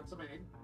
sa main.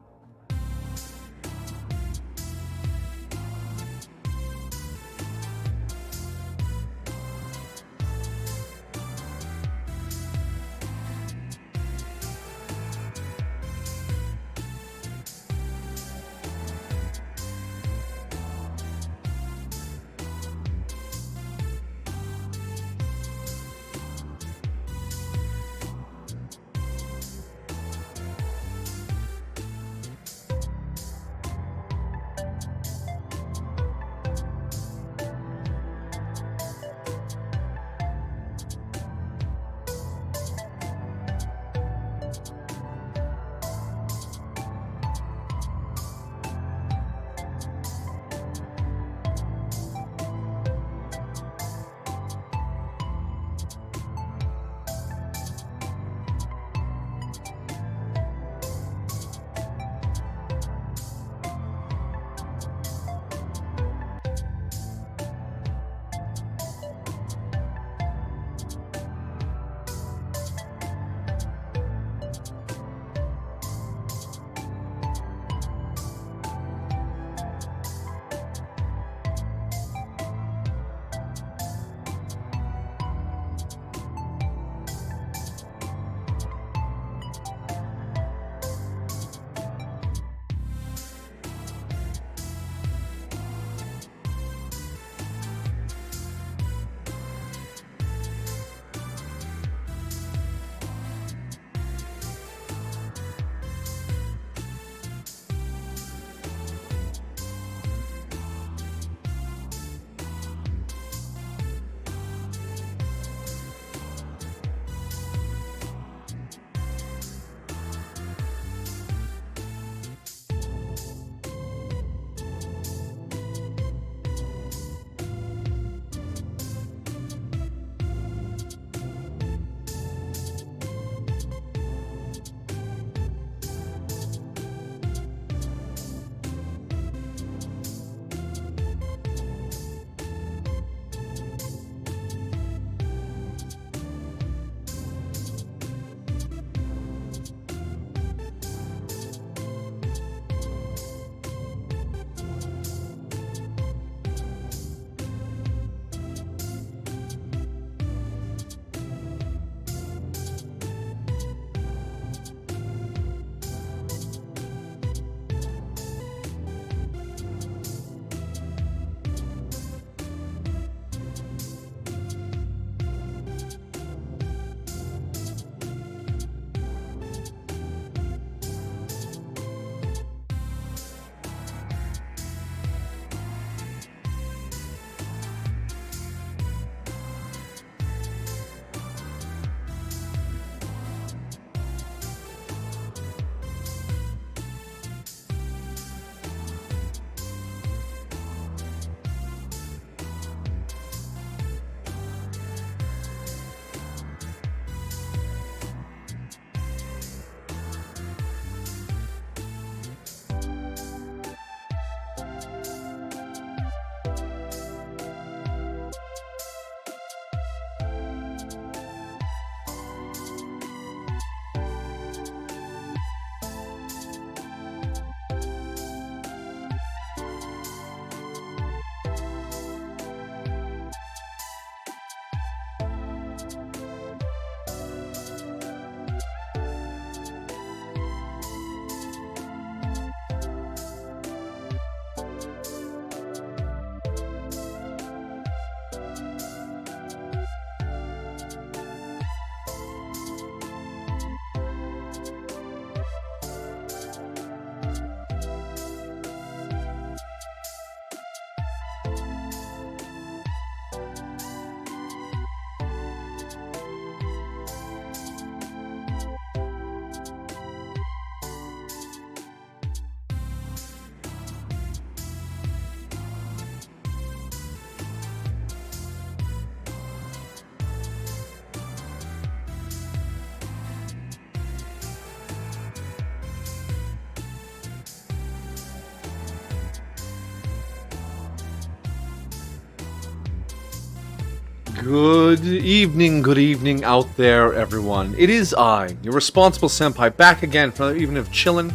Good evening out there, everyone. It is I, your responsible senpai, back again for another evening of chillin',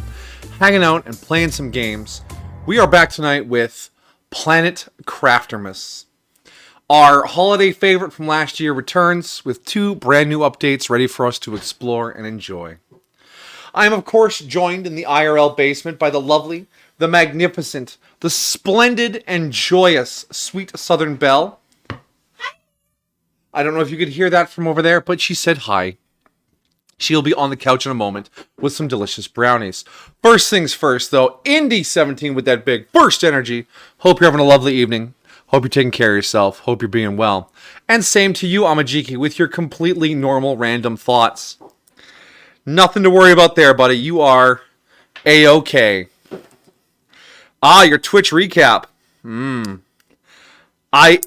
hanging out, and playing some games. We are back tonight with Planet Craftermas. Our holiday favorite from last year returns with two brand new updates ready for us to explore and enjoy. I am, of course, joined in the IRL basement by the lovely, the magnificent, the splendid, and joyous Sweet Southern Belle. I don't know if you could hear that from over there, but she said hi. She'll be on the couch in a moment with some delicious brownies. First things first, though, Indy17 with that big burst energy. Hope you're having a lovely evening. Hope you're taking care of yourself. Hope you're being well. And same to you, Amajiki, with your completely normal random thoughts. Nothing to worry about there, buddy. You are A-OK. Your Twitch recap. I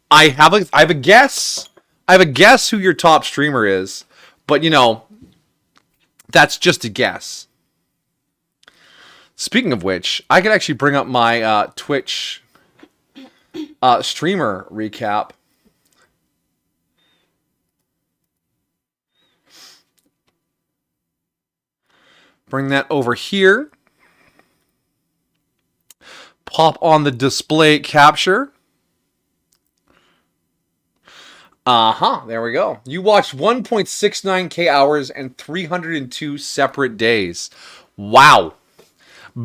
have a guess. I have a guess who your top streamer is, but that's just a guess. Speaking of which, I could actually bring up my Twitch streamer recap. Bring that over here. Pop on the display capture. There we go. You watched 1.69k hours and 302 separate days. Wow.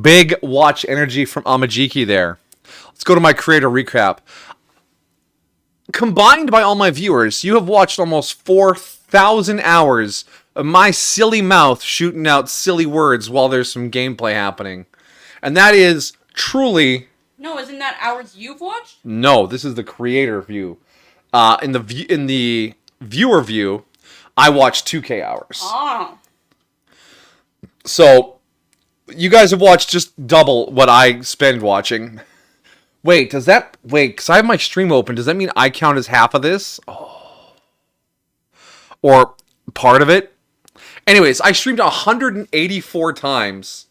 Big watch energy from Amajiki there. Let's go to my creator recap. Combined by all my viewers, you have watched almost 4,000 hours of my silly mouth shooting out silly words while there's some gameplay happening. And that is truly... No, isn't that hours you've watched? No, this is the creator view. In the viewer view, I watched 2K hours. Oh. So, you guys have watched just double what I spend watching. Wait, because I have my stream open, does that mean I count as half of this? Oh. Or part of it? Anyways, I streamed 184 times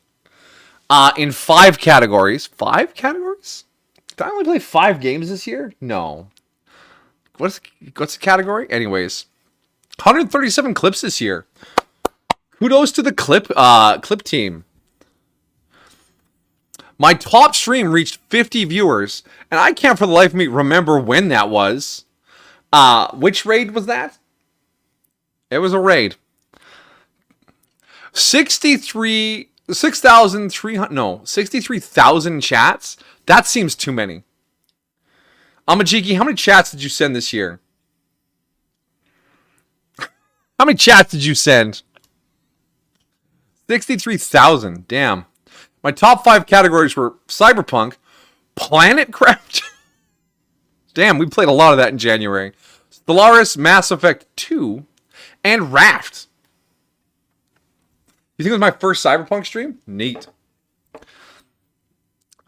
in 5 categories. 5 categories? Did I only play 5 games this year? No. What's the category? Anyways, 137 clips this year. Kudos to the clip team. My top stream reached 50 viewers, and I can't for the life of me remember when that was. Which raid was that? It was a raid. 63,000 chats? That seems too many. Amajiki, how many chats did you send this year? How many chats did you send? 63,000. Damn. My top 5 categories were Cyberpunk, Planet Craft. Damn, we played a lot of that in January. Stellaris, Mass Effect 2, and Raft. You think it was my first Cyberpunk stream? Neat.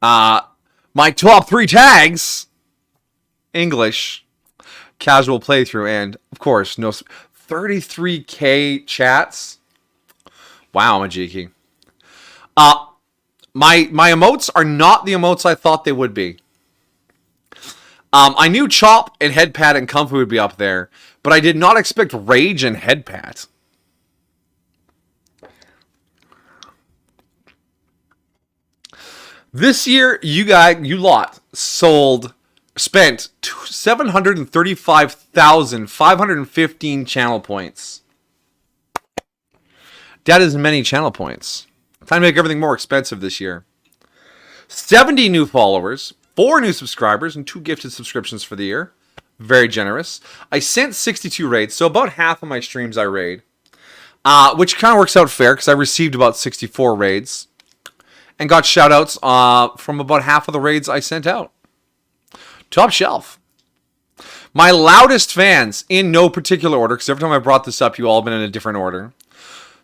My top 3 tags... English, casual playthrough, and, of course, no 33k chats. Wow, Majiki. My emotes are not the emotes I thought they would be. I knew Chop and Headpat and Comfy would be up there, but I did not expect Rage and Headpat. This year, you lot spent 735,515 channel points. That is many channel points. Time to make everything more expensive this year. 70 new followers, 4 new subscribers, and 2 gifted subscriptions for the year. Very generous. I sent 62 raids, so about half of my streams I raid. Which kind of works out fair, because I received about 64 raids. And got shoutouts from about half of the raids I sent out. Top shelf. My loudest fans, in no particular order, because every time I brought this up, you all have been in a different order.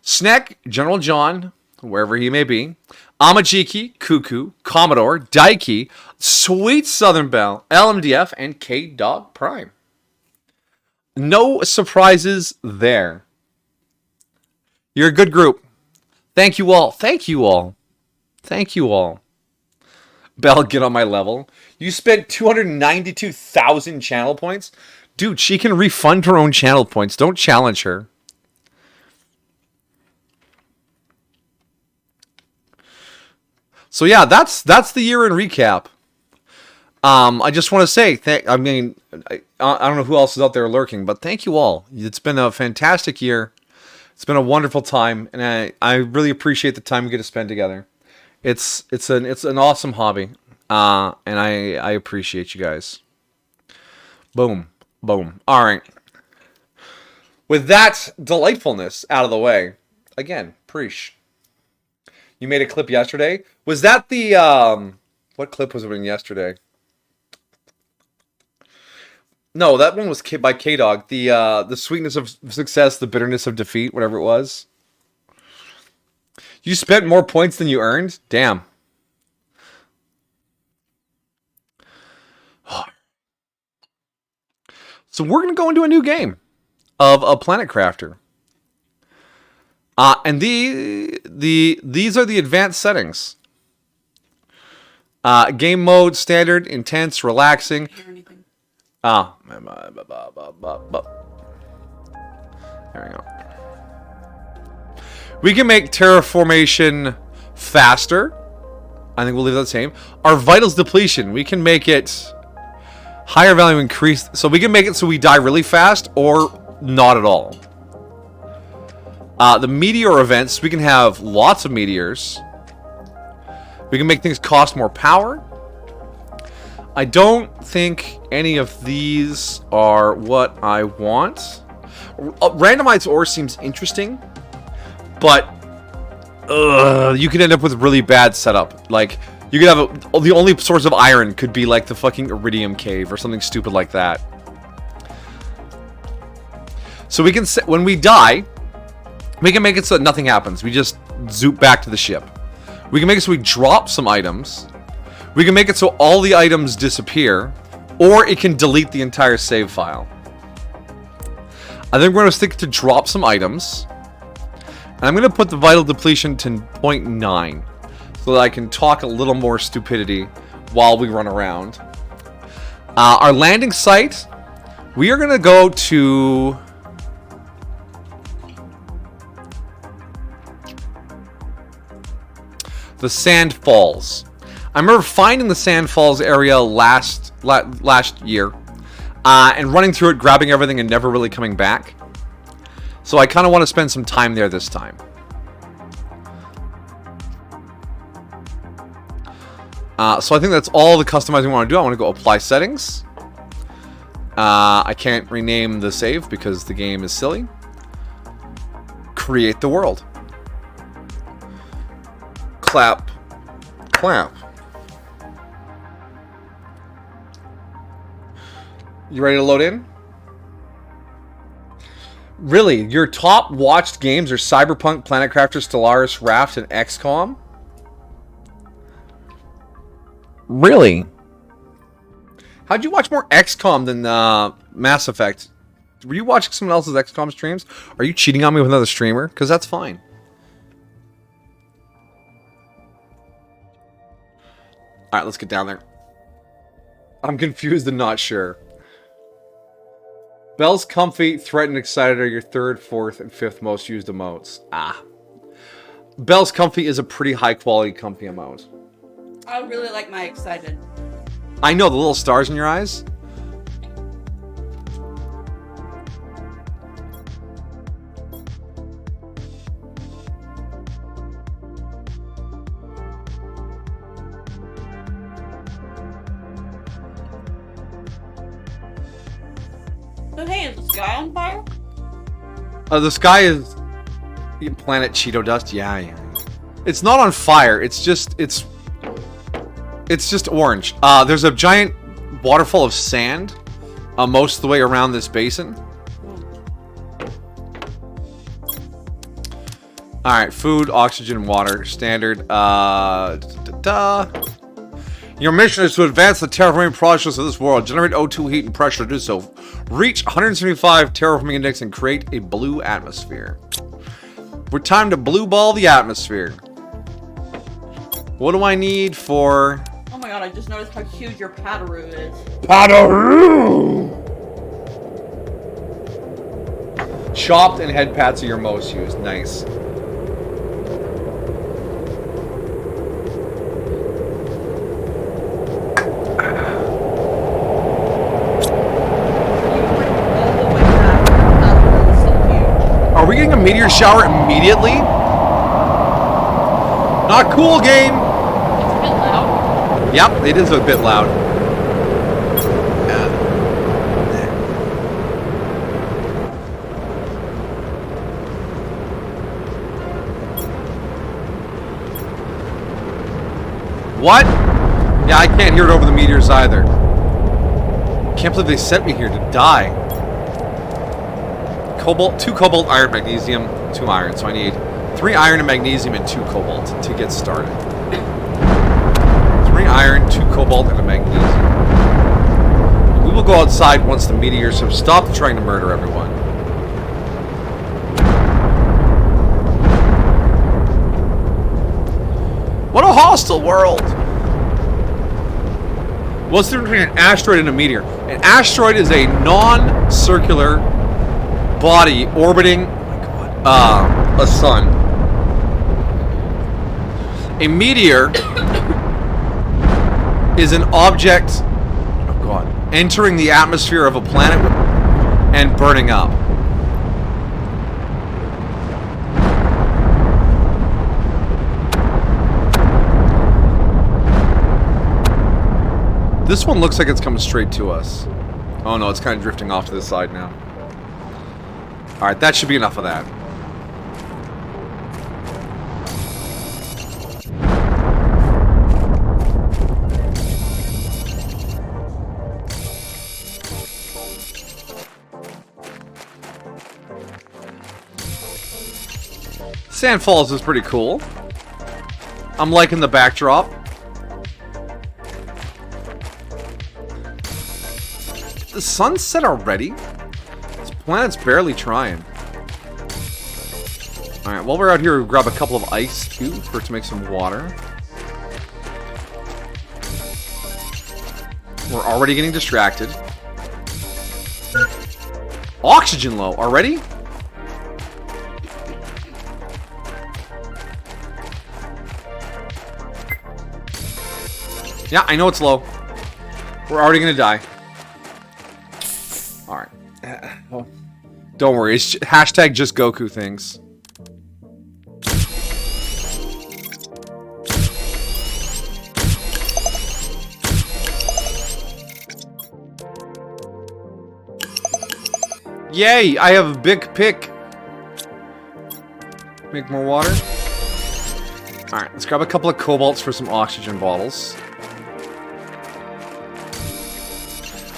Sneck, General John, wherever he may be. Amajiki, Cuckoo, Commodore, Daiki, Sweet Southern Belle, LMDF, and K-Dog Prime. No surprises there. You're a good group. Thank you all. Thank you all. Thank you all. Belle, get on my level. You spent 292,000 channel points. Dude, she can refund her own channel points. Don't challenge her. So yeah, that's the year in recap. I just want to say, I don't know who else is out there lurking, but thank you all. It's been a fantastic year. It's been a wonderful time, and I really appreciate the time we get to spend together. It's an awesome hobby, and I appreciate you guys. Boom, boom. All right. With that delightfulness out of the way, again, Preesh. You made a clip yesterday. Was that the what clip was it in yesterday? No, that one was by K-Dog. The sweetness of success, the bitterness of defeat, whatever it was. You spent more points than you earned? Damn. So we're going to go into a new game of a Planet Crafter. And these are the advanced settings. Game mode, standard, intense, relaxing. Hear anything? There we go. We can make terraformation faster. I think we'll leave that the same. Our vitals depletion, we can make it higher value increase. So we can make it so we die really fast or not at all. The meteor events, we can have lots of meteors. We can make things cost more power. I don't think any of these are what I want. Randomized ore seems interesting, but you could end up with really bad setup. Like, you could have the only source of iron could be like the fucking Iridium Cave or something stupid like that. So we can when we die, we can make it so that nothing happens. We just zoop back to the ship. We can make it so we drop some items. We can make it so all the items disappear, or it can delete the entire save file. I think we're going to stick to drop some items. And I'm going to put the vital depletion to 0.9 so that I can talk a little more stupidity while we run around. Our landing site, we are going to go to the Sand Falls. I remember finding the Sand Falls area last year and running through it, grabbing everything, and never really coming back. So I kind of want to spend some time there this time. So I think that's all the customizing I want to do. I want to go apply settings. I can't rename the save because the game is silly. Create the world. Clap. Clap. You ready to load in? Really? Your top watched games are Cyberpunk, Planet Crafter, Stellaris, Raft, and XCOM? Really? How'd you watch more XCOM than Mass Effect? Were you watching someone else's XCOM streams? Are you cheating on me with another streamer? Because that's fine. Alright, let's get down there. I'm confused and not sure. Bell's Comfy, Threat, and Excited are your third, fourth, and fifth most used emotes. Bell's Comfy is a pretty high quality comfy emote. I really like my excited. I know, the little stars in your eyes. So hey, is the sky on fire? The sky is planet Cheeto dust. Yeah. It's not on fire. It's just orange. There's a giant waterfall of sand most of the way around this basin. Alright, food, oxygen, water, standard. Your mission is to advance the terraforming process of this world, generate O2 heat and pressure to do so, reach 175 terraforming index, and create a blue atmosphere. We're time to blue ball the atmosphere. What do I need for... Oh my god, I just noticed how huge your Pataroo is. Pataroo! chopped and head pats are your most used. Nice. Are we getting a meteor shower immediately? Not cool, game. It's a bit loud. Yep, it is a bit loud. What? Yeah, I can't hear it over the meteors either. Can't believe they sent me here to die. Cobalt, 2 cobalt, iron, magnesium, 2 iron. So I need 3 iron and magnesium and 2 cobalt to get started. 3 iron, 2 cobalt, and a magnesium. We will go outside once the meteors have stopped trying to murder everyone. What a hostile world! What's the difference between an asteroid and a meteor? An asteroid is a non-circular body orbiting a sun. A meteor is an object, oh god, entering the atmosphere of a planet and burning up. This one looks like it's coming straight to us. Oh no, it's kind of drifting off to the side now. Alright, that should be enough of that. Sand Falls is pretty cool. I'm liking the backdrop. The sun's set already? This planet's barely trying. Alright, while we're out here, we'll grab a couple of ice, too, to make some water. We're already getting distracted. Oxygen low, already? Yeah, I know it's low. We're already gonna die. Alright. Don't worry, it's hashtag just Goku things. Yay! I have a big pick. Make more water. Alright, let's grab a couple of cobalts for some oxygen bottles.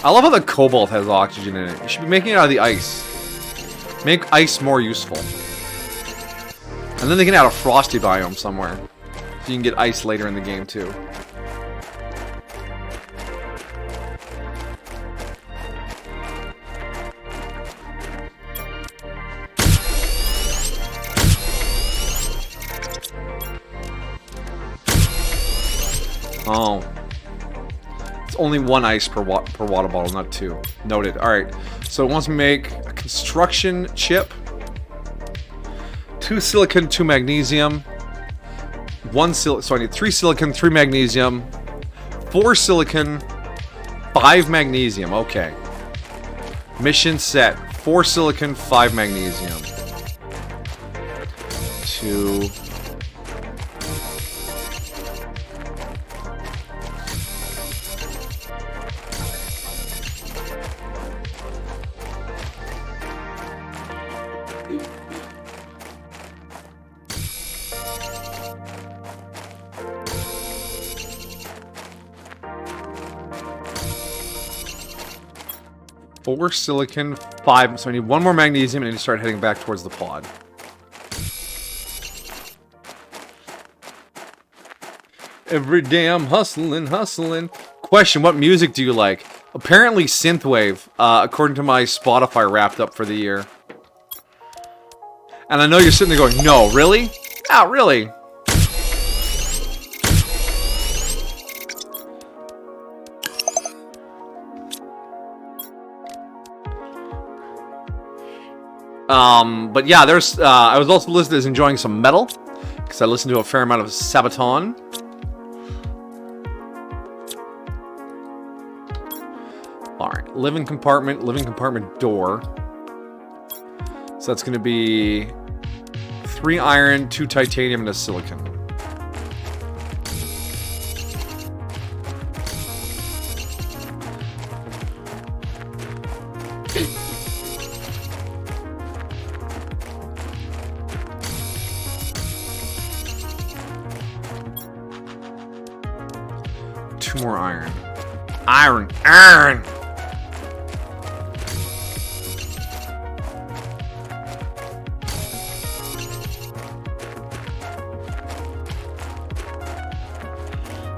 I love how the cobalt has oxygen in it. You should be making it out of the ice. Make ice more useful. And then they can add a frosty biome somewhere. So you can get ice later in the game too. Oh. It's only 1 ice per water bottle, not 2. Noted. Alright. So it wants me to make a construction chip. 2 silicon, 2 magnesium. So I need 3 silicon, 3 magnesium. 4 silicon, 5 magnesium. Okay. Mission set. 4 silicon, 5 magnesium. 2... Four silicon, 5. So I need 1 more magnesium, and I need to start heading back towards the pod. Every day I'm hustling, hustling. Question, what music do you like? Apparently synthwave, according to my Spotify wrapped up for the year. And I know you're sitting there going, no, really? Yeah, really? But yeah, there's. I was also listed as enjoying some metal because I listened to a fair amount of Sabaton. All right, living compartment door. So that's going to be 3 iron, 2 titanium, and a silicon. Two more iron. Iron!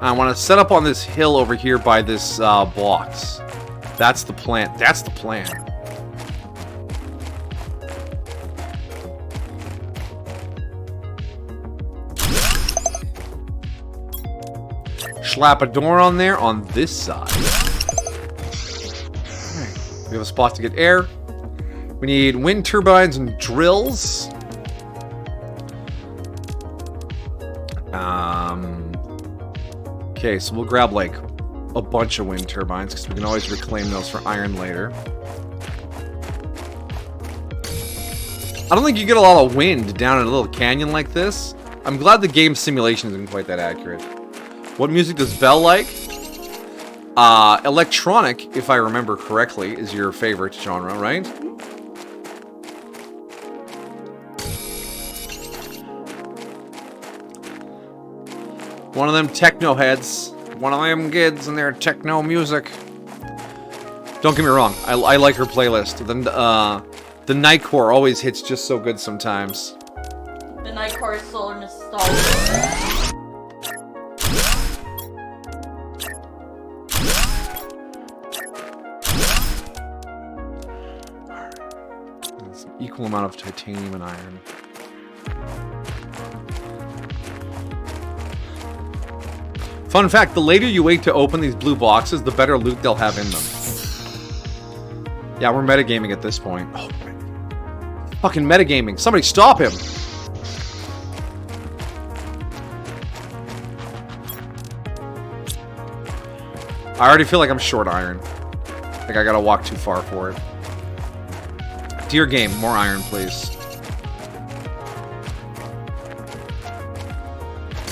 I want to set up on this hill over here by this box. That's the plan. That's the plan. Slap a door on there on this side. Right. We have a spot to get air. We need wind turbines and drills. Okay, so we'll grab like a bunch of wind turbines because we can always reclaim those for iron later. I don't think you get a lot of wind down in a little canyon like this. I'm glad the game simulation isn't quite that accurate. What music does Belle like? Electronic, if I remember correctly, is your favorite genre, right? One of them techno heads. One of them kids and their techno music. Don't get me wrong. I like her playlist. The Nightcore always hits just so good sometimes. The Nightcore is so nostalgic. It's an equal amount of titanium and iron. Fun fact, the later you wait to open these blue boxes, the better loot they'll have in them. Yeah, we're metagaming at this point. Oh, fucking metagaming. Somebody stop him! I already feel like I'm short iron. Like I gotta walk too far for it. Dear game, more iron, please.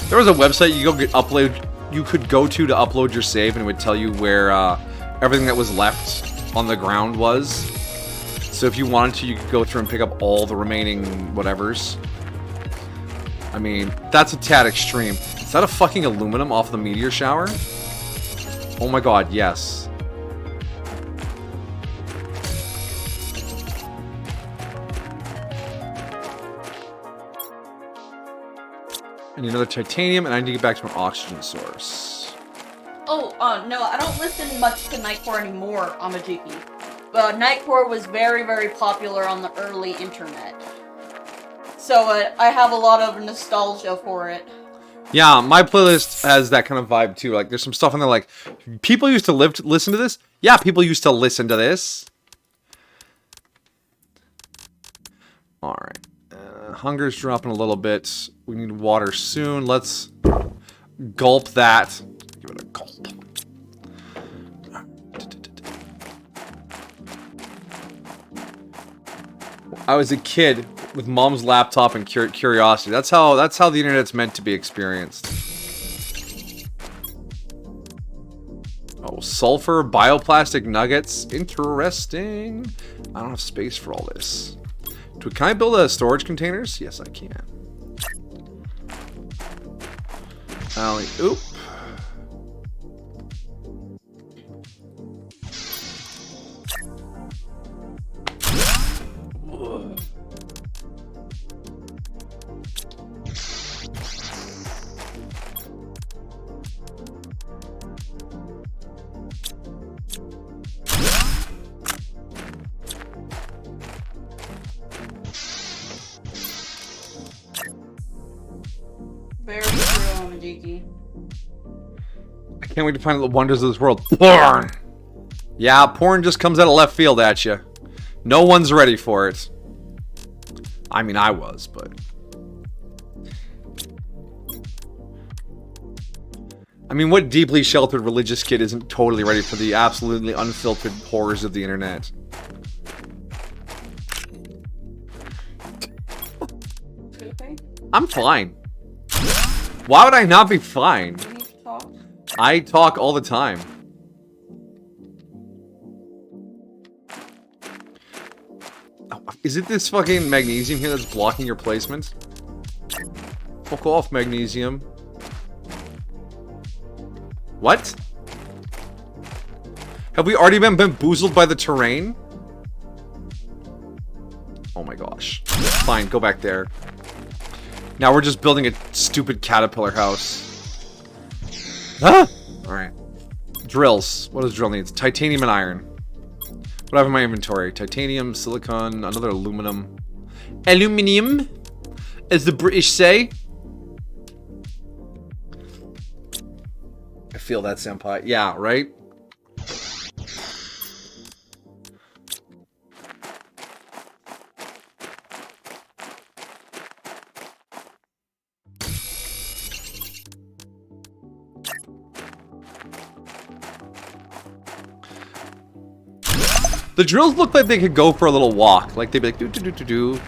There was a website you could go to upload your save, and it would tell you where everything that was left on the ground was. So if you wanted to, you could go through and pick up all the remaining whatevers. I mean, that's a tad extreme. Is that a fucking aluminum off the meteor shower? Oh my god, yes. I need another titanium, and I need to get back to my oxygen source. Oh, no, I don't listen much to Nightcore anymore on Majiki. But Nightcore was very, very popular on the early internet. So, I have a lot of nostalgia for it. Yeah, my playlist has that kind of vibe too. Like, there's some stuff in there like, people used to listen to this? Yeah, people used to listen to this. Alright. Hunger's dropping a little bit. We need water soon. Let's gulp that. Give it a gulp. I was a kid with mom's laptop and curiosity. That's how the internet's meant to be experienced. Oh, sulfur, bioplastic nuggets. Interesting. I don't have space for all this. Can I build storage containers? Yes, I can. Oop. Very true, Majiki. I can't wait to find out the wonders of this world. Porn! Yeah, porn just comes out of left field at you. No one's ready for it. I mean, I was, but... I mean, what deeply sheltered religious kid isn't totally ready for the absolutely unfiltered horrors of the internet? Okay. I'm fine. Why would I not be fine? You need to talk. I talk all the time. Oh, is it this fucking magnesium here that's blocking your placement? Fuck off, magnesium. What? Have we already been bamboozled by the terrain? Oh my gosh. Fine, go back there. Now we're just building a stupid caterpillar house. Ah! Alright. Drills. What does drill need? Titanium and iron. What do I have in my inventory? Titanium, silicon, another aluminum. Aluminium? As the British say. I feel that, senpai. Yeah, right? The drills look like they could go for a little walk. Like they'd be like, do do do do do.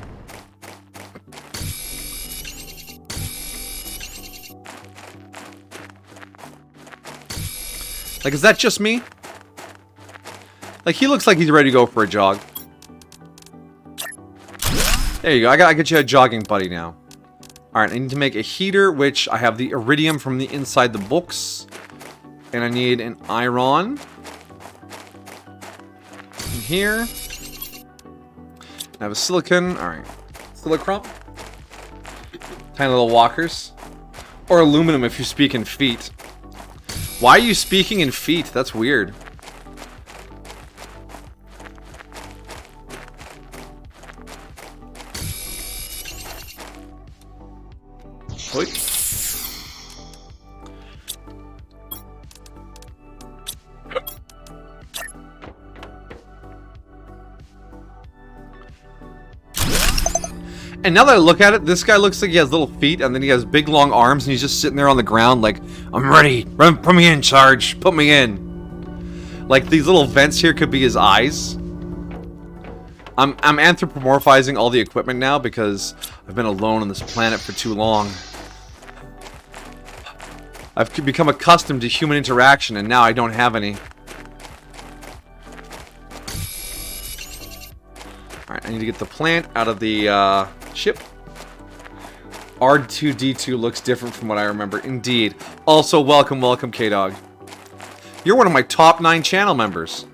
Like, is that just me? Like, he looks like he's ready to go for a jog. There you go. I get you a jogging buddy now. Alright, I need to make a heater, which I have the iridium from the inside the books. And I need an iron. In here. I have a silicon. Alright. Silicon. Tiny little walkers. Or aluminum if you speak in feet. Why are you speaking in feet? That's weird. Wait. And now that I look at it, this guy looks like he has little feet, and then he has big long arms, and he's just sitting there on the ground like, I'm ready. Put me in, Sarge. Put me in. Like, these little vents here could be his eyes. I'm anthropomorphizing all the equipment now because I've been alone on this planet for too long. I've become accustomed to human interaction, and now I don't have any. Alright, I need to get the plant out of the ship. R2-D2 looks different from what I remember. Indeed. Also, welcome, K-Dog. You're one of my top 9 channel members.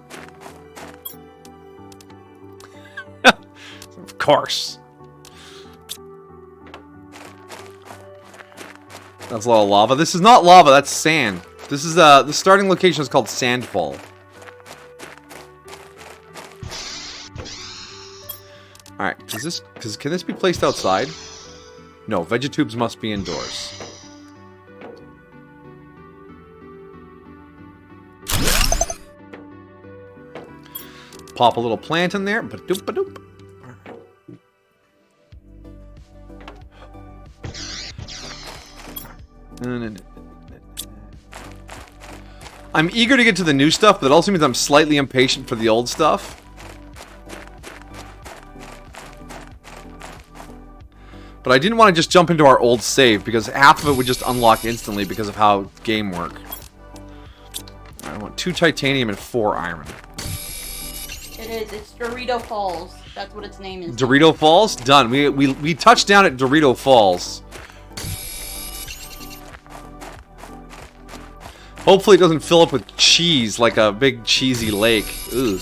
Of course. That's a lot of lava. This is not lava, that's sand. This is, the starting location is called Sandfall. Alright, can this be placed outside? No, Vegetubes must be indoors. Pop a little plant in there. Ba-doop, ba-doop. I'm eager to get to the new stuff, but it also means I'm slightly impatient for the old stuff. But I didn't want to just jump into our old save, because half of it would just unlock instantly because of how game work. I want 2 titanium and 4 iron. It is. It's Dorito Falls. That's what its name is. Dorito Falls? Done. We touched down at Dorito Falls. Hopefully it doesn't fill up with cheese like a big cheesy lake. Ugh.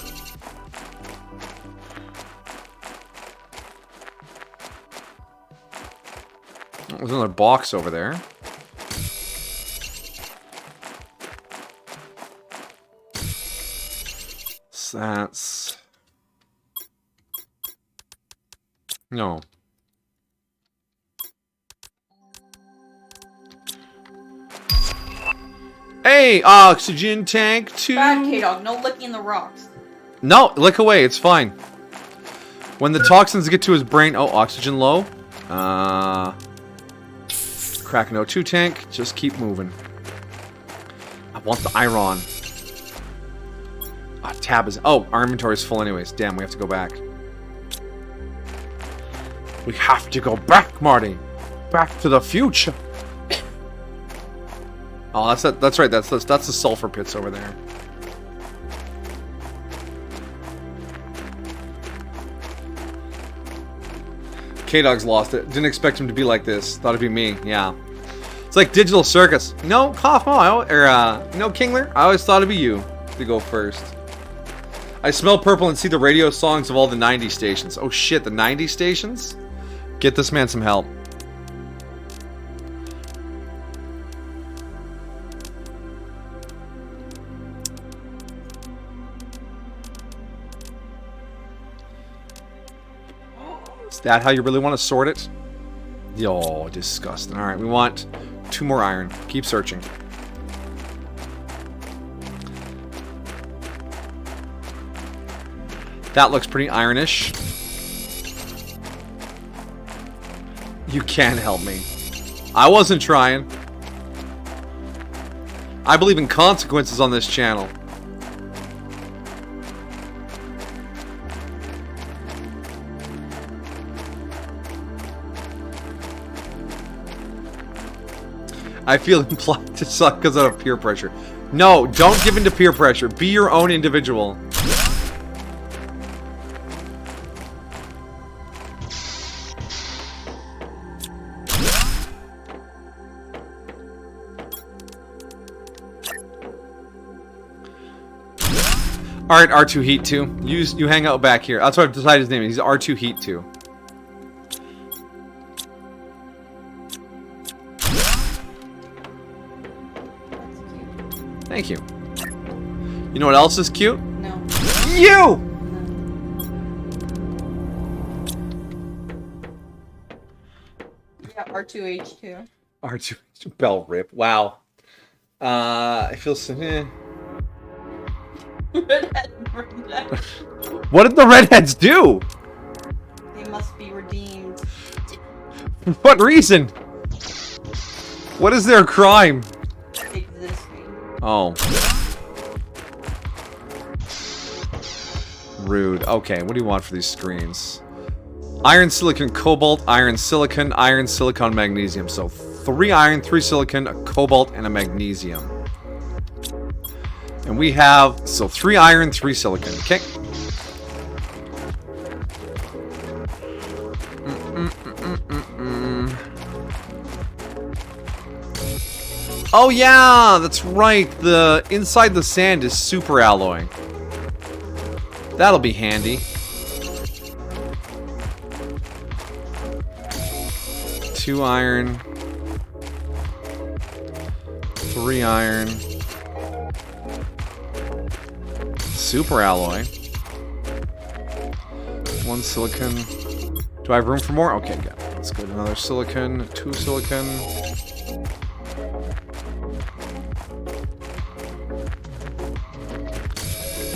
There's another box over there. So that's... No. Hey, oxygen tank 2. Bad K-Dog. No licking the rocks. No, lick away. It's fine. When the toxins get to his brain... Oh, oxygen low. Kraken O2 tank. Just keep moving. I want the iron. Tab is... Oh, our inventory is full anyways. Damn, we have to go back. We have to go back, Marty. Back to the future. Oh, that's right. That's the sulfur pits over there. K-Dog's lost it. Didn't expect him to be like this. Thought it'd be me. Yeah. It's like Digital Circus. No, Kaufmo, no, Kingler. I always thought it'd be you to go first. I smell purple and see the radio songs of all the 90s stations. Oh shit, the 90s stations? Get this man some help. Is that how you really want to sort it? Yo, disgusting. Alright, we want 2 more iron. Keep searching. That looks pretty ironish. You can help me. I wasn't trying. I believe in consequences on this channel. I feel implied to suck because of peer pressure. No, don't give in to peer pressure. Be your own individual. Alright, R2 Heat 2. You hang out back here. That's what I've decided his name is. He's R2 Heat 2. Thank you. You know what else is cute? No. You! Yeah, R2H2. R2 Bell Rip. Wow. I feel so... What did the redheads do? They must be redeemed. For what reason? What is their crime? Existing. Oh. Rude. Okay, what do you want for these screens? Iron, silicon, cobalt, iron, silicon, magnesium. So 3 iron, 3 silicon, a cobalt, and a magnesium. And we have, so 3 iron, 3 silicon. Okay. Oh yeah, that's right. The inside the sand is super alloy. That'll be handy. 2 iron. 3 iron. Super alloy. 1 silicon. Do I have room for more? Okay, good. Let's go to another silicon. 2 silicon.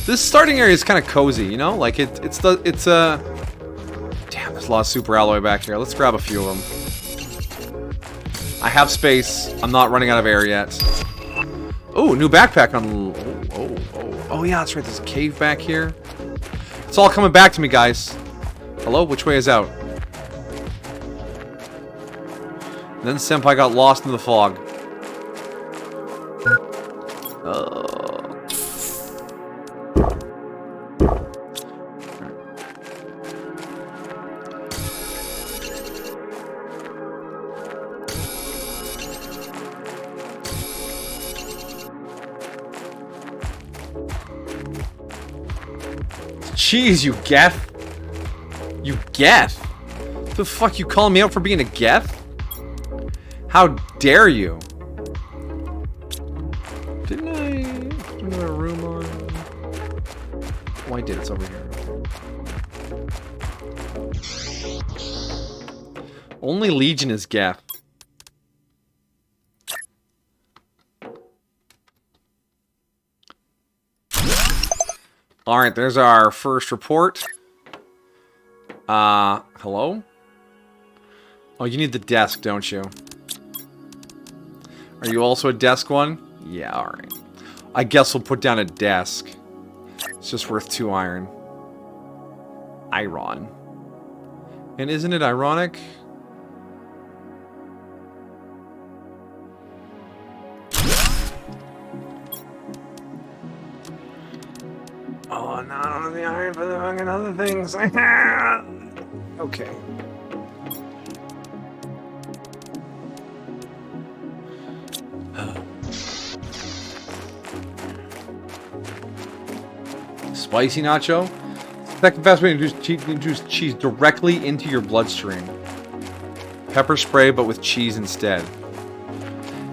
This starting area is kind of cozy, you know? Like it's damn, there's a lot of super alloy back here. Let's grab a few of them. I have space. I'm not running out of air yet. Oh, new backpack on. Oh yeah, that's right. There's a cave back here. It's all coming back to me, guys. Hello, which way is out? And then Senpai got lost in the fog. Jeez, you Geth. You Geth? The fuck you calling me out for being a Geth? How dare you? Didn't I put another room on? Oh, I did. It's over here. Only Legion is Geth. Alright, there's our first report. Hello? Oh, you need the desk, don't you? Are you also a desk one? Yeah, alright. I guess we'll put down a desk. It's just worth 2 iron. Iron. And isn't it ironic? Oh, no, I don't have the iron for the fucking other things. Okay. Spicy nacho? Second fast way to introduce cheese directly into your bloodstream. Pepper spray, but with cheese instead.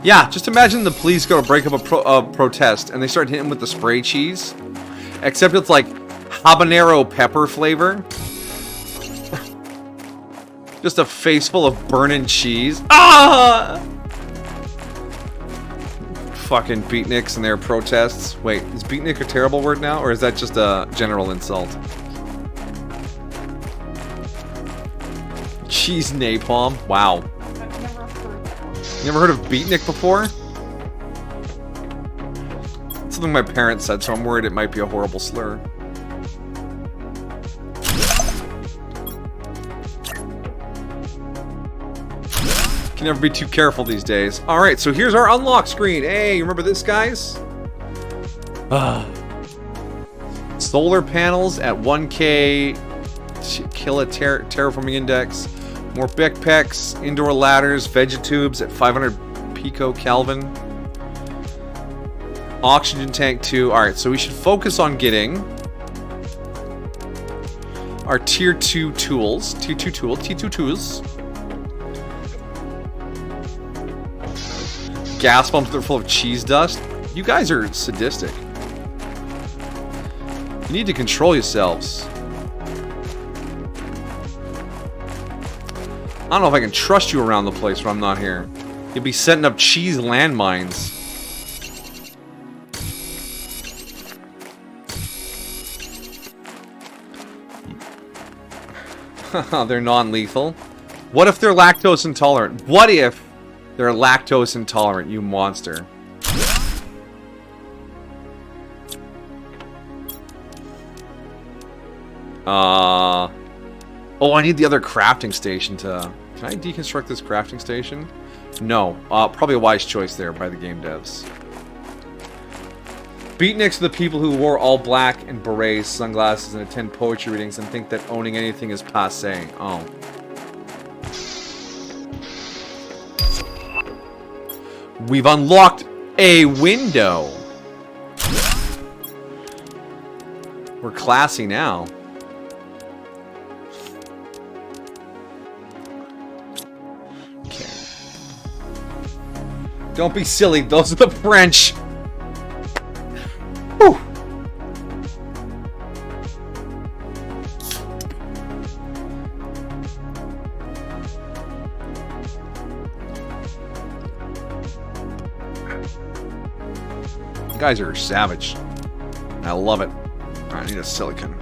Yeah, just imagine the police go to break up a protest and they start hitting with the spray cheese. Except it's like habanero pepper flavor. Just a face full of burning cheese. Ah! Fucking beatniks and their protests. Wait, is beatnik a terrible word now, or is that just a general insult? Cheese napalm. Wow. I've never heard that. Never heard of beatnik before? Something my parents said, so I'm worried it might be a horrible slur. Can never be too careful these days. Alright, so here's our unlock screen. Hey, you remember this, guys? Solar panels at 1K terraforming index. More backpacks, indoor ladders, vegetubes at 500 pico-Kelvin. Oxygen tank 2. Alright, so we should focus on getting our tier 2 tools. T2 tools. Gas pumps that are full of cheese dust. You guys are sadistic. You need to control yourselves. I don't know if I can trust you around the place when I'm not here. You'd be setting up cheese landmines. They're non-lethal. What if they're lactose intolerant? What if they're lactose intolerant, you monster? Oh, I need the other crafting station to... Can I deconstruct this crafting station? No. Probably a wise choice there by the game devs. Beatniks are the people who wore all black and berets, sunglasses, and attend poetry readings and think that owning anything is passé. Oh. We've unlocked a window. We're classy now. Okay. Don't be silly. Those are the French. Whew. You guys are savage. I love it. Alright, I need a silicon.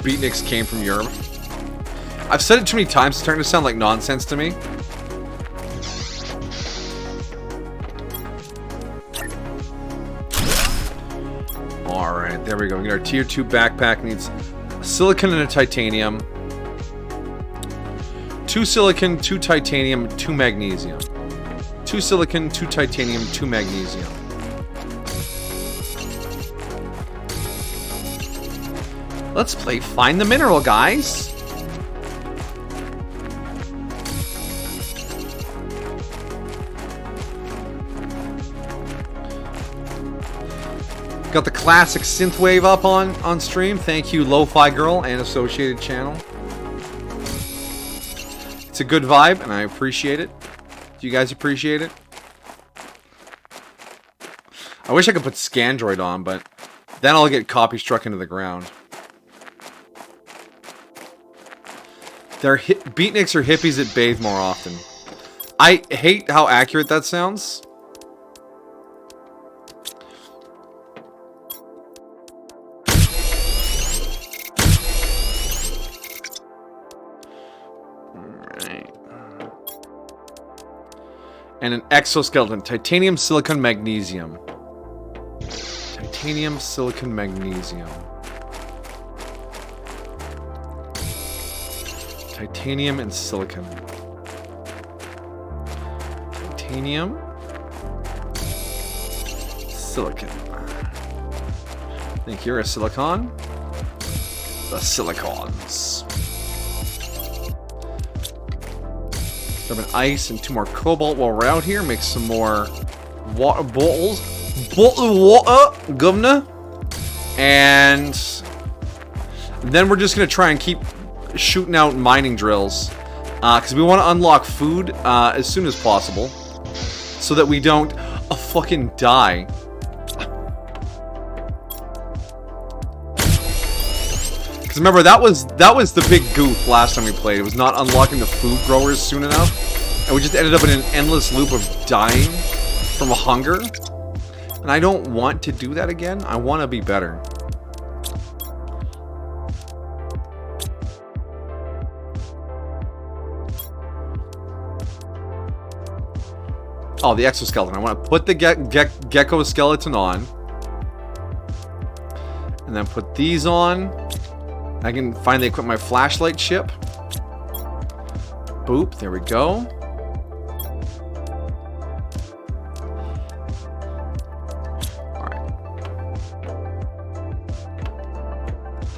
Beatniks came from Europe. I've said it too many times, it's starting to sound like nonsense to me. Alright, there we go. We got our tier 2 backpack. Needs a silicon and a titanium. 2 silicon, 2 titanium, 2 magnesium. 2 silicon, 2 titanium, 2 magnesium. Let's play Find the Mineral, guys. Got the classic synthwave up on stream. Thank you, Lo-Fi Girl and associated channel. It's a good vibe, and I appreciate it. Do you guys appreciate it? I wish I could put Scandroid on, but then I'll get copy struck into the ground. Beatniks are hippies that bathe more often. I hate how accurate that sounds. And an exoskeleton. Titanium, silicon, magnesium. Titanium, silicon, magnesium. Titanium and silicon. Titanium. Silicon. I think you're a silicon. The silicons. Grab an ice and 2 more cobalt while we're out here. Make some more water bottles. Bottle water, governor. And then we're just going to try and keep shooting out mining drills. Because we want to unlock food as soon as possible. So that we don't fucking die. Because remember, that was the big goof last time we played. It was not unlocking the food growers soon enough. And we just ended up in an endless loop of dying from hunger. And I don't want to do that again. I want to be better. Oh, the exoskeleton. I want to put the gecko skeleton on. And then put these on. I can finally equip my flashlight ship. Boop, there we go. Alright.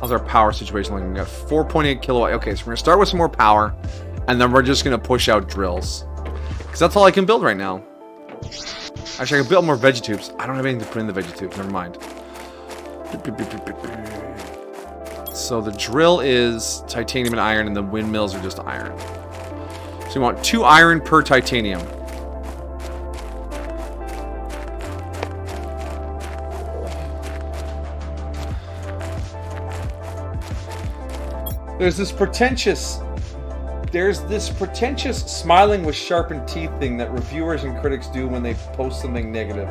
How's our power situation looking? We got 4.8 kilowatt. Okay, so we're going to start with some more power. And then we're just going to push out drills. Because that's all I can build right now. Actually, I can build more vegetubes. I don't have anything to put in the vegetubes. Never mind. So the drill is titanium and iron, and the windmills are just iron. So you want 2 iron per titanium. There's this pretentious smiling with sharpened teeth thing that reviewers and critics do when they post something negative.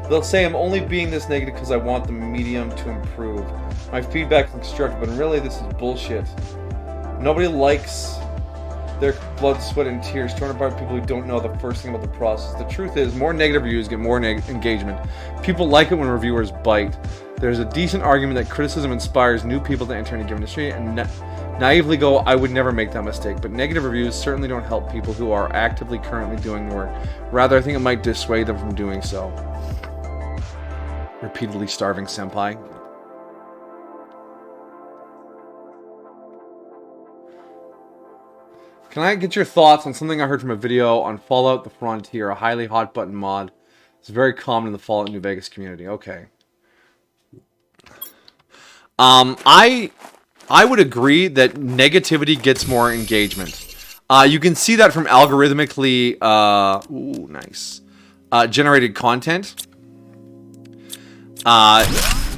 They'll say, I'm only being this negative because I want the medium to improve. My feedback is constructive, but really this is bullshit. Nobody likes their blood, sweat, and tears torn apart by people who don't know the first thing about the process. The truth is, more negative reviews get more engagement. People like it when reviewers bite. There's a decent argument that criticism inspires new people to enter into a given industry and naively go, I would never make that mistake. But negative reviews certainly don't help people who are actively currently doing the work. Rather, I think it might dissuade them from doing so. Repeatedly starving senpai. Can I get your thoughts on something I heard from a video on Fallout: The Frontier, a highly hot button mod? It's very common in the Fallout New Vegas community. Okay. I would agree that negativity gets more engagement. You can see that from algorithmically generated content.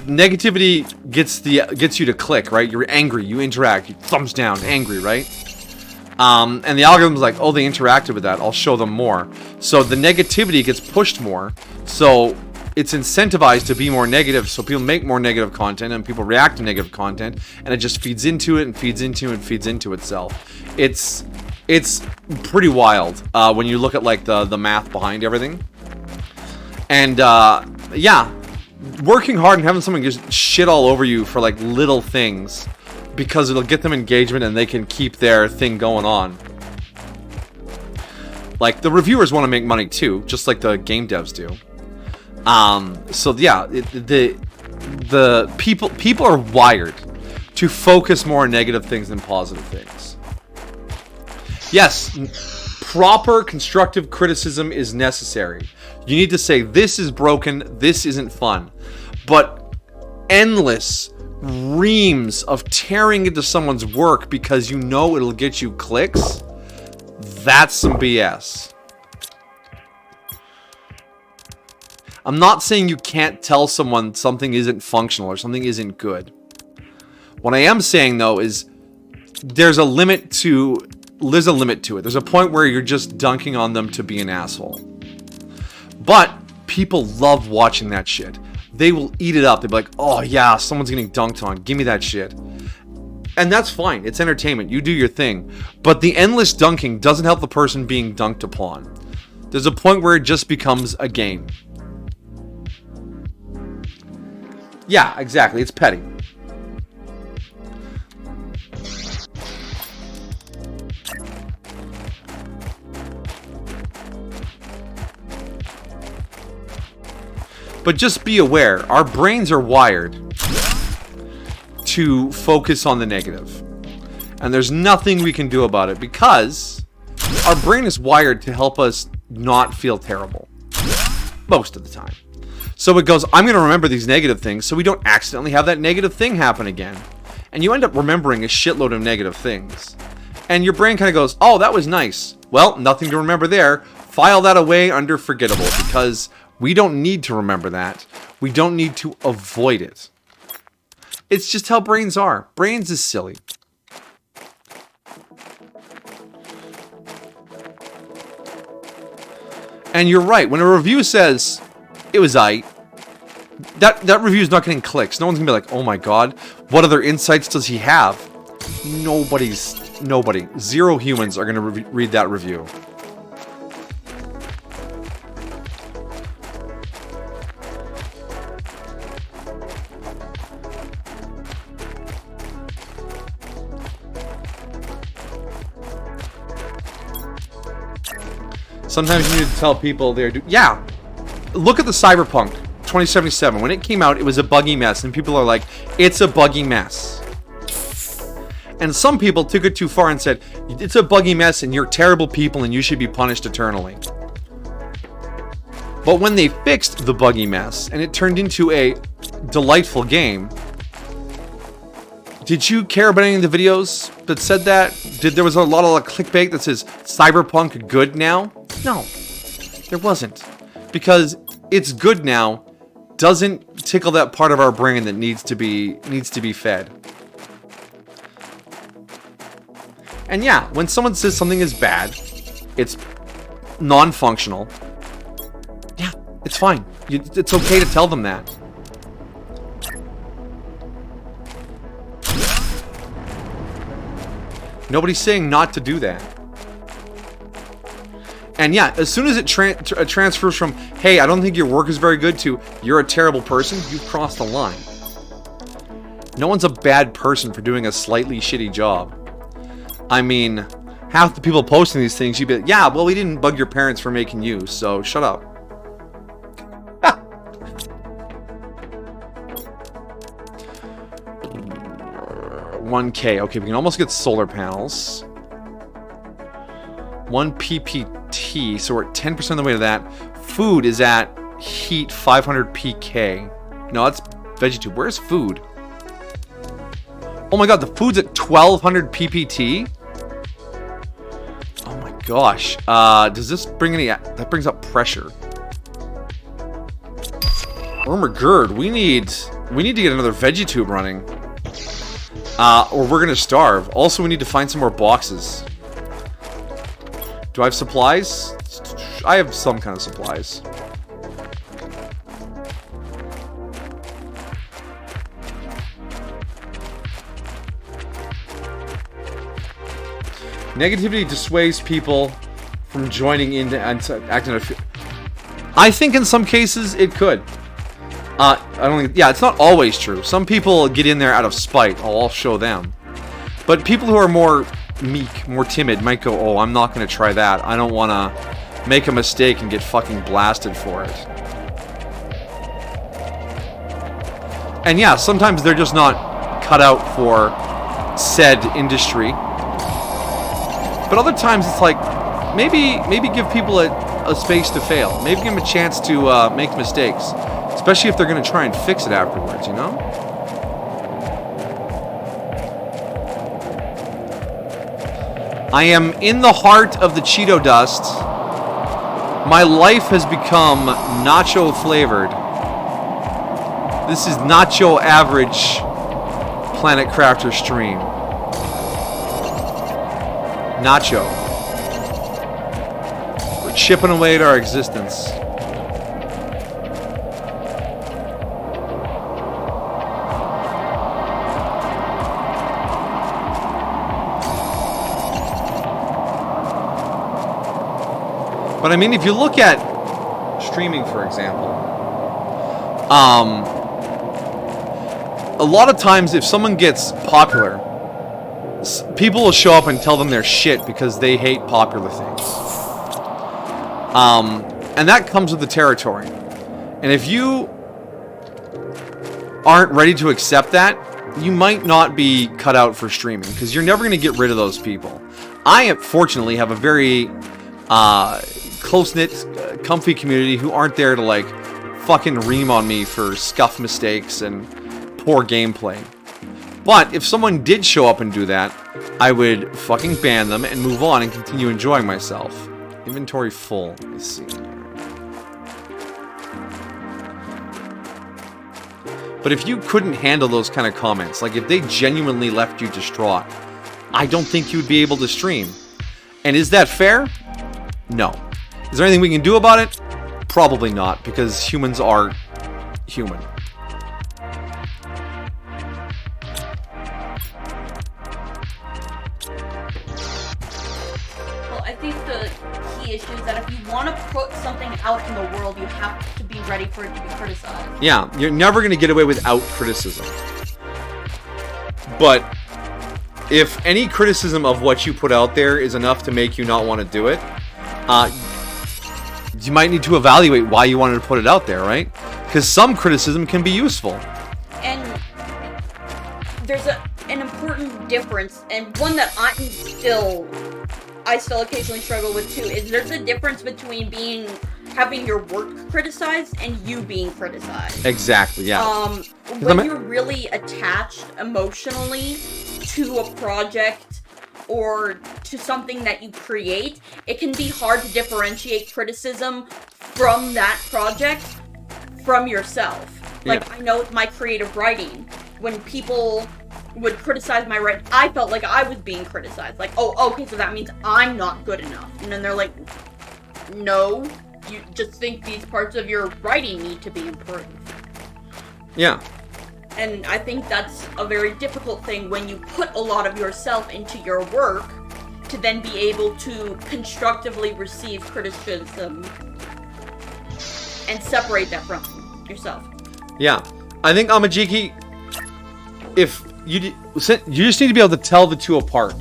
Negativity gets you to click, right? You're angry, you interact, you thumbs down, angry, right? And the algorithm's like, oh, they interacted with that, I'll show them more. So the negativity gets pushed more. So it's incentivized to be more negative, so people make more negative content and people react to negative content, and it just feeds into it and feeds into it and feeds into itself. It's pretty wild when you look at like the math behind everything. And yeah, working hard and having someone just shit all over you for like little things because it'll get them engagement and they can keep their thing going on. Like the reviewers want to make money too, just like the game devs do. So yeah, the people are wired to focus more on negative things than positive things. Yes, proper constructive criticism is necessary. You need to say, this is broken, this isn't fun. But endless reams of tearing into someone's work because you know it'll get you clicks, that's some BS. I'm not saying you can't tell someone something isn't functional or something isn't good. What I am saying though is there's a limit to it. There's a point where you're just dunking on them to be an asshole. But people love watching that shit. They will eat it up. They'll be like, oh yeah, someone's getting dunked on. Give me that shit. And that's fine. It's entertainment. You do your thing. But the endless dunking doesn't help the person being dunked upon. There's a point where it just becomes a game. Yeah, exactly. It's petty. But just be aware, our brains are wired to focus on the negative. And there's nothing we can do about it because our brain is wired to help us not feel terrible. Most of the time. So it goes, I'm going to remember these negative things so we don't accidentally have that negative thing happen again. And you end up remembering a shitload of negative things. And your brain kind of goes, oh, that was nice. Well, nothing to remember there. File that away under forgettable because we don't need to remember that. We don't need to avoid it. It's just how brains are. Brains is silly. And you're right. When a review says, it was aight, that review is not getting clicks. No one's going to be like, oh my god, what other insights does he have? Nobody. Zero humans are going to read that review. Sometimes you need to tell people they're yeah. Look at the Cyberpunk 2077. When it came out, it was a buggy mess, and people are like, it's a buggy mess. And some people took it too far and said, it's a buggy mess and you're terrible people and you should be punished eternally. But when they fixed the buggy mess and it turned into a delightful game, did you care about any of the videos that said that? There was a lot of clickbait that says Cyberpunk good now? No, there wasn't. Because it's good now doesn't tickle that part of our brain that needs to be fed. And yeah, when someone says something is bad, it's non-functional, yeah, it's fine. It's okay to tell them that. Nobody's saying not to do that. And yeah, as soon as it transfers from, hey, I don't think your work is very good, to, you're a terrible person, you've crossed the line. No one's a bad person for doing a slightly shitty job. I mean, half the people posting these things, you'd be like, yeah, well, we didn't bug your parents for making you, so shut up. 1K. Okay, we can almost get solar panels. 1 PPT, so we're at 10% of the way to that. Food is at heat 500 PK. No, that's VeggieTube. Where's food? Oh my god, the food's at 1200 PPT? Oh my gosh. Does this bring any... That brings up pressure. Armor Gird, we need to get another VeggieTube running. Or we're gonna starve. Also, we need to find some more boxes. Do I have supplies? I have some kind of supplies. Negativity dissuades people from joining into acting. I think in some cases it could. I don't think. Yeah, it's not always true. Some people get in there out of spite. Oh, I'll show them. But people who are more meek, more timid, might go, "Oh, I'm not going to try that. I don't want to make a mistake and get fucking blasted for it." And yeah, sometimes they're just not cut out for said industry. But other times it's like, maybe give people a space to fail. Maybe give them a chance to make mistakes. Especially if they're going to try and fix it afterwards, you know? I am in the heart of the Cheeto dust. My life has become nacho flavored. This is Nacho Average Planet Crafter stream. Nacho. We're chipping away at our existence. But I mean, if you look at streaming, for example, a lot of times if someone gets popular, people will show up and tell them they're shit because they hate popular things. And that comes with the territory. And if you aren't ready to accept that, you might not be cut out for streaming, because you're never going to get rid of those people. I, fortunately, have a very close-knit, comfy community who aren't there to, like, fucking ream on me for scuff mistakes and poor gameplay. But if someone did show up and do that, I would fucking ban them and move on and continue enjoying myself. Inventory full. Let's see. But if you couldn't handle those kind of comments, like if they genuinely left you distraught, I don't think you would be able to stream. And is that fair? No. Is there anything we can do about it? Probably not, because humans are human. Well, I think the key issue is that if you want to put something out in the world, you have to be ready for it to be criticized. Yeah, you're never going to get away without criticism. But if any criticism of what you put out there is enough to make you not want to do it, you might need to evaluate why you wanted to put it out there, right? Because some criticism can be useful. And there's an important difference, and one that I still occasionally struggle with too, is there's a difference between having your work criticized and you being criticized. Exactly, yeah. When you're really attached emotionally to a project or to something that you create, it can be hard to differentiate criticism from that project from yourself. Like, yeah. I know with my creative writing, when people would criticize my writing, I felt like I was being criticized. Like, oh, okay, so that means I'm not good enough. And then they're like, no, you just think these parts of your writing need to be improved. Yeah. And I think that's a very difficult thing when you put a lot of yourself into your work to then be able to constructively receive criticism and separate that from yourself. Yeah. I think, Amajiki, if you just need to be able to tell the two apart.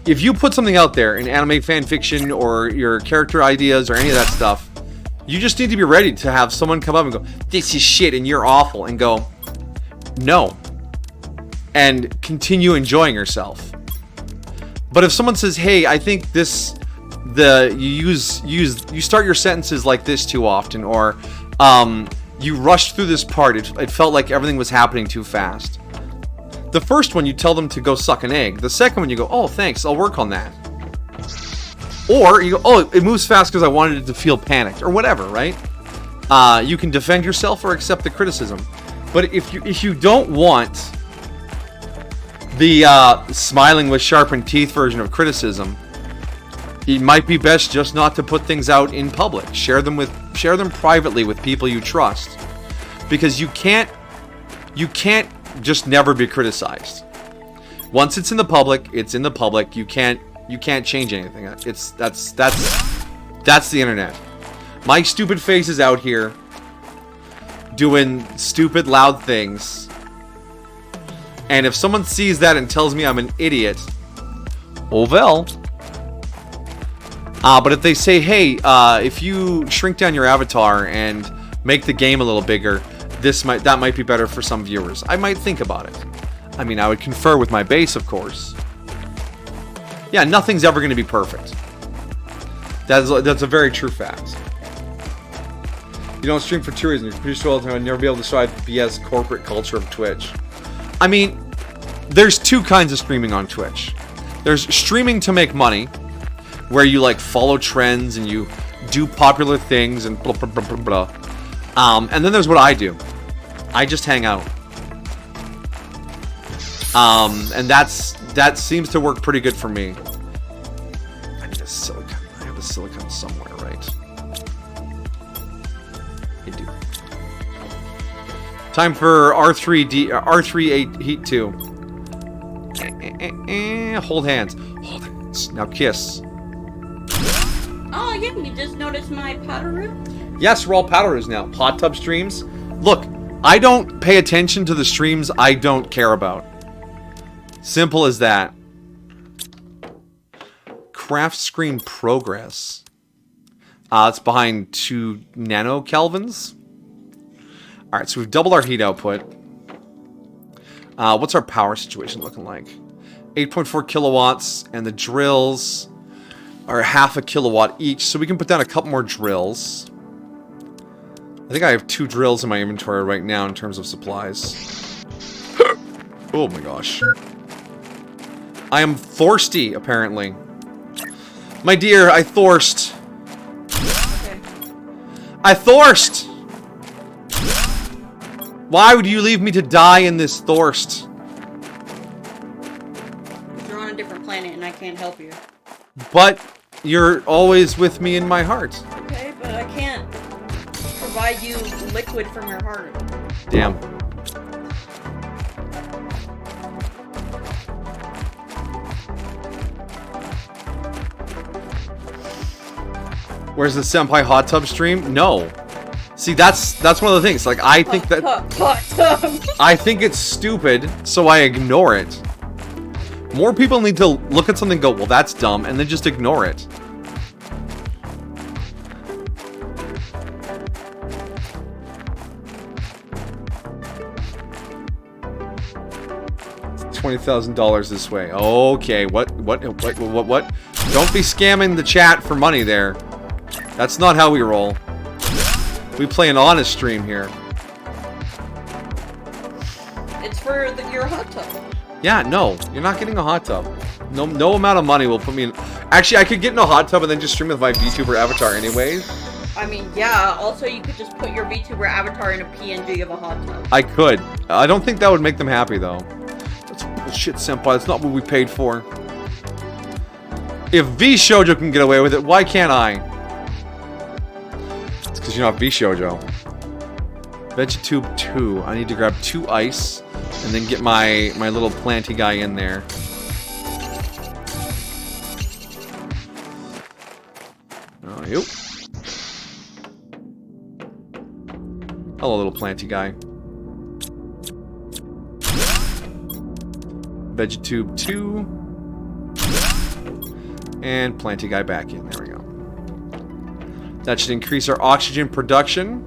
If you put something out there in anime fan fiction or your character ideas or any of that stuff, you just need to be ready to have someone come up and go, this is shit and you're awful, and go, no. And continue enjoying yourself. But if someone says, hey, I think you start your sentences like this too often, or you rushed through this part, it felt like everything was happening too fast. The first one, you tell them to go suck an egg. The second one, you go, oh, thanks, I'll work on that. Or you go, oh, it moves fast because I wanted it to feel panicked, or whatever, right? You can defend yourself or accept the criticism. But if you don't want the smiling with sharpened teeth version of criticism, it might be best just not to put things out in public. Share them privately with people you trust, because you can't just never be criticized. Once it's in the public, it's in the public. You can't change anything. That's the internet. My stupid face is out here doing stupid loud things, and if someone sees that and tells me I'm an idiot, oh well. But if they say, hey, if you shrink down your avatar and make the game a little bigger, that might be better for some viewers, I might think about it. I mean, I would confer with my base, of course. Yeah, nothing's ever going to be perfect. That's a very true fact. You don't stream for 2 reasons. You're pretty sure I'll never be able to survive the BS corporate culture of Twitch. I mean, there's two kinds of streaming on Twitch. There's streaming to make money, where you like follow trends and you do popular things and blah blah blah blah blah. And then there's what I do. I just hang out. And that seems to work pretty good for me. I need a silicon. I have a silicon somewhere, right? I do. Time for R3 Heat 2. Hold hands. Hold hands. Now kiss. yeah, you just noticed my powder. Yes, we're all powderers now. Hot tub streams. Look, I don't pay attention to the streams I don't care about. Simple as that. Craft screen progress. It's behind 2 nanokelvins. Alright, so we've doubled our heat output. What's our power situation looking like? 8.4 kilowatts, and the drills are half a kilowatt each, so we can put down a couple more drills. I think I have 2 drills in my inventory right now in terms of supplies. Oh my gosh. I am thirsty, apparently. My dear, I thirst. Okay. I thirst! Why would you leave me to die in this thirst? You're on a different planet and I can't help you. But you're always with me in my heart. Okay, but I can't provide you liquid from your heart. Damn. Where's the Senpai hot tub stream? No. See, that's one of the things. Like, I think that Hot tub. I think it's stupid, so I ignore it. More people need to look at something and go, well, that's dumb, and then just ignore it. $20,000 this way. Okay, what? Don't be scamming the chat for money there. That's not how we roll. We play an honest stream here. It's for your hot tub. Yeah, no, you're not getting a hot tub. No amount of money will put me in. Actually, I could get in a hot tub and then just stream with my VTuber avatar anyways. I mean, yeah. Also, you could just put your VTuber avatar in a PNG of a hot tub. I could. I don't think that would make them happy though. That's bullshit, senpai. That's not what we paid for. If V Shoujo can get away with it, why can't I? It's because you're not V Shoujo. Vegetube 2. I need to grab 2 ice and then get my little planty guy in there. Oh, you. Hello, little planty guy. Vegetube 2. And planty guy back in. There we go. That should increase our oxygen production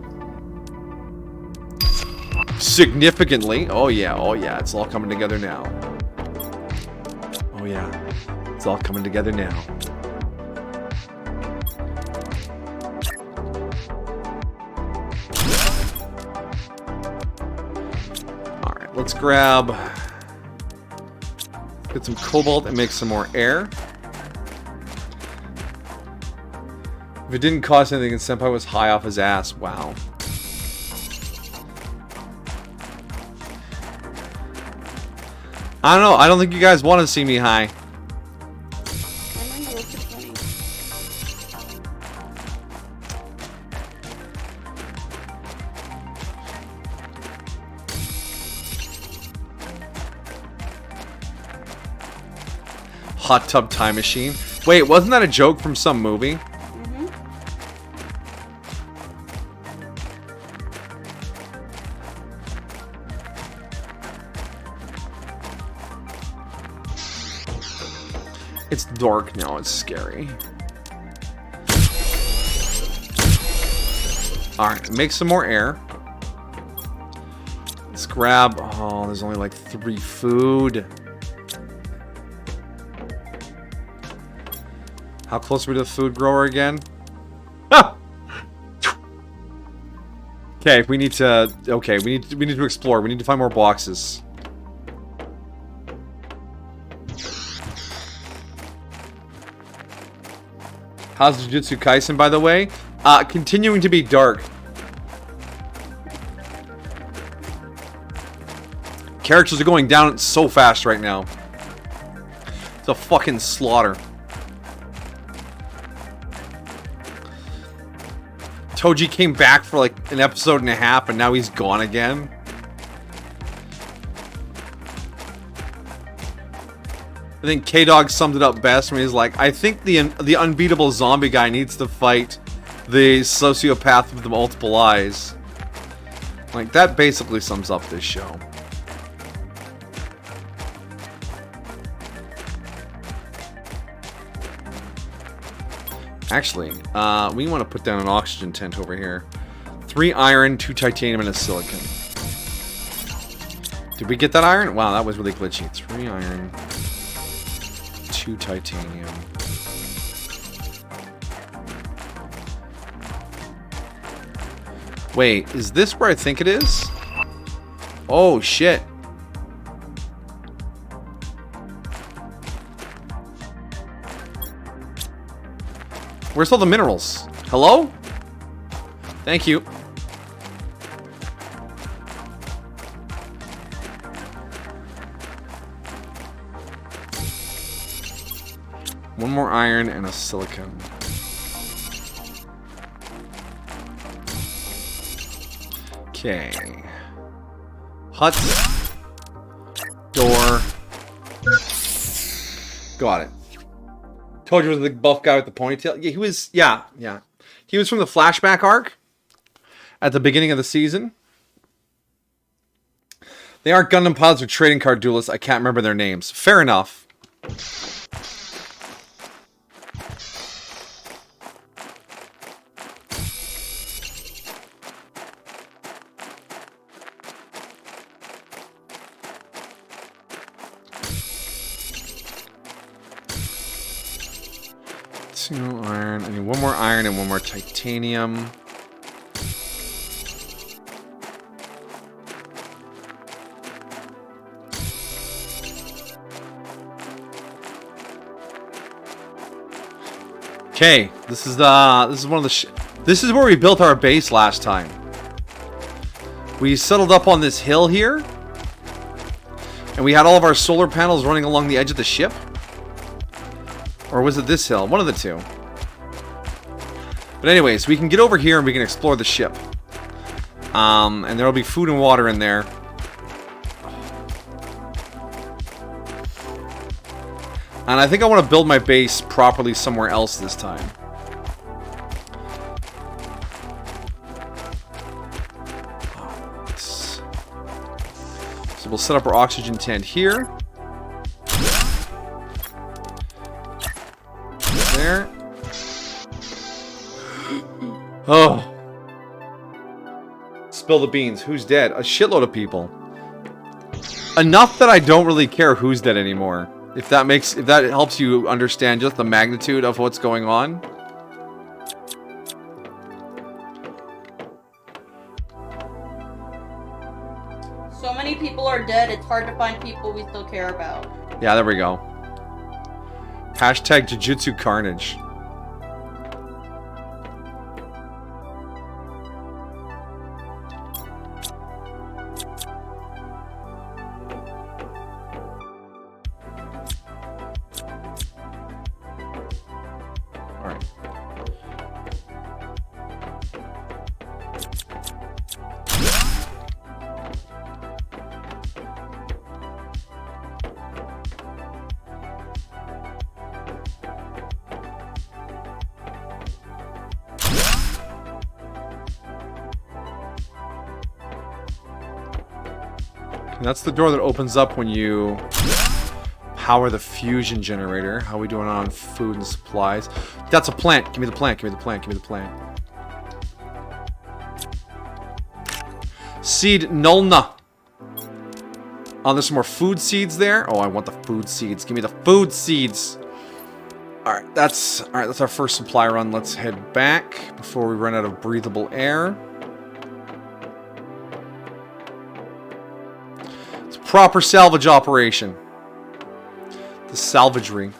significantly. Oh yeah, it's all coming together now. Oh yeah, it's all coming together now. Alright, let's grab... get some cobalt and make some more air. If it didn't cost anything and Senpai was high off his ass, wow. I don't know. I don't think you guys want to see me high. Hot tub time machine. Wait, wasn't that a joke from some movie? Mm-hmm. It's dark now, it's scary. Alright, make some more air. Let's grab... oh, there's only like 3 food. How close are we to the food grower again? Ah! Okay, we need to... okay, we need to explore. We need to find more boxes. How's Jujutsu Kaisen, by the way? Continuing to be dark. Characters are going down so fast right now. It's a fucking slaughter. Toji came back for like an episode and a half and now he's gone again. I think K-Dog summed it up best when he's like, I think the unbeatable zombie guy needs to fight the sociopath with the multiple eyes. Like, that basically sums up this show. Actually, we want to put down an oxygen tent over here. 3 iron, 2 titanium, and a silicon. Did we get that iron? Wow, that was really glitchy. 3 iron, 2 titanium. Wait, is this where I think it is? Oh, shit. Where's all the minerals? Hello? Thank you. One more iron and a silicon. Okay. Hut. Door. Got it. Told you it was the buff guy with the ponytail. Yeah, he was. Yeah. He was from the flashback arc at the beginning of the season. They aren't Gundam pilots or trading card duelists. I can't remember their names. Fair enough. Two iron. I need one more iron and one more titanium. Okay, this is one of the this is where we built our base last time. We settled up on this hill here, and we had all of our solar panels running along the edge of the ship. Or was it this hill? One of the two. But anyways, we can get over here and we can explore the ship. And there'll be food and water in there. And I think I want to build my base properly somewhere else this time. So we'll set up our oxygen tent here. There. Oh. Spill the beans. Who's dead? A shitload of people. Enough that I don't really care who's dead anymore. If that helps you understand just the magnitude of what's going on. So many people are dead, it's hard to find people we still care about. Yeah, there we go. Hashtag Jujutsu Carnage. And that's the door that opens up when you power the fusion generator. How are we doing on food and supplies? That's a plant. Give me the plant. Give me the plant. Give me the plant. Seed Nulna. Oh, there's some more food seeds there. Oh, I want the food seeds. Give me the food seeds. Alright, that's our first supply run. Let's head back before we run out of breathable air. Proper salvage operation. The salvagery.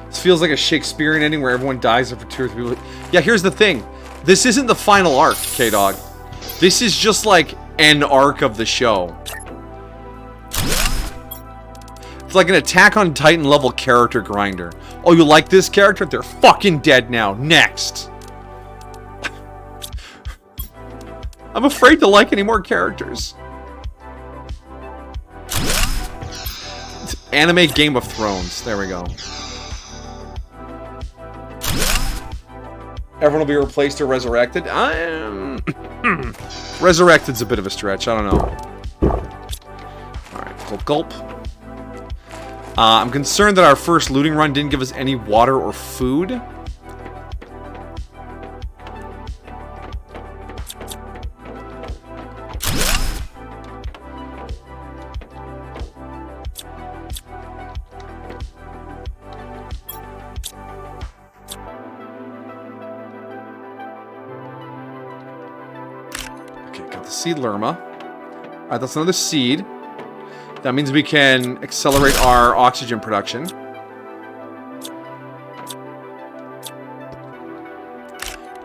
This feels like a Shakespearean ending where everyone dies after 2 or 3 weeks. Yeah, here's the thing. This isn't the final arc, K-Dog. This is just like an arc of the show. It's like an Attack on Titan level character grinder. Oh, you like this character? They're fucking dead now. Next. I'm afraid to like any more characters. Anime Game of Thrones. There we go. Everyone will be replaced or resurrected. Resurrected's a bit of a stretch. I don't know. Alright, gulp. I'm concerned that our first looting run didn't give us any water or food. Seed Lerma. Alright, that's another seed. That means we can accelerate our oxygen production.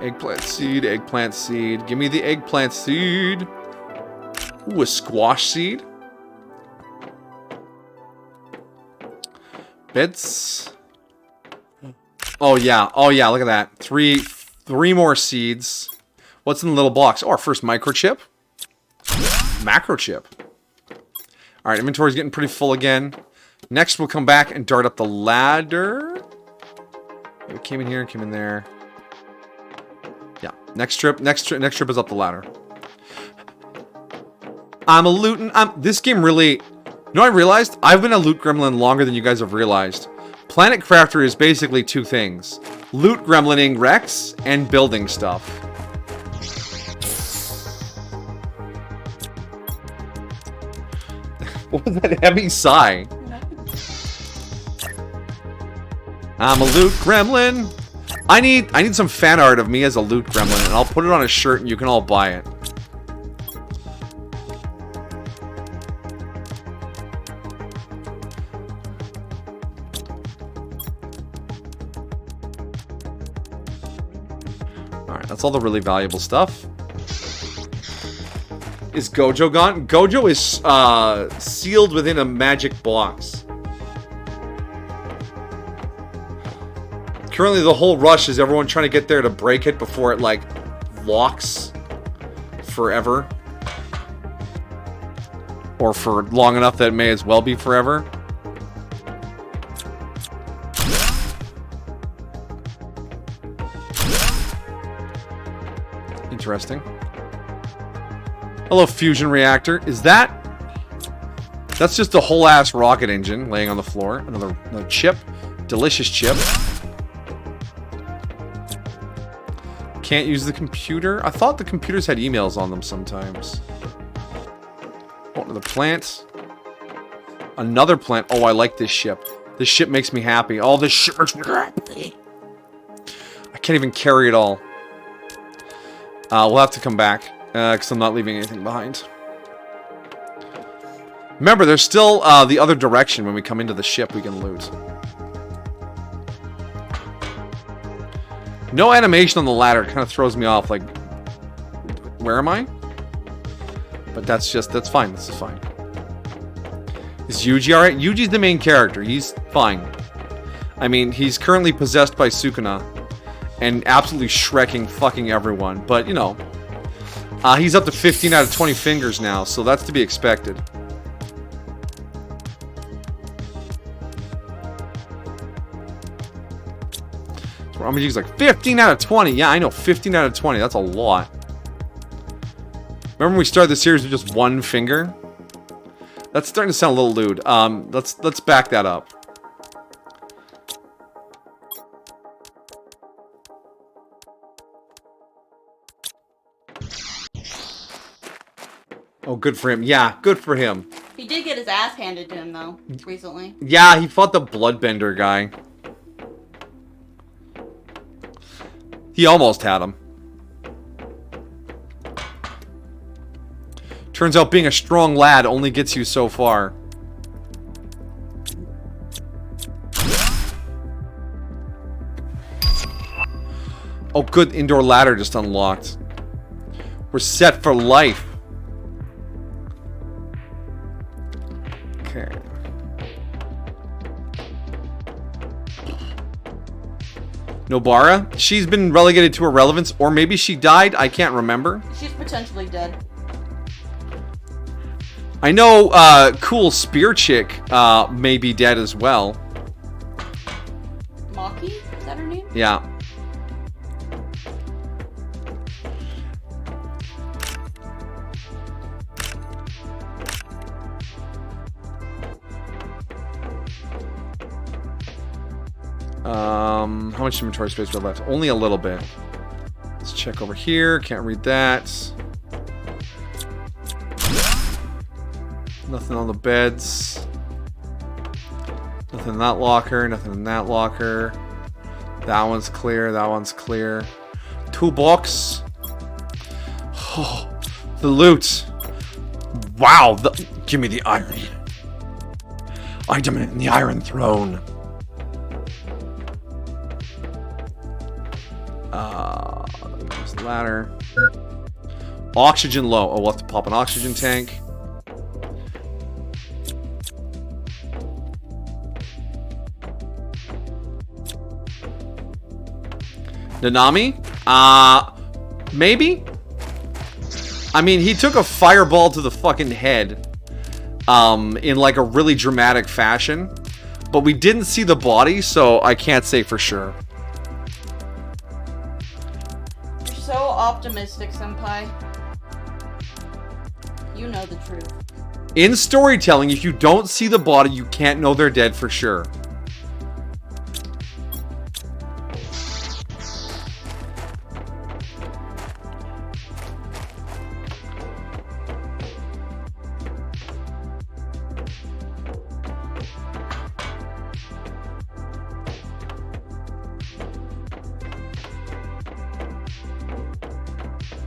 Eggplant seed, eggplant seed. Give me the eggplant seed. Ooh, a squash seed. Bits. Oh yeah, look at that. Three more seeds. What's in the little box? Oh, our first microchip. Macrochip. Alright, inventory's getting pretty full again. Next, we'll come back and dart up the ladder. We came in here, came in there. Yeah, next trip is up the ladder. I'm a lootin'. This game really... You know what I realized? I've been a loot gremlin longer than you guys have realized. Planet Crafter is basically two things. Loot gremlining Rex and building stuff. What was that heavy sigh? I'm a loot gremlin. I need some fan art of me as a loot gremlin, and I'll put it on a shirt and you can all buy it. Alright, that's all the really valuable stuff. Is Gojo gone? Gojo is sealed within a magic box. Currently, the whole rush is everyone trying to get there to break it before it, like, locks forever. Or for long enough that it may as well be forever. Interesting. Hello, fusion reactor. Is that... That's just a whole-ass rocket engine laying on the floor. Another chip. Delicious chip. Can't use the computer. I thought the computers had emails on them sometimes. Oh, another plant. Another plant. Oh, I like this ship. This ship makes me happy. Oh, this ship makes me happy. I can't even carry it all. We'll have to come back. Because I'm not leaving anything behind. Remember, there's still the other direction when we come into the ship we can loot. No animation on the ladder kind of throws me off, like, where am I? But that's fine, this is fine. Is Yuji alright? Yuji's the main character, he's fine. I mean, he's currently possessed by Sukuna, and absolutely shrekking fucking everyone, but, you know, he's up to 15 out of 20 fingers now, so that's to be expected. I'm gonna use like 15 out of 20. Yeah, I know, 15 out of 20. That's a lot. Remember when we started the series with just one finger? That's starting to sound a little lewd. Let's back that up. Oh, good for him. Yeah, good for him. He did get his ass handed to him, though, recently. Yeah, he fought the Bloodbender guy. He almost had him. Turns out being a strong lad only gets you so far. Oh, good. Indoor ladder just unlocked. We're set for life. Okay. Nobara? She's been relegated to irrelevance, or maybe she died? I can't remember. She's potentially dead. I know cool spear chick may be dead as well. Maki? Is that her name? Yeah. How much inventory space we have left? Only a little bit. Let's check over here. Can't read that. Nothing on the beds. Nothing in that locker. Nothing in that locker. That one's clear. That one's clear. Toolbox. Oh, the loot. Wow. Give me the iron. I demand the Iron Throne. There's the ladder. Oxygen low. Oh, we'll have to pop an oxygen tank. Nanami? Maybe? I mean, he took a fireball to the fucking head. In like a really dramatic fashion. But we didn't see the body, so I can't say for sure. You're so optimistic, Senpai. You know the truth. In storytelling, if you don't see the body, you can't know they're dead for sure.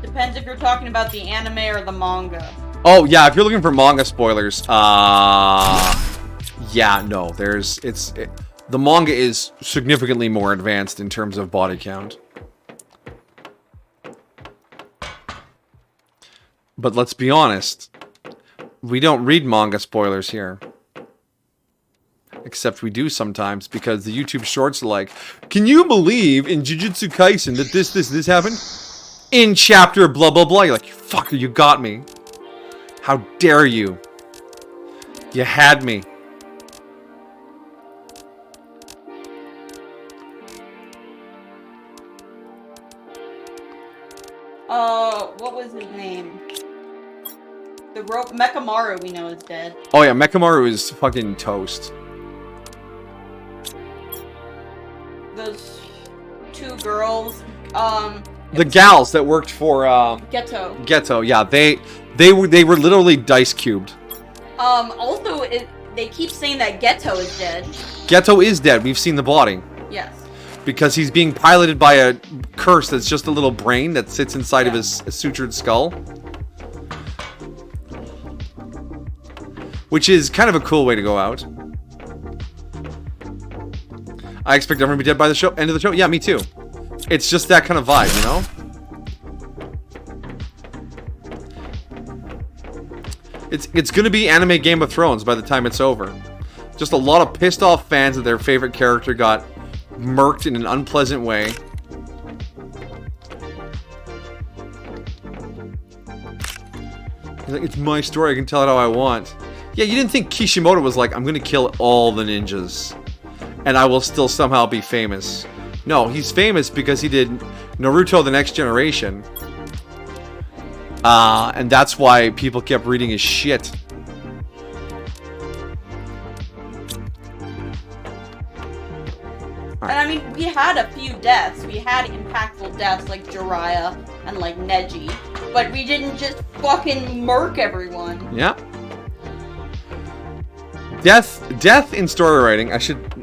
Depends if you're talking about the anime or the manga. Oh, yeah, if you're looking for manga spoilers, yeah, no, the manga is significantly more advanced in terms of body count. But let's be honest, we don't read manga spoilers here. Except we do sometimes, because the YouTube shorts are like, can you believe in Jujutsu Kaisen that this happened? In chapter blah blah blah. You're like, fucker, you got me. How dare you? You had me. What was his name? The Mechamaru we know is dead. Oh yeah, Mechamaru is fucking toast. Those two girls, the gals that worked for Geto. Geto, yeah, they were literally dice cubed. Also, they keep saying that Geto is dead. Geto is dead. We've seen the body. Yes. Because he's being piloted by a curse that's just a little brain that sits inside of his sutured skull. Which is kind of a cool way to go out. I expect everyone to be dead by the end of the show. Yeah, me too. It's just that kind of vibe, you know? It's gonna be anime Game of Thrones by the time it's over. Just a lot of pissed off fans of their favorite character got murked in an unpleasant way. He's like, it's my story, I can tell it how I want. Yeah, you didn't think Kishimoto was like, I'm gonna kill all the ninjas, and I will still somehow be famous. No, he's famous because he did Naruto The Next Generation. And that's why people kept reading his shit. And I mean, we had a few deaths. We had impactful deaths like Jiraiya and like Neji. But we didn't just fucking murk everyone. Yeah. Death in story writing,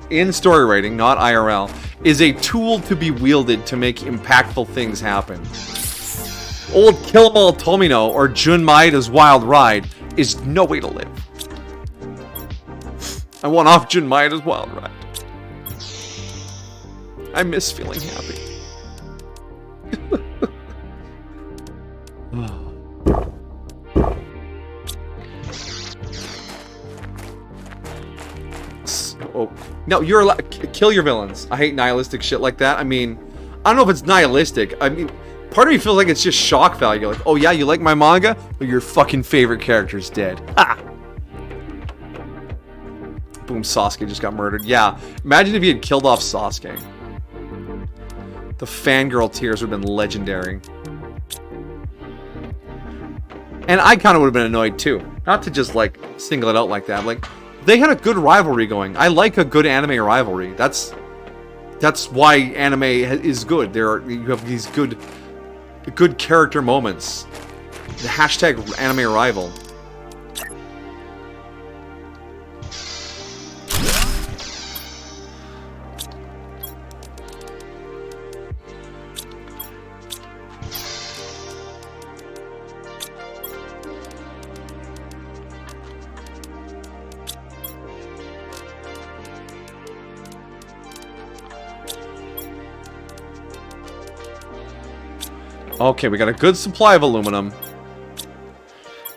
in story writing, not IRL, is a tool to be wielded to make impactful things happen. Old Kill 'Em All Tomino or Jun Maeda's Wild Ride is no way to live. I want off Jun Maeda's Wild Ride. I miss feeling happy. Oh. No, you're allowed. Kill your villains. I hate nihilistic shit like that. I mean, I don't know if it's nihilistic. I mean, Part of me feels like it's just shock value. Like, oh yeah, you like my manga? Well, your fucking favorite character's dead. Ha! Boom, Sasuke just got murdered. Yeah, imagine if he had killed off Sasuke. The fangirl tears would have been legendary. And I kind of would have been annoyed too. Not to just, like, single it out like that. Like, they had a good rivalry going. I like a good anime rivalry. That's why anime is good. You have these good character moments. The hashtag anime rival. Okay, we got a good supply of aluminum.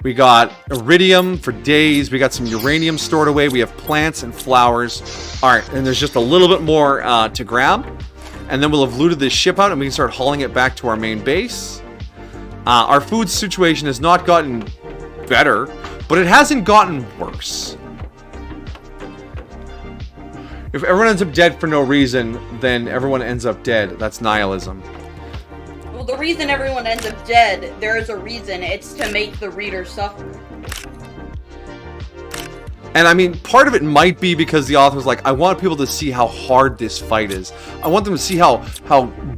We got iridium for days. We got some uranium stored away. We have plants and flowers. Alright, and there's just a little bit more to grab. And then we'll have looted this ship out and we can start hauling it back to our main base. Our food situation has not gotten better, but it hasn't gotten worse. If everyone ends up dead for no reason, then everyone ends up dead. That's nihilism. Well, the reason everyone ends up dead, there is a reason. It's to make the reader suffer. And I mean, part of it might be because the author was like, I want people to see how hard this fight is. I want them to see how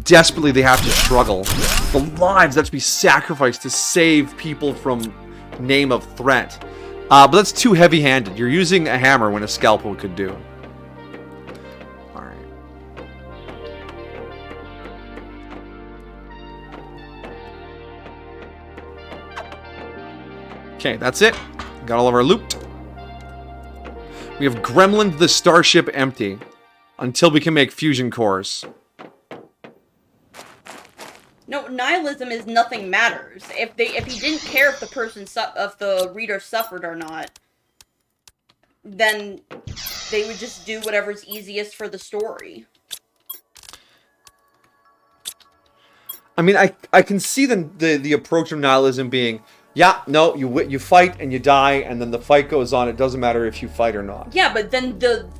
desperately they have to struggle. The lives that have to be sacrificed to save people from name of threat. But that's too heavy-handed. You're using a hammer when a scalpel could do. Alright. Okay, that's it. Got all of our loot. We have gremlined the starship empty until we can make fusion cores. No, nihilism is nothing matters. If he didn't care if the reader suffered or not, then they would just do whatever's easiest for the story. I mean, I can see the approach of nihilism being, yeah, no, you fight and you die, and then the fight goes on. It doesn't matter if you fight or not. Yeah, but then the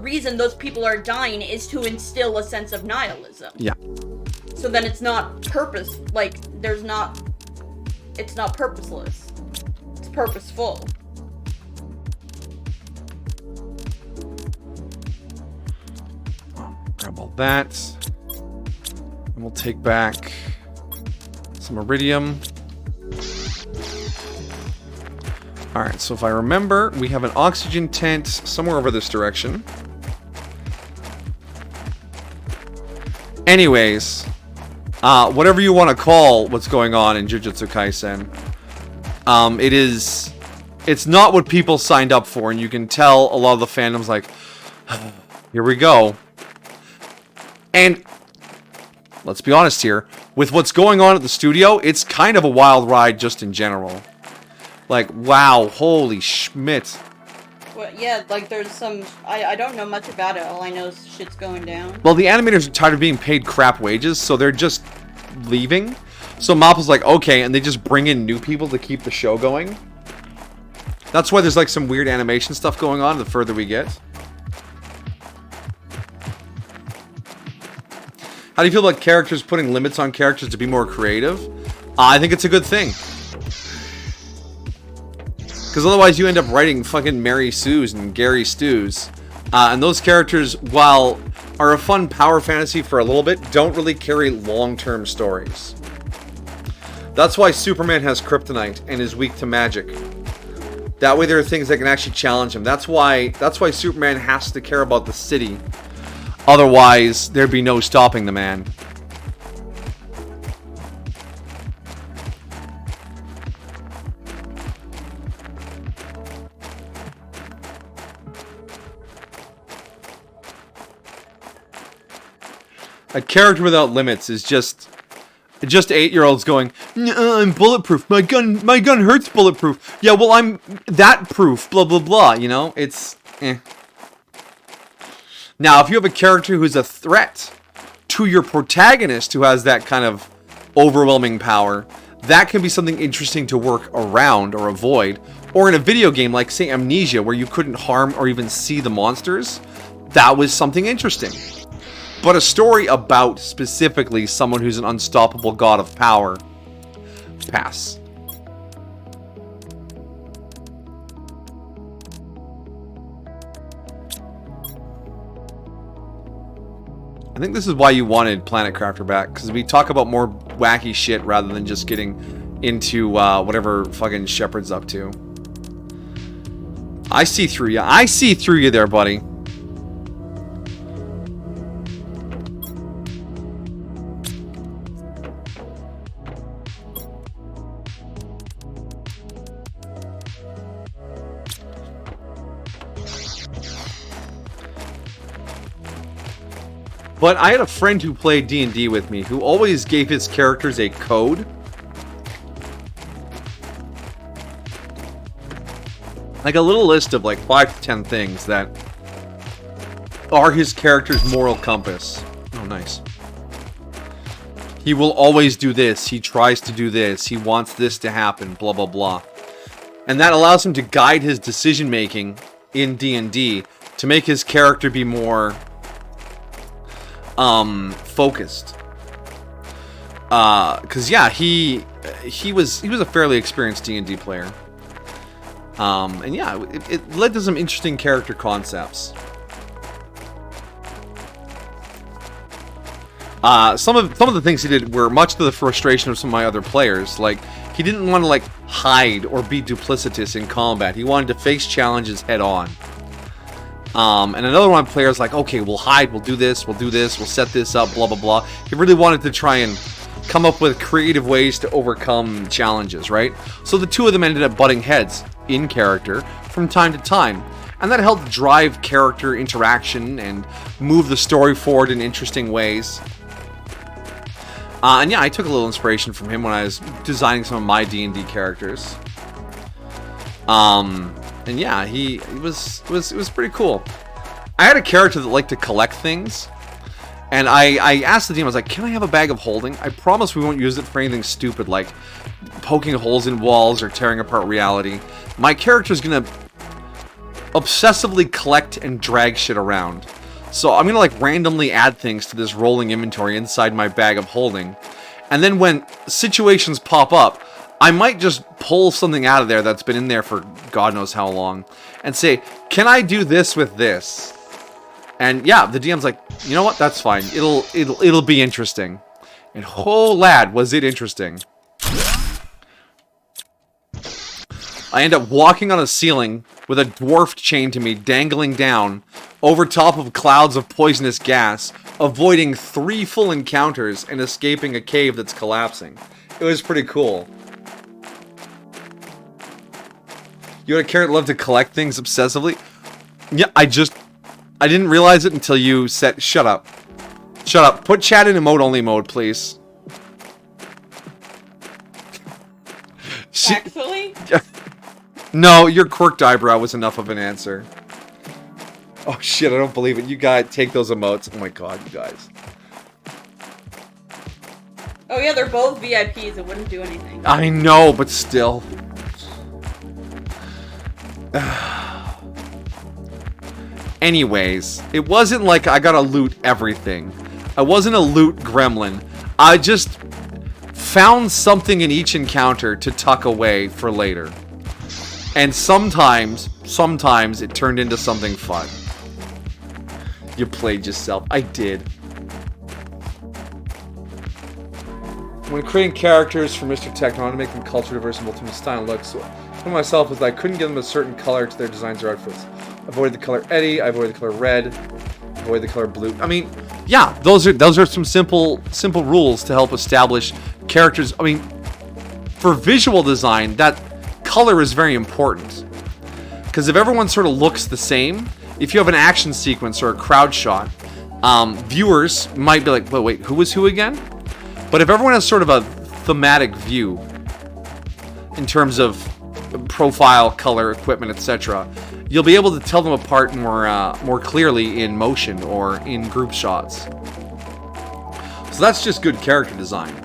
reason those people are dying is to instill a sense of nihilism. Yeah. So then it's not it's not purposeless. It's purposeful. Grab all that. And we'll take back some iridium. Alright, so if I remember, we have an oxygen tent somewhere over this direction. Anyways, whatever you want to call what's going on in Jujutsu Kaisen, it's not what people signed up for, and you can tell a lot of the fandom's like, here we go. And let's be honest here, with what's going on at the studio, it's kind of a wild ride just in general. Like, wow, holy schmidt. Well, yeah, like there's some... I don't know much about it. All I know is shit's going down. Well, the animators are tired of being paid crap wages, so they're just leaving. So Mappa's like, okay, and they just bring in new people to keep the show going. That's why there's like some weird animation stuff going on the further we get. How do you feel about characters putting limits on characters to be more creative? I think it's a good thing. Because otherwise you end up writing fucking Mary Sue's and Gary Stews. And those characters, while are a fun power fantasy for a little bit, don't really carry long-term stories. That's why Superman has kryptonite and is weak to magic. That way there are things that can actually challenge him. That's why Superman has to care about the city. Otherwise, there'd be no stopping the man. A character without limits is just 8-year-olds going, I'm bulletproof. My gun hurts bulletproof. Yeah, well, I'm that proof. Blah blah blah. You know, it's eh. Now, if you have a character who's a threat to your protagonist, who has that kind of overwhelming power, that can be something interesting to work around or avoid. Or in a video game like, say, Amnesia, where you couldn't harm or even see the monsters, that was something interesting. But a story about specifically someone who's an unstoppable god of power, pass. I think this is why you wanted Planet Crafter back, because we talk about more wacky shit rather than just getting into whatever fucking Shepard's up to. I see through you. I see through you there, buddy. But I had a friend who played D&D with me who always gave his characters a code. Like a little list of like 5 to 10 things that are his character's moral compass. Oh, nice. He will always do this. He tries to do this. He wants this to happen. Blah, blah, blah. And that allows him to guide his decision making in D&D to make his character be more focused. Cause yeah, he was a fairly experienced D&D player. And yeah, it led to some interesting character concepts. Some of the things he did were much to the frustration of some of my other players. Like, he didn't want to like hide or be duplicitous in combat. He wanted to face challenges head on. And another one player is like, okay, we'll hide, we'll do this, we'll set this up, blah, blah, blah. He really wanted to try and come up with creative ways to overcome challenges, right? So the two of them ended up butting heads in character from time to time. And that helped drive character interaction and move the story forward in interesting ways. And yeah, I took a little inspiration from him when I was designing some of my D&D characters. And yeah, it was pretty cool. I had a character that liked to collect things, and I asked the DM, I was like, can I have a bag of holding? I promise we won't use it for anything stupid like poking holes in walls or tearing apart reality. My character's gonna obsessively collect and drag shit around. So I'm gonna like randomly add things to this rolling inventory inside my bag of holding. And then when situations pop up, I might just pull something out of there that's been in there for God knows how long and say, can I do this with this? And yeah, the DM's like, you know what? That's fine. It'll be interesting. And oh lad, was it interesting. I end up walking on a ceiling with a dwarf chained to me, dangling down over top of clouds of poisonous gas, avoiding 3 full encounters and escaping a cave that's collapsing. It was pretty cool. You had a character that loved to collect things obsessively? Yeah, I didn't realize it until you said, shut up. Shut up. Put chat in emote-only mode, please. Actually? No, your quirked eyebrow was enough of an answer. Oh shit, I don't believe it. You guys take those emotes. Oh my god, you guys. Oh yeah, they're both VIPs. It wouldn't do anything. I know, but still. Anyways, it wasn't like I gotta loot everything. I wasn't a loot gremlin. I just found something in each encounter to tuck away for later. And sometimes it turned into something fun. You played yourself. I did. When creating characters for Mr. Tech, I want to make them culture diverse and multiple style and looks. So for myself was that I couldn't give them a certain color to their designs or outfits. Avoid the color Eddie, I avoided the color red, avoid the color blue. I mean, yeah, those are some simple rules to help establish characters. I mean, for visual design, that color is very important. Because if everyone sort of looks the same, if you have an action sequence or a crowd shot, viewers might be like, wait, who was who again? But if everyone has sort of a thematic view in terms of profile, color, equipment, etc., you'll be able to tell them apart more clearly in motion or in group shots. So that's just good character design.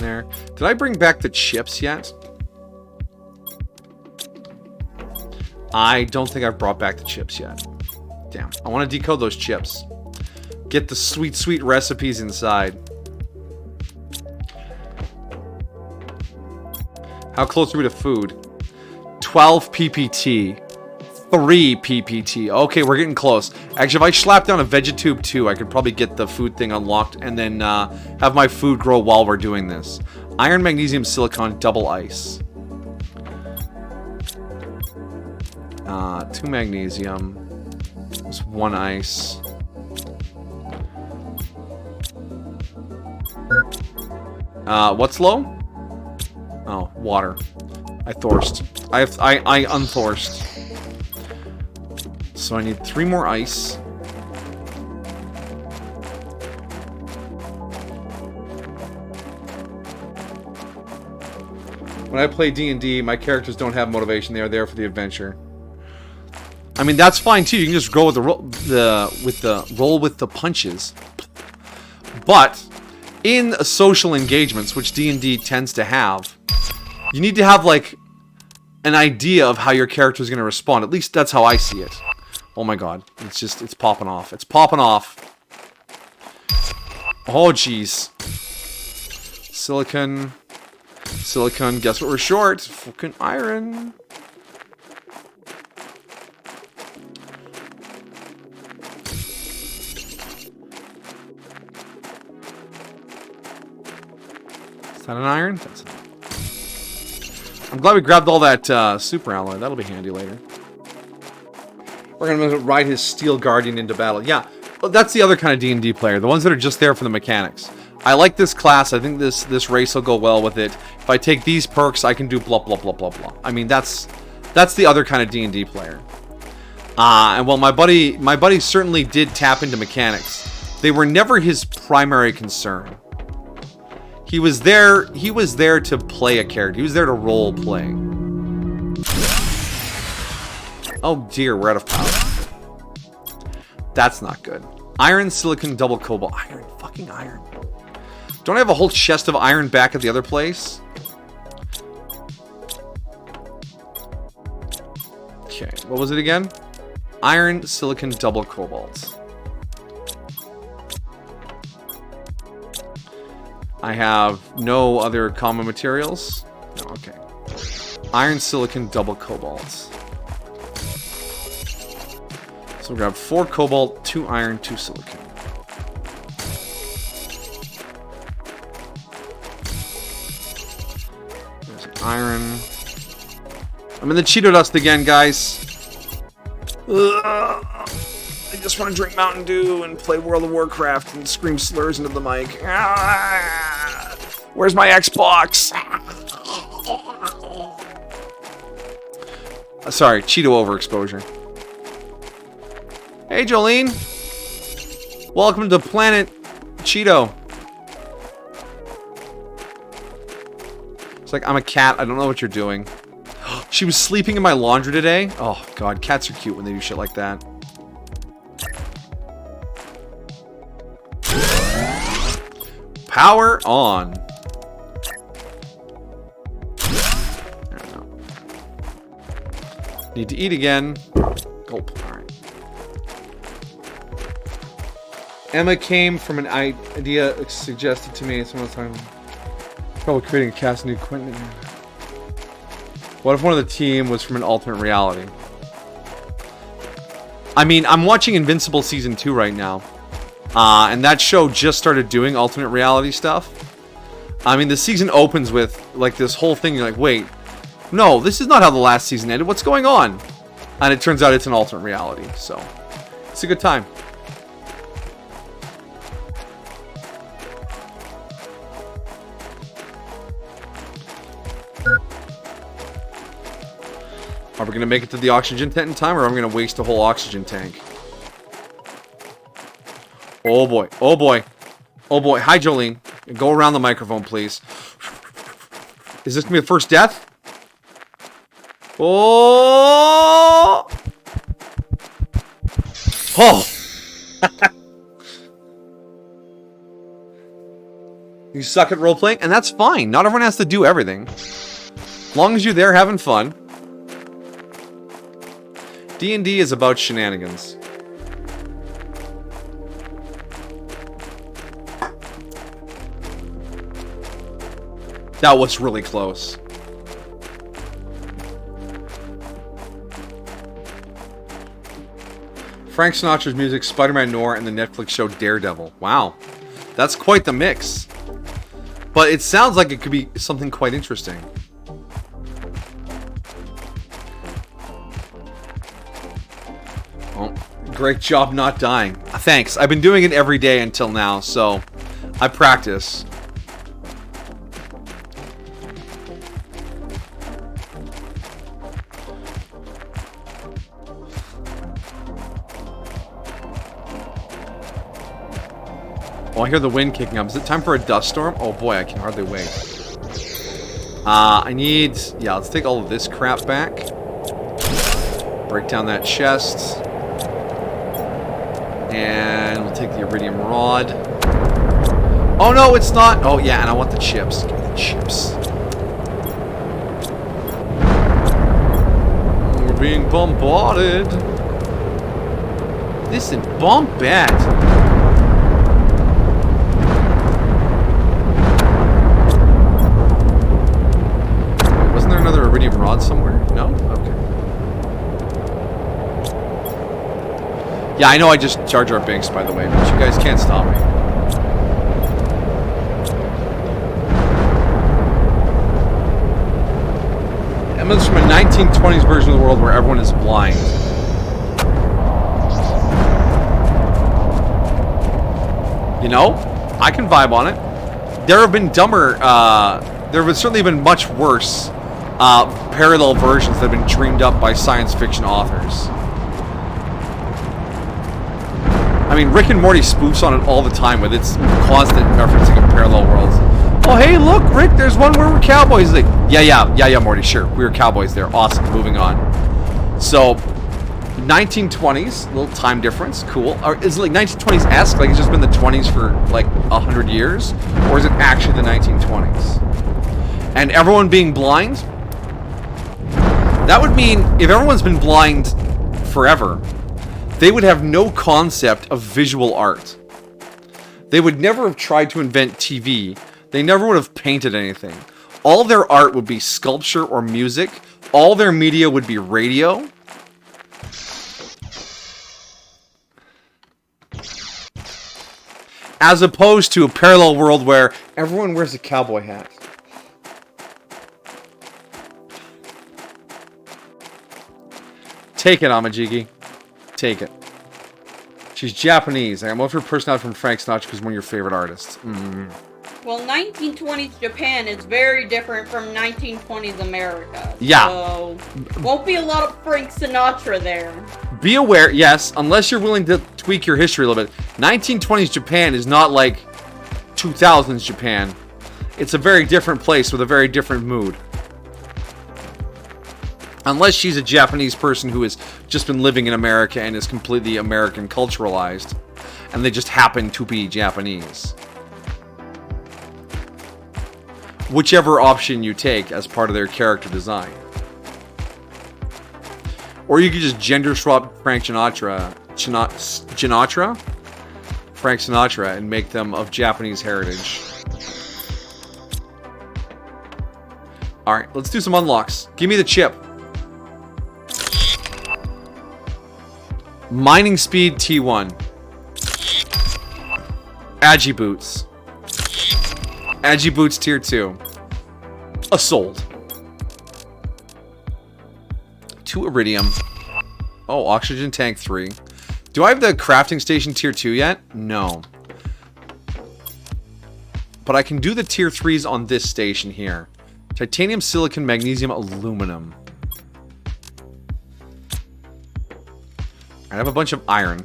there. Did I bring back the chips yet? I don't think I've brought back the chips yet. Damn. I want to decode those chips. Get the sweet, sweet recipes inside. How close are we to food? 12 PPT. 3 PPT. Okay, we're getting close. Actually, if I slap down a Vegetube 2, I could probably get the food thing unlocked and then have my food grow while we're doing this. Iron, magnesium, silicon, double ice. 2 magnesium. There's 1 ice. What's low? Oh, water. I thirst. I unthirst. So I need 3 more ice. When I play D&D, my characters don't have motivation. They are there for the adventure. I mean, that's fine too. You can just go with roll with the punches. But in social engagements, which D&D tends to have, you need to have like an idea of how your character is going to respond. At least that's how I see it. Oh my god. It's popping off. It's popping off. Oh jeez. Silicon. Silicon. Guess what we're short? Fucking iron. Is that an iron? That's an iron. I'm glad we grabbed all that super alloy. That'll be handy later. We're going to ride his Steel Guardian into battle. Yeah, well, that's the other kind of D&D player. The ones that are just there for the mechanics. I like this class. I think this race will go well with it. If I take these perks, I can do blah, blah, blah, blah, blah. I mean, that's the other kind of D&D player. And while my buddy certainly did tap into mechanics, they were never his primary concern. He was there to play a character. He was there to role play. Oh dear, we're out of power. That's not good. Iron, silicon, double cobalt. Iron, fucking iron. Don't I have a whole chest of iron back at the other place? Okay, what was it again? Iron, silicon, double cobalt. I have no other common materials. No, okay. Iron, silicon, double cobalt. So we'll grab 4 cobalt, 2 iron, 2 silicon. There's iron. I'm in the Cheeto dust again, guys. I just want to drink Mountain Dew and play World of Warcraft and scream slurs into the mic. Where's my Xbox? Sorry, Cheeto overexposure. Hey, Jolene. Welcome to Planet Cheeto. It's like, I'm a cat. I don't know what you're doing. She was sleeping in my laundry today. Oh, God. Cats are cute when they do shit like that. Power on. There we go. Need to eat again. Gulp. All right. Emma came from an idea suggested to me some of the time. Probably creating a cast new Quentin. What if one of the team was from an alternate reality? I mean, I'm watching Invincible Season 2 right now. And that show just started doing alternate reality stuff. I mean, the season opens with, like, this whole thing. You're like, wait, no, this is not how the last season ended. What's going on? And it turns out it's an alternate reality. So, it's a good time. Are we going to make it to the oxygen tent in time, or are we going to waste a whole oxygen tank? Oh boy. Oh boy. Oh boy. Hi, Jolene. Go around the microphone, please. Is this going to be the first death? Oh! Oh! You suck at role-playing, and that's fine. Not everyone has to do everything. As long as you're there having fun. D&D is about shenanigans. That was really close. Frank Sinatra's music, Spider-Man Noir, and the Netflix show Daredevil. Wow. That's quite the mix. But it sounds like it could be something quite interesting. Oh, great job not dying. Thanks. I've been doing it every day until now, so I practice. Oh, I hear the wind kicking up. Is it time for a dust storm? Oh boy, I can hardly wait. I need... Yeah, let's take all of this crap back. Break down that chest. And we'll take the iridium rod. Oh no, it's not! Oh yeah, and I want the chips. Give me the chips. We're being bombarded. Listen, bombard. Another iridium rod somewhere? No? Okay. Yeah, I know I just Jar Jar Binks, by the way, but you guys can't stop me. Emma's from a 1920s version of the world where everyone is blind. You know? I can vibe on it. There have been dumber, there have certainly been much worse parallel versions that have been dreamed up by science fiction authors. I mean, Rick and Morty spoofs on it all the time with its constant referencing of parallel worlds. Oh, hey, look, Rick, there's one where we're cowboys. Like, yeah, Morty, sure. We were cowboys there. Awesome. Moving on. So, 1920s, little time difference. Cool. Or is it like 1920s-esque? Like it's just been the 20s for like 100 years? Or is it actually the 1920s? And everyone being blind? That would mean if everyone's been blind forever, they would have no concept of visual art. They would never have tried to invent TV. They never would have painted anything. All their art would be sculpture or music. All their media would be radio. As opposed to a parallel world where everyone wears a cowboy hat. Take it, Amajigi. Take it. She's Japanese. I got most of her personality from Frank Sinatra because one of your favorite artists. Well, 1920s Japan is very different from 1920s America. Yeah. So, won't be a lot of Frank Sinatra there. Be aware, yes, unless you're willing to tweak your history a little bit. 1920s Japan is not like 2000s Japan. It's a very different place with a very different mood. Unless she's a Japanese person who has just been living in America and is completely American culturalized. And they just happen to be Japanese. Whichever option you take as part of their character design. Or you could just gender swap Frank Sinatra, Frank Sinatra, and make them of Japanese heritage. Alright, let's do some unlocks. Give me the chip. Mining speed T1. Agi boots. Agi boots tier 2. Sold. 2 iridium. Oh, oxygen tank 3. Do I have the crafting station tier 2 yet? No. But I can do the tier 3s on this station here. Titanium, silicon, magnesium, aluminum. I have a bunch of iron.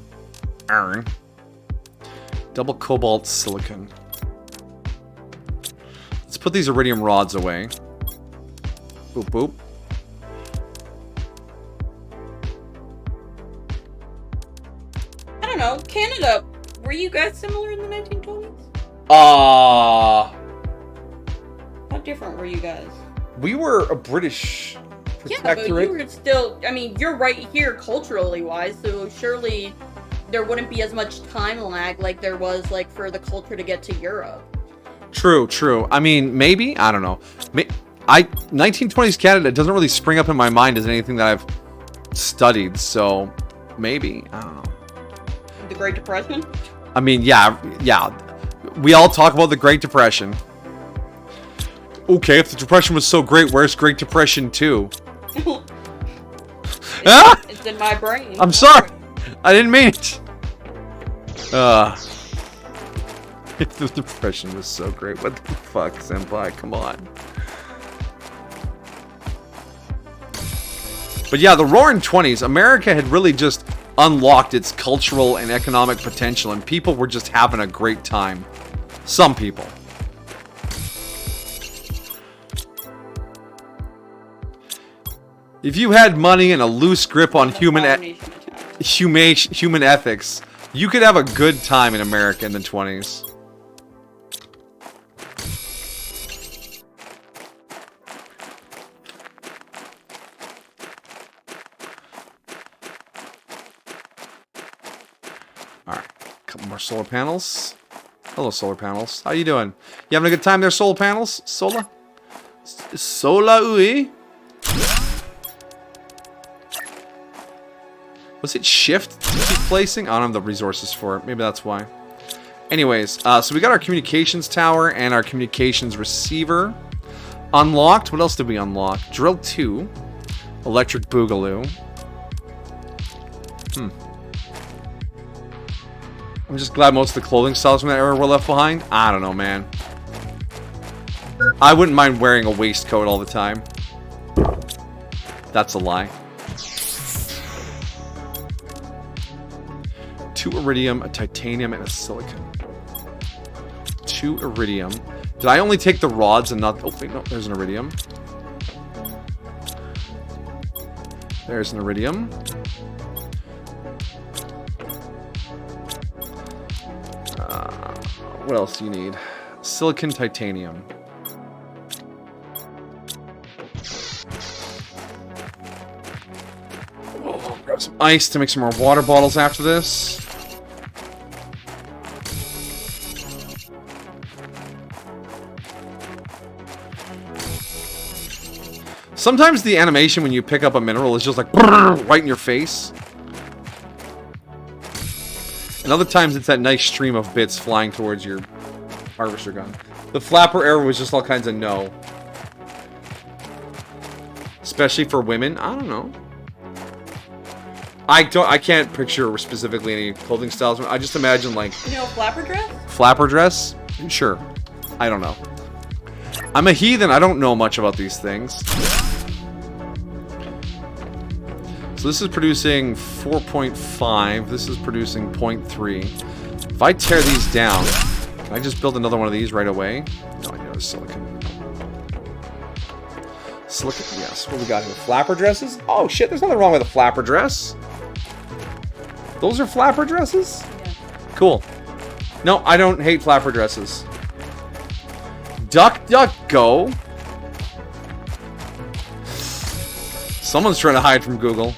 Double cobalt, silicon. Let's put these iridium rods away. Boop, boop. I don't know. Canada, were you guys similar in the 1920s? different were you guys? We were a British Yeah, but protectorate. you were still. I mean, you're right here culturally wise, so surely there wouldn't be as much time lag like there was like for the culture to get to Europe. True. I mean, maybe, I don't know. 1920s Canada doesn't really spring up in my mind as anything that I've studied, so maybe, I don't know. The Great Depression? I mean, yeah. We all talk about the Great Depression. Okay, if the Depression was so great, where's Great Depression 2? It's in my brain. I'm sorry. I didn't mean it. If the Depression was so great, what the fuck, Senpai? Come on. But yeah, the Roaring 20s, America had really just unlocked its cultural and economic potential, and people were just having a great time. Some people. If you had money and a loose grip on human ethics, you could have a good time in America in the 20s. Alright, a couple more solar panels. Hello, solar panels. How you doing? You having a good time there, solar panels? Sola? Sola ui? Was it shift to keep placing? I don't have the resources for it. Maybe that's why. Anyways, so we got our communications tower and our communications receiver unlocked. What else did we unlock? Drill 2. Electric Boogaloo. I'm just glad most of the clothing styles from that era were left behind. I don't know, man. I wouldn't mind wearing a waistcoat all the time. That's a lie. 2 iridium, a titanium, and a silicon. 2 iridium. Did I only take the rods and not... Oh, wait, no. There's an iridium. There's an iridium. What else do you need? Silicon, titanium. Oh, grab some ice to make some more water bottles after this. Sometimes the animation when you pick up a mineral is just like right in your face. And other times it's that nice stream of bits flying towards your harvester gun. The flapper era was just all kinds of no. Especially for women. I don't know. I can't picture specifically any clothing styles. I just imagine like... You know, flapper dress? Flapper dress? Sure. I don't know. I'm a heathen. I don't know much about these things. So this is producing 4.5. This is producing 0.3. If I tear these down, can I just build another one of these right away? No, I need another silicon. Silicon, yes. What we got here? Flapper dresses? Oh shit, there's nothing wrong with a flapper dress. Those are flapper dresses? Yeah. Cool. No, I don't hate flapper dresses. Duck, duck, go. Someone's trying to hide from Google.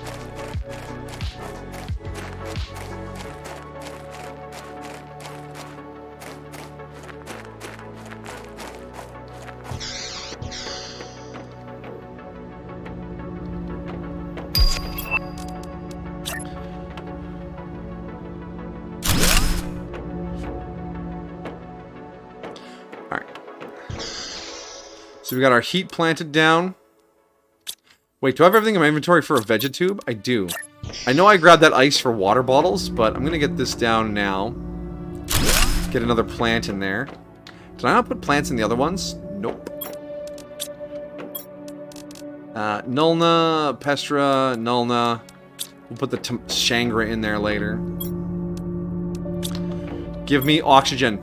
So we got our heat planted down. Wait, do I have everything in my inventory for a Vegetube? I do. I know I grabbed that ice for water bottles, but I'm going to get this down now. Get another plant in there. Did I not put plants in the other ones? Nope. Nulna, Pestra, Nulna. We'll put the Shangra in there later. Give me oxygen.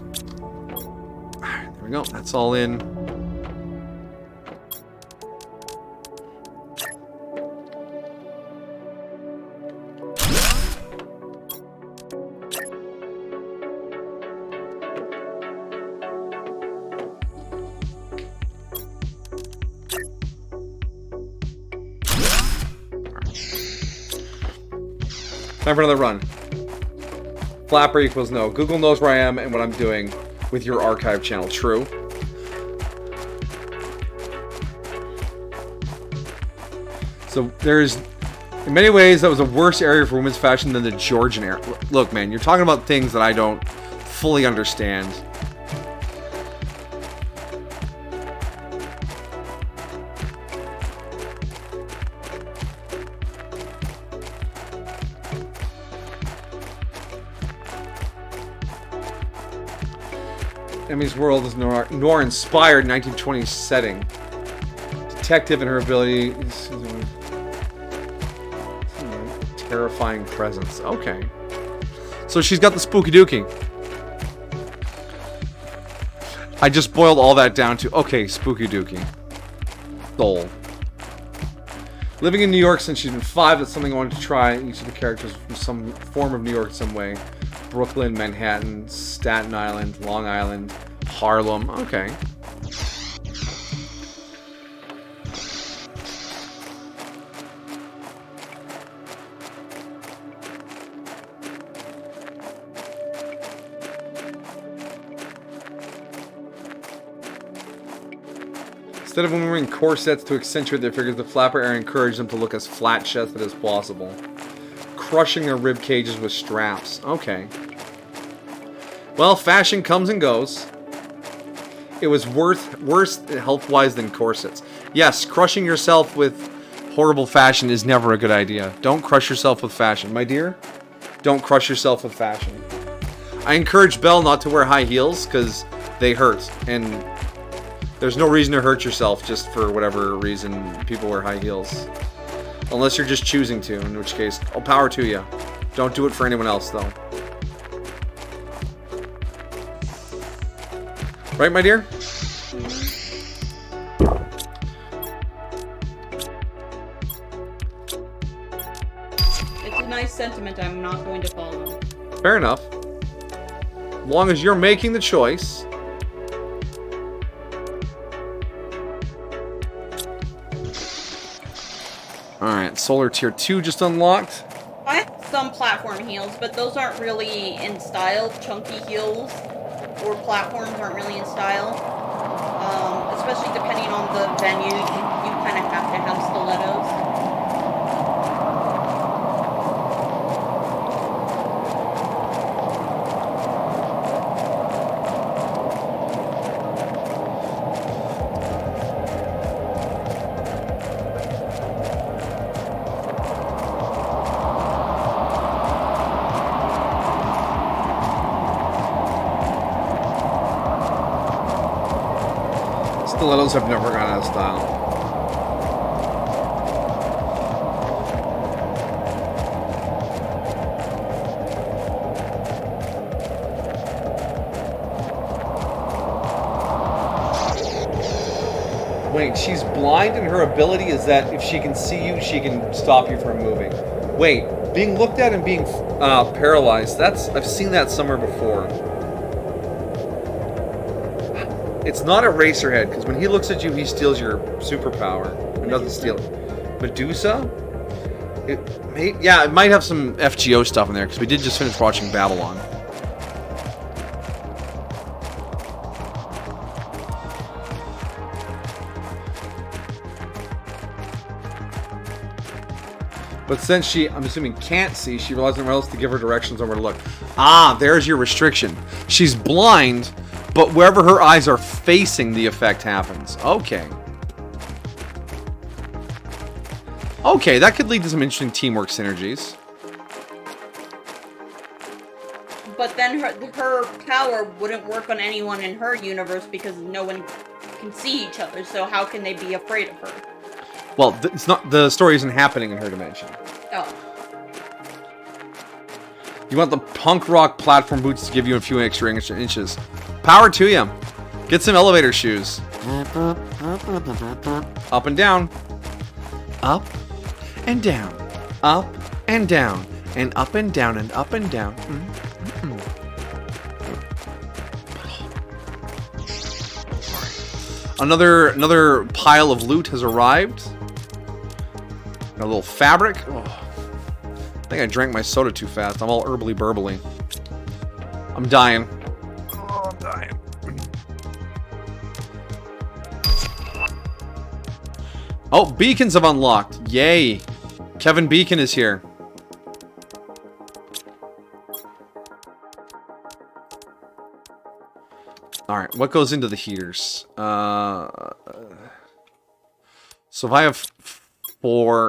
There we go. That's all in. Time for another run. Flapper equals no. Google knows where I am and what I'm doing with your archive channel. True. So there's, in many ways, that was a worse area for women's fashion than the Georgian era. Look, man, you're talking about things that I don't fully understand. Emmy's world is noir-inspired 1920s setting. Detective and her ability is terrifying presence. Okay. So she's got the spooky dookie. I just boiled all that down to, okay, spooky dookie. Soul. Living in New York since she's been 5, that's something I wanted to try. Each of the characters from some form of New York in some way. Brooklyn, Manhattan, Staten Island, Long Island, Harlem. Okay. Instead of women wearing corsets to accentuate their figures, the flapper era encouraged them to look as flat-chested as possible. Crushing their rib cages with straps. Okay. Well, fashion comes and goes. It was worse health-wise than corsets. Yes, crushing yourself with horrible fashion is never a good idea. Don't crush yourself with fashion. My dear, don't crush yourself with fashion. I encourage Belle not to wear high heels because they hurt. And there's no reason to hurt yourself just for whatever reason people wear high heels. Unless you're just choosing to, in which case, all power to you. Don't do it for anyone else, though. Right, my dear? It's a nice sentiment I'm not going to follow. Fair enough. As long as you're making the choice. Alright, Solar Tier 2 just unlocked. I have some platform heels, but those aren't really in style. Chunky heels or platforms aren't really in style. Especially depending on the venue, you kind of have to have stilettos. Stilettos have never gone out of style. Wait, she's blind and her ability is that if she can see you, she can stop you from moving. Wait, being looked at and being paralyzed, I've seen that somewhere before. It's not a Eraserhead, because when he looks at you, he steals your superpower. It doesn't steal it. Medusa? It might have some FGO stuff in there, because we did just finish watching Babylon. But since she, I'm assuming, can't see, she relies on everyone else to give her directions on where to look. Ah, there's your restriction. She's blind, but wherever her eyes are facing, the effect happens. Okay. Okay, that could lead to some interesting teamwork synergies. But then her power wouldn't work on anyone in her universe because no one can see each other, so how can they be afraid of her? Well, it's not, the story isn't happening in her dimension. Oh. You want the punk rock platform boots to give you a few extra inches. Power to you. Get some elevator shoes. Up and down. Up and down. Up and down. And up and down and up and down. Another pile of loot has arrived. A little fabric. Oh. I think I drank my soda too fast. I'm all herbally burbly. I'm dying. Oh, I'm dying. Oh, beacons have unlocked. Yay. Kevin Beacon is here. Alright, what goes into the heaters? So if I have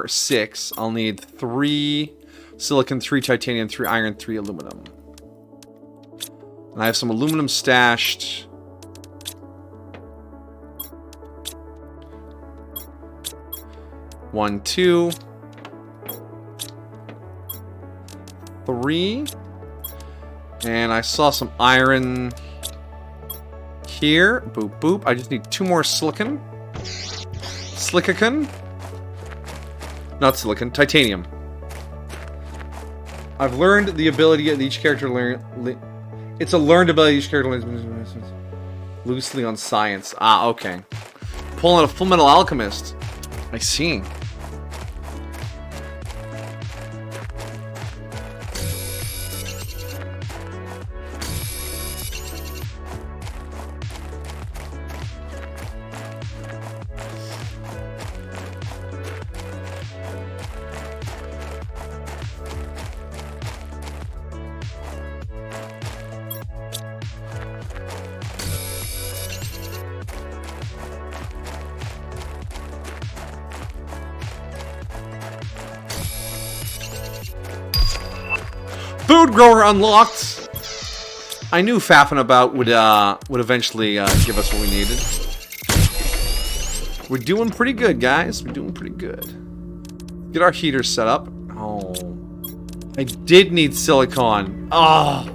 6, I'll need 3 silicon, 3 titanium, 3 iron, 3 aluminum. And I have some aluminum stashed. One, 2, 3. And I saw some iron here. Boop, boop. I just need 2 more silicon. Silicon. Not silicon. Titanium. I've learned the ability that each character learn. It's a learned ability each character learns loosely on science. Ah, okay. Pulling out a Full Metal Alchemist. I see. Food grower unlocked. I knew faffing about would eventually give us what we needed. We're doing pretty good, guys. We're doing pretty good. Get our heater set up. Oh, I did need silicon. Oh,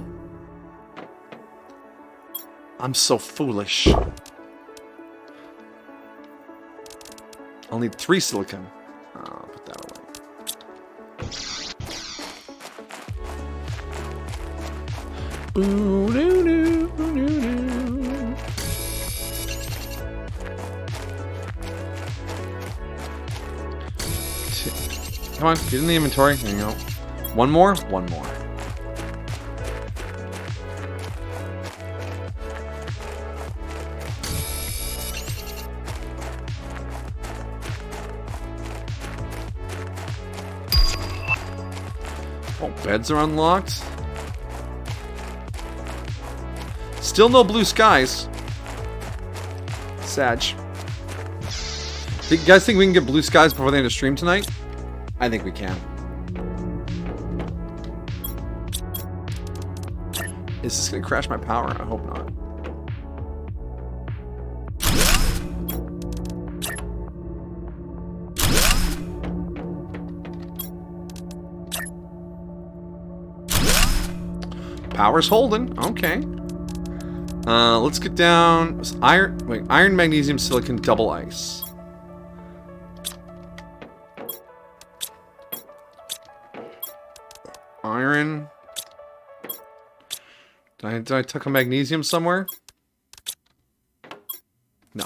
I'm so foolish. I'll need 3 silicon. I'll put that away. Ooh, doo, doo, doo, doo. Come on, get in the inventory. There you go. One more. Oh, beds are unlocked. Still no blue skies. Sag. You guys think we can get blue skies before the end of stream tonight? I think we can. Is this gonna crash my power? I hope not. Power's holding. Okay. Let's get down. Iron, magnesium, silicon, double ice. Iron. Did I tuck a magnesium somewhere? No.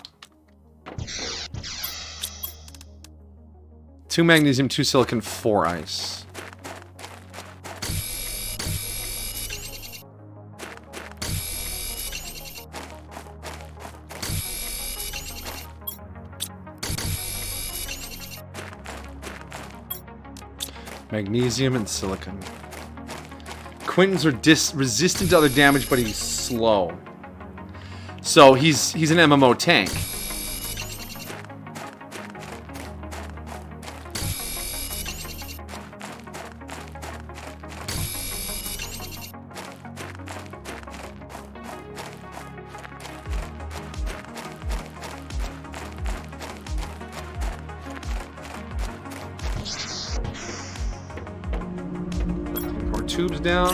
2 magnesium, 2 silicon, 4 ice. Magnesium and silicon. Quintons are resistant to other damage, but he's slow. So he's an MMO tank. Tubes down.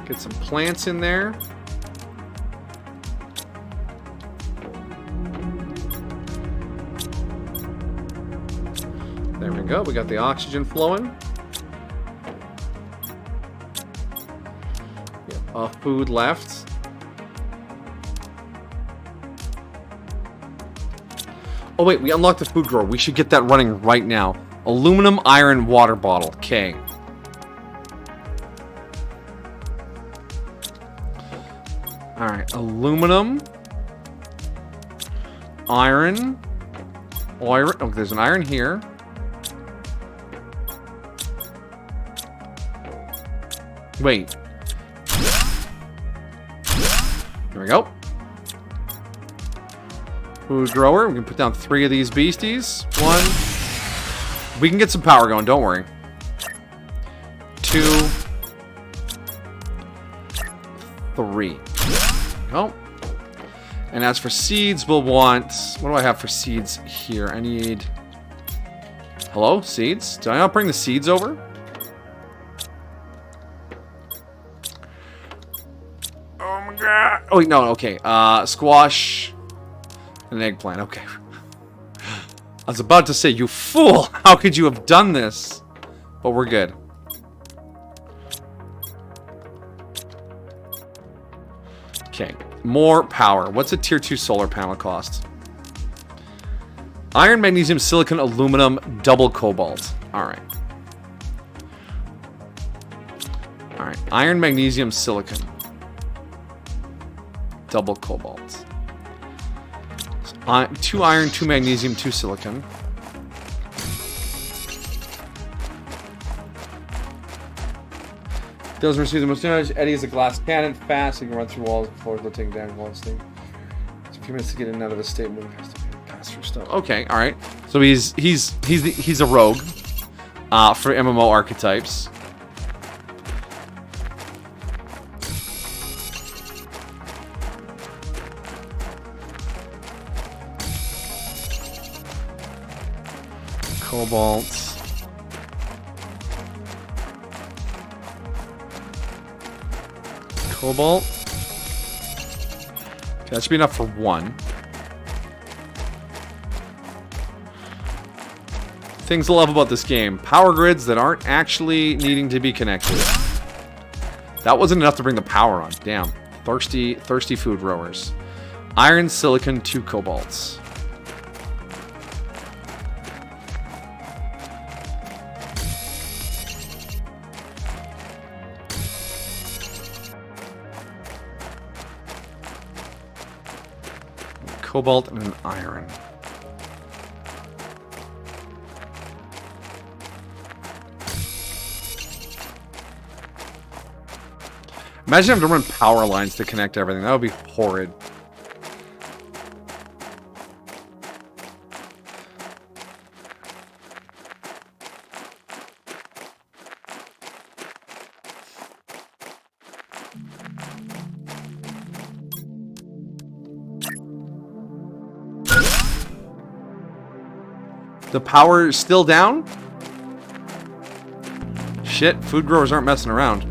Get some plants in there. There we go. We got the oxygen flowing. Yep, food left. Oh wait, we unlocked the food grower. We should get that running right now. Aluminum, iron, water bottle. Okay. Alright, aluminum. Iron. Iron. Oh, there's an iron here. Wait. There we go. Food grower. We can put down 3 of these beasties. 1. We can get some power going, don't worry. 2. 3. Oh. And as for seeds, we'll want... What do I have for seeds here? I need... Hello? Seeds? Did I not bring the seeds over? Oh my god. Oh, wait, no, okay. Squash... and an eggplant, okay. I was about to say, you fool! How could you have done this? But we're good. Okay, more power. What's a tier 2 solar panel cost? Iron, magnesium, silicon, aluminum, double cobalt. Alright. Alright, iron, magnesium, silicon. Double cobalt. 2 iron, 2 magnesium, 2 silicon. Doesn't receive the most damage. Eddie is a glass cannon, fast. He can run through walls before taking damage while sting. It's a few minutes to get in and out of the state. Moving has to pass through stuff. Okay, all right. So he's a rogue for MMO archetypes. Cobalt. Cobalt. Okay, that should be enough for 1. Things to love about this game. Power grids that aren't actually needing to be connected. That wasn't enough to bring the power on. Damn. Thirsty food growers. Iron, silicon, 2 cobalts. Cobalt and an iron. Imagine having to run power lines to connect everything. That would be horrid. The power is still down? Shit, food growers aren't messing around.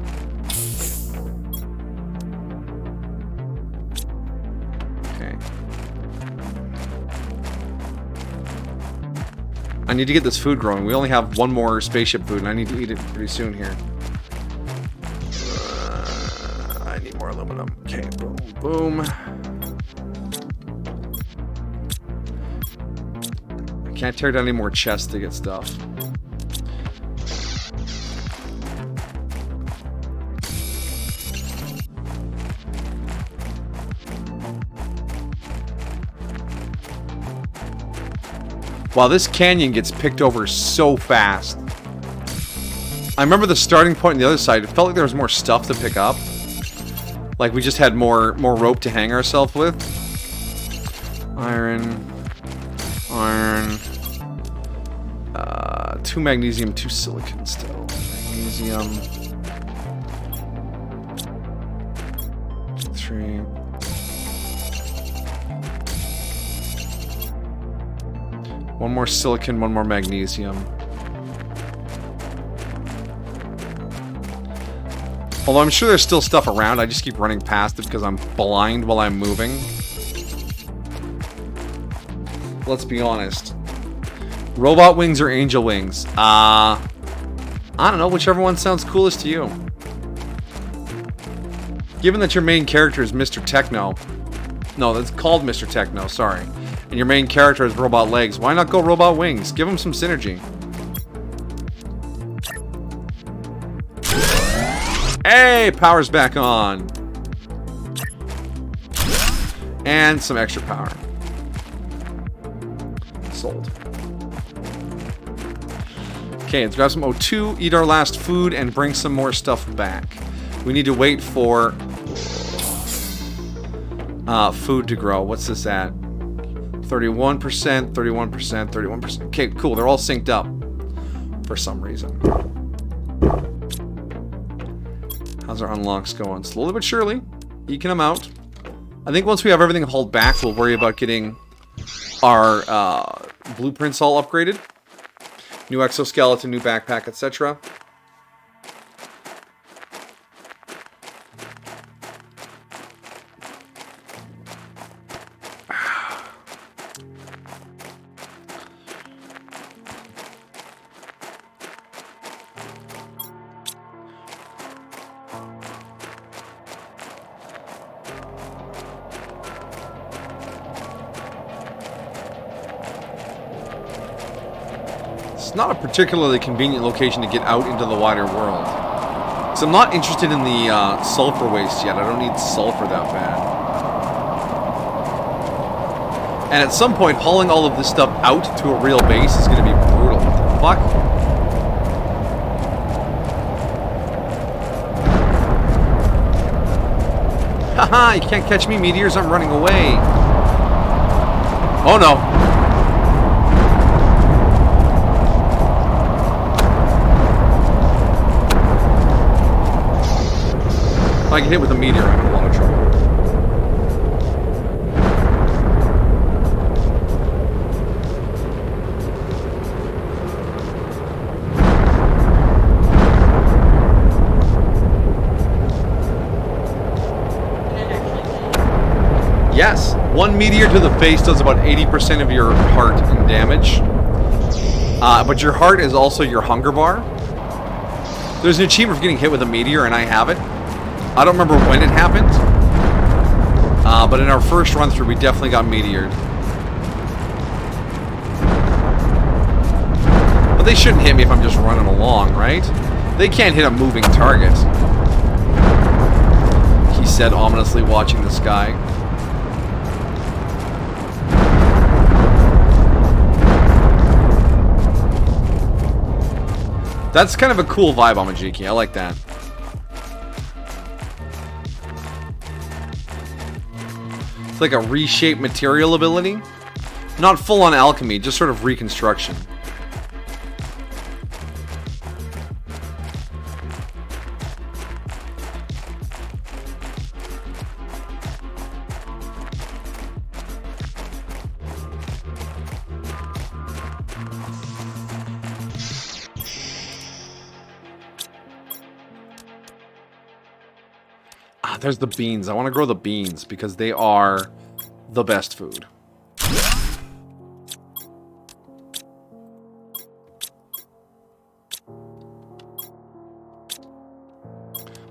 Okay. I need to get this food growing. We only have 1 more spaceship food, and I need to eat it pretty soon here. I need more aluminum. Okay, boom, boom. Can't tear down any more chests to get stuff. Wow, this canyon gets picked over so fast. I remember the starting point on the other side. It felt like there was more stuff to pick up. Like we just had more rope to hang ourselves with. Iron. 2 magnesium, 2 silicon still. Magnesium. 3. One more silicon, 1 more magnesium. Although I'm sure there's still stuff around, I just keep running past it because I'm blind while I'm moving. Let's be honest. Robot wings or angel wings? I don't know, whichever one sounds coolest to you. Given that your main character is Mr. Techno. No, that's called Mr. Techno, sorry. And and your main character has robot legs, why not go robot wings? Give them some synergy. Hey, power's back on. And some extra power. Sold. Okay, let's grab some O2, eat our last food, and bring some more stuff back. We need to wait for food to grow. What's this at? 31%, 31%, 31%. Okay, cool. They're all synced up for some reason. How's our unlocks going? Slowly but surely. Eking them out. I think once we have everything hauled back, we'll worry about getting our blueprints all upgraded. New exoskeleton, new backpack, etc. Not a particularly convenient location to get out into the wider world. Because I'm not interested in the sulfur waste yet. I don't need sulfur that bad. And at some point, hauling all of this stuff out to a real base is going to be brutal. What the fuck? Haha, you can't catch me, meteors. I'm running away. Oh no. If I get hit with a meteor, I'm in a lot of trouble. Yes, one meteor to the face does about 80% of your heart in damage. But your heart is also your hunger bar. There's an achievement for getting hit with a meteor, and I have it. I don't remember when it happened, but in our first run through, we definitely got meteored. But they shouldn't hit me if I'm just running along, right? They can't hit a moving target. He said, ominously watching the sky. That's kind of a cool vibe on Majiki. I like that. It's like a reshape material ability. Not full on alchemy, just sort of reconstruction. There's the beans. I want to grow the beans because they are the best food.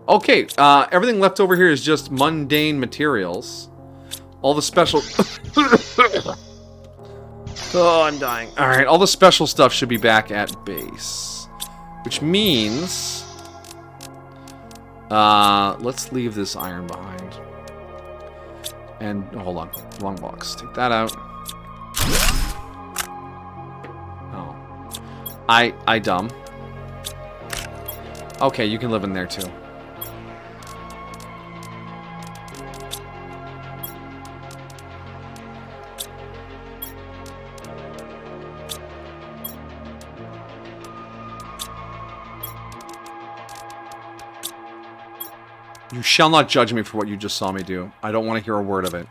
Okay, everything left over here is just mundane materials. All the special... Oh, I'm dying. Alright, all the special stuff should be back at base. Which means... let's leave this iron behind. And, hold on. Wrong box. Take that out. Oh. I dumb. Okay, you can live in there too. You shall not judge me for what you just saw me do. I don't want to hear a word of it.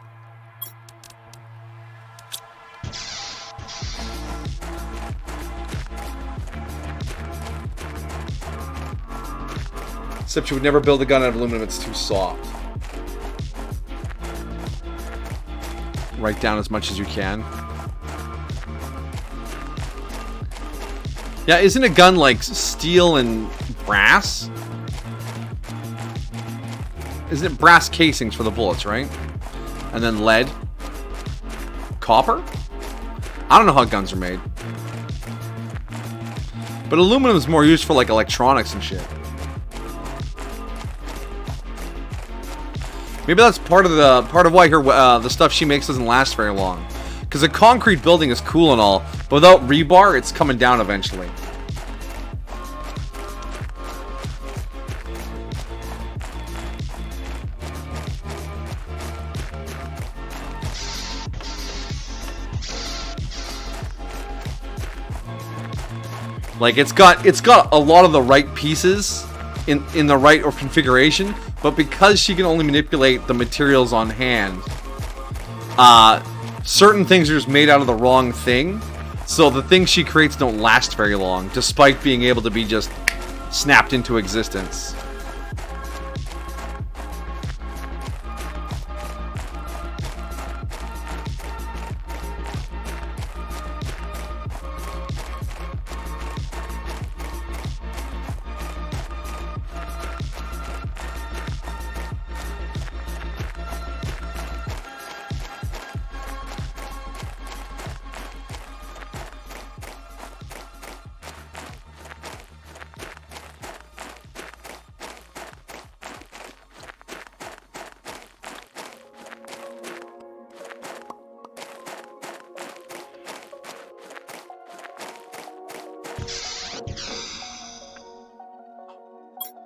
Except you would never build a gun out of aluminum, it's too soft. Write down as much as you can. Yeah, isn't a gun like steel and brass? Isn't it brass casings for the bullets, right? And then lead. Copper? I don't know how guns are made. But aluminum is more used for like electronics and shit. Maybe that's part of why the stuff she makes doesn't last very long. Because a concrete building is cool and all, but without rebar, it's coming down eventually. Like it's got a lot of the right pieces in the right or configuration, but because she can only manipulate the materials on hand, certain things are just made out of the wrong thing, so the things she creates don't last very long, despite being able to be just snapped into existence.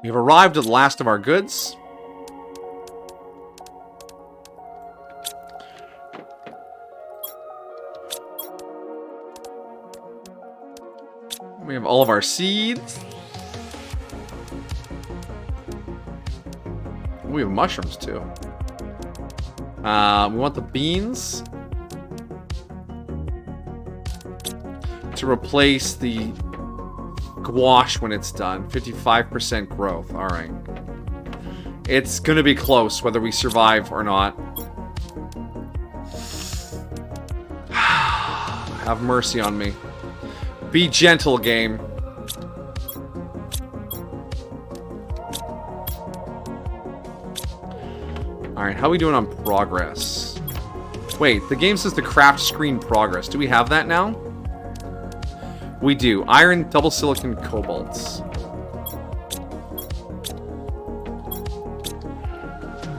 We've arrived at the last of our goods. We have all of our seeds. We have mushrooms too. We want the beans to replace the gouache when it's done. 55% growth. All right. It's gonna be close whether we survive or not. Have mercy on me. Be gentle, game. Alright, how are we doing on progress? Wait, the game says to craft screen progress. Do we have that now? We do. Iron, double silicon, cobalts.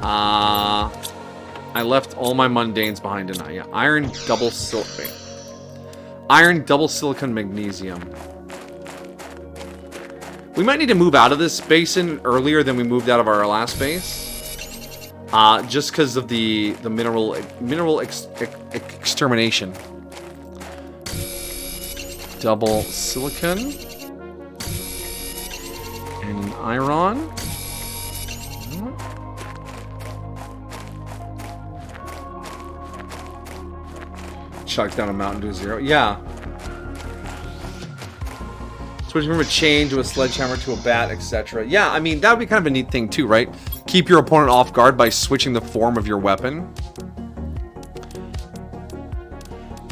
I left all my mundanes behind tonight. Yeah, iron, double silicon. Iron, double silicon, magnesium. We might need to move out of this basin earlier than we moved out of our last base. Just because of the mineral extermination. Double silicon. And an iron. Chucks down a mountain to a 0. Yeah. Switching from a chain to a sledgehammer to a bat, etc. Yeah, I mean, that would be kind of a neat thing too, right? Keep your opponent off guard by switching the form of your weapon.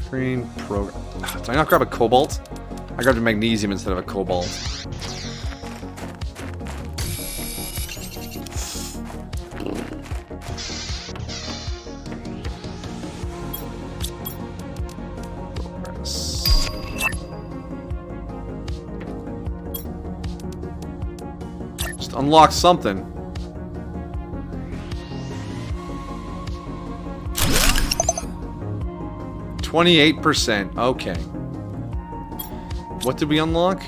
Green program. Did I not grab a cobalt? I grabbed a magnesium instead of a cobalt. Just unlock something. %. Okay. What did we unlock?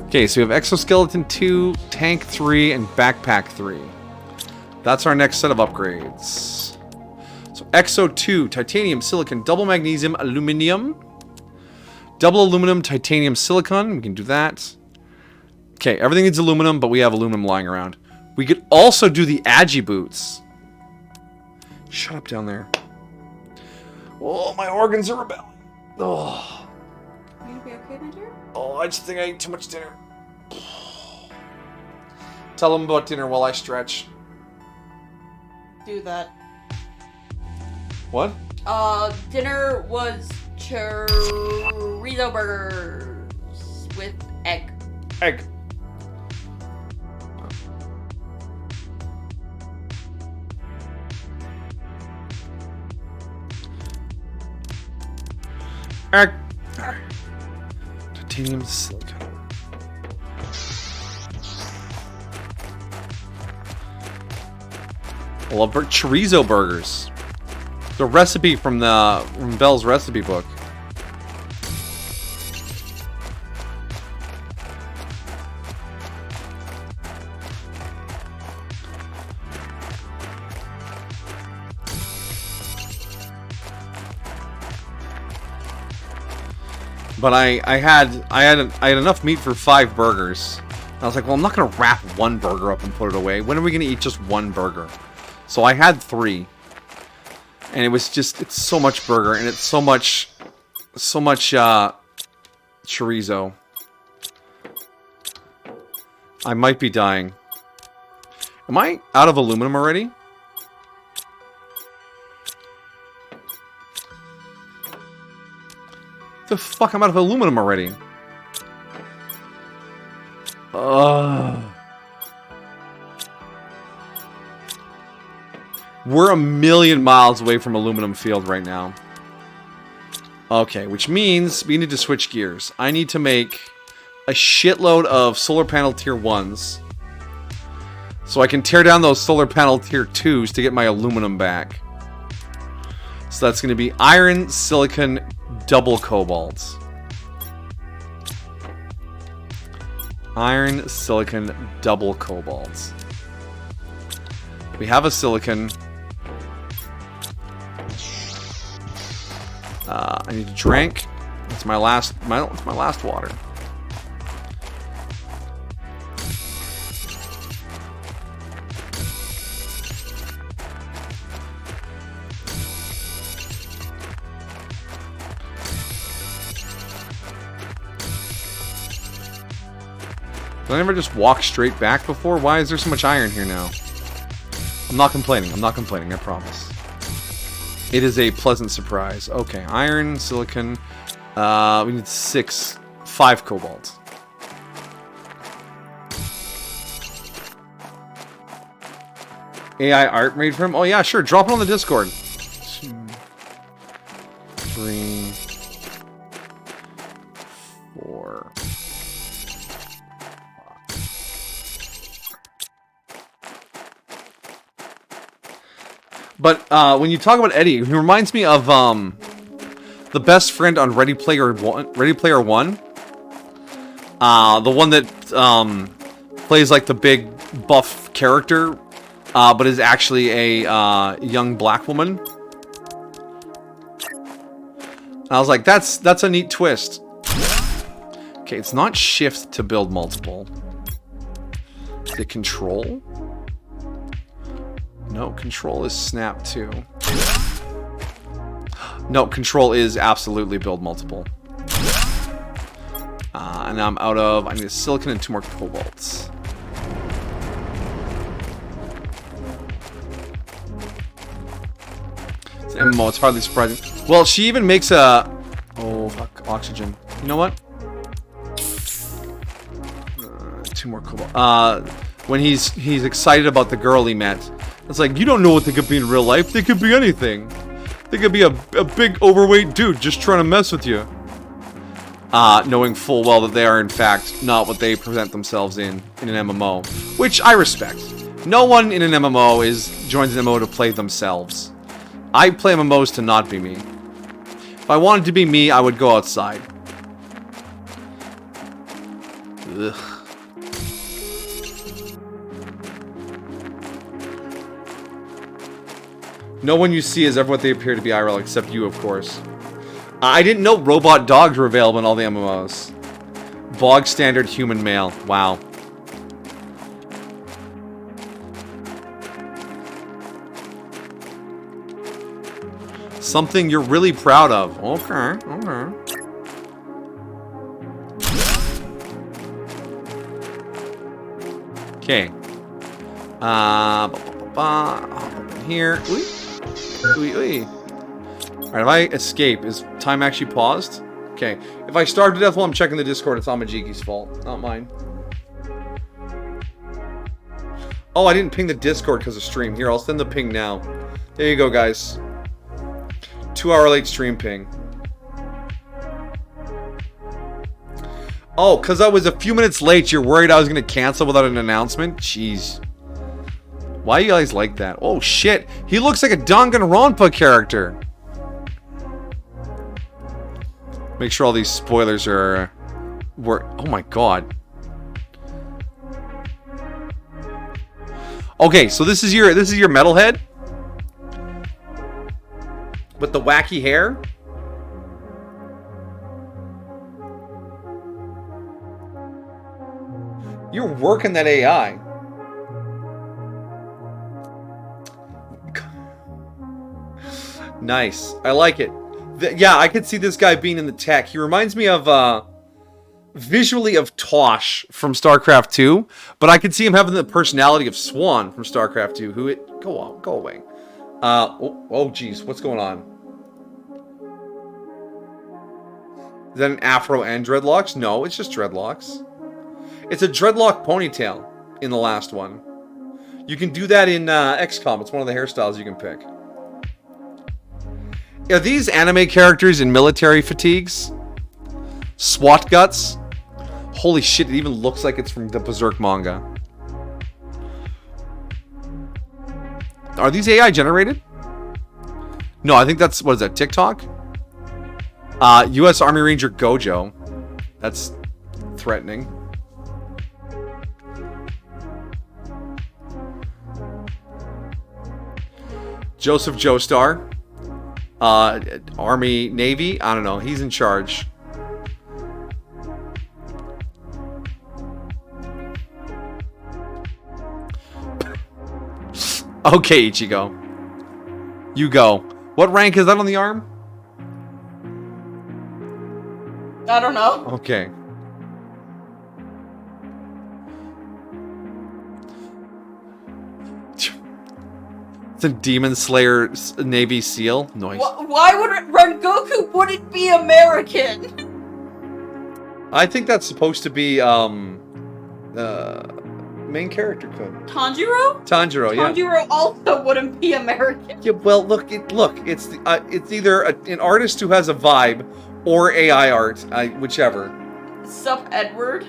Okay, so we have Exoskeleton 2, Tank 3, and Backpack 3. That's our next set of upgrades. So Exo 2, Titanium, Silicon, Double Magnesium, Aluminium. Double Aluminum, Titanium, Silicon. We can do that. Okay, everything needs aluminum, but we have aluminum lying around. We could also do the Agi Boots. Shut up down there. Oh, my organs are rebelling. Oh. Are you gonna be okay, my dear? Oh, I just think I ate too much dinner. Tell them about dinner while I stretch. Do that. What? Dinner was chorizo burgers with egg. Egg. Titanium silicone. I love chorizo burgers. The recipe from Bell's recipe book. But I had enough meat for 5 burgers. I was like, well, I'm not gonna wrap one burger up and put it away. When are we gonna eat just one burger? So I had 3, and it was just, it's so much burger, and it's so much chorizo. I might be dying. Am I out of aluminum already? The fuck, I'm out of aluminum already. We're a million miles away from aluminum field right now. Okay, which means we need to switch gears. I need to make a shitload of solar panel tier 1s. So I can tear down those solar panel tier 2s to get my aluminum back. So that's going to be iron, silicon, double cobalt. Iron, silicon, double cobalt. We have a silicon. I need to drink. It's my last water. Did I never just walk straight back before? Why is there so much iron here now? I'm not complaining. I'm not complaining. I promise. It is a pleasant surprise. Okay, iron, silicon. We need 5 cobalt. AI art made for him? Oh yeah, sure. Drop it on the Discord. 2, 3, 4. But when you talk about Eddie, he reminds me of the best friend on Ready Player One. The one that plays like the big buff character, but is actually a young black woman. And I was like, that's a neat twist. Okay, it's not shift to build multiple. Is it control? No, control is snap too. No, control is absolutely build multiple. And now I'm out of... I need a silicon and 2 more cobalts. It's an MMO, it's hardly surprising. Well, she even makes a... Oh, fuck, oxygen. You know what? 2 more cobalt. When he's excited about the girl he met. It's like, you don't know what they could be in real life. They could be anything. They could be a big overweight dude just trying to mess with you. Knowing full well that they are in fact not what they present themselves in an MMO. Which I respect. No one in an MMO joins an MMO to play themselves. I play MMOs to not be me. If I wanted to be me, I would go outside. Ugh. No one you see is ever what they appear to be IRL, except you, of course. I didn't know robot dogs were available in all the MMOs. Bog standard human male. Wow. Something you're really proud of. Okay, okay. Okay. I'll hop up in here. Alright, if I escape, is time actually paused? Okay. If I starve to death while I'm checking the Discord, it's Amajiki's fault, not mine. Oh, I didn't ping the Discord because of stream. Here, I'll send the ping now. There you go, guys. 2 hour late stream ping. Oh, because I was a few minutes late, you're worried I was going to cancel without an announcement? Jeez. Why you guys like that? Oh, shit. He looks like a Danganronpa character. Make sure all these spoilers are... Oh, my God. Okay, so this is your metalhead? With the wacky hair? You're working that AI. Nice. I like it. Yeah, I could see this guy being in the tech. He reminds me of, visually of Tosh from StarCraft 2, but I could see him having the personality of Swan from StarCraft 2, go away. Oh, geez, what's going on? Is that an afro and dreadlocks? No, it's just dreadlocks. It's a dreadlock ponytail in the last one. You can do that in XCOM. It's one of the hairstyles you can pick. Are these anime characters in military fatigues? SWAT guts? Holy shit, it even looks like it's from the Berserk manga. Are these AI generated? No, I think that's, what is that, TikTok? U.S. Army Ranger Gojo. That's threatening. Joseph Joestar. Army, Navy. I don't know. He's in charge. Okay, Ichigo. You go. What rank is that on the arm? I don't know. Okay. It's a Demon Slayer Navy SEAL. Nice. Why would Rengoku wouldn't be American? I think that's supposed to be main character code. Tanjiro? Tanjiro, yeah. Tanjiro also wouldn't be American. Yeah, well, look, it's either an artist who has a vibe or AI art, whichever. Sup, Edward?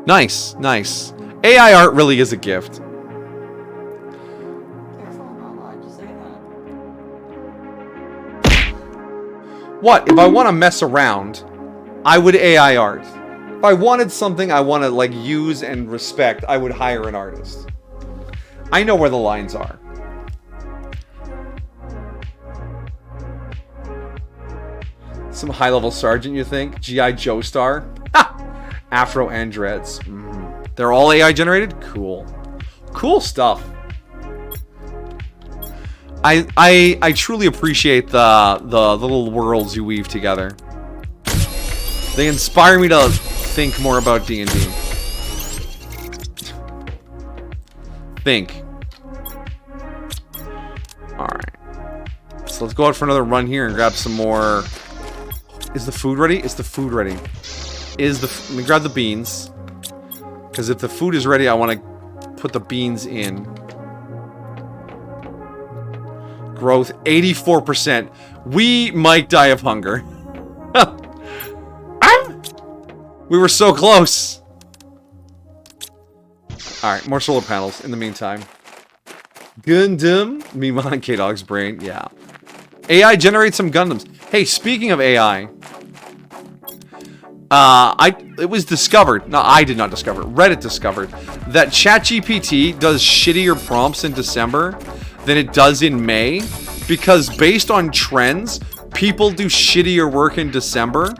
Nice, nice. AI art really is a gift. What? If I want to mess around, I would AI art. If I wanted something I want to like use and respect, I would hire an artist. I know where the lines are. Some high-level sergeant, you think? G.I. Joestar? Ha! Afro and dreads. They're all AI generated? Cool. Cool stuff. I truly appreciate the little worlds you weave together. They inspire me to think more about D&D. Think. Alright. So let's go out for another run here and grab some more... Is the food ready? Is the food ready? Let me grab the beans. Because if the food is ready, I want to put the beans in. Growth, 84%. We might die of hunger. We were so close. Alright, more solar panels in the meantime. Gundam. Me on K-Dog's brain. Yeah. AI generates some Gundams. Hey, speaking of AI... it was discovered, no, I did not discover it, Reddit discovered, that ChatGPT does shittier prompts in December than it does in May, because based on trends, people do shittier work in December,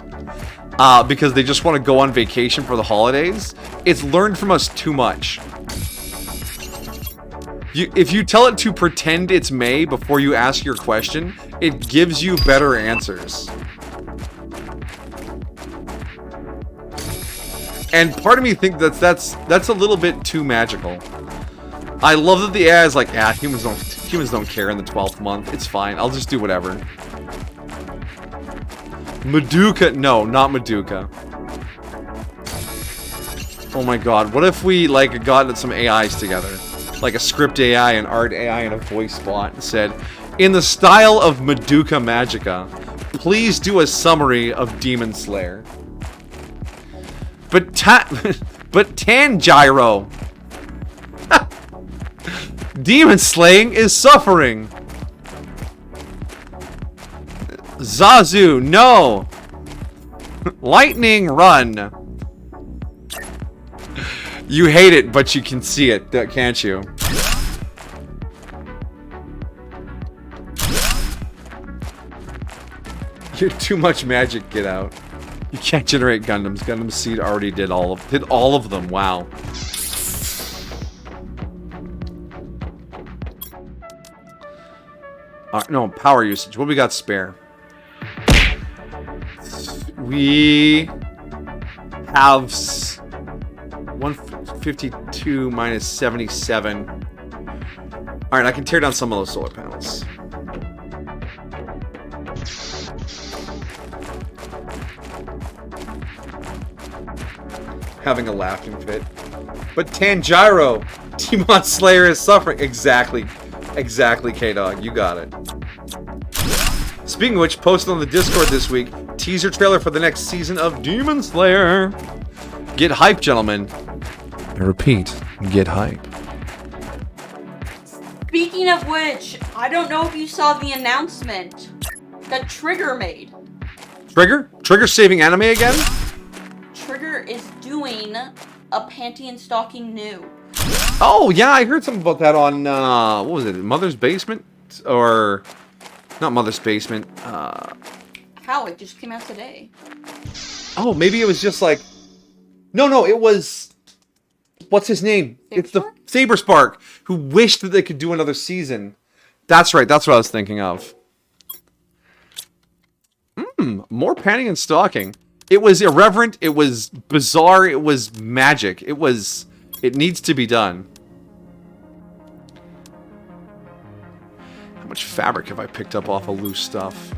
because they just want to go on vacation for the holidays. It's learned from us too much. If you tell it to pretend it's May before you ask your question, it gives you better answers. And part of me thinks that's a little bit too magical. I love that the AI is like, humans don't care in the 12th month. It's fine. I'll just do whatever. Madoka, no, not Madoka. Oh my god, what if we like got some AIs together? Like a script AI, an art AI, and a voice bot and said, In the style of Madoka Magica, please do a summary of Demon Slayer. But Tanjiro. Demon slaying is suffering. Zazu, no. Lightning, run. You hate it, but you can see it, can't you? You're too much magic, get out. You can't generate Gundams. Gundam Seed already did all of them. Wow. No, power usage. What we got spare? We have 152 minus 77. Alright, I can tear down some of those solar panels. Having a laughing fit. But Tanjiro, Demon Slayer is suffering. Exactly. Exactly, K-Dog. You got it. Speaking of which, posted on the Discord this week, teaser trailer for the next season of Demon Slayer. Get hype, gentlemen. I repeat, get hype. Speaking of which, I don't know if you saw the announcement that Trigger made. Trigger? Trigger saving anime again? Trigger is doing a panty and stocking new. Oh, yeah, I heard something about that on, what was it, Mother's Basement? Or, not Mother's Basement, How? It just came out today. Oh, maybe it was just like... No, it was... What's his name? It's the Saberspark, who wished that they could do another season. That's right, that's what I was thinking of. More panty and stocking. It was irreverent, it was bizarre, it was magic. It needs to be done. How much fabric have I picked up off of loose stuff?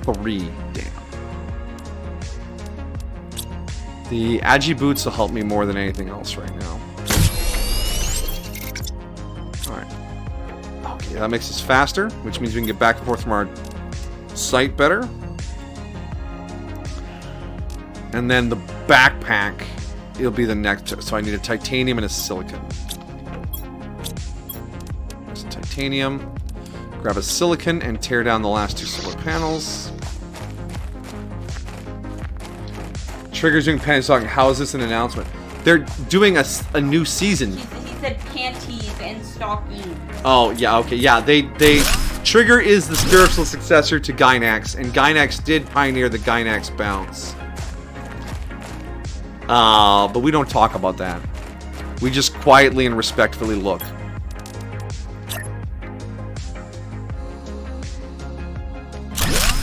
3. Damn. The Agi boots will help me more than anything else right now. Alright. Okay, that makes us faster, which means we can get back and forth from our site better. And then the backpack, it'll be the next. So I need a titanium and a silicon. There's a titanium. Grab a silicon and tear down the last 2 solar panels. Trigger's doing panty stocking. How is this an announcement? They're doing a new season. He said panties and stockings. Oh, yeah, okay. Yeah, they Trigger is the spiritual successor to Gainax, and Gainax did pioneer the Gainax bounce. But we don't talk about that. We just quietly and respectfully look.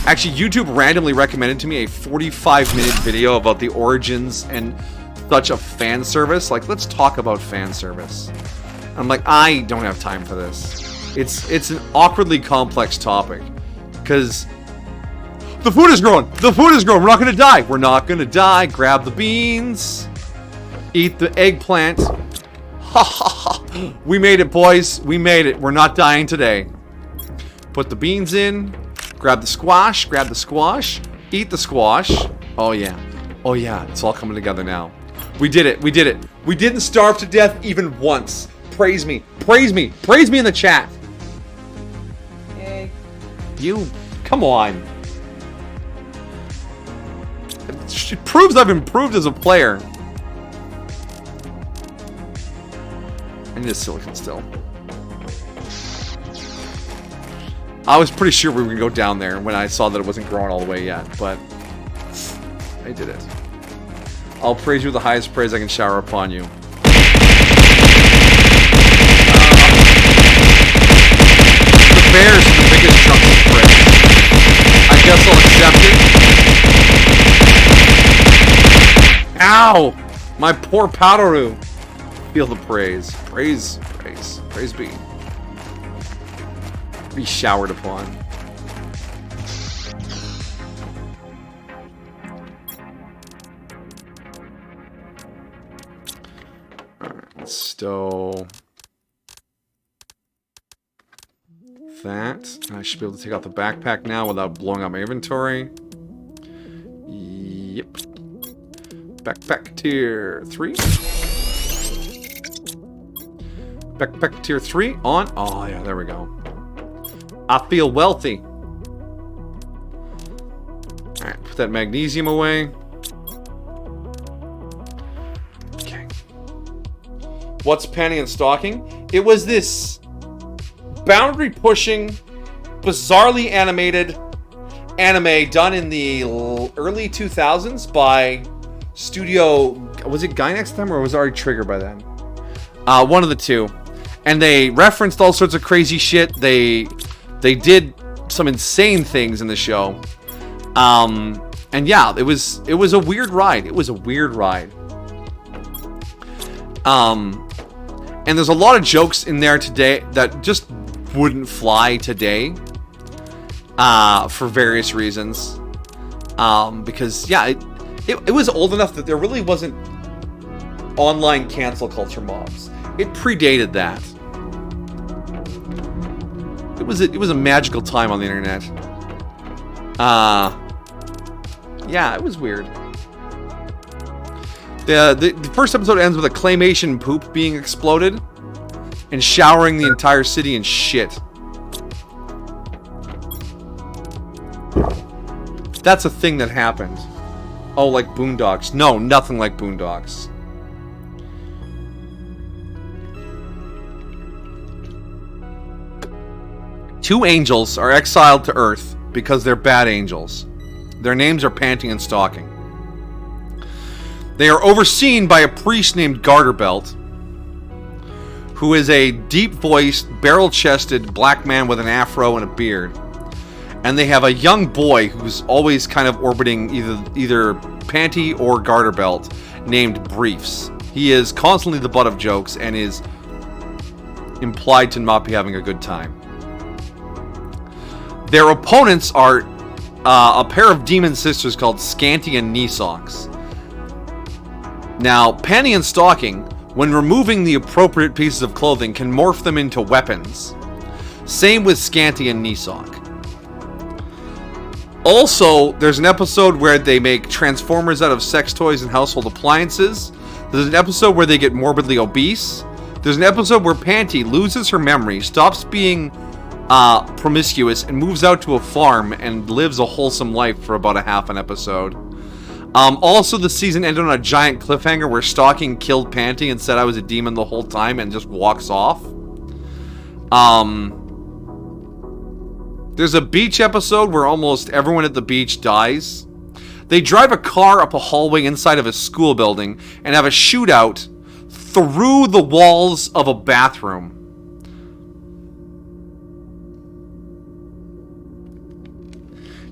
Actually, YouTube randomly recommended to me a 45-minute video about the origins and such of fan service. Like, let's talk about fan service. I'm like, I don't have time for this. It's an awkwardly complex topic. Because the food is growing! The food is growing! We're not gonna die! We're not gonna die! Grab the beans! Eat the eggplant! Ha ha ha! We made it, boys! We made it! We're not dying today. Put the beans in. Grab the squash. Grab the squash. Eat the squash. Oh yeah. Oh yeah. It's all coming together now. We did it. We did it. We didn't starve to death even once. Praise me. Praise me. Praise me in the chat. Hey. You... Come on. It proves I've improved as a player. I need a silicon still. I was pretty sure we were going to go down there when I saw that it wasn't growing all the way yet, but I did it. I'll praise you with the highest praise I can shower upon you. The bears are the biggest chunk of praise. I guess I'll accept it. Ow! My poor Powderu. Feel the praise. Praise, praise, praise be. Be showered upon. Alright, let's stow that. And I should be able to take out the backpack now without blowing up my inventory. Yep. Backpack tier 3. Backpack tier 3 on. Oh, yeah, there we go. I feel wealthy. Alright, put that magnesium away. Okay. What's Penny and Stalking? It was this boundary-pushing, bizarrely animated anime done in the early 2000s by Studio... Was it Gainax time or was it already Trigger by then? One of the two. And they referenced all sorts of crazy shit. They did some insane things in the show. And yeah, it was a weird ride. It was a weird ride. And there's a lot of jokes in there today that just wouldn't fly today. For various reasons. Because yeah, it was old enough that there really wasn't online cancel culture mobs. It predated that. It was a magical time on the internet. Yeah, it was weird. The first episode ends with a claymation poop being exploded and showering the entire city in shit. That's a thing that happened. Oh, like Boondocks. No, nothing like Boondocks. Two angels are exiled to Earth because they're bad angels. Their names are Panting and Stalking. They are overseen by a priest named Garterbelt, who is a deep-voiced, barrel-chested black man with an afro and a beard. And they have a young boy who's always kind of orbiting either Panty or Garterbelt, named Briefs. He is constantly the butt of jokes and is implied to not be having a good time. Their opponents are a pair of demon sisters called Scanty and Knee Socks. Now, Panty and Stalking, when removing the appropriate pieces of clothing, can morph them into weapons. Same with Scanty and Knee Sock. Also, there's an episode where they make transformers out of sex toys and household appliances. There's an episode where they get morbidly obese. There's an episode where Panty loses her memory, stops being promiscuous, and moves out to a farm and lives a wholesome life for about a half an episode. Also, the season ended on a giant cliffhanger where Stalking killed Panty and said I was a demon the whole time and just walks off. There's a beach episode where almost everyone at the beach dies. They drive a car up a hallway inside of a school building and have a shootout through the walls of a bathroom.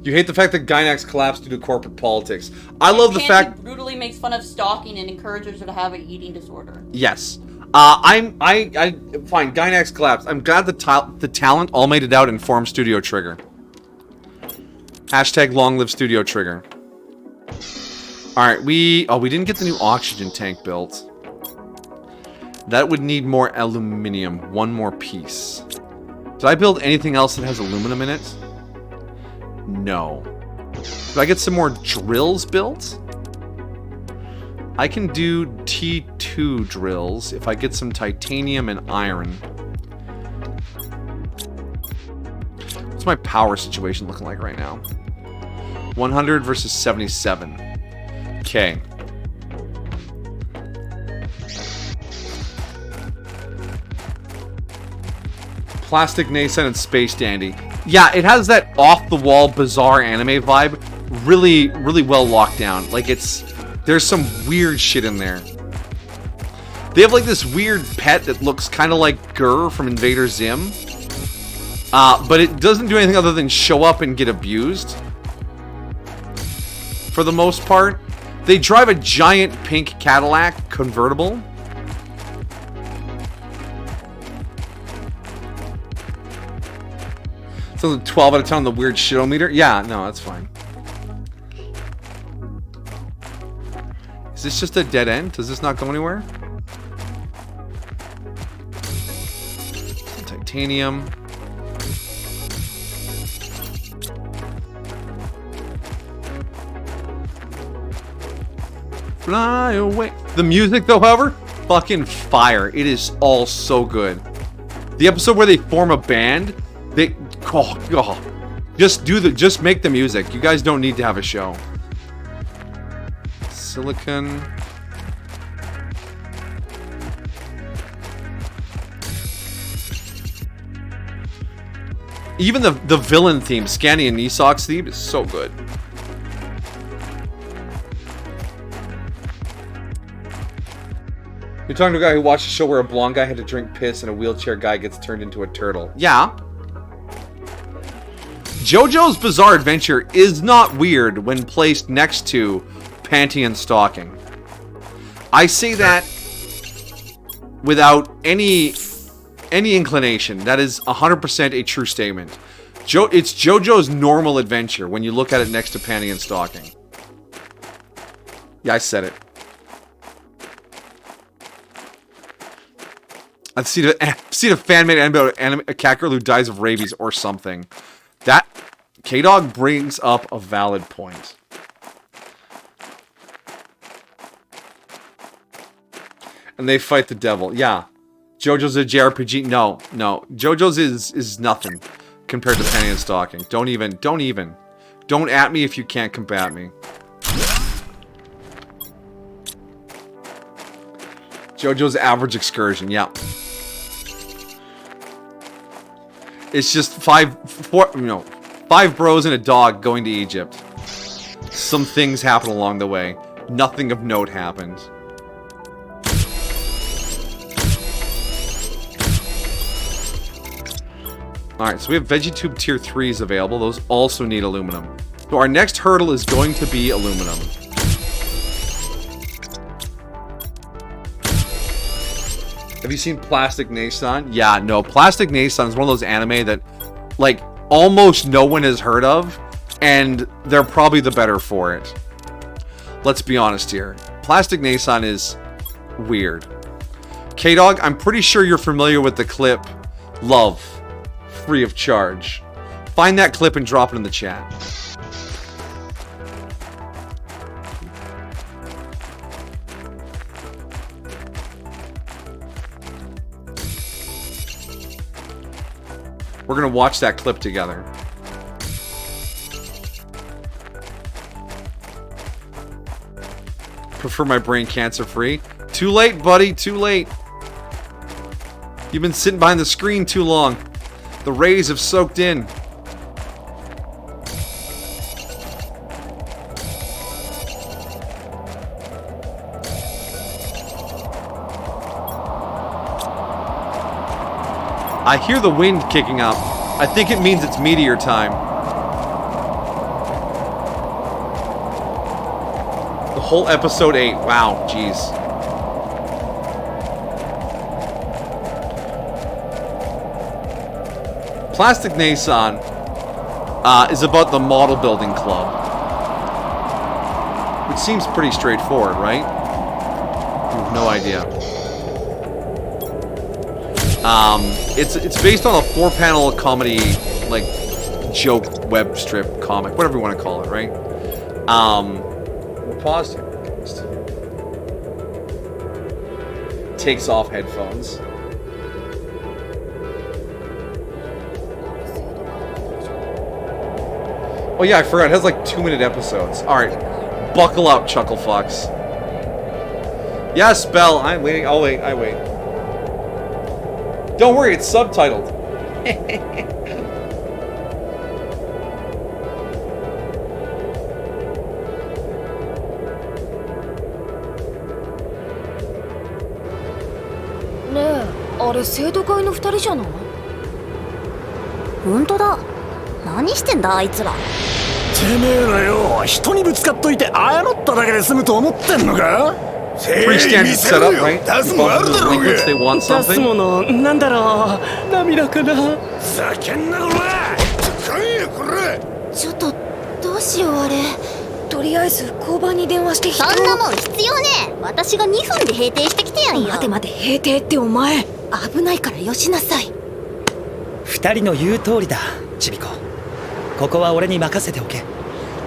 You hate the fact that Gainax collapsed due to corporate politics. I love the fact... brutally makes fun of stalking and encourages her to have an eating disorder. Yes. Fine, Gainax collapsed. I'm glad the talent all made it out and formed Studio Trigger. Hashtag long live Studio Trigger. Alright, we didn't get the new oxygen tank built. That would need more aluminum. One more piece. Did I build anything else that has aluminum in it? No. Did I get some more drills built? I can do T2 drills if I get some titanium and iron. What's my power situation looking like right now? 100 versus 77. Okay. Plastic Nason and Space Dandy. Yeah, it has that off-the-wall, bizarre anime vibe. Really, really well locked down. Like, there's some weird shit in there. They have, like, this weird pet that looks kind of like Gur from Invader Zim. But it doesn't do anything other than show up and get abused. For the most part. They drive a giant pink Cadillac convertible. So 12 out of 10 on the weird shit-o-meter? Yeah, no, that's fine. Is this just a dead end? Does this not go anywhere? Titanium. Fly away. The music, though, however, fucking fire. It is all so good. The episode where they form a band, just make the music. You guys don't need to have a show. Silicon. Even the villain theme, Scanny and Nisok's theme, is so good. You're talking to a guy who watched a show where a blonde guy had to drink piss and a wheelchair guy gets turned into a turtle. Yeah. JoJo's Bizarre Adventure is not weird when placed next to Panty and Stocking. I say that without any inclination. That is 100% a true statement. It's JoJo's normal adventure when you look at it next to Panty and Stocking. Yeah, I said it. I've seen a fan-made anime about a cat girl who dies of rabies or something. That K-Dog brings up a valid point. And they fight the devil. Yeah. JoJo's a JRPG. No. JoJo's is nothing compared to Panty and Stocking. Don't even. Don't at me if you can't combat me. JoJo's Average Excursion. Yeah. It's just five bros and a dog going to Egypt. Some things happen along the way. Nothing of note happened. Alright, so we have VeggieTube Tier 3s available. Those also need aluminum. So our next hurdle is going to be aluminum. Have you seen Plastic Nason? Yeah, no. Plastic Nason is one of those anime that, like, almost no one has heard of, and they're probably the better for it. Let's be honest here. Plastic Nason is weird. K-Dog, I'm pretty sure you're familiar with the clip Love, free of charge. Find that clip and drop it in the chat. We're gonna watch that clip together. Prefer my brain cancer free. Too late, buddy, too late. You've been sitting behind the screen too long. The rays have soaked in. I hear the wind kicking up. I think it means it's meteor time. The whole episode 8. Wow, jeez. Plastic Nason is about the model building club. Which seems pretty straightforward, right? I have no idea. It's based on a 4-panel comedy, like, joke web strip comic, whatever you want to call it, right? We're paused here. Takes off headphones. Oh yeah, I forgot. It has like 2-minute episodes. Alright. Buckle up, Chuckle Fox. Yes, Belle. I'm waiting. I'll wait. I wait. Don't worry, it's subtitled. Freestanding setup, right? You bump into the delinquents, they want something.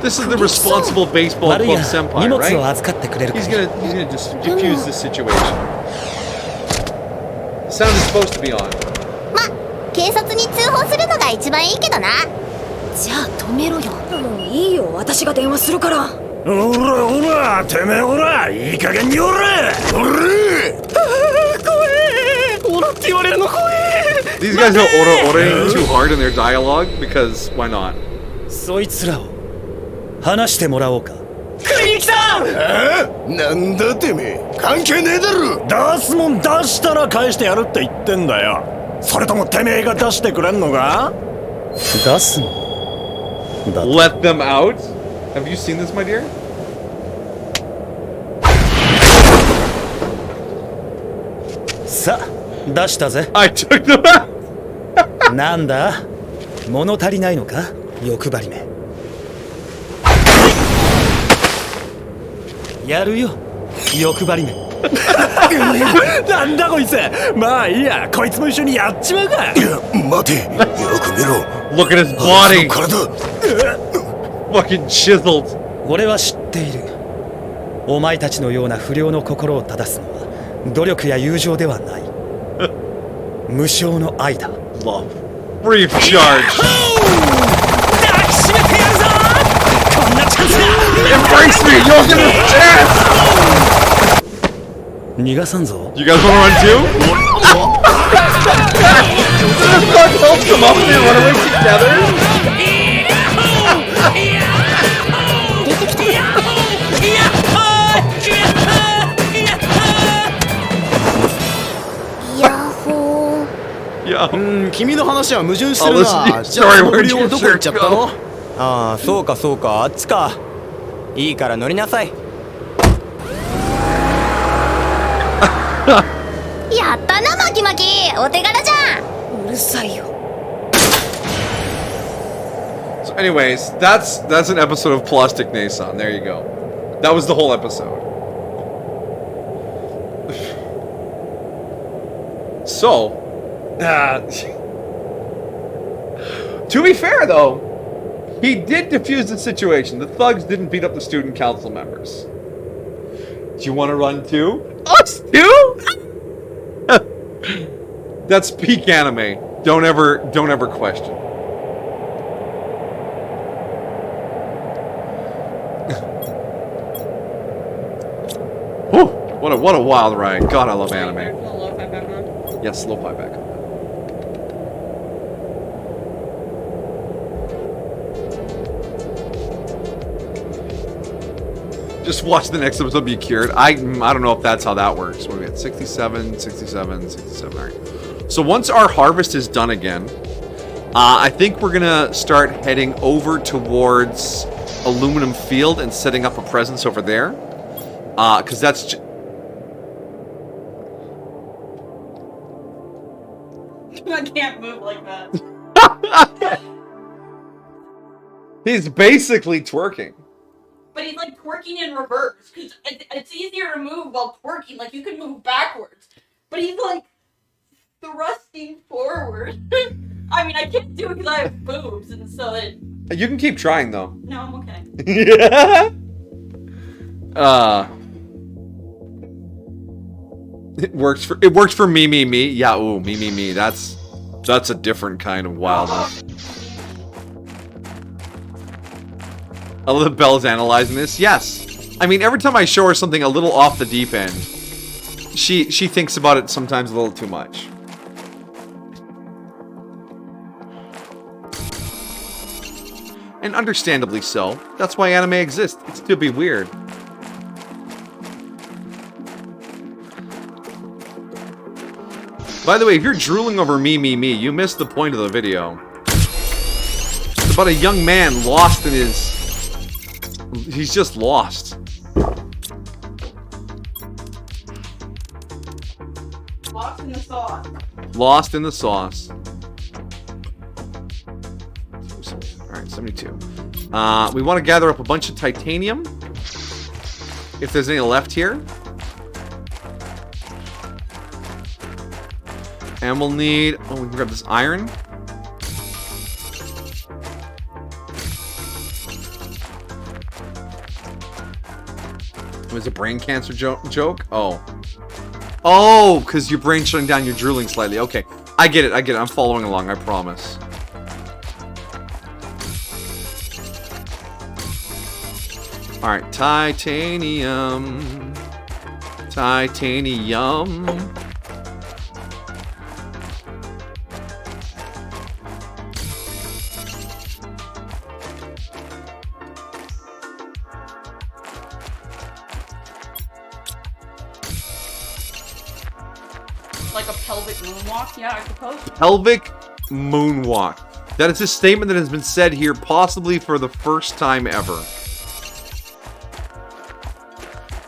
This is the responsible baseball 悪い club が senpai, 荷物を right? 預かってくれるか He's い gonna just diffuse this situation. The sound is supposed to be on. ま、警察に通報するのが一番いいけどな。じゃあ止めろよ。もういいよ、私が電話するから。おらおらてめえおらいい加減におらおら怖えおらって言われるの怖え These guys are ore too hard in their dialogue because why not? そいつらを話してもらおうかクリニキさんなんだてめえ関係ねえだろ出すもん出したら返してやるって言ってんだよそれともてめえが出してくれんのか出すもんだ Let them out? Have you seen this, my dear? さあ出したぜ I took them out! なんだ物足りないのか欲張りめやるよ欲張りめなんだこいつまあいいやこいつも一緒にやっちまうかいや待てよく見ろ Look at his body! 体 Fucking chiseled. 俺は知っているお前たちのような不良の心を正すのは努力や友情ではない無償の愛だ Love. Free of charge. 抱きしめてやるぞこんなチャンスだ Embrace me! You'll give us a chance! 逃がさんぞ You guys wanna run too? Does this fuck help them up and they run away together? 出てきたよ。ヤッホー。 Yeah. 君の話は矛盾して Oh, る listen, な you- じゃあ sorry, その where'd 不良 your どこ行っちゃ shirt ったの go? ああそうかそうかあっちかいいから乗りなさいやったなマキマキ。お手柄じゃん。うるさいよ。 So anyways, that's an episode of Plastic Nason. There you go. That was the whole episode. So, to be fair though, he did defuse the situation. The thugs didn't beat up the student council members. Do you want to run too? Us too? That's peak anime. Don't ever question. Whew, what a wild ride. God, I love anime. Yes, slow fi back. Just watch the next episode be cured. I don't know if that's how that works. What are we at? 67, 67, 67. All right. So once our harvest is done again, I think we're gonna start heading over towards Aluminum Field and setting up a presence over there. Because that's... I can't move like that. He's basically twerking. But he's like twerking in reverse, because it's easier to move while twerking. Like, you can move backwards. But he's like thrusting forward. I mean, I can't do it because I have boobs, and so it... You can keep trying, though. No, I'm okay. Yeah. It works for me. Yeah, ooh, me. That's a different kind of wildness. I love that Belle's analyzing this. Yes. I mean, every time I show her something a little off the deep end, she thinks about it sometimes a little too much. And understandably so. That's why anime exists. It's to be weird. By the way, if you're drooling over me, you missed the point of the video. It's about a young man lost in his... He's just lost. Lost in the sauce. Lost in the sauce. Alright, 72. We want to gather up a bunch of titanium. If there's any left here. And we'll need... Oh, we can grab this iron. It was a brain cancer joke? Oh. Oh, because your brain's shutting down, you're drooling slightly. Okay. I get it. I'm following along, I promise. Alright, titanium. Titanium. Like a pelvic moonwalk, yeah, I suppose. Pelvic moonwalk. That is a statement that has been said here possibly for the first time ever.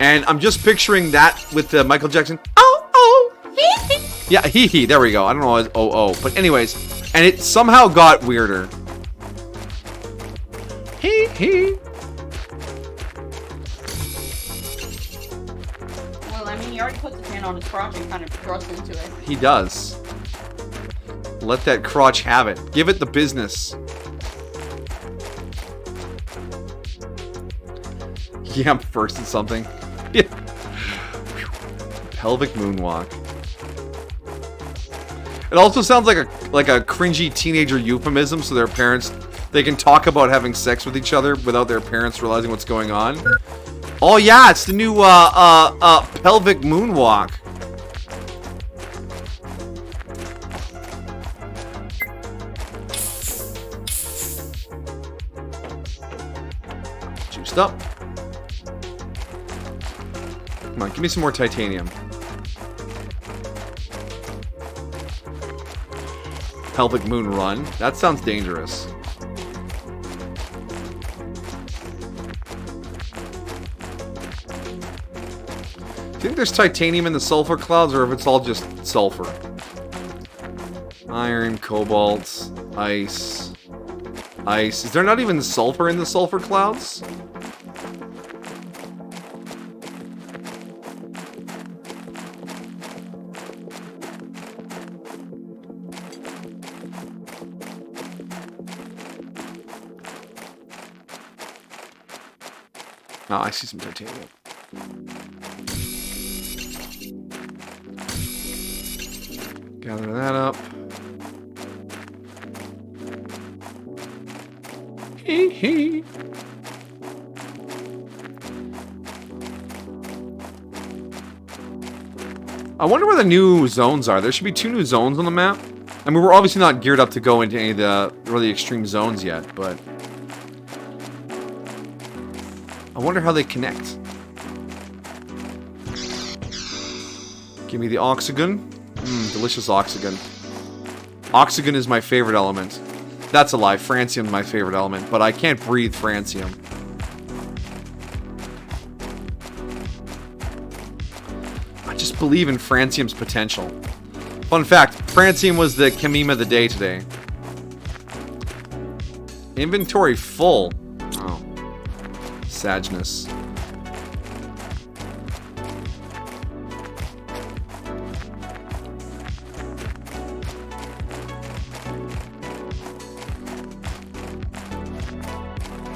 And I'm just picturing that with the Michael Jackson. Oh, hee hee. Yeah, hee hee. There we go. I don't know why it's oh. But anyways, and it somehow got weirder. Hee hee. Well, I mean, he already put the pin on his crotch and kind of thrust into it. He does. Let that crotch have it. Give it the business. Yeah, I'm first at something. Yeah. Pelvic moonwalk. It also sounds like a cringy teenager euphemism, so their parents, they can talk about having sex with each other without their parents realizing what's going on. Oh yeah, it's the new pelvic moonwalk. Juiced up. Come on, give me some more titanium. Pelvic moon run. That sounds dangerous. Do you think there's titanium in the sulfur clouds, or if it's all just sulfur? Iron, cobalt, ice. Ice. Is there not even sulfur in the sulfur clouds? Oh, I see some titanium. Gather that up. Hee hee. I wonder where the new zones are. There should be 2 new zones on the map. I mean, we're obviously not geared up to go into any of the really extreme zones yet, but I wonder how they connect. Give me the oxygen. Delicious oxygen. Oxygen is my favorite element. That's a lie. Francium is my favorite element, but I can't breathe francium. I just believe in francium's potential. Fun fact, francium was the chememe of the day today. Inventory full. Oh. Sadness.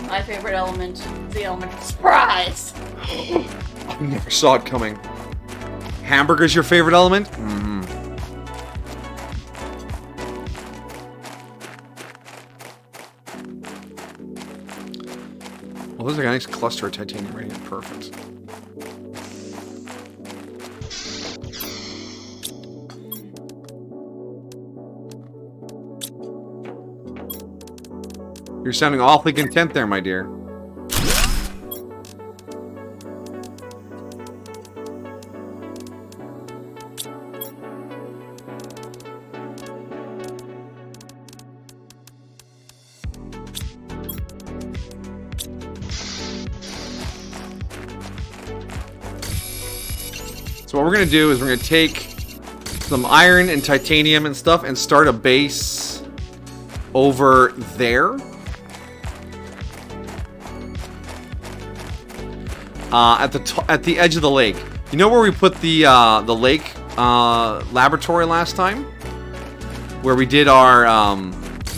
My favorite element is the element of surprise. I never saw it coming. Hamburger's your favorite element? Mm-hmm. Well, there's like a nice cluster of titanium right here. Perfect. You're sounding awfully content there, my dear. So what we're going to do is we're going to take some iron and titanium and stuff and start a base over there. At the edge of the lake. You know where we put the lake laboratory last time? Where we did our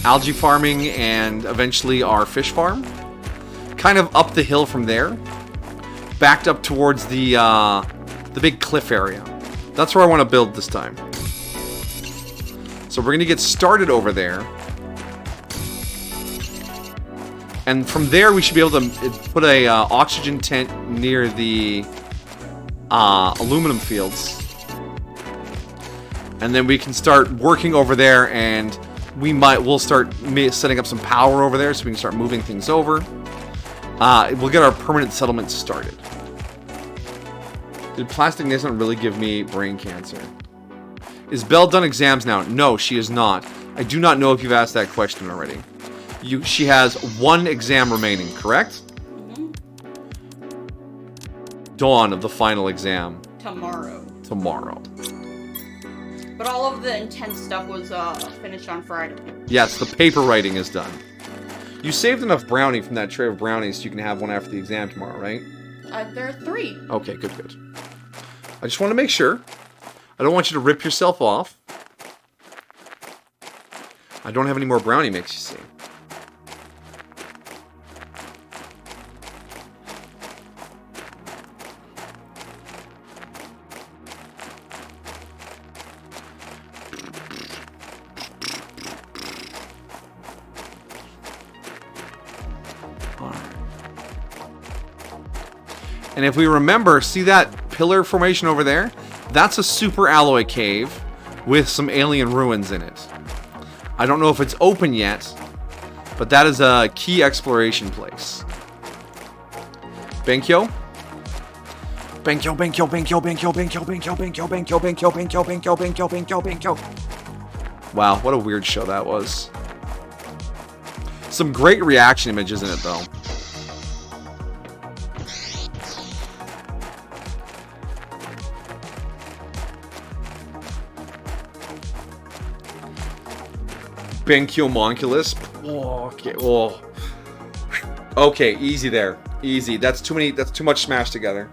algae farming and eventually our fish farm? Kind of up the hill from there. backed up towards the big cliff area. That's where I want to build this time. So we're going to get started over there. And from there, we should be able to put a oxygen tent near the aluminum fields. And then we can start working over there, and we'll start setting up some power over there so we can start moving things over. We'll get our permanent settlement started. Did Plastic Nathan really give me brain cancer? Is Belle done exams now? No, she is not. I do not know if you've asked that question already. She has one exam remaining, correct? Mm-hmm. Dawn of the final exam. Tomorrow. But all of the intense stuff was finished on Friday. Yes, the paper writing is done. You saved enough brownie from that tray of brownies so you can have one after the exam tomorrow, right? There are 3. Okay, good. I just want to make sure. I don't want you to rip yourself off. I don't have any more brownie mix, you see. And if we remember, see that pillar formation over there? That's a super alloy cave with some alien ruins in it. I don't know if it's open yet, but that is a key exploration place. Benkyo? Benkyo. Wow, what a weird show that was. Some great reaction images in it, though. Benkyo Monculus. Oh, okay. Oh. Okay, easy there. Easy. That's too much smashed together.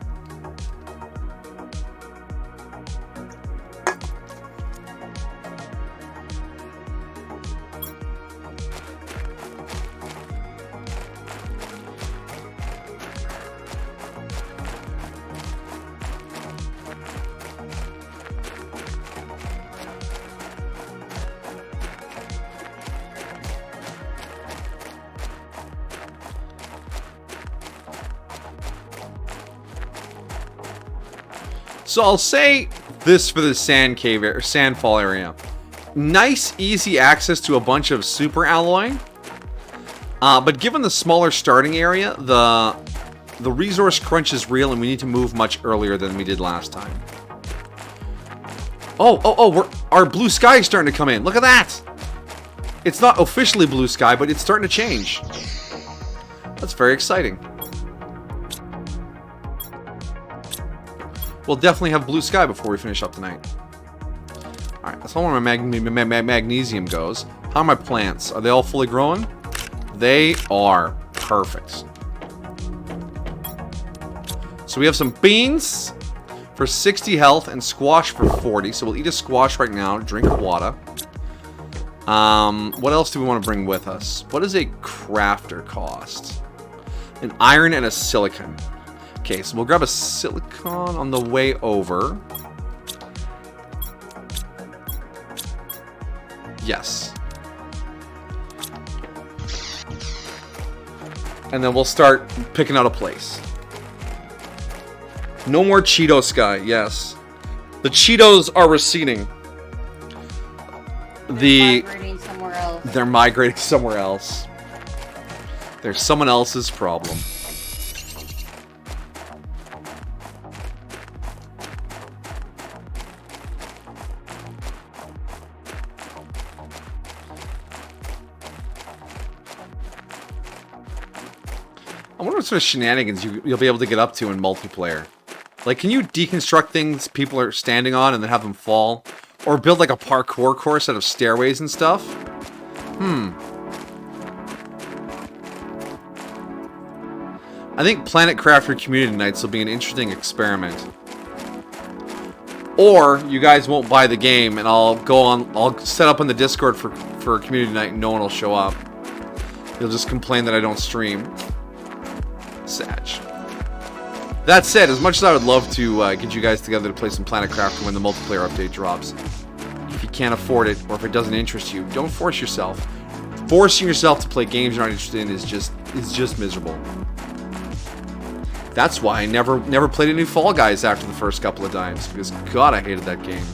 So I'll say this for the sand cave or sandfall area. Nice, easy access to a bunch of super alloy. But given the smaller starting area, the resource crunch is real, and we need to move much earlier than we did last time. Our blue sky is starting to come in. Look at that! It's not officially blue sky, but it's starting to change. That's very exciting. We'll definitely have blue sky before we finish up tonight. Alright, that's how where my magnesium goes. How are my plants? Are they all fully growing? They are. Perfect. So we have some beans for 60 health and squash for 40. So we'll eat a squash right now, drink water. What else do we want to bring with us? What does a crafter cost? An iron and a silicon. Okay, so we'll grab a silicon on the way over. Yes. And then we'll start picking out a place. No more Cheeto Sky, yes. The Cheetos are receding. Migrating somewhere else. They're migrating somewhere else. They're someone else's problem. I wonder what sort of shenanigans you'll be able to get up to in multiplayer. Like, can you deconstruct things people are standing on and then have them fall? Or build like a parkour course out of stairways and stuff? I think Planet Crafter Community Nights will be an interesting experiment. Or you guys won't buy the game and I'll set up on the Discord for Community Night and no one will show up. You'll just complain that I don't stream. Satch. That said, as much as I would love to get you guys together to play some Planet Crafter when the multiplayer update drops, if you can't afford it or if it doesn't interest you, don't force yourself. Forcing yourself to play games you're not interested in is just miserable. That's why I never played a new Fall Guys after the first couple of times, because God, I hated that game.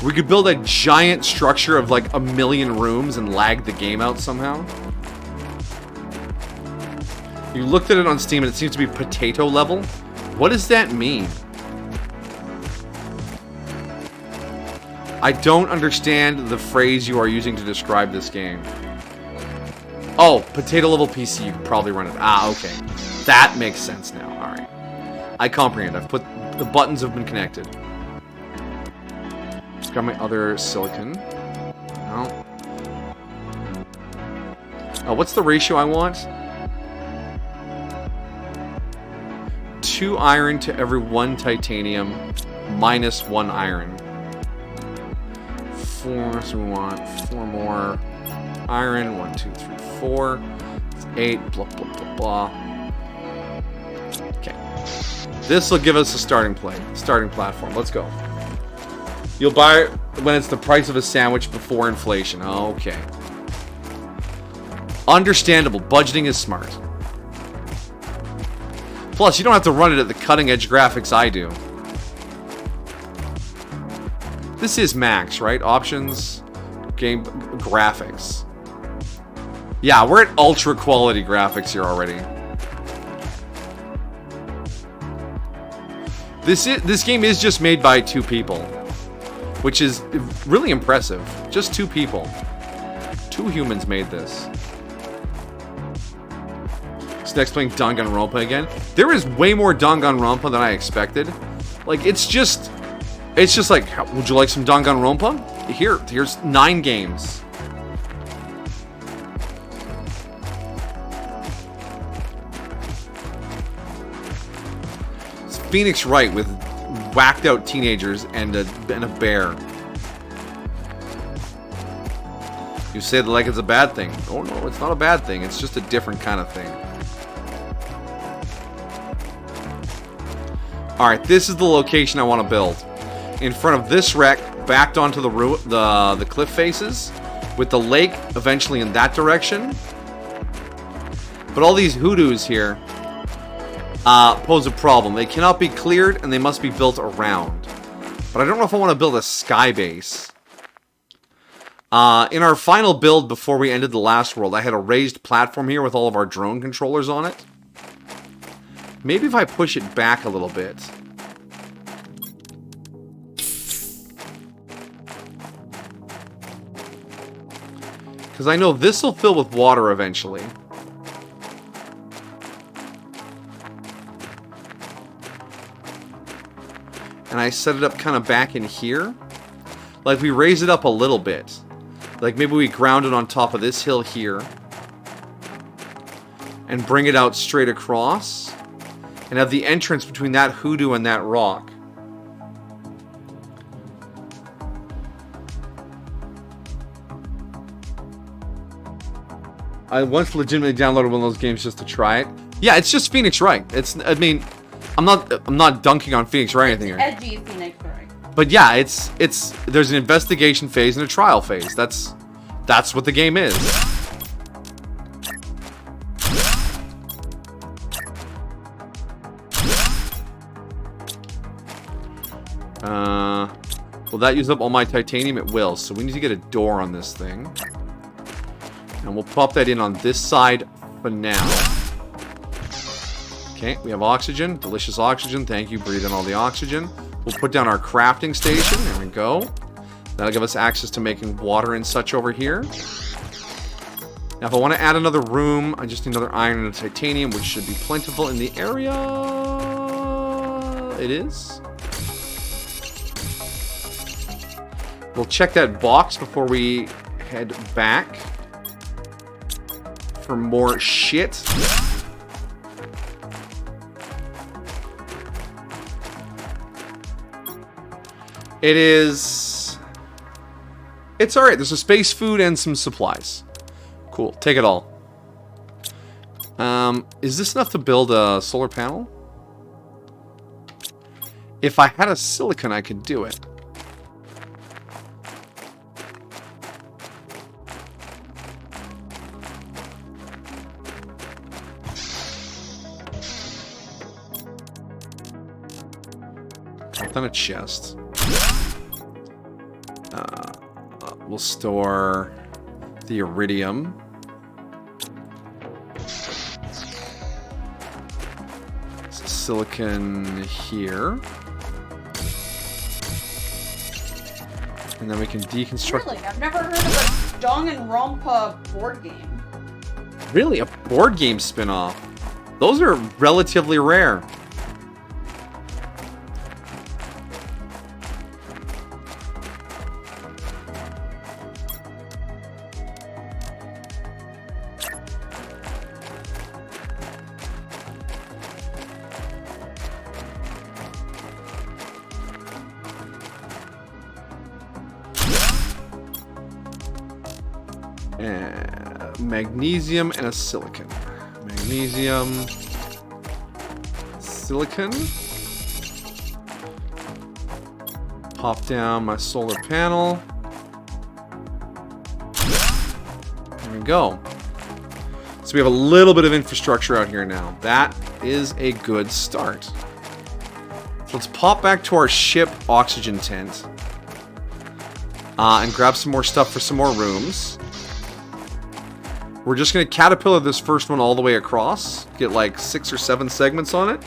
We could build a giant structure of like 1 million rooms and lag the game out somehow. You looked at it on Steam and it seems to be potato level. What does that mean? I don't understand the phrase you are using to describe this game. Oh, potato level PC, you could probably run it. Ah, okay. That makes sense now. Alright. I comprehend. The buttons have been connected. Let's grab my other silicon. No. What's the ratio I want? 2 iron to every 1 titanium minus 1 iron. 4, so we want 4 more iron. 1, 2, 3, 4. It's 8, blah, blah, blah, blah. Okay. This will give us a starting platform. Let's go. You'll buy it when it's the price of a sandwich before inflation. Okay. Understandable. Budgeting is smart. Plus, you don't have to run it at the cutting edge graphics I do. This is max, right? Options, game, graphics. Yeah, we're at ultra quality graphics here already. This game is just made by 2 people, which is really impressive. Just 2 people. 2 humans made this. So next playing Danganronpa again. There is way more Danganronpa than I expected. Like, it's just like, would you like some Danganronpa? Here's 9 games. It's Phoenix Wright with whacked out teenagers and a bear. You say it like it's a bad thing. Oh no, it's not a bad thing. It's just a different kind of thing. Alright, this is the location I want to build. In front of this wreck, backed onto the cliff faces, with the lake eventually in that direction. But all these hoodoos here pose a problem. They cannot be cleared, and they must be built around. But I don't know if I want to build a sky base. In our final build before we ended the last world, I had a raised platform here with all of our drone controllers on it. Maybe if I push it back a little bit. Because I know this will fill with water eventually. And I set it up kind of back in here. Like we raise it up a little bit. Like maybe we ground it on top of this hill here. And bring it out straight across. And have the entrance between that hoodoo and that rock. I once legitimately downloaded one of those games just to try it. Yeah, it's just Phoenix Wright. I mean, I'm not dunking on Phoenix Wright or anything here. Edgy Phoenix Wright. But yeah, there's an investigation phase and a trial phase. That's what the game is. Will that use up all my titanium? It will. So we need to get a door on this thing. And we'll pop that in on this side for now. Okay, we have oxygen. Delicious oxygen. Thank you. Breathe in all the oxygen. We'll put down our crafting station. There we go. That'll give us access to making water and such over here. Now, if I want to add another room, I just need another iron and a titanium, which should be plentiful in the area. It is. We'll check that box before we head back for more shit. It is... It's alright. There's a space food and some supplies. Cool. Take it all. Is this enough to build a solar panel? If I had a silicon, I could do it. On a chest. We'll store the iridium. Silicon here. And then we can deconstruct. Really? I've never heard of a Danganronpa board game. Really? A board game spin-off? Those are relatively rare. Magnesium and a silicon. Magnesium. Silicon. Pop down my solar panel. There we go. So we have a little bit of infrastructure out here now. That is a good start. So let's pop back to our ship oxygen tent. And grab some more stuff for some more rooms. We're just going to caterpillar this first one all the way across. Get like 6 or 7 segments on it.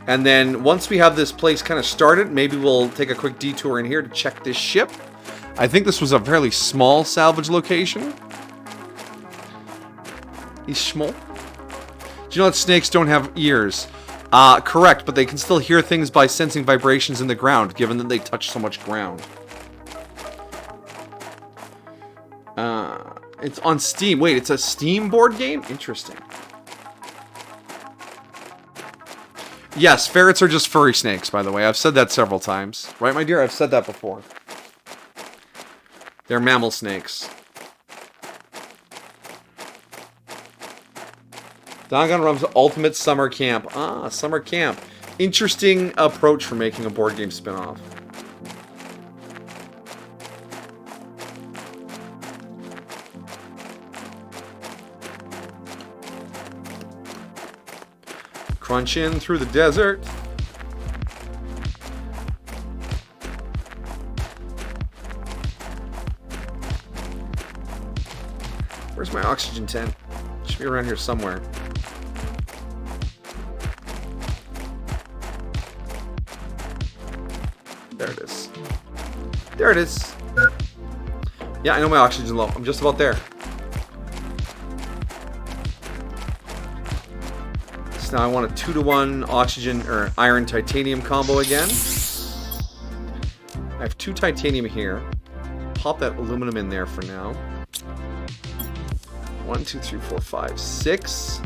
And then once we have this place kind of started, maybe we'll take a quick detour in here to check this ship. I think this was a fairly small salvage location. He's small. Do you know that snakes don't have ears? Correct, but they can still hear things by sensing vibrations in the ground, given that they touch so much ground. It's on Steam. Wait, it's a Steam board game? Interesting. Yes, ferrets are just furry snakes, by the way. I've said that several times. Right, my dear? I've said that before. They're mammal snakes. Danganronpa's Ultimate Summer Camp. Ah, Summer Camp. Interesting approach for making a board game spin-off. Crunch in through the desert. Where's my oxygen tent? It should be around here somewhere. There it is. There it is. Yeah, I know my oxygen's low. I'm just about there. So now I want a 2-to-1 oxygen or iron titanium combo again. I have 2 titanium here. Pop that aluminum in there for now. 1, 2, 3, 4, 5, 6.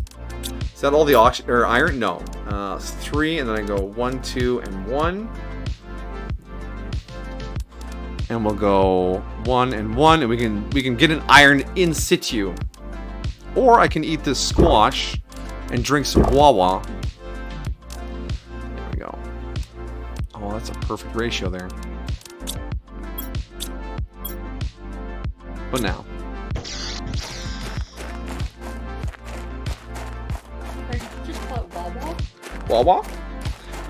Is that all the oxygen or iron? No. 3, and then I go 1, 2, and 1. And we'll go 1 and 1, and we can get an iron in situ. Or I can eat this squash and drink some guava. There we go. Oh, that's a perfect ratio there. But now. Did you just put Wawa? Wawa?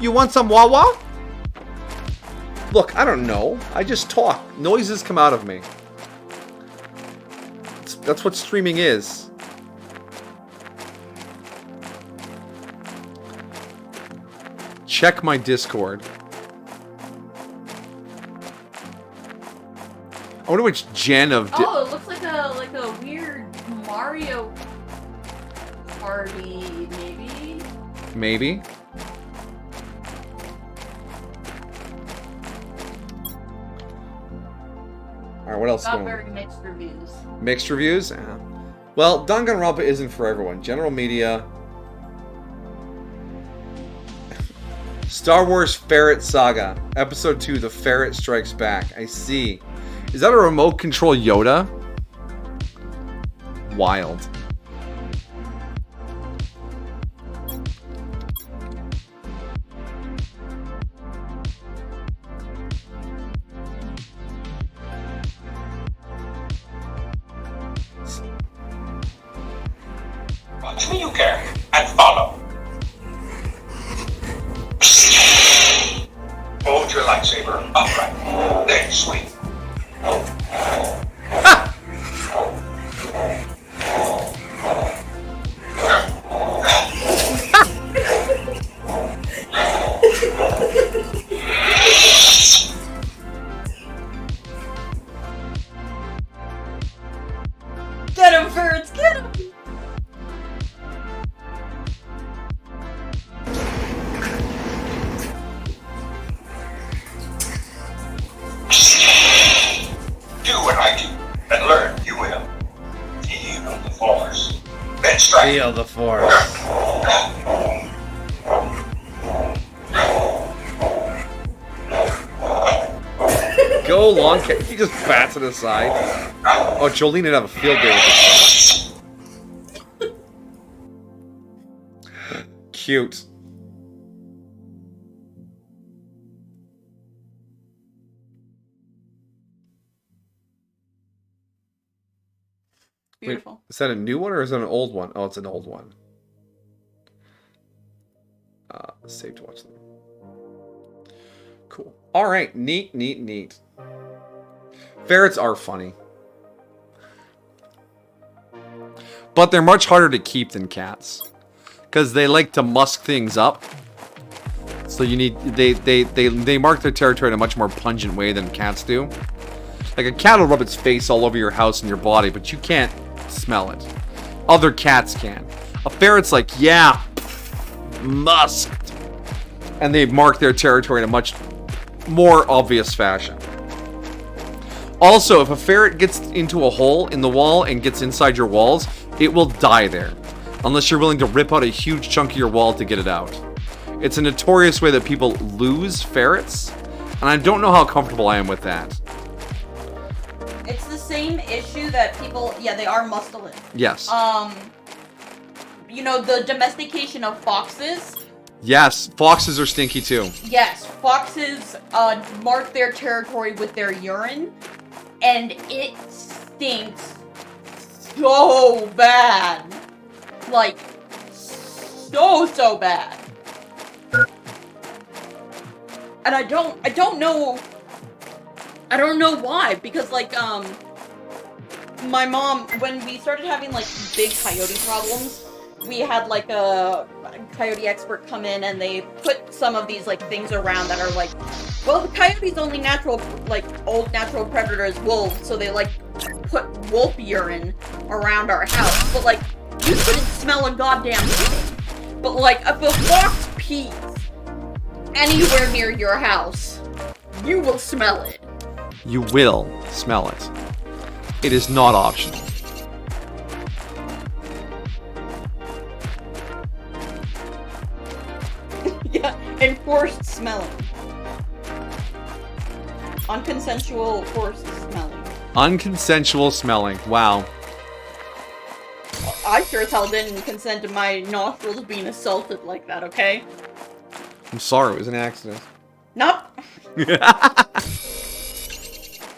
You want some Wawa? Look, I don't know. I just talk. Noises come out of me. That's what streaming is. Check my Discord. I wonder which gen of... Oh, it looks like a weird Mario Party, maybe? Maybe. Alright, what else is Got going very on? mixed reviews. Mixed reviews? Well, Danganronpa isn't for everyone. General media... Star Wars Ferret Saga, Episode 2, The Ferret Strikes Back. I see. Is that a remote control Yoda? Wild. Watch me, you care, and follow. Hold your lightsaber upright, then swing. Get him, Ferrets, get him! Do what I do, and learn you will. Feel the force. Then strike. Feel the force. Go long cat. He just bats it aside. Oh, Jolene would have a field day with this. Cute. Beautiful. Wait, is that a new one or is that an old one? Oh, it's an old one. Save to watch them. Cool. All right. Neat, neat, neat. Ferrets are funny. But they're much harder to keep than cats. Because they like to musk things up. So you need... They mark their territory in a much more pungent way than cats do. Like a cat will rub its face all over your house and your body, but you can't smell it. Other cats can. A ferret's like, yeah, musked. And they mark their territory in a much more obvious fashion. Also, if a ferret gets into a hole in the wall and gets inside your walls, it will die there. Unless you're willing to rip out a huge chunk of your wall to get it out. It's a notorious way that people lose ferrets, and I don't know how comfortable I am with that. It's the same issue that people, yeah, they are muscling. Yes. You know, the domestication of foxes. Yes, foxes are stinky too. Yes, foxes mark their territory with their urine, and it stinks so bad. Like, so bad. And I don't know why, because like, my mom, when we started having like big coyote problems, we had like a coyote expert come in and they put some of these like things around that are like, well, the coyote's only natural, like old natural predator is wolves, so they like put wolf urine around our house, but like, you couldn't smell a goddamn thing. But like, if a fox pees anywhere near your house, you will smell it. You will smell it. It is not optional. Yeah, enforced smelling. Unconsensual forced smelling. Unconsensual smelling. Wow. I sure as hell didn't consent to my nostrils being assaulted like that, okay? I'm sorry, it was an accident. Nope. This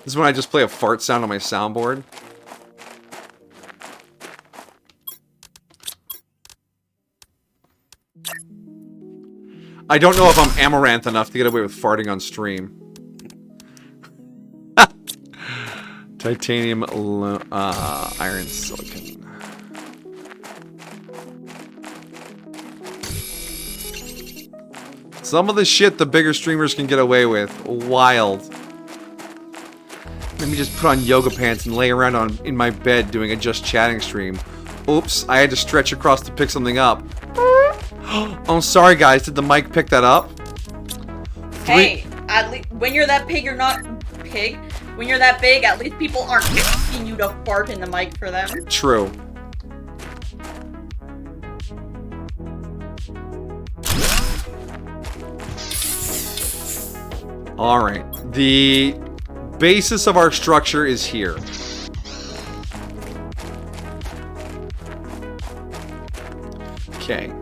is when I just play a fart sound on my soundboard. I don't know if I'm amaranth enough to get away with farting on stream. Titanium, iron, silicon. Some of the shit the bigger streamers can get away with. Wild. Let me just put on yoga pants and lay around in my bed doing a just chatting stream. Oops, I had to stretch across to pick something up. Oh, sorry guys, did the mic pick that up? Hey, at least when you're that pig, you're not pig. When you're that big, at least people aren't asking you to fart in the mic for them. True. Alright. The basis of our structure is here. Okay.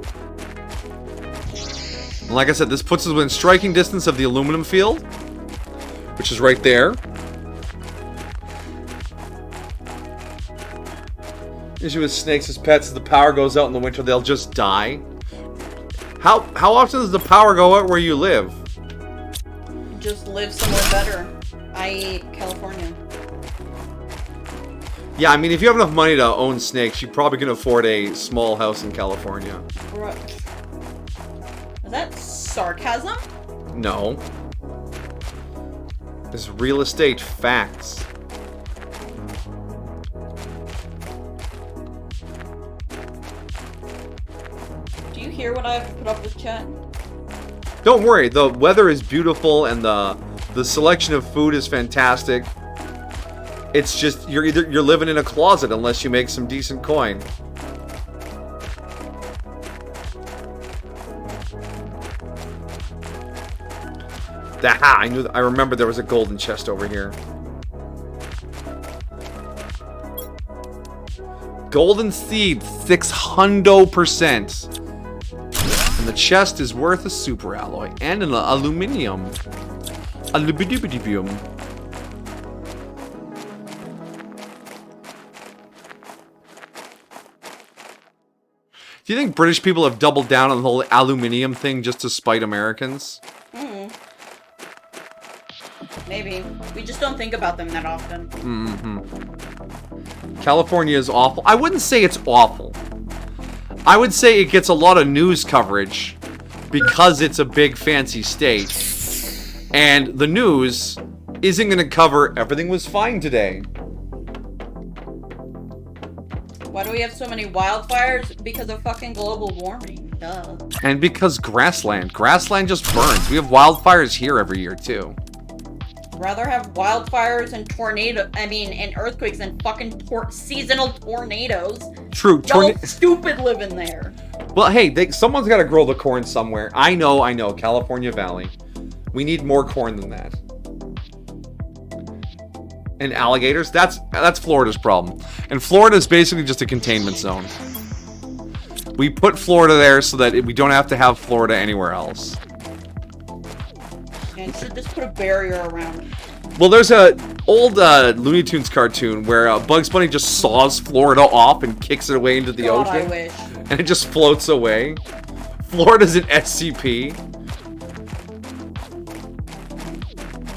Like I said, this puts us within striking distance of the aluminum field, which is right there. Issue with snakes as pets is the power goes out in the winter, they'll just die. How often does the power go out where you live? Just live somewhere better, i.e. California. Yeah, I mean, if you have enough money to own snakes, you probably can afford a small house in California. Right. Is that sarcasm? No. It's real estate facts. Do you hear what I have to put up with, chat? Don't worry, the weather is beautiful and the selection of food is fantastic. It's just you're living in a closet unless you make some decent coin. Aha! I remember there was a golden chest over here. Golden seed, 600%. And the chest is worth a super alloy and an aluminium. Alubidibidibium. Do you think British people have doubled down on the whole aluminium thing just to spite Americans? Maybe. We just don't think about them that often. California is awful. I wouldn't say it's awful. I would say it gets a lot of news coverage because it's a big fancy state. And the news isn't going to cover everything was fine today. Why do we have so many wildfires? Because of fucking global warming. Duh. And because grassland just burns. We have wildfires here every year too. Rather have wildfires and and earthquakes than fucking seasonal tornadoes. True. Y'all stupid living there. Well, hey, someone's got to grow the corn somewhere. I know. California Valley. We need more corn than that. And alligators, that's Florida's problem. And Florida is basically just a containment zone. We put Florida there so that we don't have to have Florida anywhere else. And should just put a barrier around it. Well, there's a old Looney Tunes cartoon where Bugs Bunny just saws Florida off and kicks it away into the God, ocean. I wish. And it just floats away. Florida's an SCP.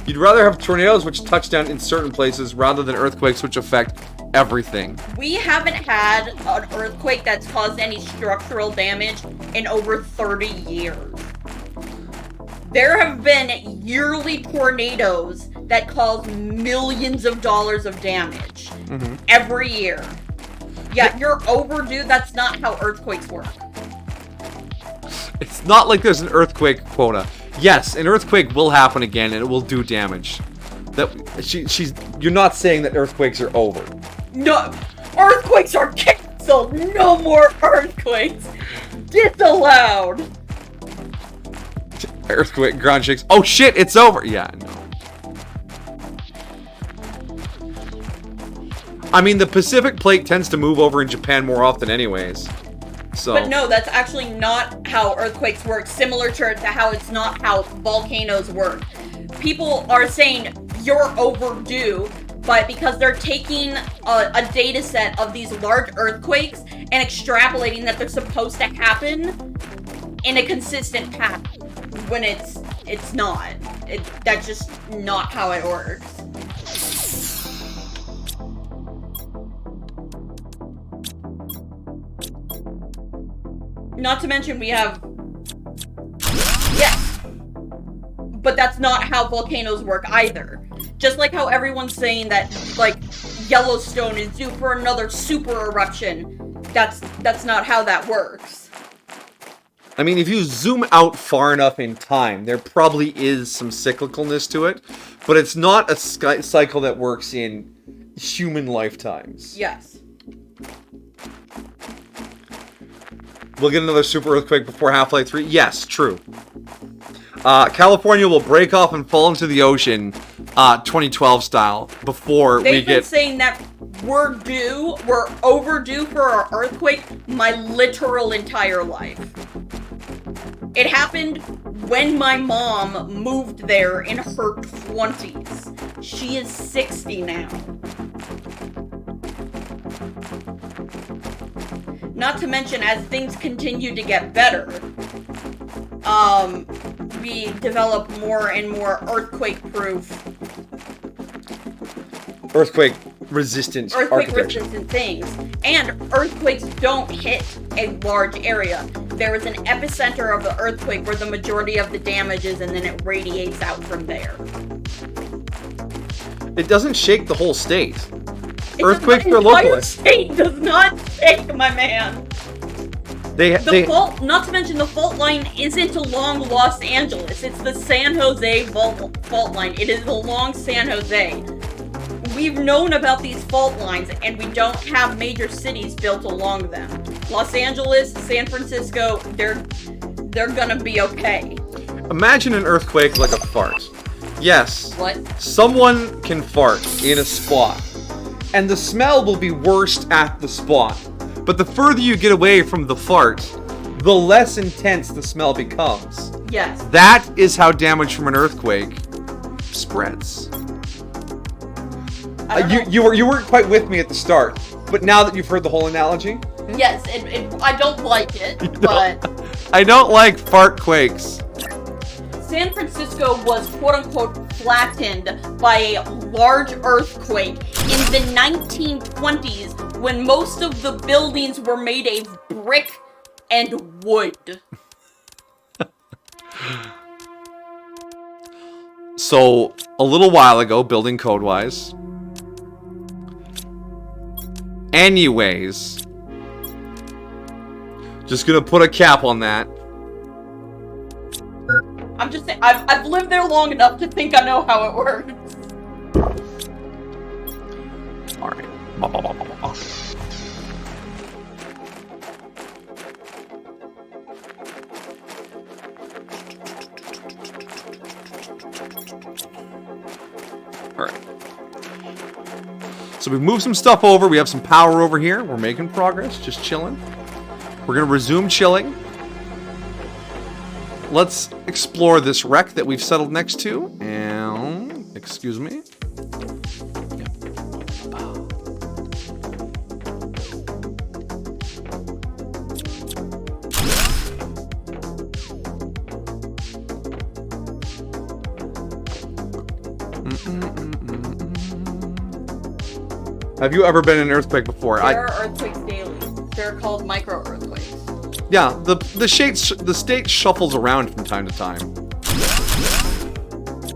You'd rather have tornadoes which touch down in certain places rather than earthquakes which affect everything. We haven't had an earthquake that's caused any structural damage in over 30 years. There have been yearly tornadoes that cause millions of dollars of damage every year. Yeah, you're overdue. That's not how earthquakes work. It's not like there's an earthquake quota. Yes, an earthquake will happen again and it will do damage. You're not saying that earthquakes are over. No, earthquakes are canceled. No more earthquakes. Disallowed. Earthquake, ground shakes. Oh shit, it's over. Yeah, no. I mean, the Pacific plate tends to move over in Japan more often anyways. So. But no, that's actually not how earthquakes work, similar to how it's not how volcanoes work. People are saying you're overdue, but because they're taking a data set of these large earthquakes and extrapolating that they're supposed to happen in a consistent pattern, when it's not. That's just not how it works. Not to mention we have... Yes! But that's not how volcanoes work either. Just like how everyone's saying that, like, Yellowstone is due for another super eruption. That's not how that works. I mean, if you zoom out far enough in time, there probably is some cyclicalness to it, but it's not a cycle that works in human lifetimes. Yes. We'll get another super earthquake before Half-Life 3? Yes, true. California will break off and fall into the ocean, 2012 style, before we They've been get... saying that we're overdue for our earthquake my literal entire life. It happened when my mom moved there in her 20s. She is 60 now. Not to mention, as things continue to get better, we develop more and more earthquake-proof, Earthquake-resistant architecture. earthquake-resistant things. And earthquakes don't hit a large area. There is an epicenter of the earthquake where the majority of the damage is, and then it radiates out from there. It doesn't shake the whole state. The Earthquakes are entire localized. state does not shake, my man. The fault, not to mention the fault line isn't along Los Angeles. It's the San Jose fault line. It is along San Jose. We've known about these fault lines, and we don't have major cities built along them. Los Angeles, San Francisco, they're gonna be okay. Imagine an earthquake like a fart. Yes, What? someone can fart in a spot, and the smell will be worst at the spot. But the further you get away from the fart, the less intense the smell becomes. Yes. That is how damage from an earthquake spreads. I don't know. You weren't quite with me at the start, but now that you've heard the whole analogy, Yes, I don't like it, but I don't like fart quakes. San Francisco was quote-unquote flattened by a large earthquake in the 1920s when most of the buildings were made of brick and wood. So, a little while ago, building code-wise. Anyways. Just gonna put a cap on that. I'm just saying, I've lived there long enough to think I know how it works. Alright. Alright. So we've moved some stuff over. We have some power over here. We're making progress. Just chilling. We're going to resume chilling. Let's explore this wreck that we've settled next to. And... excuse me. Have you ever been in an earthquake before? There are earthquakes daily. They're called micro-earthquakes. Yeah, the state shuffles around from time to time.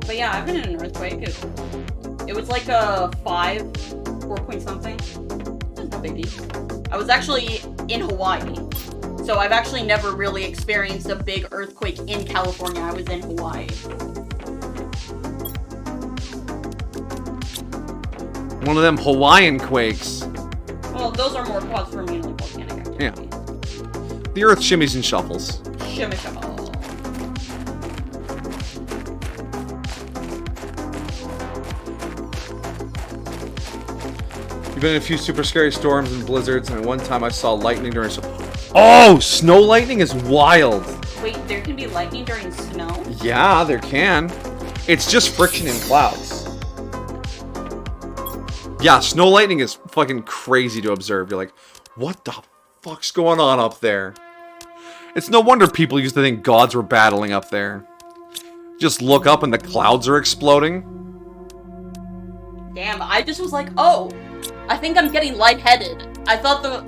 But yeah, I've been in an earthquake. It was like a 4 point something. It's no biggie. I was actually in Hawaii. So I've actually never really experienced a big earthquake in California. I was in Hawaii. One of them Hawaiian quakes. Well, those are more cause for mainly volcanic activity. Yeah. The earth shimmies and shuffles. Shimmy shimmy. You've been in a few super scary storms and blizzards, and at one time I saw lightning during Oh! Snow lightning is wild! Wait, there can be lightning during snow? Yeah, there can. It's just friction in clouds. Yeah, snow lightning is fucking crazy to observe. You're like, what the fuck's going on up there? It's no wonder people used to think gods were battling up there. Just look up and the clouds are exploding. Damn, I just was like, oh, I think I'm getting lightheaded. I thought I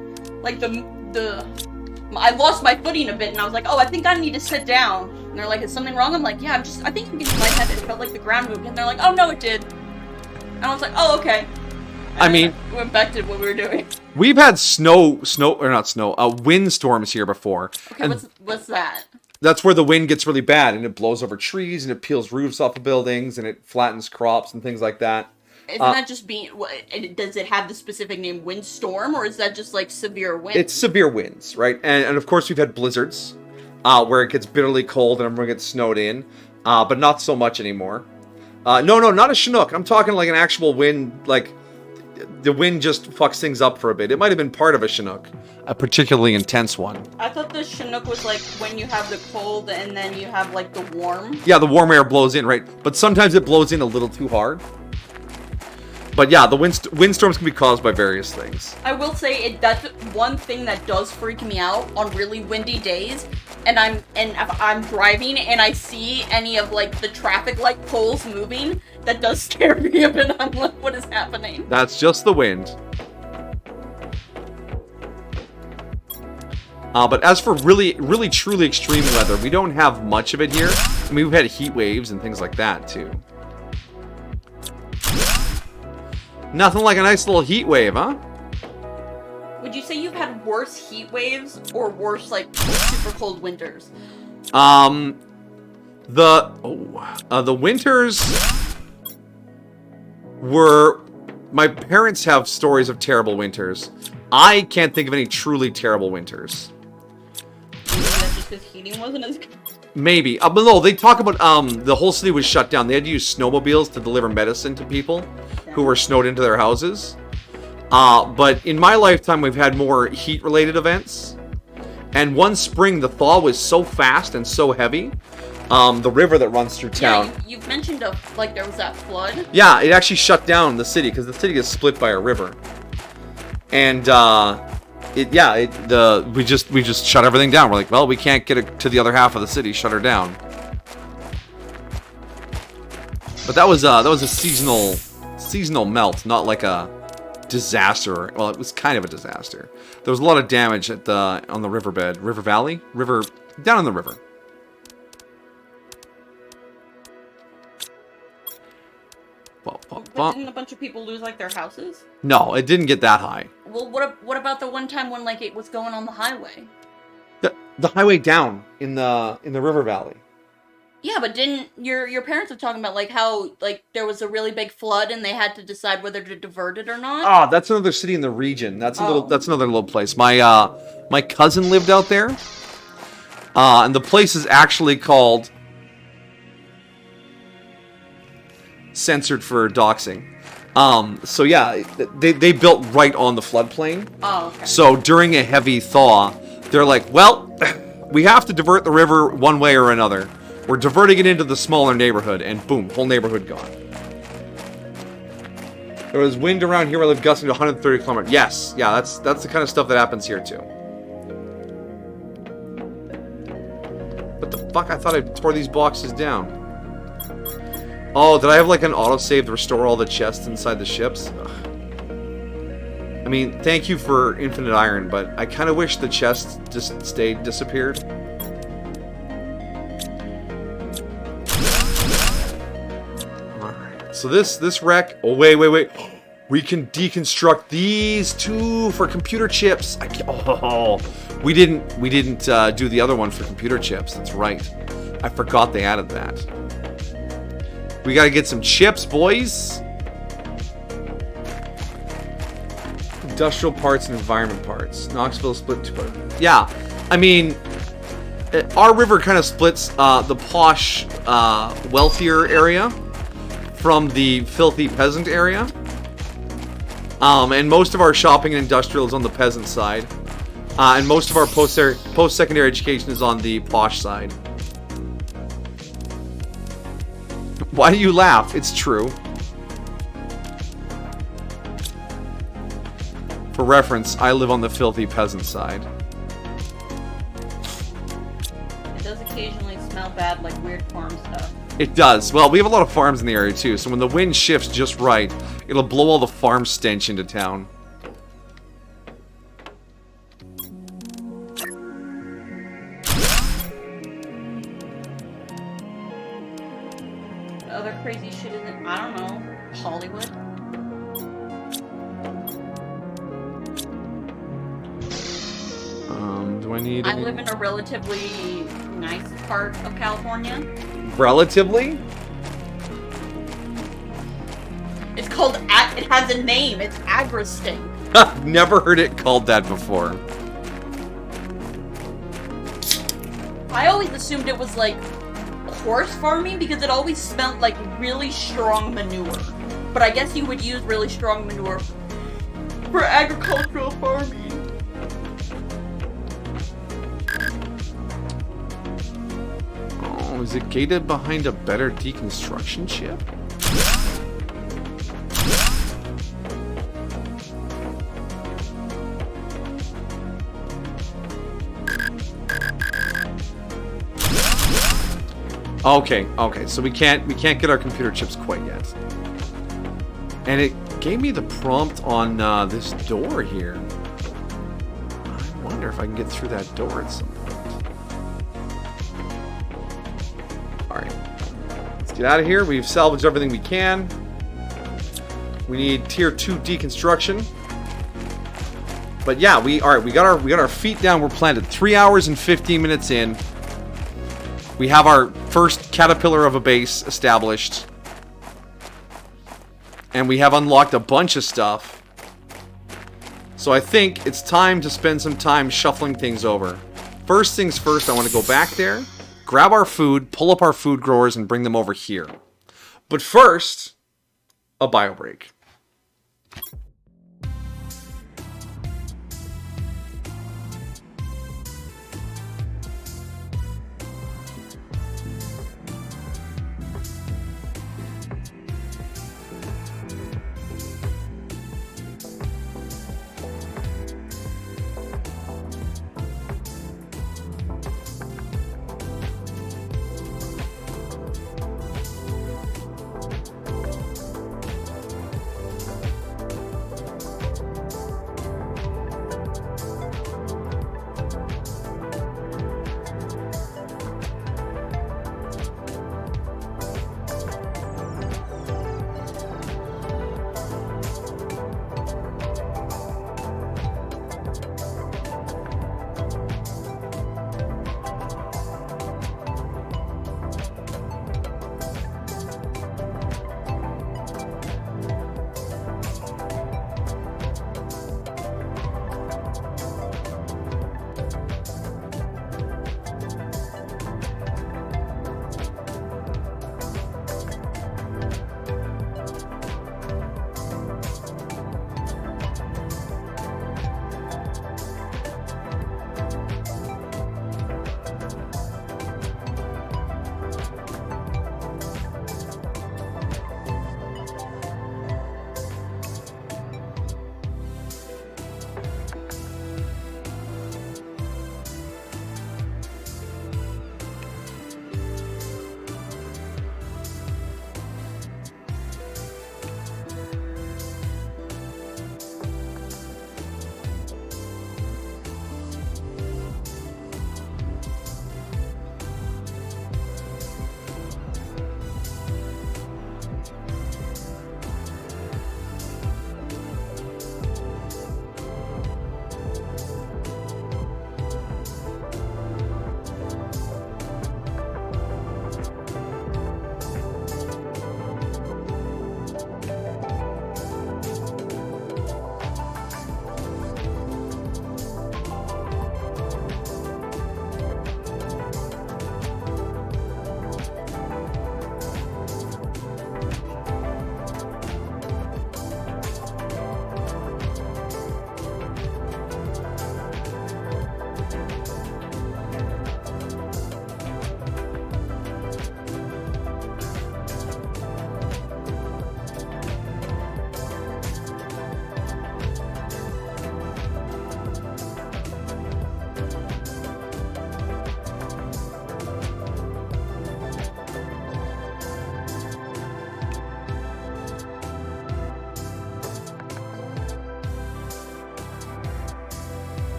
lost my footing a bit, and I was like, oh, I think I need to sit down. And they're like, is something wrong? I'm like, yeah, I think I'm getting lightheaded. It felt like the ground moved. And they're like, oh, no, it did. And I was like, oh, okay. And I mean, we went back to what we were doing. we've had windstorms here before. Okay, and what's that? that's where the wind gets really bad, and it blows over trees, and it peels roofs off of buildings, and it flattens crops and things like that. Isn't that just does it have the specific name windstorm, or is that just like severe wind? It's severe winds, right? And of course we've had blizzards, where it gets bitterly cold and everyone gets snowed in. but not so much anymore. No, not a Chinook. I'm talking like an actual wind, like the wind just fucks things up for a bit. It might have been part of a Chinook, a particularly intense one. I thought the Chinook was like when you have the cold and then you have like the warm. Yeah, the warm air blows in, right? But sometimes it blows in a little too hard. But yeah, the windstorms can be caused by various things. I will say that's one thing that does freak me out on really windy days. And if I'm driving and I see any of like the traffic light poles moving, that does scare me a bit. I'm like, what is happening? That's just the wind. But as for really, truly extreme weather, we don't have much of it here. I mean, we've had heat waves and things like that too. Nothing like a nice little heat wave, huh? Would you say you've had worse heat waves or worse like super cold winters? The winters were... My parents have stories of terrible winters. I can't think of any truly terrible winters. Maybe that's just because heating wasn't as good. Maybe. But no, they talk about the whole city was shut down. They had to use snowmobiles to deliver medicine to people who were snowed into their houses. But in my lifetime, we've had more heat-related events. And one spring, the thaw was so fast and so heavy. The river that runs through town. Yeah, you've mentioned like there was that flood. Yeah, it actually shut down the city because the city is split by a river. And we just shut everything down. We're like, well, we can't get it to the other half of the city. Shut her down. But that was a seasonal melt, not like a disaster. Well, it was kind of a disaster. There was a lot of damage on the riverbed, river valley, down in the river. But didn't a bunch of people lose like their houses? No, it didn't get that high. Well, what about the one time when like it was going on the highway? The highway down in the river valley. Yeah, but didn't your parents were talking about like how like there was a really big flood and they had to decide whether to divert it or not? Ah, that's another city in the region. That's another little place. My cousin lived out there. And the place is actually called censored for doxing. So yeah, they built right on the floodplain. Oh, okay. So during a heavy thaw, they're like, well, we have to divert the river one way or another. We're diverting it into the smaller neighborhood, and boom, whole neighborhood gone. There was wind around here where I live gusting to 130 kilometers. Yes, yeah, that's the kind of stuff that happens here too. What the fuck? I thought I tore these boxes down. Oh, did I have like an autosave to restore all the chests inside the ships? Ugh. I mean, thank you for infinite iron, but I kind of wish the chests just disappeared. Alright, so this wreck... Oh, wait. We can deconstruct these two for computer chips. We didn't do the other one for computer chips. That's right. I forgot they added that. We gotta get some chips, boys. Industrial parts and environment parts. Knoxville split two parts. Yeah, I mean, our river kind of splits the posh, wealthier area from the filthy peasant area. And most of our shopping and industrial is on the peasant side. And most of our post-secondary education is on the posh side. Why do you laugh? It's true. For reference, I live on the filthy peasant side. It does occasionally smell bad, like weird farm stuff. It does. Well, we have a lot of farms in the area too, so when the wind shifts just right, it'll blow all the farm stench into town. Other crazy shit isn't, I don't know, Hollywood? Do I need... I live in a relatively nice part of California. Relatively? It's called, it has a name, it's Agristing. Never heard it called that before. I always assumed it was like horse farming because it always smelled like really strong manure. But I guess you would use really strong manure for agricultural farming. Oh, is it gated behind a better deconstruction chip? Okay, so we can't get our computer chips quite yet. And it gave me the prompt on this door here. I wonder if I can get through that door at some point. Alright. Let's get out of here. We've salvaged everything we can. We need tier 2 deconstruction. But yeah, we got our feet down. We're planted 3 hours and 15 minutes in. We have our first caterpillar of a base established. And we have unlocked a bunch of stuff. So I think it's time to spend some time shuffling things over. First things first, I want to go back there, grab our food, pull up our food growers, and bring them over here. But first, a bio break.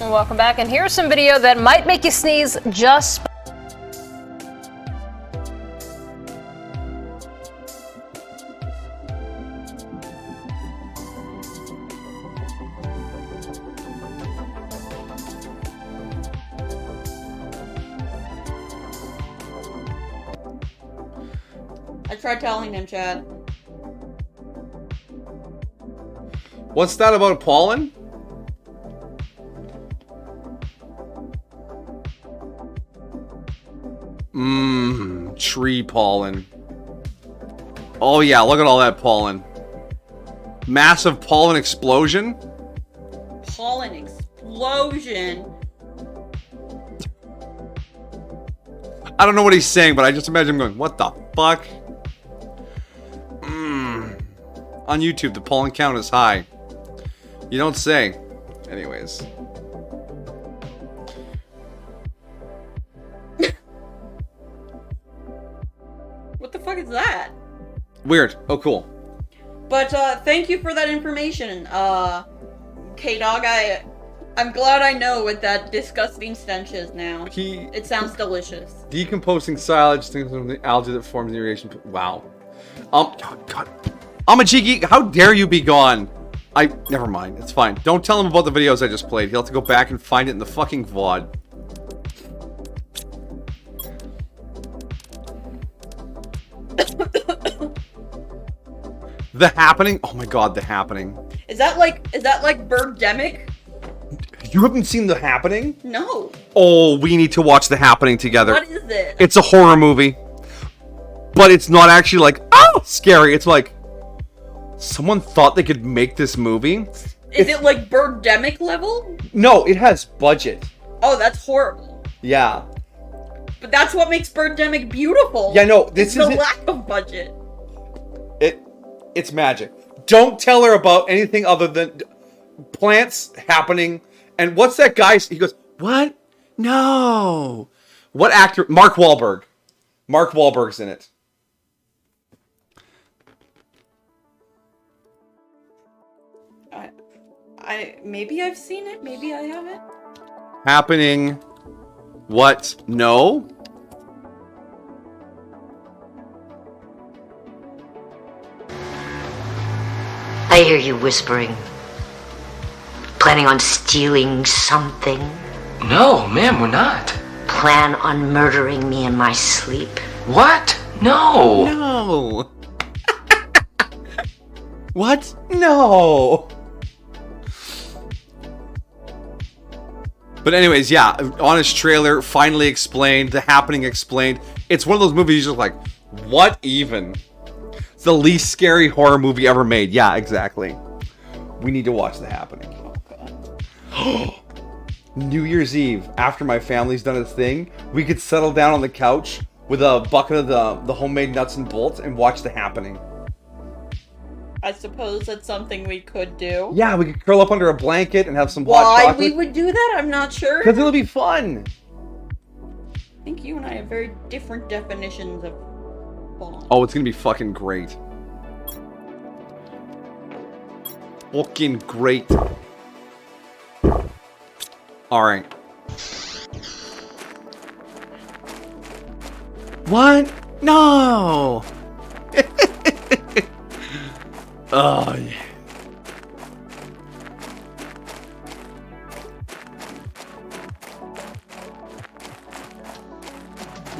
And welcome back, and here's some video that might make you sneeze just I tried telling him, Chad. What's that about pollen? Tree pollen. Oh yeah, look at all that pollen. Massive pollen explosion. Pollen explosion. I don't know what he's saying, but I just imagine him going, what the fuck? On YouTube, the pollen count is high. You don't say. Anyways. What the fuck is that? Weird. Oh, cool. But thank you for that information, K-Dog. I'm glad I know what that disgusting stench is now. It sounds delicious. Decomposing silage, things from the algae that forms in irrigation. Wow. Oh, God. Amajiki, how dare you be gone? Never mind. It's fine. Don't tell him about the videos I just played. He'll have to go back and find it in the fucking VOD. The Happening? Oh my god, The Happening. Is that like Birdemic? You haven't seen The Happening? No. Oh, we need to watch The Happening together. What is it? It's a horror movie. But it's not actually like, oh, scary. It's like, someone thought they could make this movie. Is it like Birdemic level? No, it has budget. Oh, that's horrible. Yeah. But that's what makes Birdemic beautiful. Yeah, no, this is is the lack of budget. It's magic. Don't tell her about anything other than plants happening. And what's that guy? He goes, what? No. What actor? Mark Wahlberg. Mark Wahlberg's in it. Maybe I've seen it. Maybe I haven't. Happening. What? No. I hear you whispering. Planning on stealing something? No, ma'am, we're not. Plan on murdering me in my sleep? What? No. No. What? No. But anyways, yeah, Honest Trailer finally explained, The Happening explained. It's one of those movies you're just like, what even? It's the least scary horror movie ever made. Yeah, exactly. We need to watch The Happening. Oh, God. New Year's Eve, after my family's done its thing, we could settle down on the couch with a bucket of the homemade nuts and bolts and watch The Happening. I suppose that's something we could do. Yeah, we could curl up under a blanket and have some hot Why chocolate. we would do that, I'm not sure. Because it'll be fun. I think you and I have very different definitions of fun. Oh, it's gonna be fucking great. Fucking great. Alright. What? No! Oh, yeah.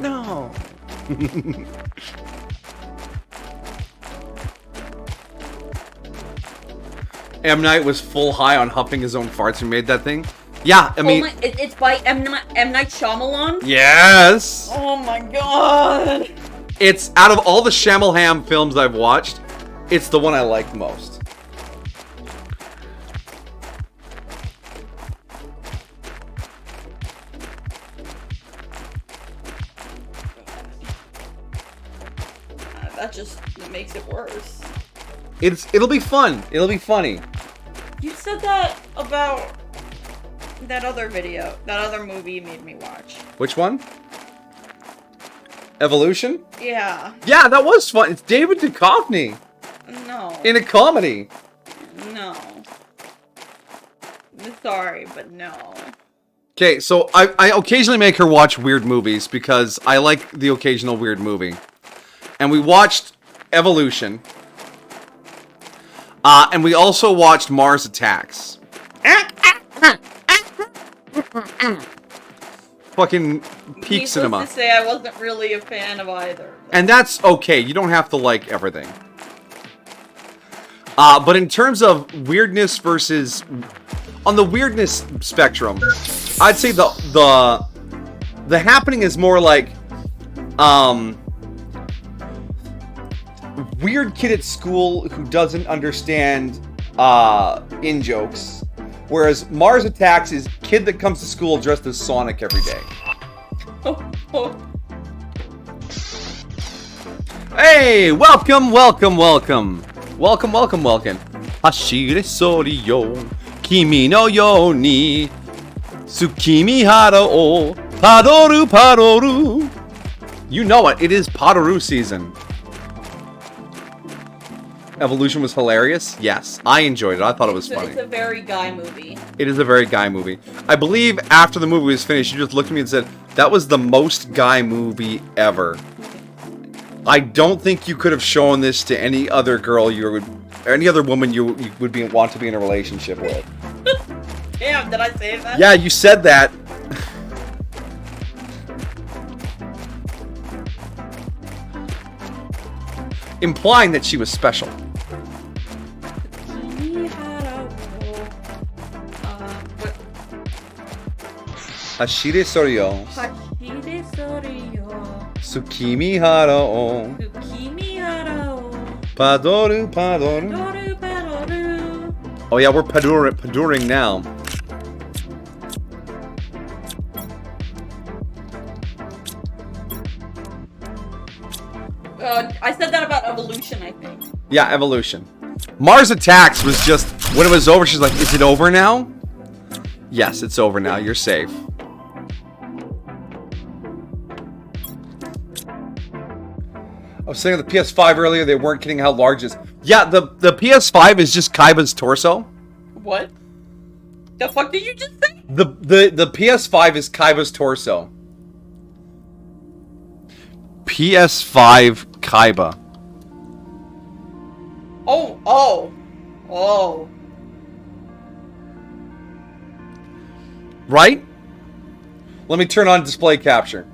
No. M. Night was full high on huffing his own farts and made that thing. Yeah, I mean... it's by M. Night Shyamalan? Yes! Oh my god! It's, out of all the Shyamalan films I've watched, it's the one I like most. That makes it worse. It'll be fun. It'll be funny. You said that about that other video, that other movie you made me watch. Which one? Evolution? Yeah. Yeah, that was fun. It's David Duchovny. No. In a comedy. No. Sorry, but no. Okay, so I occasionally make her watch weird movies because I like the occasional weird movie. And we watched Evolution. And we also watched Mars Attacks. fucking peak Needless cinema. to say, I wasn't really a fan of either. And that's okay. You don't have to like everything. But in terms of weirdness versus... On the weirdness spectrum, I'd say the Happening is more like... weird kid at school who doesn't understand in-jokes. Whereas Mars Attacks is kid that comes to school dressed as Sonic every day. Hey, welcome. Hashire sori yo, kimi no yo ni, tsukimi hara o, padoru. You know it, it is Padoru season. Evolution was hilarious? Yes, I enjoyed it. I thought it was funny. It's a very guy movie. It is a very guy movie. I believe after the movie was finished, you just looked at me and said, that was the most guy movie ever. I don't think you could have shown this to any other girl any other woman you would want to be in a relationship with. Damn, did I say that? Yeah, you said that. Implying that she was special. Hashire Soryo. Hashire Soryo. Tsukimi hara o. Tsukimi hara o. Padoru. Padoru, padoru. Oh yeah, we're paduring now. I said that about Evolution, I think. Yeah, Evolution. Mars Attacks was just, when it was over, she's like, is it over now? Yes, it's over now. You're safe. I was saying on the PS5 earlier, they weren't kidding how large it is. Yeah, the PS5 is just Kaiba's torso. What? The fuck did you just say? The PS5 is Kaiba's torso. PS5 Kaiba. Oh. Right? Let me turn on display capture.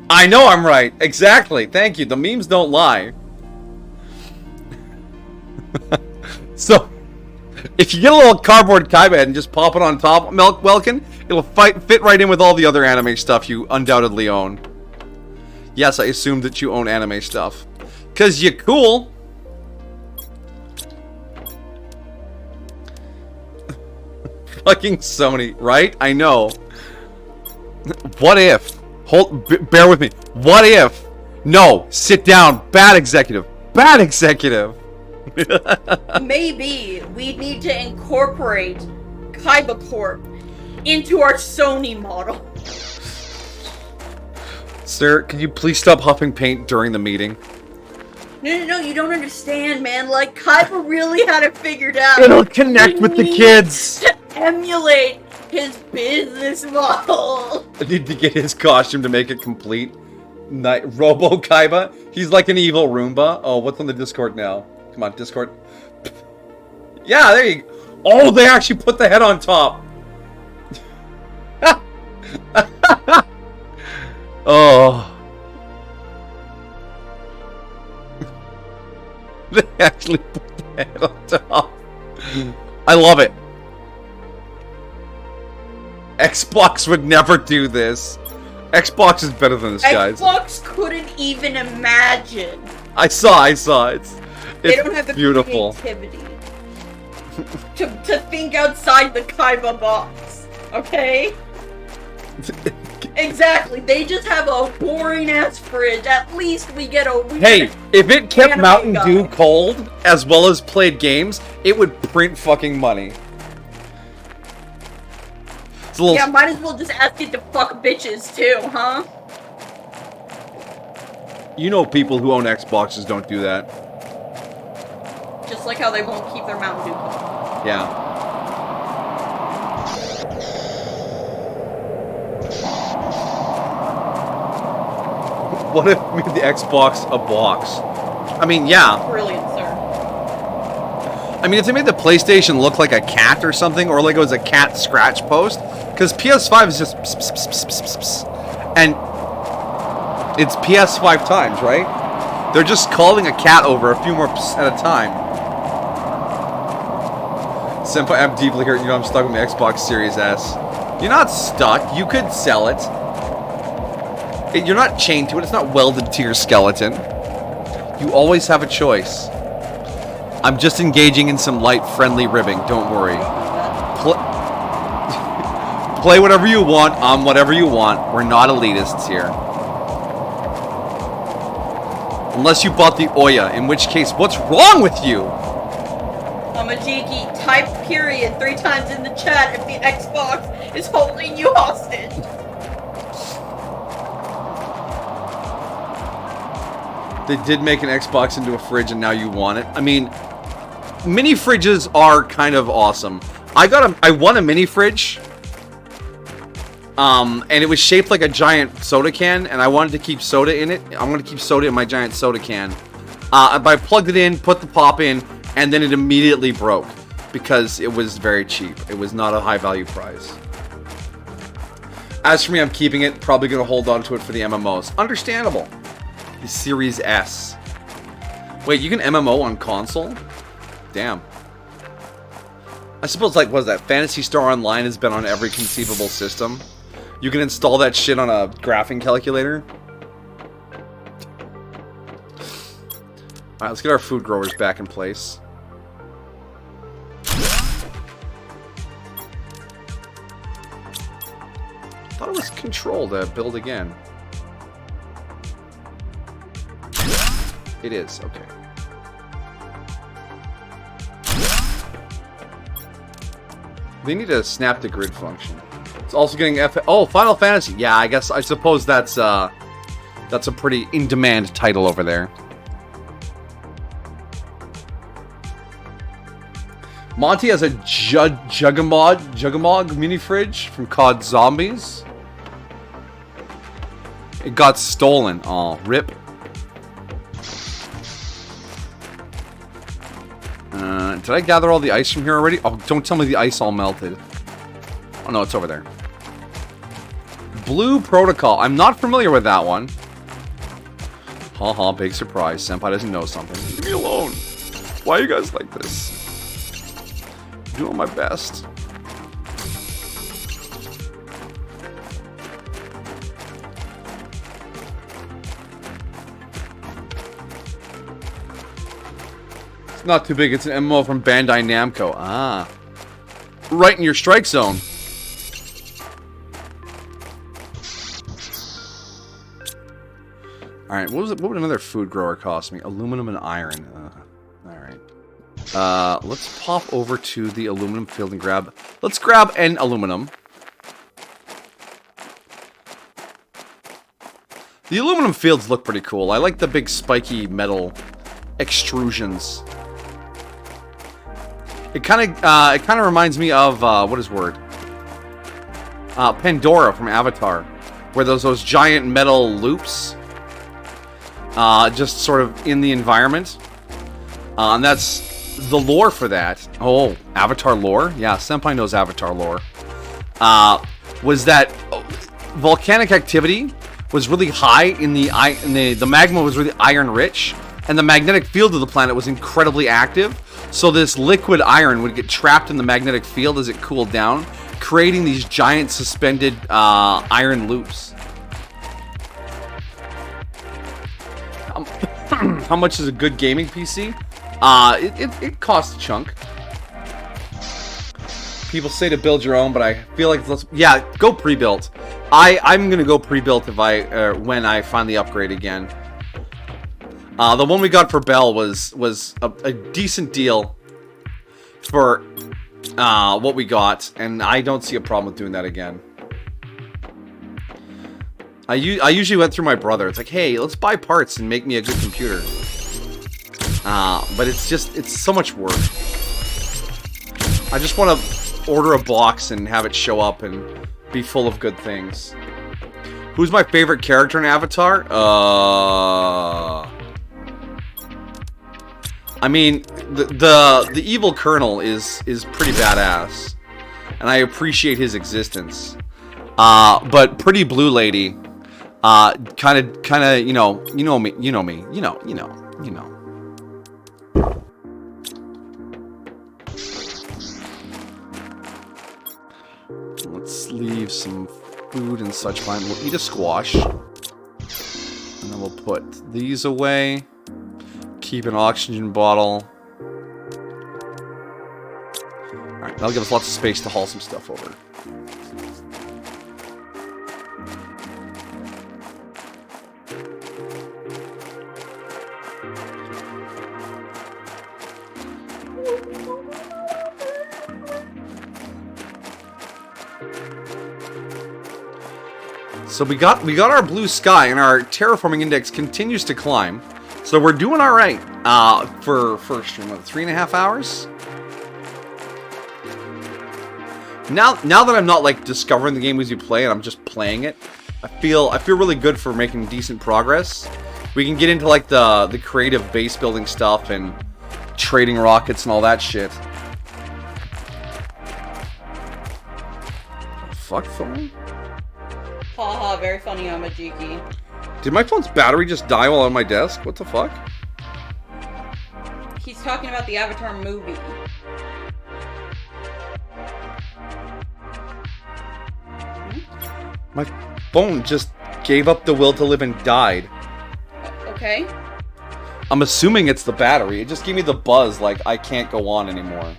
I know I'm right. Exactly. Thank you. The memes don't lie. So, if you get a little cardboard Kaiba head and just pop it on top of Welkin, it'll fit right in with all the other anime stuff you undoubtedly own. Yes, I assume that you own anime stuff. 'Cause you're cool. Fucking Sony, right? I know. What if? Bear with me. What if? No, sit down. Bad executive. Bad executive. Maybe we need to incorporate Kaiba Corp into our Sony model. Sir, can you please stop huffing paint during the meeting? No, you don't understand, man. Like, Kaiba really had it figured out. It'll connect with the kids. To emulate his business model. I need to get his costume to make it complete. Robo Kaiba. He's like an evil Roomba. Oh, what's on the Discord now? Come on, Discord. Yeah, there you go. Oh, they actually put the head on top. Oh. They actually put the head on top. I love it. Xbox would never do this. Xbox is better than this, guys. Xbox couldn't even imagine. I saw. It's they don't have the beautiful creativity to think outside the Kaiba box. Okay? Exactly. They just have a boring ass fridge. At least we get a weird. Hey, if it kept Mountain Dew cold as well as played games, it would print fucking money. It's a little... Yeah, might as well just ask it to fuck bitches too, huh? You know people who own Xboxes don't do that. Just like how they won't keep their Mountain Dew cold. Yeah. What if we made the Xbox a box? I mean, yeah. Brilliant, sir. I mean, if they made the PlayStation look like a cat or something, or like it was a cat scratch post, because PS5 is just pss, pss, pss, pss, pss, pss, and it's PS5 times, right? They're just calling a cat over a few more pss at a time. Senpai, I'm deeply hurt. You know, I'm stuck with my Xbox Series S. You're not stuck. You could sell it. You're not chained to it. It's not welded to your skeleton. You always have a choice. I'm just engaging in some light, friendly ribbing. Don't worry. Play whatever you want on whatever you want. We're not elitists here. Unless you bought the Ouya, in which case, what's wrong with you? Amajiki, type period 3 times in the chat if the Xbox is holding you hostage. They did make an Xbox into a fridge and now you want it. I mean, mini fridges are kind of awesome. I won a mini fridge. And it was shaped like a giant soda can, and I wanted to keep soda in it. I'm going to keep soda in my giant soda can. But I plugged it in, put the pop in, and then it immediately broke because it was very cheap. It was not a high value prize. As for me, I'm keeping it. Probably going to hold on to it for the MMOs. Understandable. The Series S. Wait, you can MMO on console? Damn. I suppose, like, what is that? Phantasy Star Online has been on every conceivable system. You can install that shit on a graphing calculator. Alright, let's get our food growers back in place. Thought it was control to build again. It is, okay. They need to snap the grid function. It's also getting Final Fantasy. Yeah, I suppose that's a pretty in-demand title over there. Monty has a Juggermog mini fridge from COD Zombies. It got stolen. Aw, rip. Did I gather all the ice from here already? Oh, don't tell me the ice all melted. Oh no, it's over there. Blue Protocol. I'm not familiar with that one. Haha, big surprise. Senpai doesn't know something. Leave me alone. Why are you guys like this? I'm doing my best. It's not too big. It's an MMO from Bandai Namco. Ah. Right in your strike zone. Alright, what would another food grower cost me? Aluminum and iron. Alright. Let's pop over to the aluminum field and grab... Let's grab an aluminum. The aluminum fields look pretty cool. I like the big spiky metal extrusions. It kind of reminds me of what is word? Pandora from Avatar, where those giant metal loops, just sort of in the environment, and that's the lore for that. Oh, Avatar lore? Yeah, Senpai knows Avatar lore. Was that volcanic activity was really high in the magma was really iron rich, and the magnetic field of the planet was incredibly active. So this liquid iron would get trapped in the magnetic field as it cooled down, creating these giant suspended iron loops. How much is a good gaming PC? It costs a chunk. People say to build your own, but I feel like yeah, go pre-built. I'm gonna go pre-built if when I finally upgrade again. The one we got for Bell was a decent deal for what we got, and I don't see a problem with doing that again. I usually went through my brother. It's like, hey, let's buy parts and make me a good computer. But it's so much work. I just want to order a box and have it show up and be full of good things. Who's my favorite character in Avatar? I mean, the evil Colonel is pretty badass, and I appreciate his existence. But Pretty Blue Lady, kind of, you know me. Let's leave some food and such fine. We'll eat a squash, and then we'll put these away. Keep an oxygen bottle. Alright, that'll give us lots of space to haul some stuff over. So we got our blue sky, and our terraforming index continues to climb. So we're doing all right for first stream. What, 3.5 hours? Now that I'm not like discovering the game as you play, and I'm just playing it, I feel really good for making decent progress. We can get into like the creative base building stuff and trading rockets and all that shit. Fuck phone. Haha, very funny, Amajiki. Did my phone's battery just die while on my desk? What the fuck? He's talking about the Avatar movie. My phone just gave up the will to live and died. Okay. I'm assuming it's the battery. It just gave me the buzz like I can't go on anymore.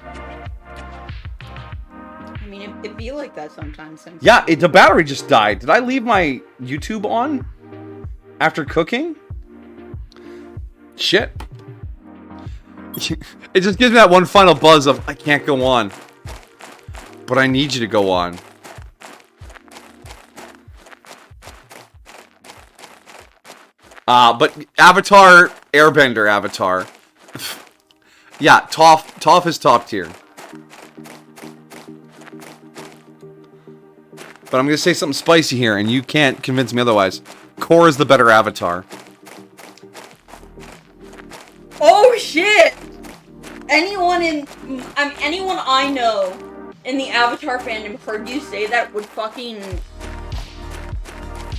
I mean, it'd be like that sometimes. Yeah, the battery just died. Did I leave my YouTube on after cooking? Shit. It just gives me that one final buzz of I can't go on. But I need you to go on. But Avatar, Airbender Avatar. Yeah, Toph is top tier. But I'm going to say something spicy here, and you can't convince me otherwise. Korra's the better Avatar. Oh shit! Anyone I know in the Avatar fandom heard you say that would fucking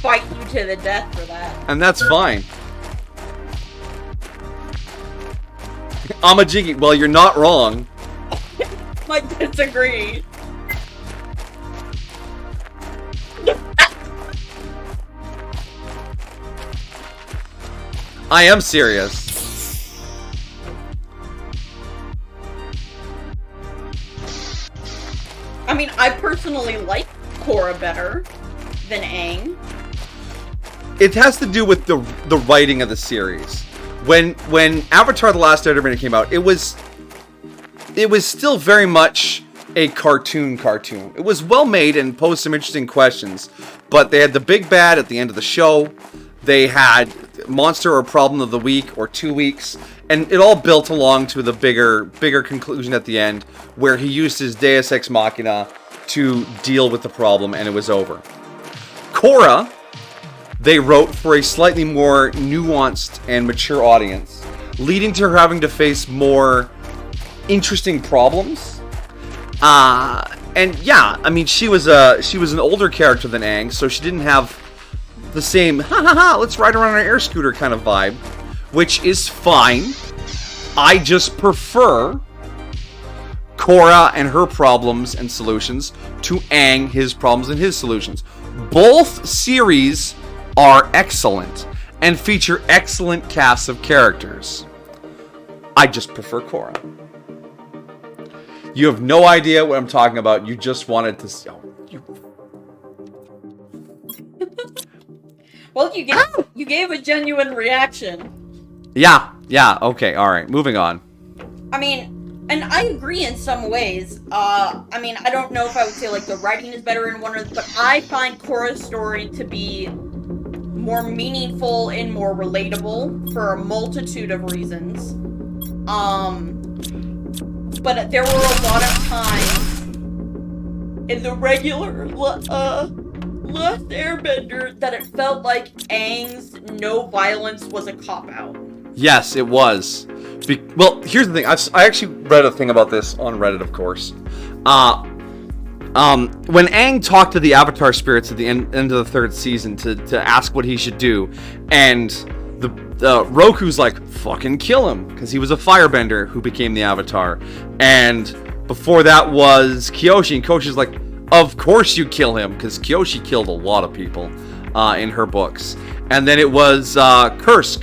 fight you to the death for that. And that's fine. Amajiki, well, you're not wrong. Might disagree. I am serious. I mean, I personally like Korra better than Aang. It has to do with the writing of the series. When Avatar: The Last Airbender came out, it was still very much a cartoon. It was well made and posed some interesting questions, but they had the big bad at the end of the show. They had monster or problem of the week or 2 weeks, and it all built along to the bigger conclusion at the end, where he used his Deus Ex Machina to deal with the problem, and it was over. Korra, they wrote for a slightly more nuanced and mature audience, leading to her having to face more interesting problems. And yeah, I mean, she was an older character than Aang, so she didn't have the same let's ride around on an air scooter kind of vibe, which is fine. I just prefer Korra and her problems and solutions to Aang, his problems and his solutions. Both series are excellent and feature excellent casts of characters. I just prefer Korra. You have no idea what I'm talking about. You just wanted to see. Well, you gave a genuine reaction. Yeah, okay, alright, moving on. I mean, and I agree in some ways. I mean, I don't know if I would say, like, the writing is better in one or the, but I find Korra's story to be more meaningful and more relatable for a multitude of reasons. But there were a lot of times in the regular, Last Airbender that it felt like Aang's no violence was a cop-out. Yes, it was. Well, here's the thing. I actually read a thing about this on Reddit, of course. When Aang talked to the Avatar spirits at the end of the third season to ask what he should do, and the Roku's like, fucking kill him, because he was a firebender who became the Avatar. And before that was Kyoshi, and Koshi's like, of course you kill him, because Kyoshi killed a lot of people in her books. And then it was Kursk,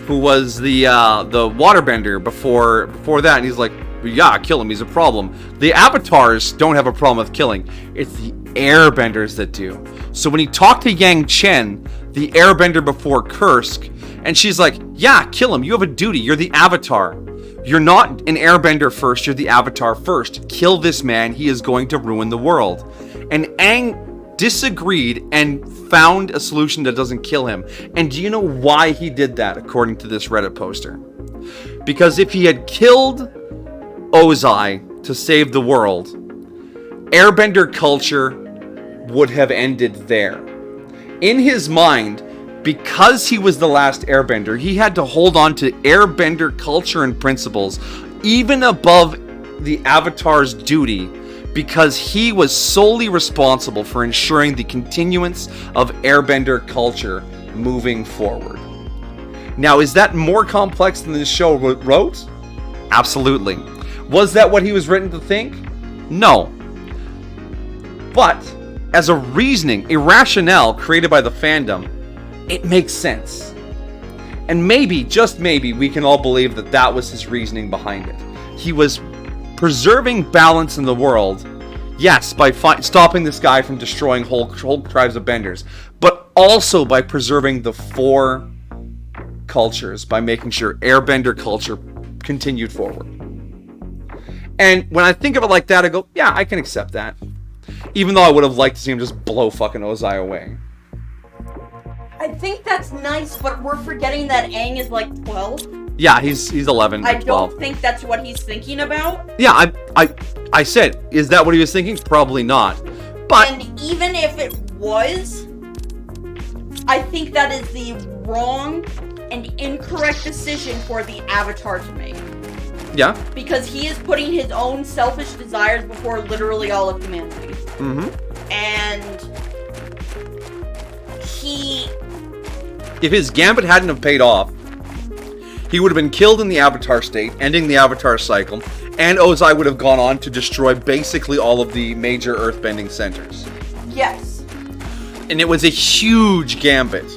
who was the waterbender before that, and he's like, yeah, kill him, he's a problem. The Avatars don't have a problem with killing, it's the airbenders that do. So when he talked to Yang Chen, the airbender before Kursk, and she's like, yeah, kill him, you have a duty, you're the Avatar. You're not an airbender first, you're the Avatar first. Kill this man, he is going to ruin the world. And Aang disagreed and found a solution that doesn't kill him. And do you know why he did that, according to this Reddit poster? Because if he had killed Ozai to save the world, airbender culture would have ended there. In his mind, because he was the last airbender, he had to hold on to airbender culture and principles even above the Avatar's duty, because he was solely responsible for ensuring the continuance of airbender culture moving forward. Now, is that more complex than the show wrote? Absolutely. Was that what he was written to think? No. But, as a reasoning, a rationale created by the fandom, it makes sense. And maybe, just maybe, we can all believe that that was his reasoning behind it. He was preserving balance in the world, yes, by stopping this guy from destroying whole tribes of benders, but also by preserving the four cultures, by making sure airbender culture continued forward. And when I think of it like that, I go, yeah, I can accept that. Even though I would have liked to see him just blow fucking Ozai away. I think that's nice, but we're forgetting that Aang is like 12. Yeah, he's 11 or 12. I don't think that's what he's thinking about. Yeah, I said, is that what he was thinking? Probably not. But and even if it was, I think that is the wrong and incorrect decision for the Avatar to make. Yeah. Because he is putting his own selfish desires before literally all of humanity. Mm-hmm. And if his gambit hadn't have paid off, he would have been killed in the Avatar state, ending the Avatar cycle, and Ozai would have gone on to destroy basically all of the major earthbending centers. Yes. And it was a huge gambit.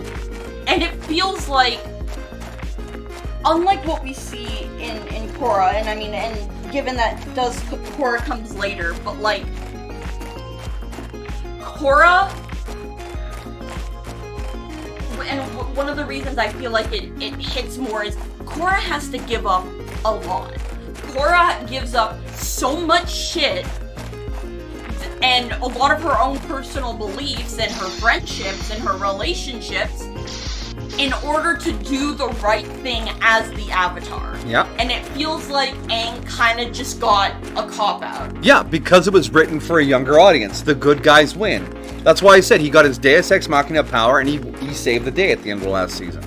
And it feels like, unlike what we see in Korra, and I mean, and given that Korra comes later, but like, Korra, and one of the reasons I feel like it hits more is Korra has to give up a lot. Korra gives up so much shit and a lot of her own personal beliefs and her friendships and her relationships in order to do the right thing as the Avatar. Yeah. And it feels like Aang kind of just got a cop-out. Yeah, because it was written for a younger audience. The good guys win. That's why I said he got his Deus Ex Machina power and he saved the day at the end of the last season.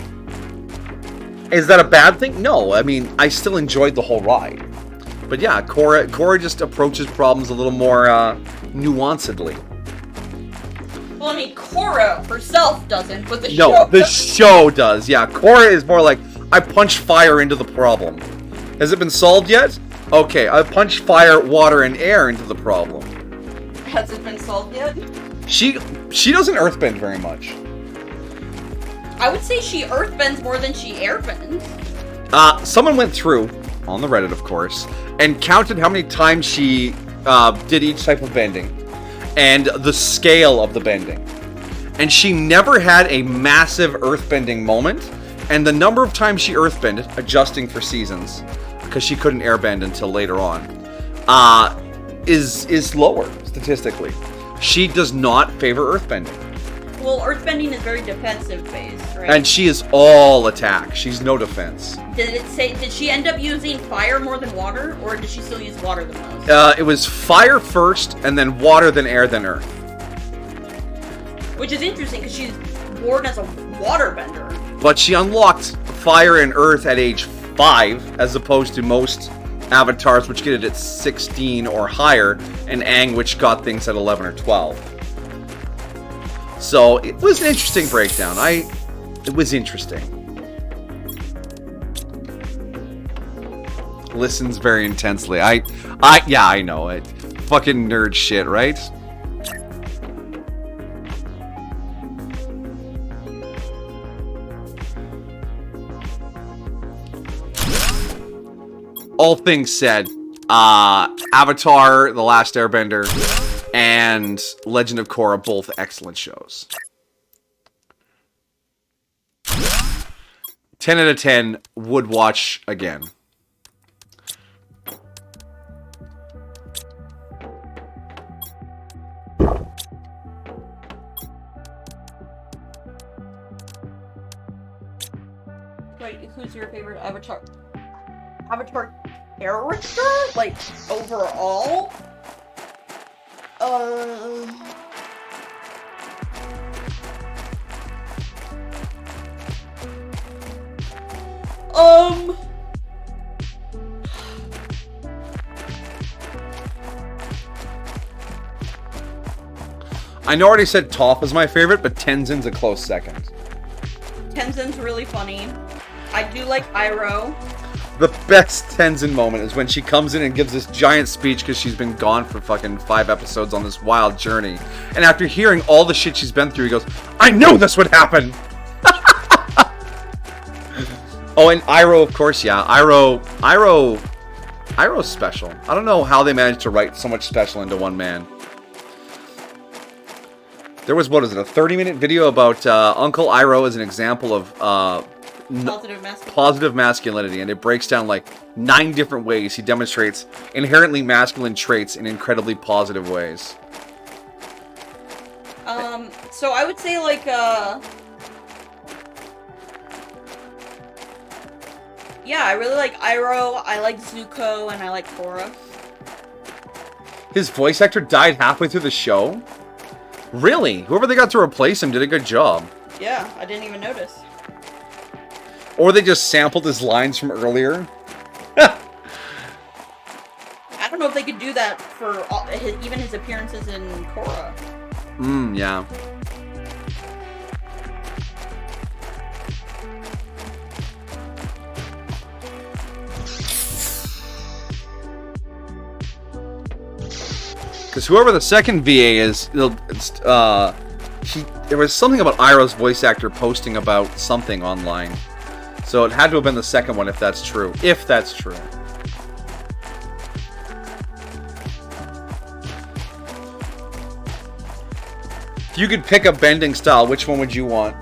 Is that a bad thing? No, I mean, I still enjoyed the whole ride. But yeah, Korra just approaches problems a little more nuancedly. Well, I mean, Korra herself doesn't, but the show... No, the show does, yeah. Korra is more like, I punch fire into the problem. Has it been solved yet? Okay, I punch fire, water, and air into the problem. Has it been solved yet? She doesn't earthbend very much. I would say she earthbends more than she airbends. Someone went through, on the Reddit of course, and counted how many times she did each type of bending. And the scale of the bending. And she never had a massive earthbending moment. And the number of times she earthbended, adjusting for seasons, because she couldn't airbend until later on, is lower, statistically. She does not favor earthbending. Well, earthbending is very defensive based, right? And she is all attack. She's no defense. Did she end up using fire more than water, or did she still use water the most? It was fire first, and then water, then air, then earth. Which is interesting, because she's born as a waterbender. But she unlocked fire and earth at age 5. 5, as opposed to most avatars which get it at 16 or higher, and Aang which got things at 11 or 12. So it was an interesting breakdown. It was interesting. Listens very intensely. Yeah, I know it. Fucking nerd shit, right? All things said, Avatar, The Last Airbender, and Legend of Korra, both excellent shows. 10 out of 10, would watch again. Wait, who's your favorite Avatar character? Like, overall? I know I already said Toph is my favorite, but Tenzin's a close second. Tenzin's really funny. I do like Iroh. The best Tenzin moment is when she comes in and gives this giant speech because she's been gone for fucking 5 episodes on this wild journey. And after hearing all the shit she's been through, he goes, I knew this would happen! Oh, and Iroh, of course, yeah. Iroh's special. I don't know how they managed to write so much special into one man. There was, what is it, a 30-minute video about Uncle Iroh as an example of positive masculinity, and it breaks down like 9 different ways he demonstrates inherently masculine traits in incredibly positive ways. So I would say like yeah, I really like Iroh, I like Zuko, and I like Korra. His voice actor died halfway through the show? Really? Whoever they got to replace him did a good job. Yeah, I didn't even notice. Or they just sampled his lines from earlier. I don't know if they could do that for even his appearances in Korra. Yeah. Because whoever the second VA is, there was something about Iroh's voice actor posting about something online. So it had to have been the second one if that's true. If that's true. If you could pick a bending style, which one would you want?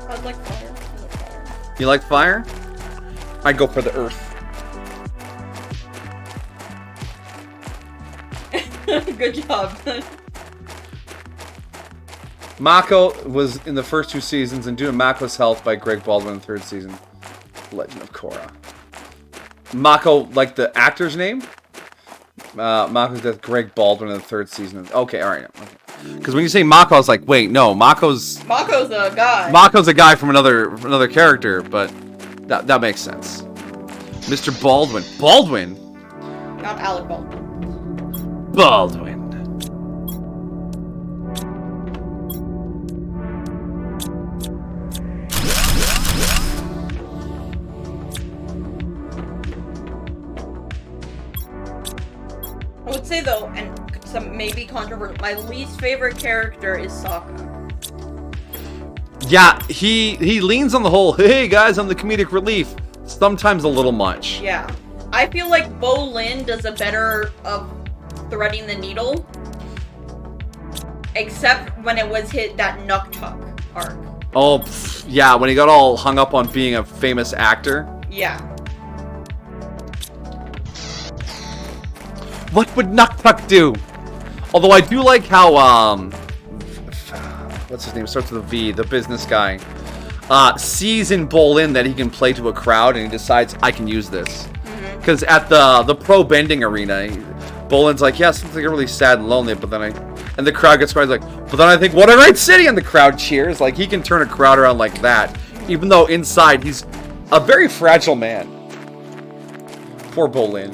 I'd like fire. You like fire? I'd go for the earth. Good job. Mako was in the first 2 seasons, and Due to Mako's Health by Greg Baldwin in the 3rd season. Legend of Korra. Mako, like the actor's name? Mako's death, Greg Baldwin in the 3rd season. Okay, alright. Because when you say Mako, I was like, wait, no, Mako's a guy. Mako's a guy from another character, but that makes sense. Mr. Baldwin. Baldwin? Not Alec Baldwin. Baldwin. I would say though, and some maybe controversial, my least favorite character is Sokka. Yeah, he leans on the whole, hey guys, I'm the comedic relief. Sometimes a little much. Yeah. I feel like Bolin does a better of threading the needle. Except when it was that Nuktuk arc. Oh, yeah, when he got all hung up on being a famous actor. Yeah. What would Nuktuk do? Although I do like how, what's his name? Starts with a V, the business guy. Sees in Bolin that he can play to a crowd, and he decides, I can use this. Because at the pro bending arena, Bolin's like, yeah, something really sad and lonely, but then and the crowd gets quiet, like, but then I think, what a great city, and the crowd cheers. Like, he can turn a crowd around like that, even though inside he's A very fragile man. Poor Bolin.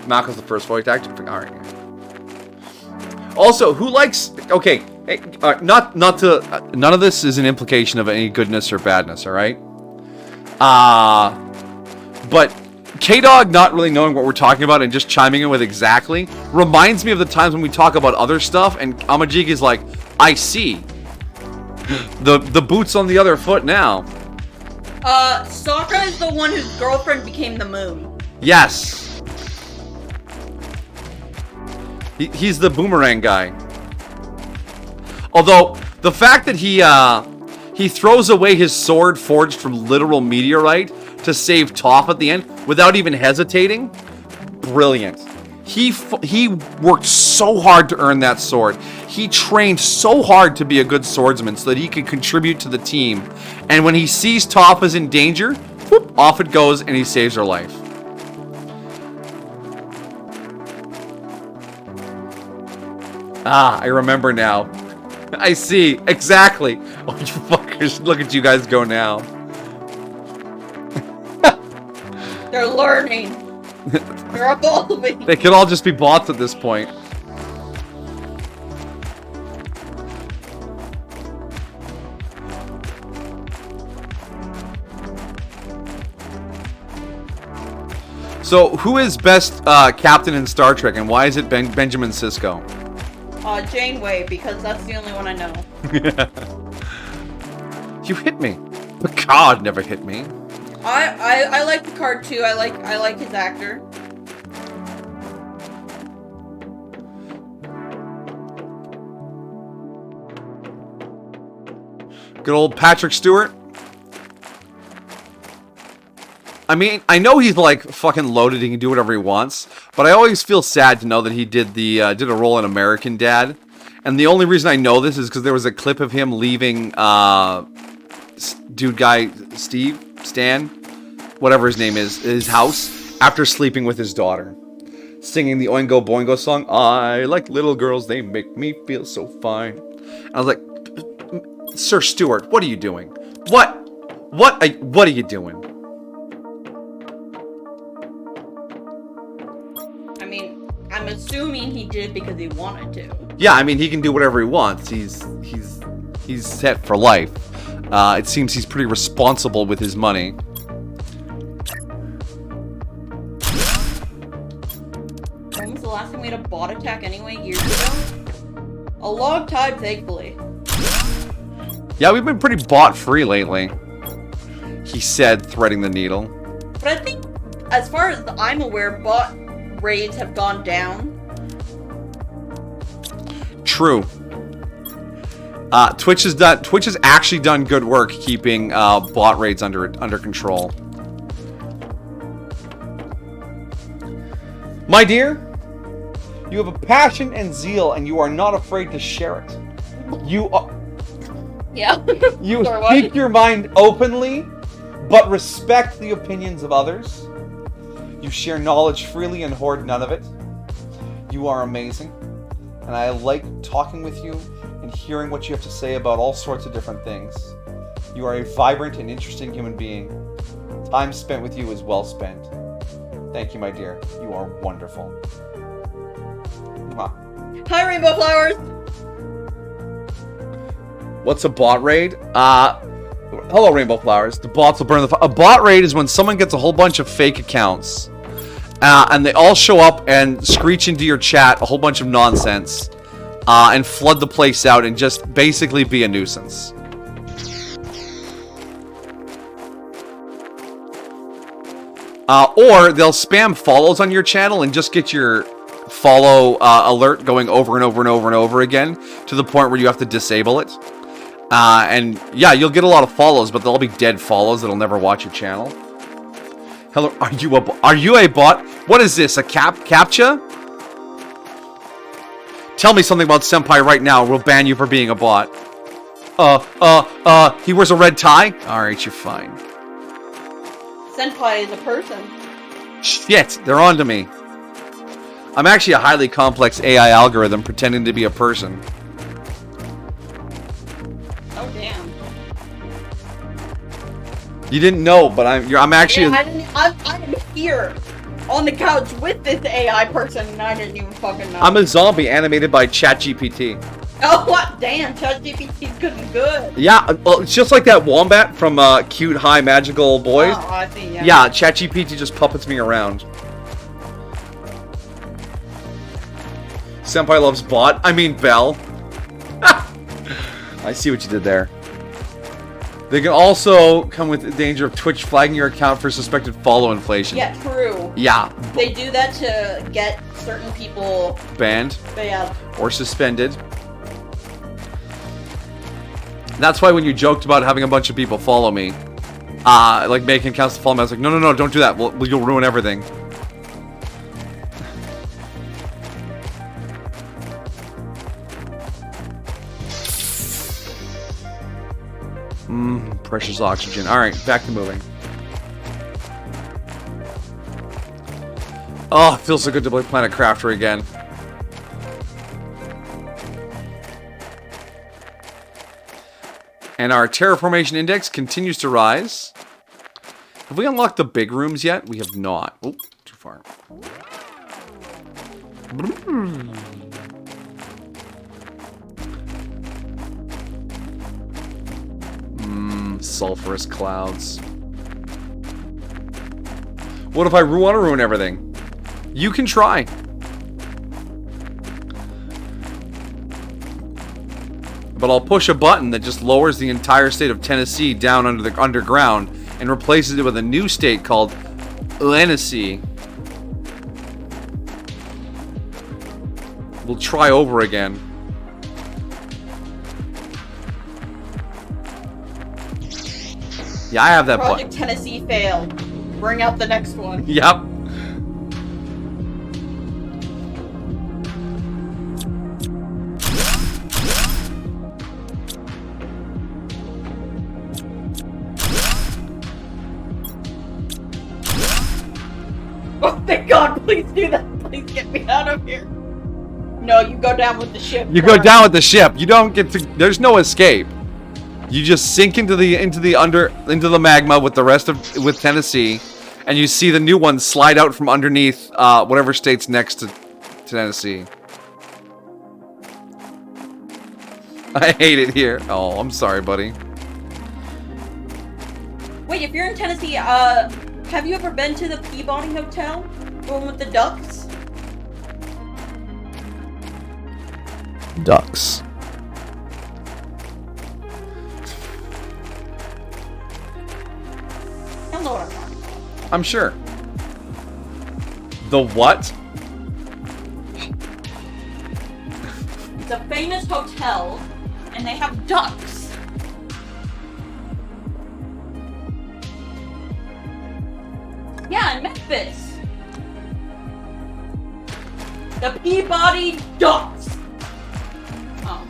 Mako's the first voice actor. Alright. Also, who likes... Okay, hey, not to... none of this is an implication of any goodness or badness, alright? But K-Dog not really knowing what we're talking about and just chiming in with exactly reminds me of the times when we talk about other stuff and Amajiki is like, I see. The boot's on the other foot now. Sokka is the one whose girlfriend became the moon. Yes. He's the boomerang guy. Although, the fact that he throws away his sword forged from literal meteorite to save Toph at the end without even hesitating, brilliant. He worked so hard to earn that sword. He trained so hard to be a good swordsman so that he could contribute to the team. And when he sees Toph is in danger, whoop, off it goes and he saves her life. Ah, I remember now. I see. Exactly. Oh, you fuckers. Look at you guys go now. They're learning. They're evolving. They could all just be bots at this point. So, who is best captain in Star Trek, and why is it Benjamin Sisko? Janeway, because that's the only one I know. You hit me. Picard never hit me. I like Picard too. I like his actor. Good old Patrick Stewart. I mean, I know he's like fucking loaded. He can do whatever he wants, but I always feel sad to know that he did a role in American Dad. And the only reason I know this is because there was a clip of him leaving Stan, whatever his name is, his house after sleeping with his daughter, singing the Oingo Boingo song. I like little girls, they make me feel so fine. And I was like, Sir Stewart, what are you doing? What are you doing? I mean, I'm assuming he did because he wanted to. Yeah, I mean, he can do whatever he wants. He's set for life. It seems he's pretty responsible with his money. When was the last time we had a bot attack anyway? Years ago? A long time, thankfully. Yeah, we've been pretty bot-free lately. He said, threading the needle. But I think, as far as I'm aware, bot raids have gone down. True. Twitch has actually done good work keeping bot raids under control. My dear, you have a passion and zeal, and you are not afraid to share it. You are. Yeah. You Sorry, speak your mind openly, but respect the opinions of others. You share knowledge freely and hoard none of it. You are amazing, and I like talking with you and hearing what you have to say about all sorts of different things. You are a vibrant and interesting human being. Time spent with you is well spent. Thank you, my dear. You are wonderful. Mwah. Hi, Rainbow Flowers! What's a bot raid? Hello, Rainbow Flowers. The bots will burn the... A bot raid is when someone gets a whole bunch of fake accounts. And they all show up and screech into your chat a whole bunch of nonsense. And flood the place out and just basically be a nuisance. Or they'll spam follows on your channel and just get your follow alert going over and over and over and over again to the point where you have to disable it. And yeah, you'll get a lot of follows, but they'll be dead follows that'll never watch your channel. Hello, are you a bot? What is this, a CAPTCHA? Tell me something about Senpai right now, or we'll ban you for being a bot. He wears a red tie? Alright, you're fine. Senpai is a person. Shit, they're on to me. I'm actually a highly complex AI algorithm pretending to be a person. Oh, damn. You didn't know, but I'm actually. Yeah, I'm here on the couch with this AI person, and I didn't even fucking know. I'm a zombie animated by ChatGPT. Oh, what? Damn, ChatGPT's good and good. Yeah, well, it's just like that wombat from Cute High Magical Boys. Oh, I see, yeah. Yeah, ChatGPT just puppets me around. Senpai loves bot. I mean Bell. I see what you did there. They can also come with the danger of Twitch flagging your account for suspected follow inflation. Yeah, true. Yeah. They do that to get certain people Banned. banned. Or suspended. That's why when you joked about having a bunch of people follow me, like making accounts to follow me, I was like, no, don't do that. You'll ruin everything. Precious oxygen. Alright, back to moving. Oh, it feels so good to play Planet Crafter again. And our terraformation index continues to rise. Have we unlocked the big rooms yet? We have not. Oh, too far. Sulfurous clouds. What if I want to ruin everything? You can try. But I'll push a button that just lowers the entire state of Tennessee down under the underground and replaces it with a new state called Tennessee. We'll try over again. Yeah, I have that Project button. Tennessee failed. Bring out the next one. Yep. Oh, thank God, please do that. Please get me out of here. No, you go down with the ship. You go down with the ship. You don't get to. There's no escape. You just sink into the magma with the rest with Tennessee, and you see the new one slide out from underneath whatever state's next to Tennessee. I hate it here. Oh, I'm sorry, buddy. Wait, if you're in Tennessee, have you ever been to the Peabody Hotel? The one with the ducks? Ducks. I don't know what I'm talking about. I'm sure. The what? It's a famous hotel, and they have ducks. Yeah, in Memphis. The Peabody Ducks. Oh.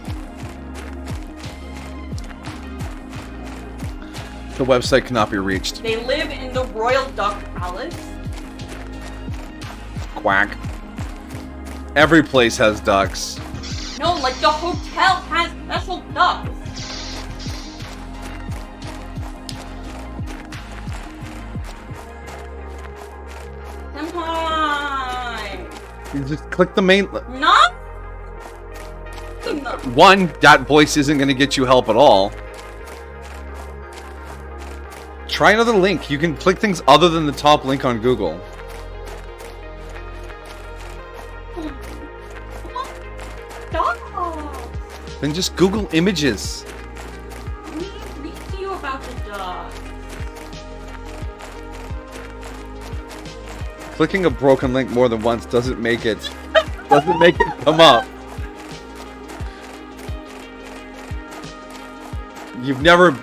The website cannot be reached. They live in the Royal Duck Palace. Quack. Every place has ducks. No, like the hotel has special ducks. Senpai! You just click the main. Not? One, that voice isn't going to get you help at all. Try another link. You can click things other than the top link on Google. Stop! Then just Google images. Let me read to you about the dog. Clicking a broken link more than once doesn't make it come up. You've never.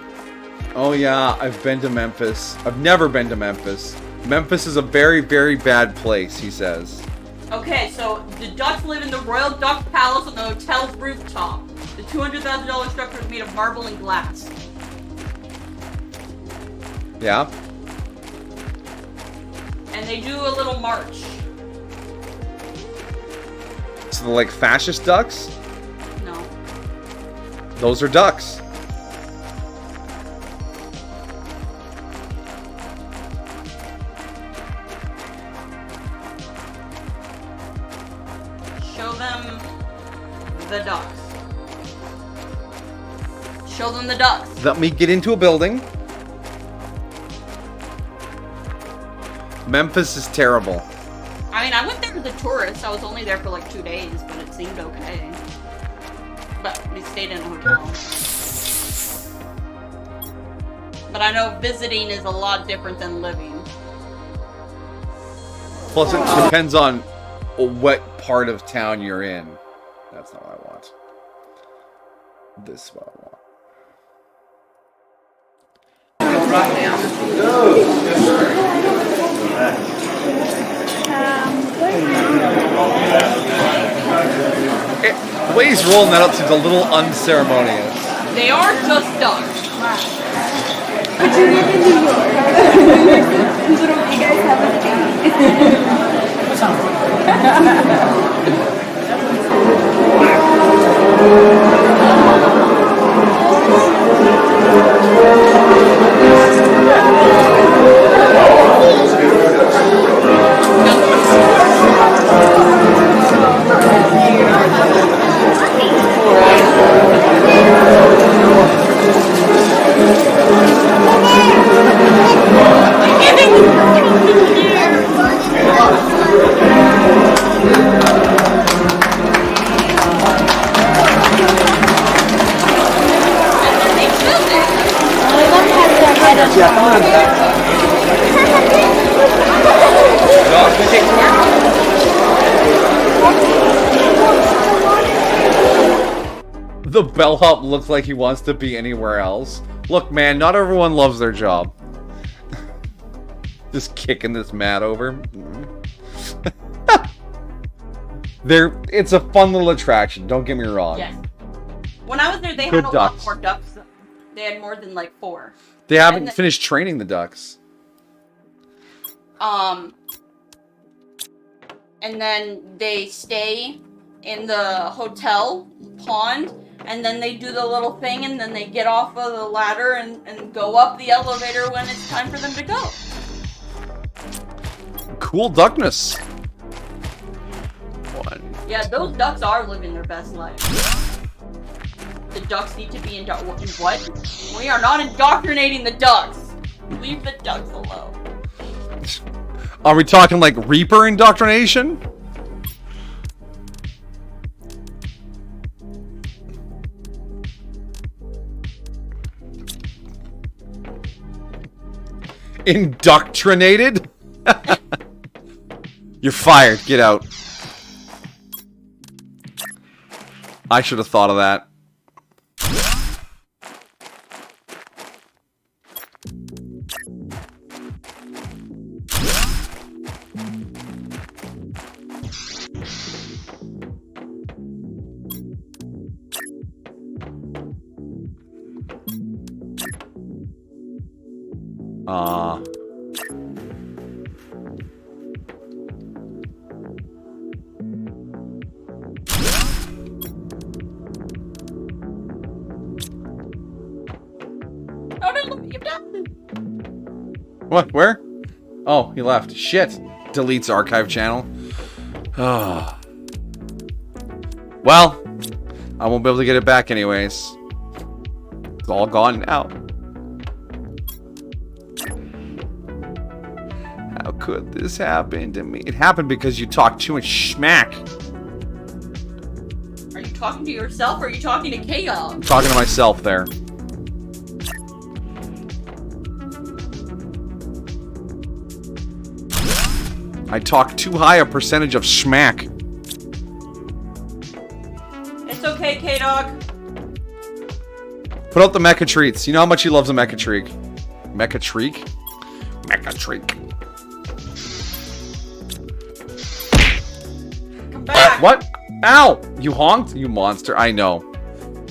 Oh yeah, I've been to Memphis. I've never been to Memphis. Memphis is a very, very bad place, he says. Okay, so the ducks live in the Royal Duck Palace on the hotel's rooftop. The $200,000 structure is made of marble and glass. Yeah? And they do a little march. So they're like fascist ducks? No. Those are ducks. Show them the ducks. Let me get into a building. Memphis is terrible. I mean, I went there as a tourist. I was only there for like 2 days, but it seemed okay. But we stayed in a hotel. But I know visiting is a lot different than living. Plus, it depends on what part of town you're in. That's not what I want. This is what I want. The way he's rolling that up seems a little unceremonious. They are just ducks. But you live in New York. You guys have The bellhop looks like he wants to be anywhere else. Look, man, not everyone loves their job. Just kicking this mat over. It's a fun little attraction, don't get me wrong. Yes. When I was there, they Good had a ducks. lot more ducks. They had more than like 4. They haven't And finished training the ducks. and then they stay in the hotel pond, and then they do the little thing, and then they get off of the ladder and go up the elevator when it's time for them to go. Cool duckness. Yeah, those ducks are living their best life. The ducks need to be what? We are not indoctrinating the ducks. Leave the ducks alone. Are we talking like Reaper indoctrination? Indoctrinated? You're fired. Get out. I should have thought of that. What? Where? Oh, he left. Shit. Deletes archive channel. Oh. Well, I won't be able to get it back anyways. It's all gone now. How could this happen to me? It happened because you talked too much schmack. Are you talking to yourself or are you talking to K-Dog? I'm talking to myself there. I talk too high a percentage of schmack. It's okay, K-Dog. Put out the mecha treats. You know how much he loves a mecha treat. Mecha treat? Mecha treat. Come back. What? Ow! You honked? You monster. I know.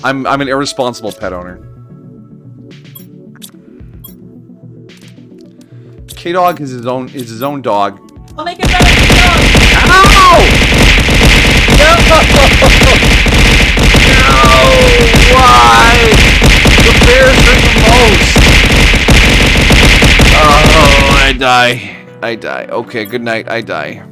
I'm an irresponsible pet owner. K-Dog is his own dog. I'll make it better, K-Dog. Ow! No! No! Why? The bears hurt the most. Oh, I die. I die. Okay, good night. I die.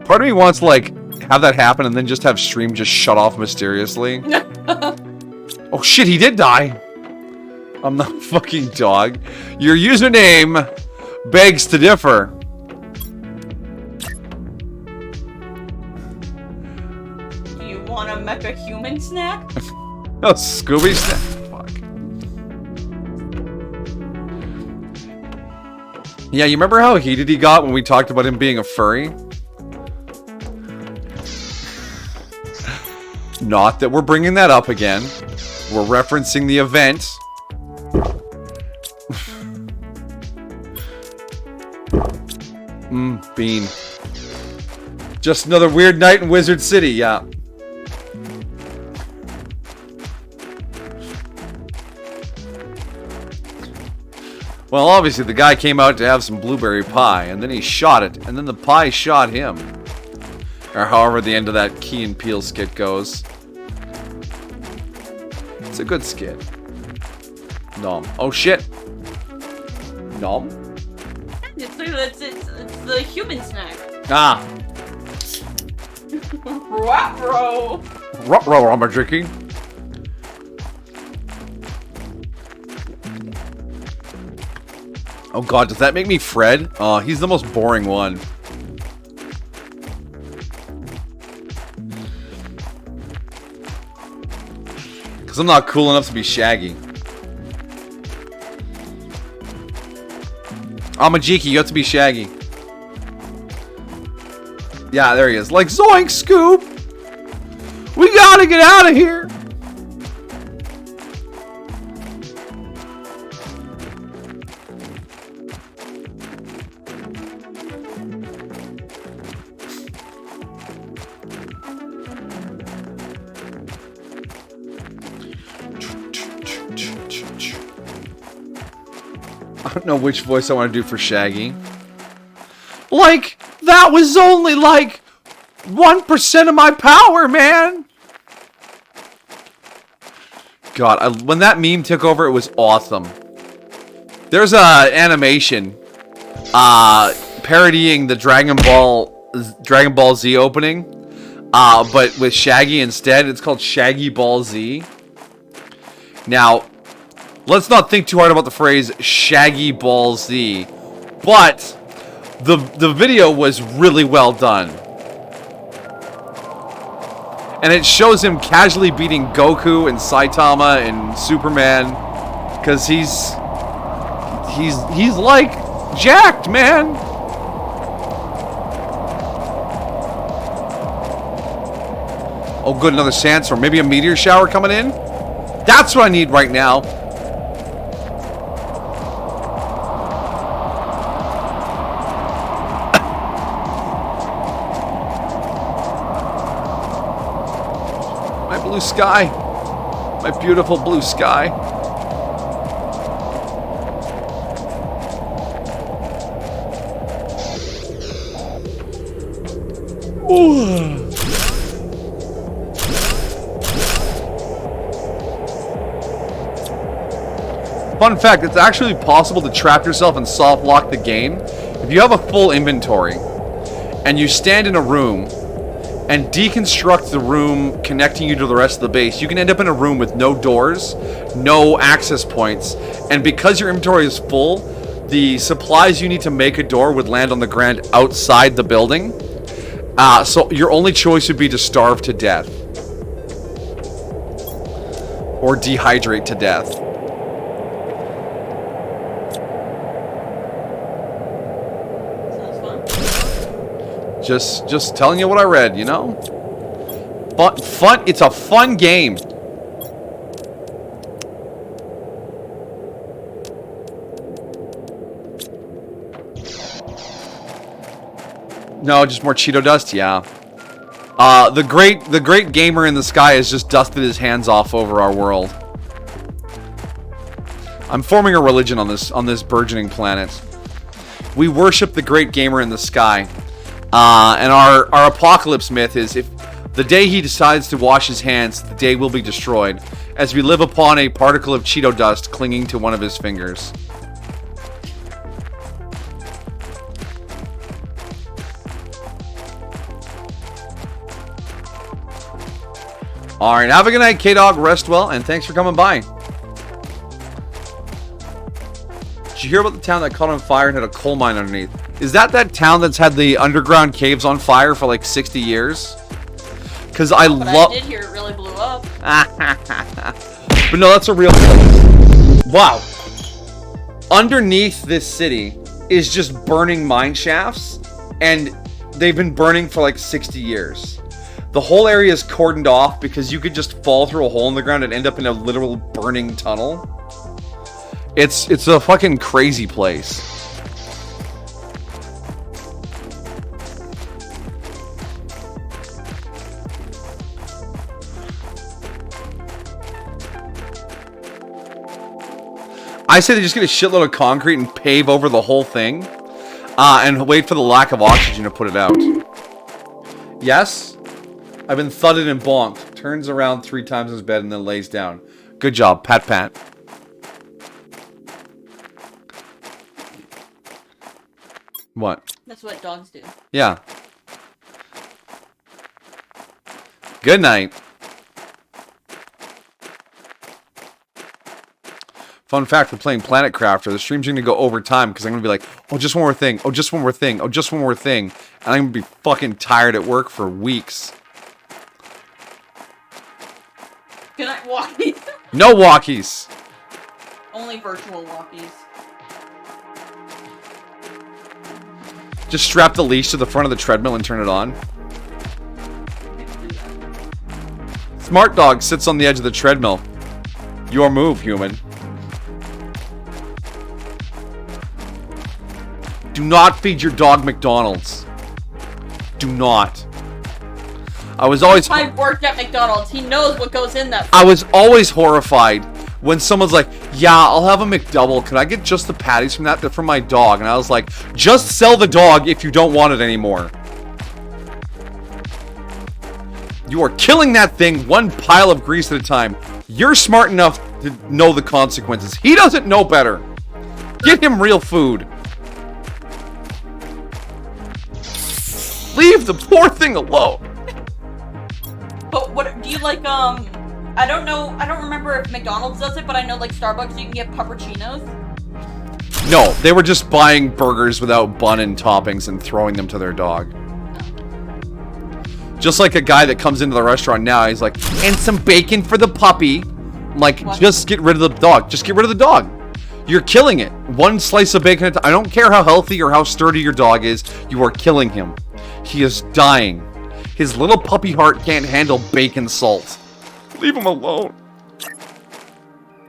Part of me wants, like, have that happen and then just have stream just shut off mysteriously. Oh shit, he did die. I'm not a fucking dog. Your username begs to differ. Do you want a mecha human snack? Oh, Scooby snack. Fuck. Yeah, you remember how heated he got when we talked about him being a furry? Not that we're bringing that up again. We're referencing the event. Bean. Just another weird night in Wizard City, yeah. Well, obviously the guy came out to have some blueberry pie, and then he shot it, and then the pie shot him. Or however the end of that Key and Peele skit goes. It's a good skit. Nom. Oh shit. Nom? It's the human snack. Ah. Ruh-roh. Ruh-roh, I'm a drinking. Oh god, does that make me Fred? Oh, he's the most boring one. Because I'm not cool enough to be Shaggy. Amajiki, you have to be Shaggy. Yeah, there he is. Like, zoink, Scoop! We gotta get out of here! I don't know which voice I want to do for Shaggy. Like, that was only like 1% of my power, man! God, when that meme took over, it was awesome. There's a animation parodying the Dragon Ball Z opening, but with Shaggy instead. It's called Shaggy Ball Z. Now, let's not think too hard about the phrase Shaggy Ball Z, but the video was really well done. And it shows him casually beating Goku and Saitama and Superman, because he's like jacked, man. Oh good, another sandstorm. Maybe a meteor shower coming in? That's what I need right now. My blue sky. My beautiful blue sky. Ooh. Fun fact, it's actually possible to trap yourself and soft lock the game. If you have a full inventory and you stand in a room and deconstruct the room connecting you to the rest of the base, you can end up in a room with no doors, no access points, and because your inventory is full, the supplies you need to make a door would land on the ground outside the building. So your only choice would be to starve to death. Or dehydrate to death. Just telling you what I read, you know? Fun, it's a fun game. No, just more Cheeto dust, yeah. The great gamer in the sky has just dusted his hands off over our world. I'm forming a religion on this burgeoning planet. We worship the great gamer in the sky. And our apocalypse myth is, if the day he decides to wash his hands, the day will be destroyed, as we live upon a particle of Cheeto dust clinging to one of his fingers. Alright, have a good night, K-Dog. Rest well, and thanks for coming by. Did you hear about the town that caught on fire and had a coal mine underneath? Is that town that's had the underground caves on fire for like 60 years? Because I love... I did hear it really blew up. But no, that's a real place. Wow. Underneath this city is just burning mine shafts, and they've been burning for like 60 years. The whole area is cordoned off because you could just fall through a hole in the ground and end up in a literal burning tunnel. It's a fucking crazy place. I say they just get a shitload of concrete and pave over the whole thing, and wait for the lack of oxygen to put it out. Yes? I've been thudded and bonked. Turns around 3 times in his bed and then lays down. Good job, pat pat. What? That's what dogs do. Yeah. Good night. Fun fact, we're playing Planet Crafter. The stream's going to go over time because I'm going to be like, oh, just one more thing. Oh, just one more thing. Oh, just one more thing. And I'm going to be fucking tired at work for weeks. Good night, walkies. No walkies. Only virtual walkies. Just strap the leash to the front of the treadmill and turn it on. Smart Dog sits on the edge of the treadmill. Your move, human. Do not feed your dog McDonald's. Do not. I was always... I worked at McDonald's. He knows what goes in that. I was always horrified when someone's like, yeah, I'll have a McDouble. Can I get just the patties from that? They're from my dog. And I was like, just sell the dog if you don't want it anymore. You are killing that thing one pile of grease at a time. You're smart enough to know the consequences. He doesn't know better. Get him real food. Leave the poor thing alone. But what do you like? I don't know. I don't remember if McDonald's does it, but I know like Starbucks, you can get puppuccinos. No, they were just buying burgers without bun and toppings and throwing them to their dog. Just like a guy that comes into the restaurant now, he's like, and some bacon for the puppy. I'm like, what? Just get rid of the dog. Just get rid of the dog. You're killing it. One slice of bacon at a time. I don't care how healthy or how sturdy your dog is. You are killing him. He is dying. His little puppy heart can't handle bacon salt. Leave him alone.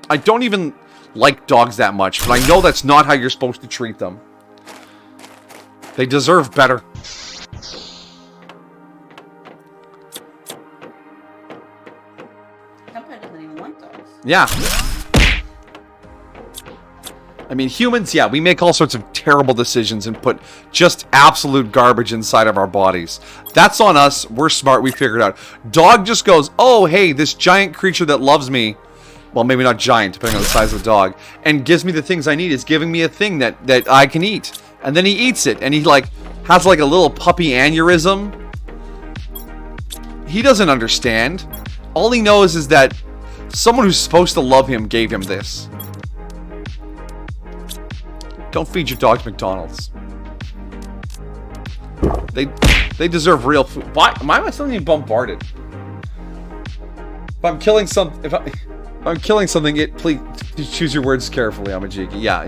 I don't even like dogs that much, but I know that's not how you're supposed to treat them. They deserve better. Vampire doesn't even like dogs. Yeah. I mean, humans, yeah, we make all sorts of terrible decisions and put just absolute garbage inside of our bodies. That's on us. We're smart. We figured it out. Dog just goes, oh, hey, this giant creature that loves me, well, maybe not giant, depending on the size of the dog, and gives me the things I need, is giving me a thing that I can eat. And then he eats it, and he, like, has, like, a little puppy aneurysm. He doesn't understand. All he knows is that someone who's supposed to love him gave him this. Don't feed your dogs McDonald's. They deserve real food. Why am I still being bombarded? If I'm killing something, please choose your words carefully, Amajiki. Yeah.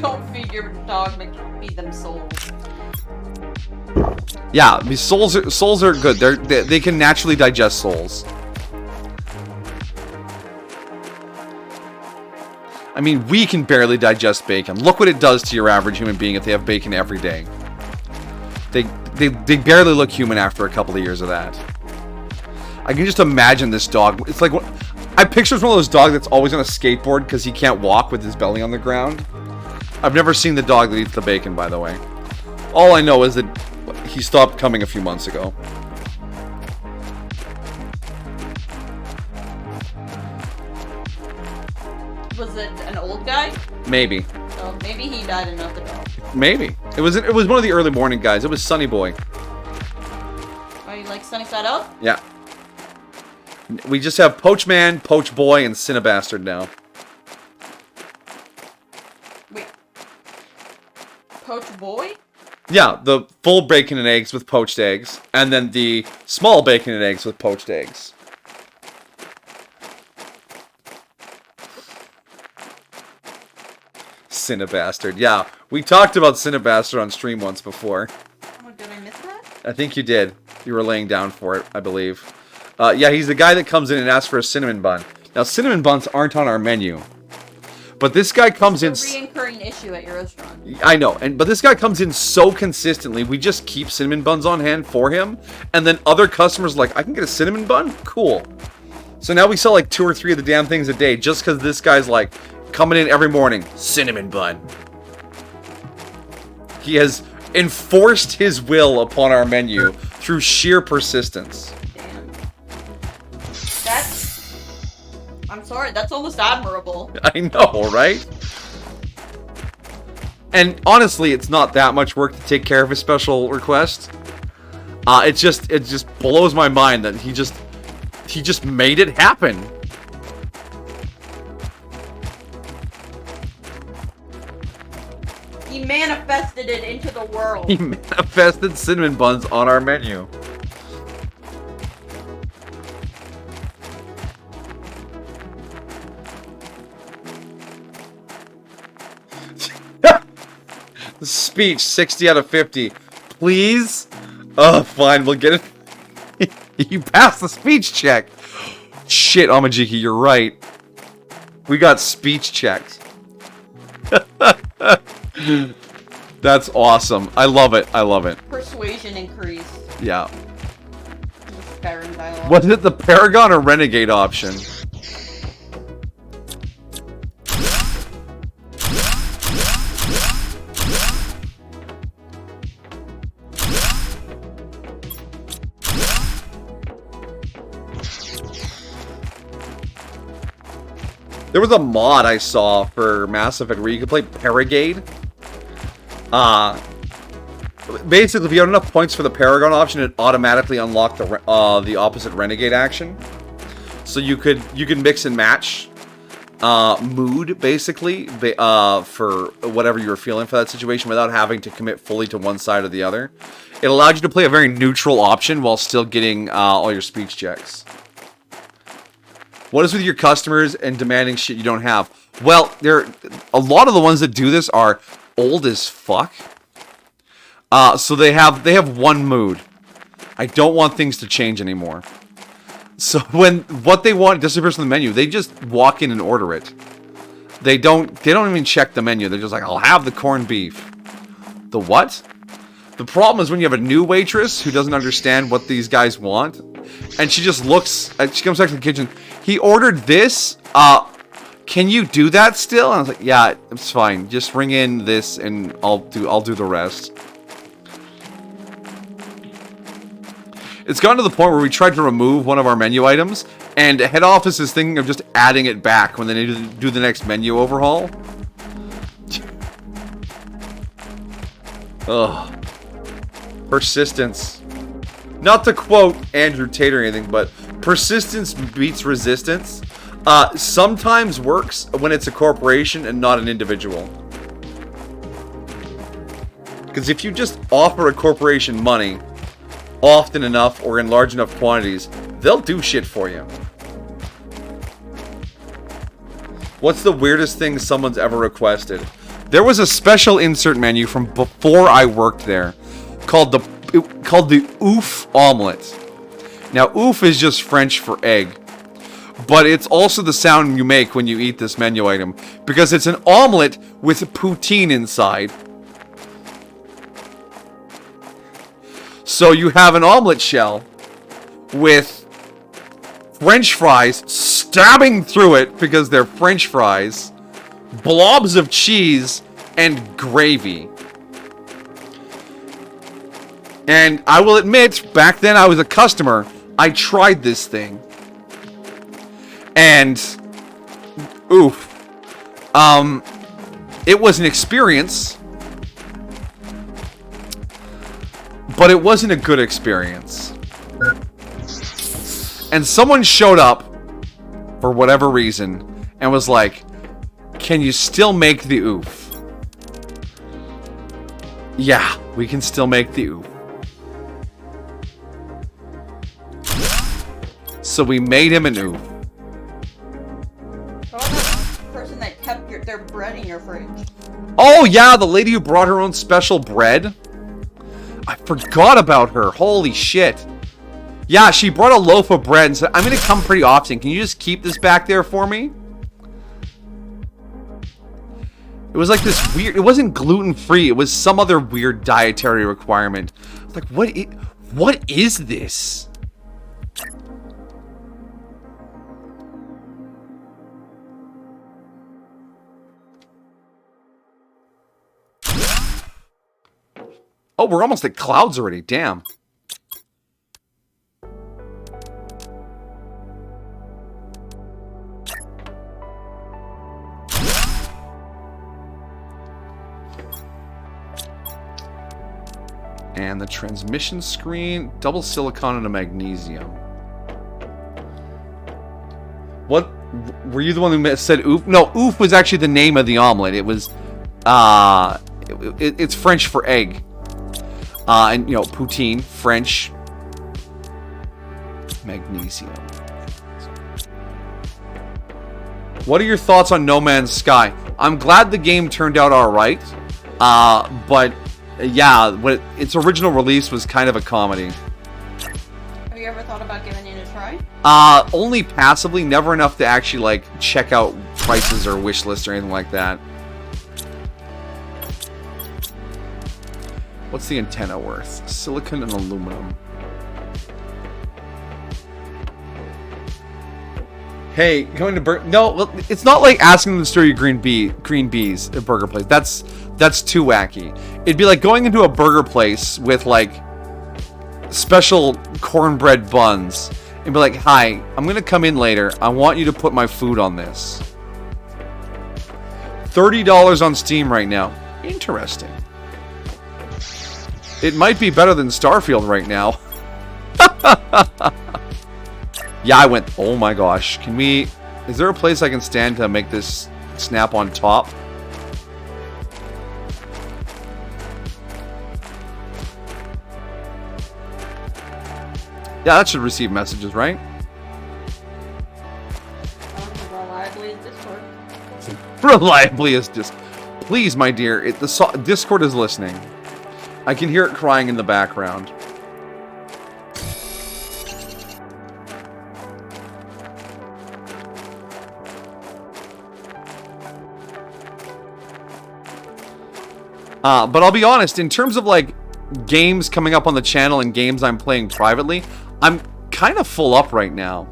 Don't feed your dog McDonald's. Feed them souls. Yeah, these souls are good. They can naturally digest souls. I mean, we can barely digest bacon. Look what it does to your average human being if they have bacon every day. They barely look human after a couple of years of that. I can just imagine this dog. It's like, I picture one of those dogs that's always on a skateboard because he can't walk with his belly on the ground. I've never seen the dog that eats the bacon, by the way. All I know is that he stopped coming a few months ago. Was it an old guy? Maybe. Oh, maybe he died and not the dog. Maybe. It was one of the early morning guys. It was Sunny Boy. Why you like sync that up? Yeah. We just have Poach Man, Poach Boy, and Cinnabastard now. Wait. Poach Boy? Yeah, the full bacon and eggs with poached eggs, and then the small bacon and eggs with poached eggs. Cinnabastard. Yeah, we talked about Cinnabastard on stream once before. Oh, did I miss that? I think you did. You were laying down for it, I believe. Yeah, he's the guy that comes in and asks for a cinnamon bun. Now, cinnamon buns aren't on our menu. But this guy comes in... It's a reoccurring issue at your restaurant. I know, but this guy comes in so consistently, we just keep cinnamon buns on hand for him, and then other customers are like, I can get a cinnamon bun? Cool. So now we sell like 2 or 3 of the damn things a day, just because this guy's like, coming in every morning, cinnamon bun. He has enforced his will upon our menu through sheer persistence. Damn. That's... I'm sorry, that's almost admirable. I know, right? And honestly, it's not that much work to take care of a special request. It just blows my mind that he just made it happen. He manifested it into the world. He manifested cinnamon buns on our menu. Speech 60 out of 50. Please? Oh, fine, we'll get it. You passed the speech check. Shit, Amajiki, you're right. We got speech checked. That's awesome. I love it. I love it. Persuasion increase. Yeah. Skyrim dialogue. Was it the Paragon or Renegade option? There was a mod I saw for Mass Effect where you could play Paragade. Basically, if you had enough points for the Paragon option, it automatically unlocked the opposite Renegade action. So you could mix and match mood basically for whatever you were feeling for that situation without having to commit fully to one side or the other. It allowed you to play a very neutral option while still getting all your speech checks. What is with your customers and demanding shit you don't have? Well, a lot of the ones that do this are old as fuck. So they have one mood. I don't want things to change anymore. So when what they want disappears from the menu, they just walk in and order it. They don't even check the menu. They're just like, I'll have the corned beef. The what? The problem is when you have a new waitress who doesn't understand what these guys want, and she just looks, she comes back to the kitchen. He ordered this. Can you do that still? And I was like, yeah, it's fine. Just ring in this, and I'll do the rest. It's gotten to the point where we tried to remove one of our menu items, and head office is thinking of just adding it back when they need to do the next menu overhaul. Ugh. Persistence. Not to quote Andrew Tate or anything, but persistence beats resistance. Sometimes works when it's a corporation and not an individual. Because if you just offer a corporation money often enough or in large enough quantities, they'll do shit for you. What's the weirdest thing someone's ever requested? There was a special insert menu from before I worked there called the oof omelet. Now, oof is just French for egg, but it's also the sound you make when you eat this menu item because it's an omelet with poutine inside. So you have an omelet shell with French fries stabbing through it because they're French fries, blobs of cheese, and gravy. And I will admit, back then I was a customer, I tried this thing. And, oof. It was an experience. But it wasn't a good experience. and someone showed up for whatever reason and was like, can you still make the oof? Yeah, we can still make the oof. So we made him an oof. What about that person that kept their bread in your fridge? Oh yeah, the lady who brought her own special bread. I forgot about her. Holy shit. Yeah, she brought a loaf of bread and said, I'm going to come pretty often. Can you just keep this back there for me? It was like this weird... It wasn't gluten-free. It was some other weird dietary requirement. I was like, what is this? Oh, we're almost at clouds already. Damn. And the transmission screen, double silicon and a magnesium. What? Were you the one who said oof? No, oof was actually the name of the omelet. It was, it's French for egg. And, you know, poutine, French, magnesium. What are your thoughts on No Man's Sky? I'm glad the game turned out alright. But, yeah, when its original release was kind of a comedy. Have you ever thought about giving it a try? Only passively, never enough to actually, like, check out prices or wish lists or anything like that. What's the antenna worth? Silicon and aluminum. Hey, going to no, it's not like asking them to store your green bees at Burger Place. That's too wacky. It'd be like going into a burger place with like special cornbread buns and be like, "Hi, I'm gonna come in later. I want you to put my food on this." $30 on Steam right now. Interesting. It might be better than Starfield right now. Yeah, I went, oh my gosh. Can we... Is there a place I can stand to make this snap on top? Yeah, that should receive messages, right? Reliably as Discord. Reliably as Discord. Please, my dear, Discord is listening. I can hear it crying in the background. But I'll be honest, in terms of like games coming up on the channel and games I'm playing privately, I'm kind of full up right now.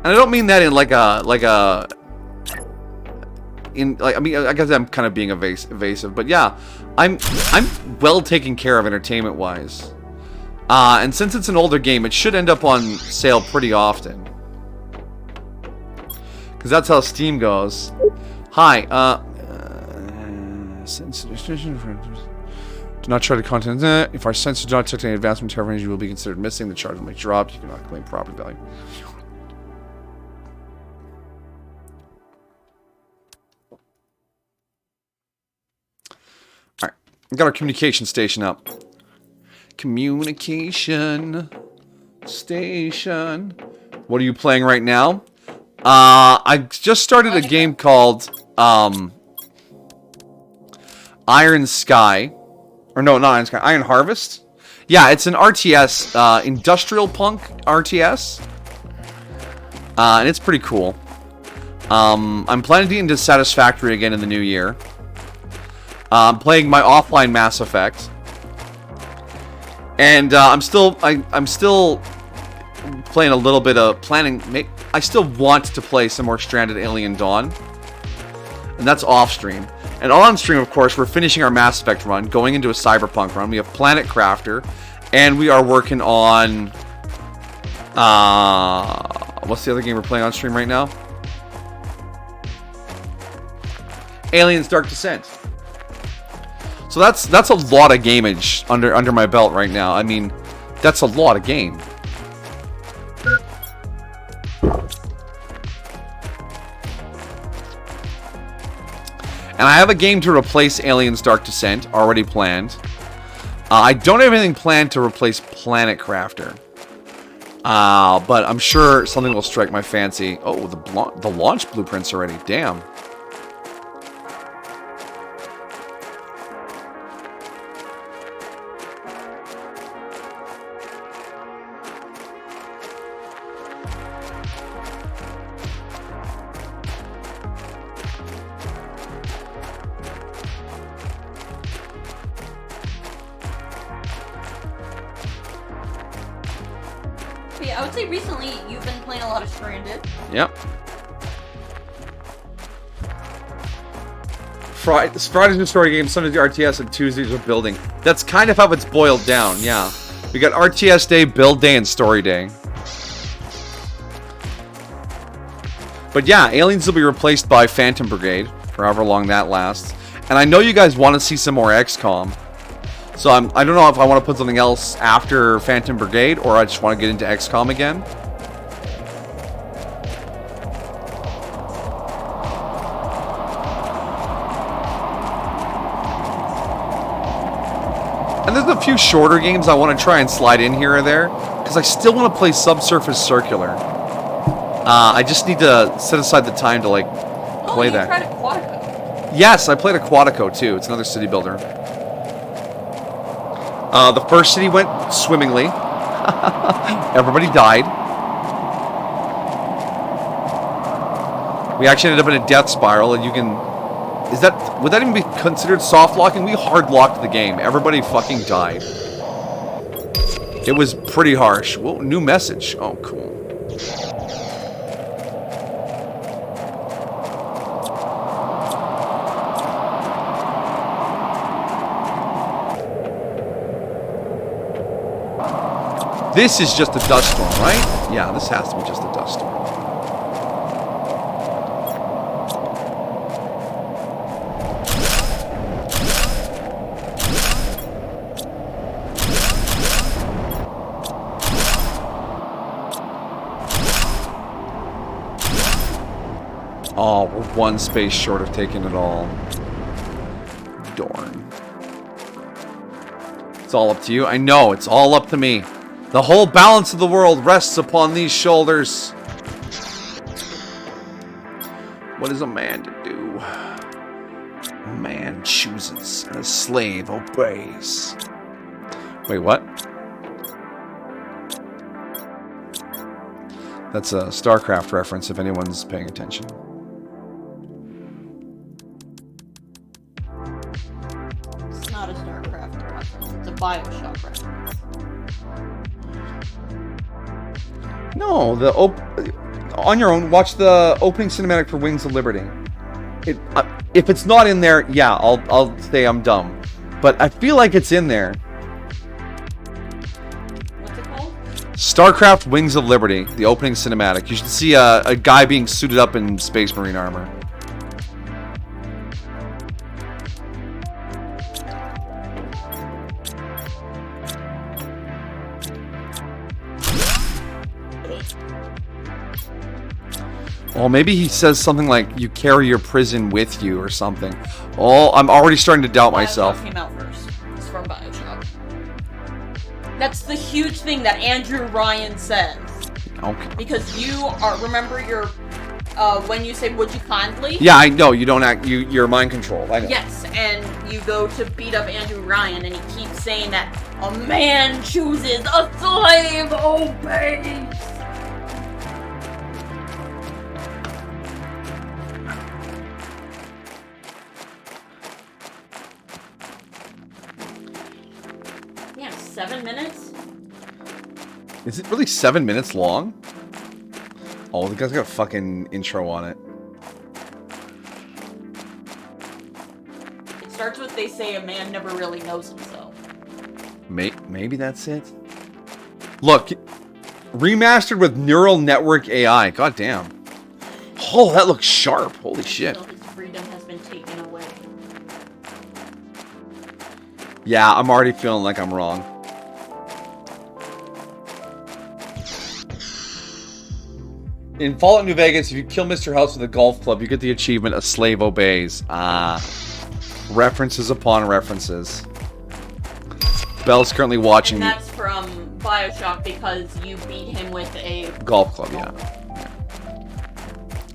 And I don't mean that in I mean, I guess I'm kind of being evasive, but yeah, I'm well taken care of entertainment wise. And since it's an older game, it should end up on sale pretty often. Because that's how Steam goes. Hi, do not try to content. If our sensors do not detect any advancement terror range, you will be considered missing. The charge will be dropped. You cannot claim property value. Alright, we got our communication station up. Communication station. What are you playing right now? I just started a game called Iron Sky. Or no, not Iron Sky. Iron Harvest. Yeah, it's an RTS, industrial punk RTS. And it's pretty cool. I'm planning to get into Satisfactory again in the new year. I'm playing my offline Mass Effect. And I'm still playing a little bit of I still want to play some more Stranded Alien Dawn. And that's off stream. And on stream, of course, we're finishing our Mass Effect run, going into a Cyberpunk run. We have Planet Crafter, and we are working on what's the other game we're playing on stream right now? Aliens Dark Descent. So that's a lot of gameage under my belt right now. I mean, that's a lot of game. And I have a game to replace Aliens Dark Descent already planned. I don't have anything planned to replace Planet Crafter. But I'm sure something will strike my fancy. Oh, the launch blueprints already. Damn. Yeah, I would say recently you've been playing a lot of Stranded. Yep. Fridays are story game, Sundays are RTS, and Tuesdays are building. That's kind of how it's boiled down, yeah. We got RTS day, build day, and story day. But yeah, Aliens will be replaced by Phantom Brigade, for however long that lasts. And I know you guys want to see some more XCOM. So I don't know if I want to put something else after Phantom Brigade, or I just want to get into XCOM again. And there's a few shorter games I want to try and slide in here or there, because I still want to play Subsurface Circular. I just need to set aside the time to like play that. Tried Aquatico. Yes, I played Aquatico too. It's another city builder. The first city went swimmingly. Everybody died. We actually ended up in a death spiral, and you can... would that even be considered soft locking? We hard locked the game. Everybody fucking died. It was pretty harsh. Whoa, new message. Oh, cool. This is just a dust storm, right? Yeah, this has to be just a dust storm. Oh, we're one space short of taking it all. Darn. It's all up to you. I know, it's all up to me. The whole balance of the world rests upon these shoulders. What is a man to do? A man chooses, and a slave obeys. Wait, what? That's a StarCraft reference if anyone's paying attention. It's not a StarCraft reference, it's a Bioshock reference. No, on your own, watch the opening cinematic for Wings of Liberty. If it's not in there, yeah, I'll say I'm dumb. But I feel like it's in there. What's it called? StarCraft Wings of Liberty, the opening cinematic. You should see a guy being suited up in Space Marine armor. Well, maybe he says something like, you carry your prison with you or something. Oh, I'm already starting to doubt myself. Bioshock came out first. It's from Bioshock. That's the huge thing that Andrew Ryan says. Okay. Because you are, remember your, when you say, would you kindly? Yeah, I know, you don't act, you're mind controlled, I know. Yes, and you go to beat up Andrew Ryan, and he keeps saying that a man chooses, a slave obeys. Yeah, 7 minutes? Is it really 7 minutes long? Oh, the guy's got a fucking intro on it. It starts with, they say a man never really knows himself. Maybe that's it. Look, remastered with neural network AI. God damn. Oh, that looks sharp. Holy shit. So his freedom has been taken away. Yeah, I'm already feeling like I'm wrong. In Fallout New Vegas, if you kill Mr. House with a golf club, you get the achievement, A Slave Obeys. Ah. References upon references. Belle's currently watching... And that's from Bioshock because you beat him with a... golf club, yeah.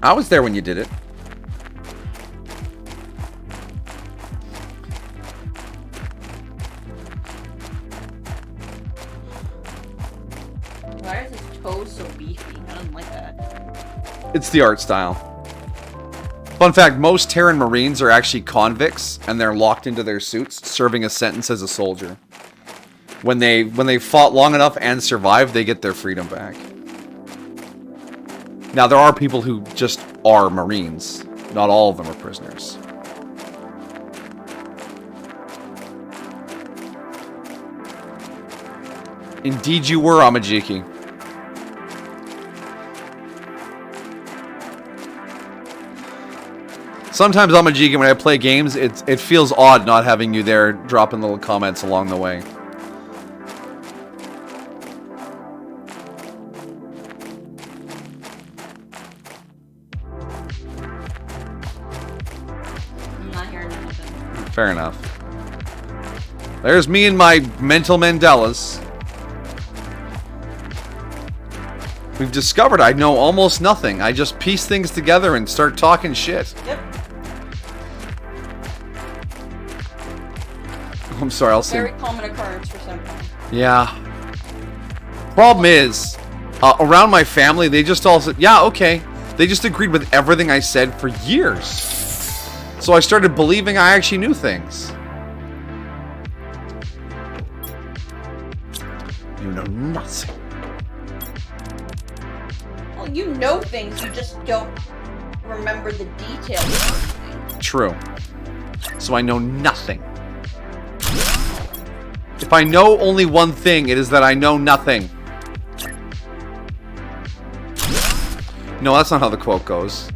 I was there when you did it. Why is his toe so beefy? I don't like that. It's the art style. Fun fact, most Terran Marines are actually convicts, and they're locked into their suits, serving a sentence as a soldier. When they fought long enough and survived, they get their freedom back. Now, there are people who just are Marines. Not all of them are prisoners. Indeed you were, Amajiki. Sometimes, Amajiki, when I play games, it feels odd not having you there dropping little comments along the way. I'm not hearing anything. Fair enough. There's me and my mental Mandelas. We've discovered I know almost nothing. I just piece things together and start talking shit. Yep. I'm sorry, I'll say. Very common occurrence for some time. Yeah. Problem is, around my family, they just all said, yeah, okay. They just agreed with everything I said for years. So I started believing I actually knew things. You know nothing. Well, you know things, you just don't remember the details of everything. True. So I know nothing. If I know only one thing, it is that I know nothing. No, that's not how the quote goes.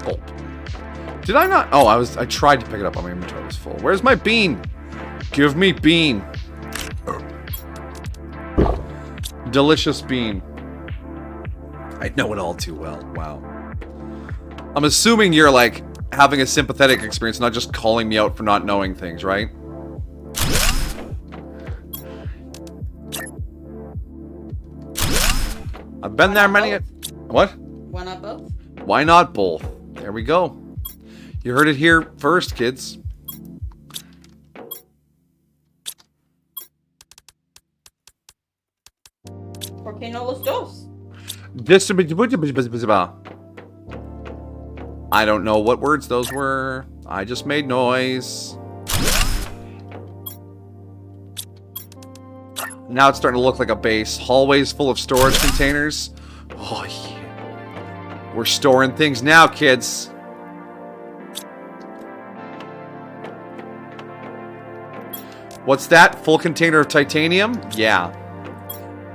Gulp. Did I not? Oh, I tried to pick it up on my inventory. It was full. Where's my bean? Give me bean. Delicious bean. I know it all too well. Wow. I'm assuming you're like having a sympathetic experience, not just calling me out for not knowing things, right? I've been there many. What? Why not both? Why not both? There we go. You heard it here first, kids. ¿Por qué no los dos? I don't know what words those were. I just made noise. Now it's starting to look like a base. Hallways full of storage containers. Oh, yeah. We're storing things now, kids. What's that? Full container of titanium? Yeah.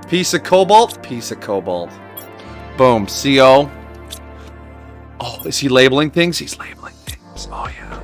Piece of cobalt? Piece of cobalt. Boom. CO. Oh, is he labeling things? He's labeling things. Oh, yeah.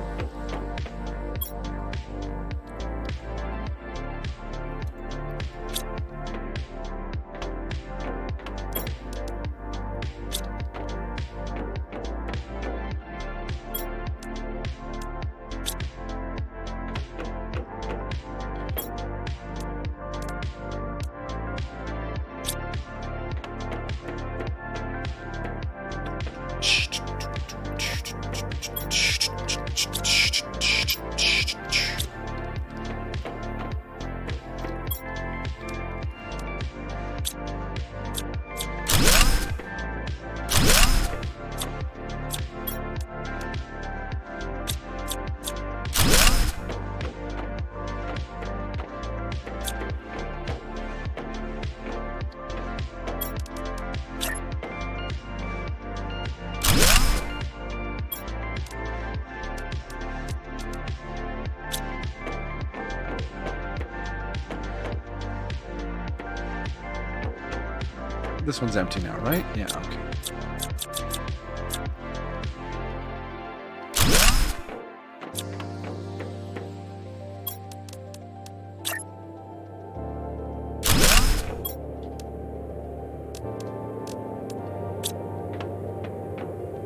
This one's empty now, right? Yeah, okay.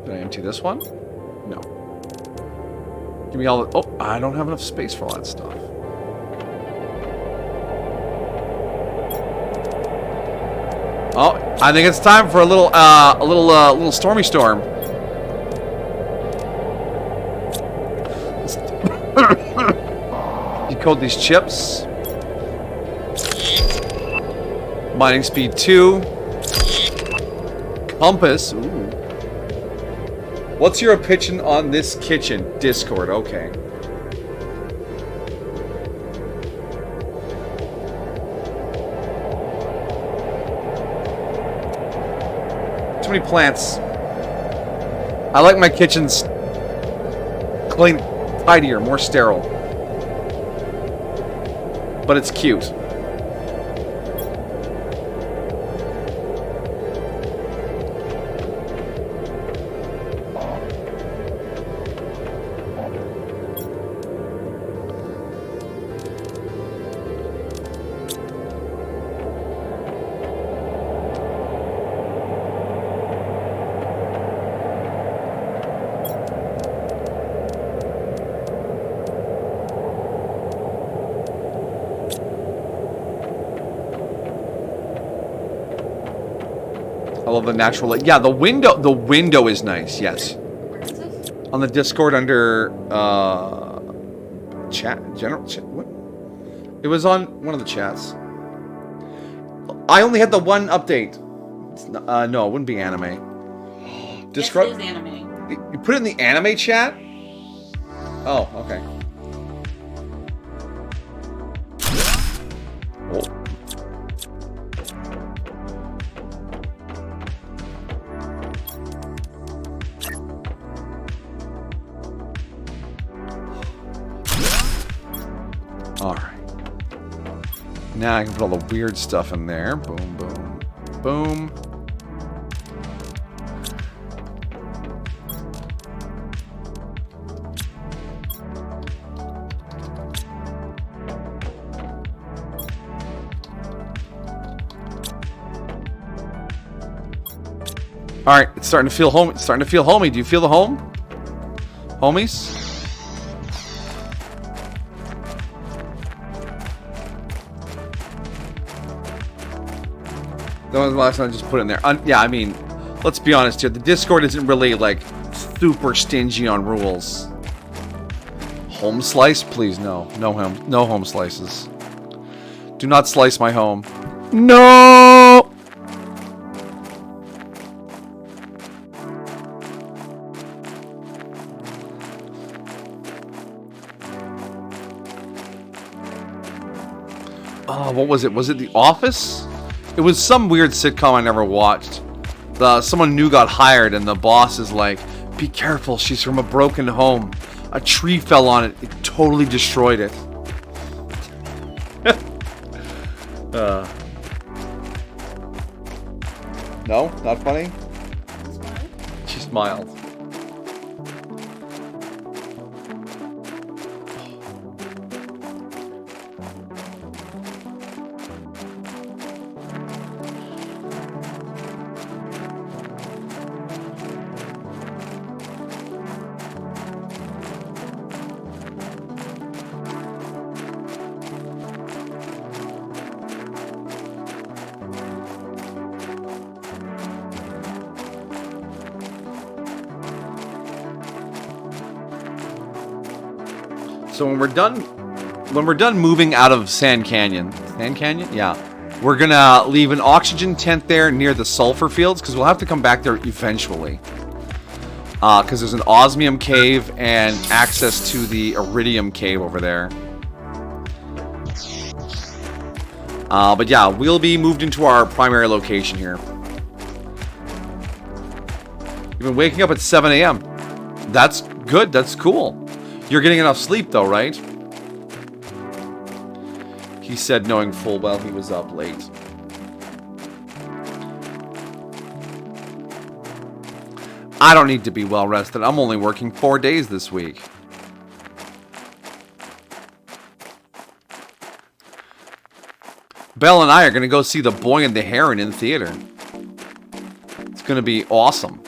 Did I empty this one? No. Give me all the... Oh, I don't have enough space for all that stuff. Oh, I think it's time for a little stormy storm. Decode these chips. Mining speed 2. Compass. Ooh. What's your opinion on this kitchen? Discord, okay. Too many plants. I like my kitchens clean, tidier, more sterile. But it's cute. I love the natural light. Yeah, the window is nice, yes. Where is this? On the Discord under chat, general chat, what? It was on one of the chats. I only had the one update. It's not, no, it wouldn't be anime. Discord. Yes, it is anime. You put it in the anime chat? Oh, okay. Oh. Alright. Now I can put all the weird stuff in there. Boom, boom, boom. Alright, it's starting to feel homey. It's starting to feel homey. Do you feel the home? Homies? That was the last time I just put it in there. Yeah, I mean, let's be honest here. The Discord isn't really, like, super stingy on rules. Home slice? Please, no. No home. No home slices. Do not slice my home. No! Oh, what was it? Was it The Office? It was some weird sitcom I never watched. Someone new got hired and the boss is like, be careful, she's from a broken home. A tree fell on it. It totally destroyed it. No? Not funny? She smiled. So when we're done moving out of Sand Canyon, yeah, we're gonna leave an oxygen tent there near the sulfur fields because we'll have to come back there eventually. Because there's an osmium cave and access to the iridium cave over there. But yeah, we'll be moved into our primary location here. You've been waking up at 7 a.m. That's good. That's cool. You're getting enough sleep, though, right? He said, knowing full well he was up late. I don't need to be well rested. I'm only working 4 days this week. Belle and I are going to go see The Boy and the Heron in theater. It's going to be awesome.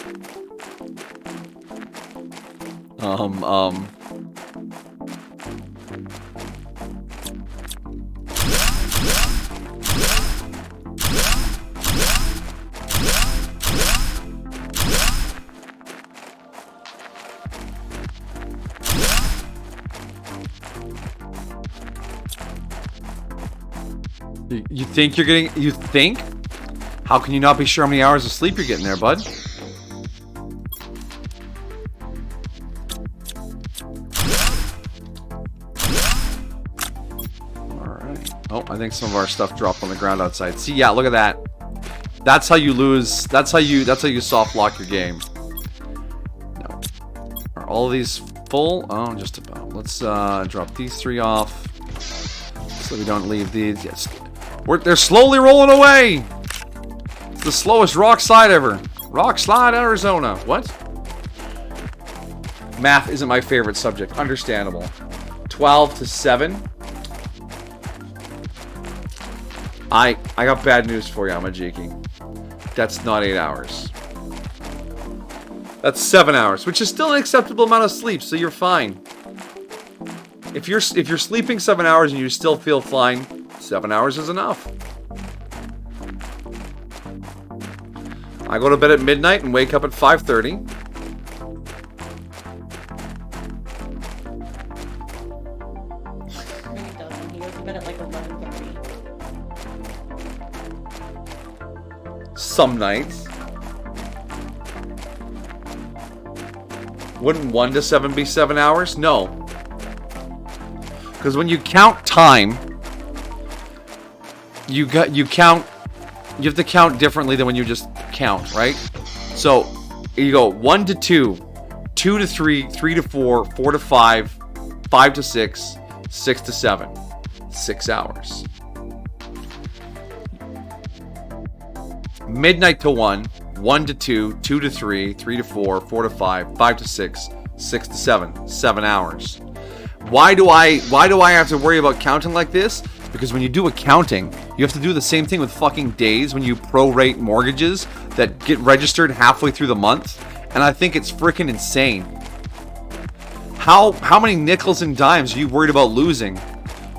You think you're getting... You think? How can you not be sure how many hours of sleep you're getting there, bud? Alright. Oh, I think some of our stuff dropped on the ground outside. See, yeah, look at that. That's how you lose... That's how you soft lock your game. No. Are all of these full? Oh, just about. Let's drop these 3 off. So we don't leave these. Yes. They're slowly rolling away. It's the slowest rock slide ever. Rock slide, Arizona. What? Math isn't my favorite subject. Understandable. 12 to 7. I got bad news for you, Amajiki. That's not 8 hours. That's 7 hours, which is still an acceptable amount of sleep, so you're fine. If you're sleeping 7 hours and you still feel fine, 7 hours is enough. I go to bed at midnight and wake up at 5:30. No, he doesn't. He goes to bed at like 11:30. Some nights. Wouldn't 1 to 7 be 7 hours? No. Because when you count time, you have to count differently than when you just count, right? So you go 1 to 2, 2 to 3, 3 to 4, 4 to 5, 5 to 6, 6 to 7. 6 hours. Midnight to 1, 1 to 2, 2 to 3, 3 to 4, 4 to 5, 5 to 6, 6 to 7. 7 hours. Why do I have to worry about counting like this? Because when you do accounting, you have to do the same thing with fucking days when you prorate mortgages that get registered halfway through the month. And I think it's freaking insane. How many nickels and dimes are you worried about losing?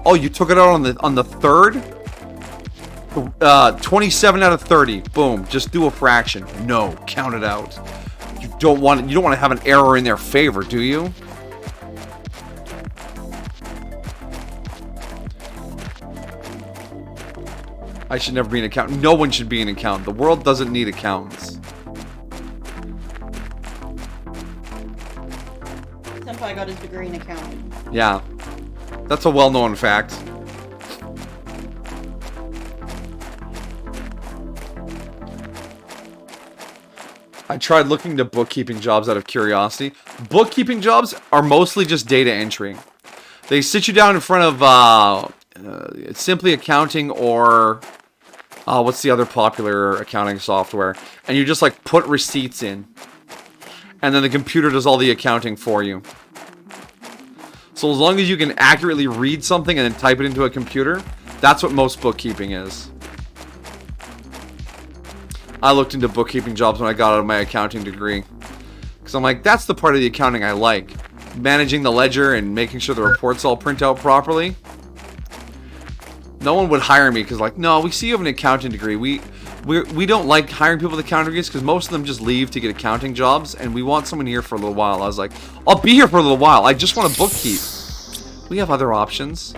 Oh, you took it out on the 3rd? 27 out of 30. Boom. Just do a fraction. No, count it out. You don't want to have an error in their favor, do you? I should never be an accountant. No one should be an accountant. The world doesn't need accountants. Senpai got his degree in accounting. Yeah. That's a well-known fact. I tried looking into bookkeeping jobs out of curiosity. Bookkeeping jobs are mostly just data entry. They sit you down in front of Simply Accounting or what's the other popular accounting software, and you just like put receipts in, and then the computer does all the accounting for you. So as long as you can accurately read something and then type it into a computer, that's what most bookkeeping is. I looked into bookkeeping jobs when I got out of my accounting degree, because I'm like, that's the part of the accounting I like. Managing the ledger and making sure the reports all print out properly. No one would hire me because, like, no, we see you have an accounting degree. We don't like hiring people with accounting degrees because most of them just leave to get accounting jobs, and we want someone here for a little while. I was like, I'll be here for a little while. I just want to bookkeep. We have other options.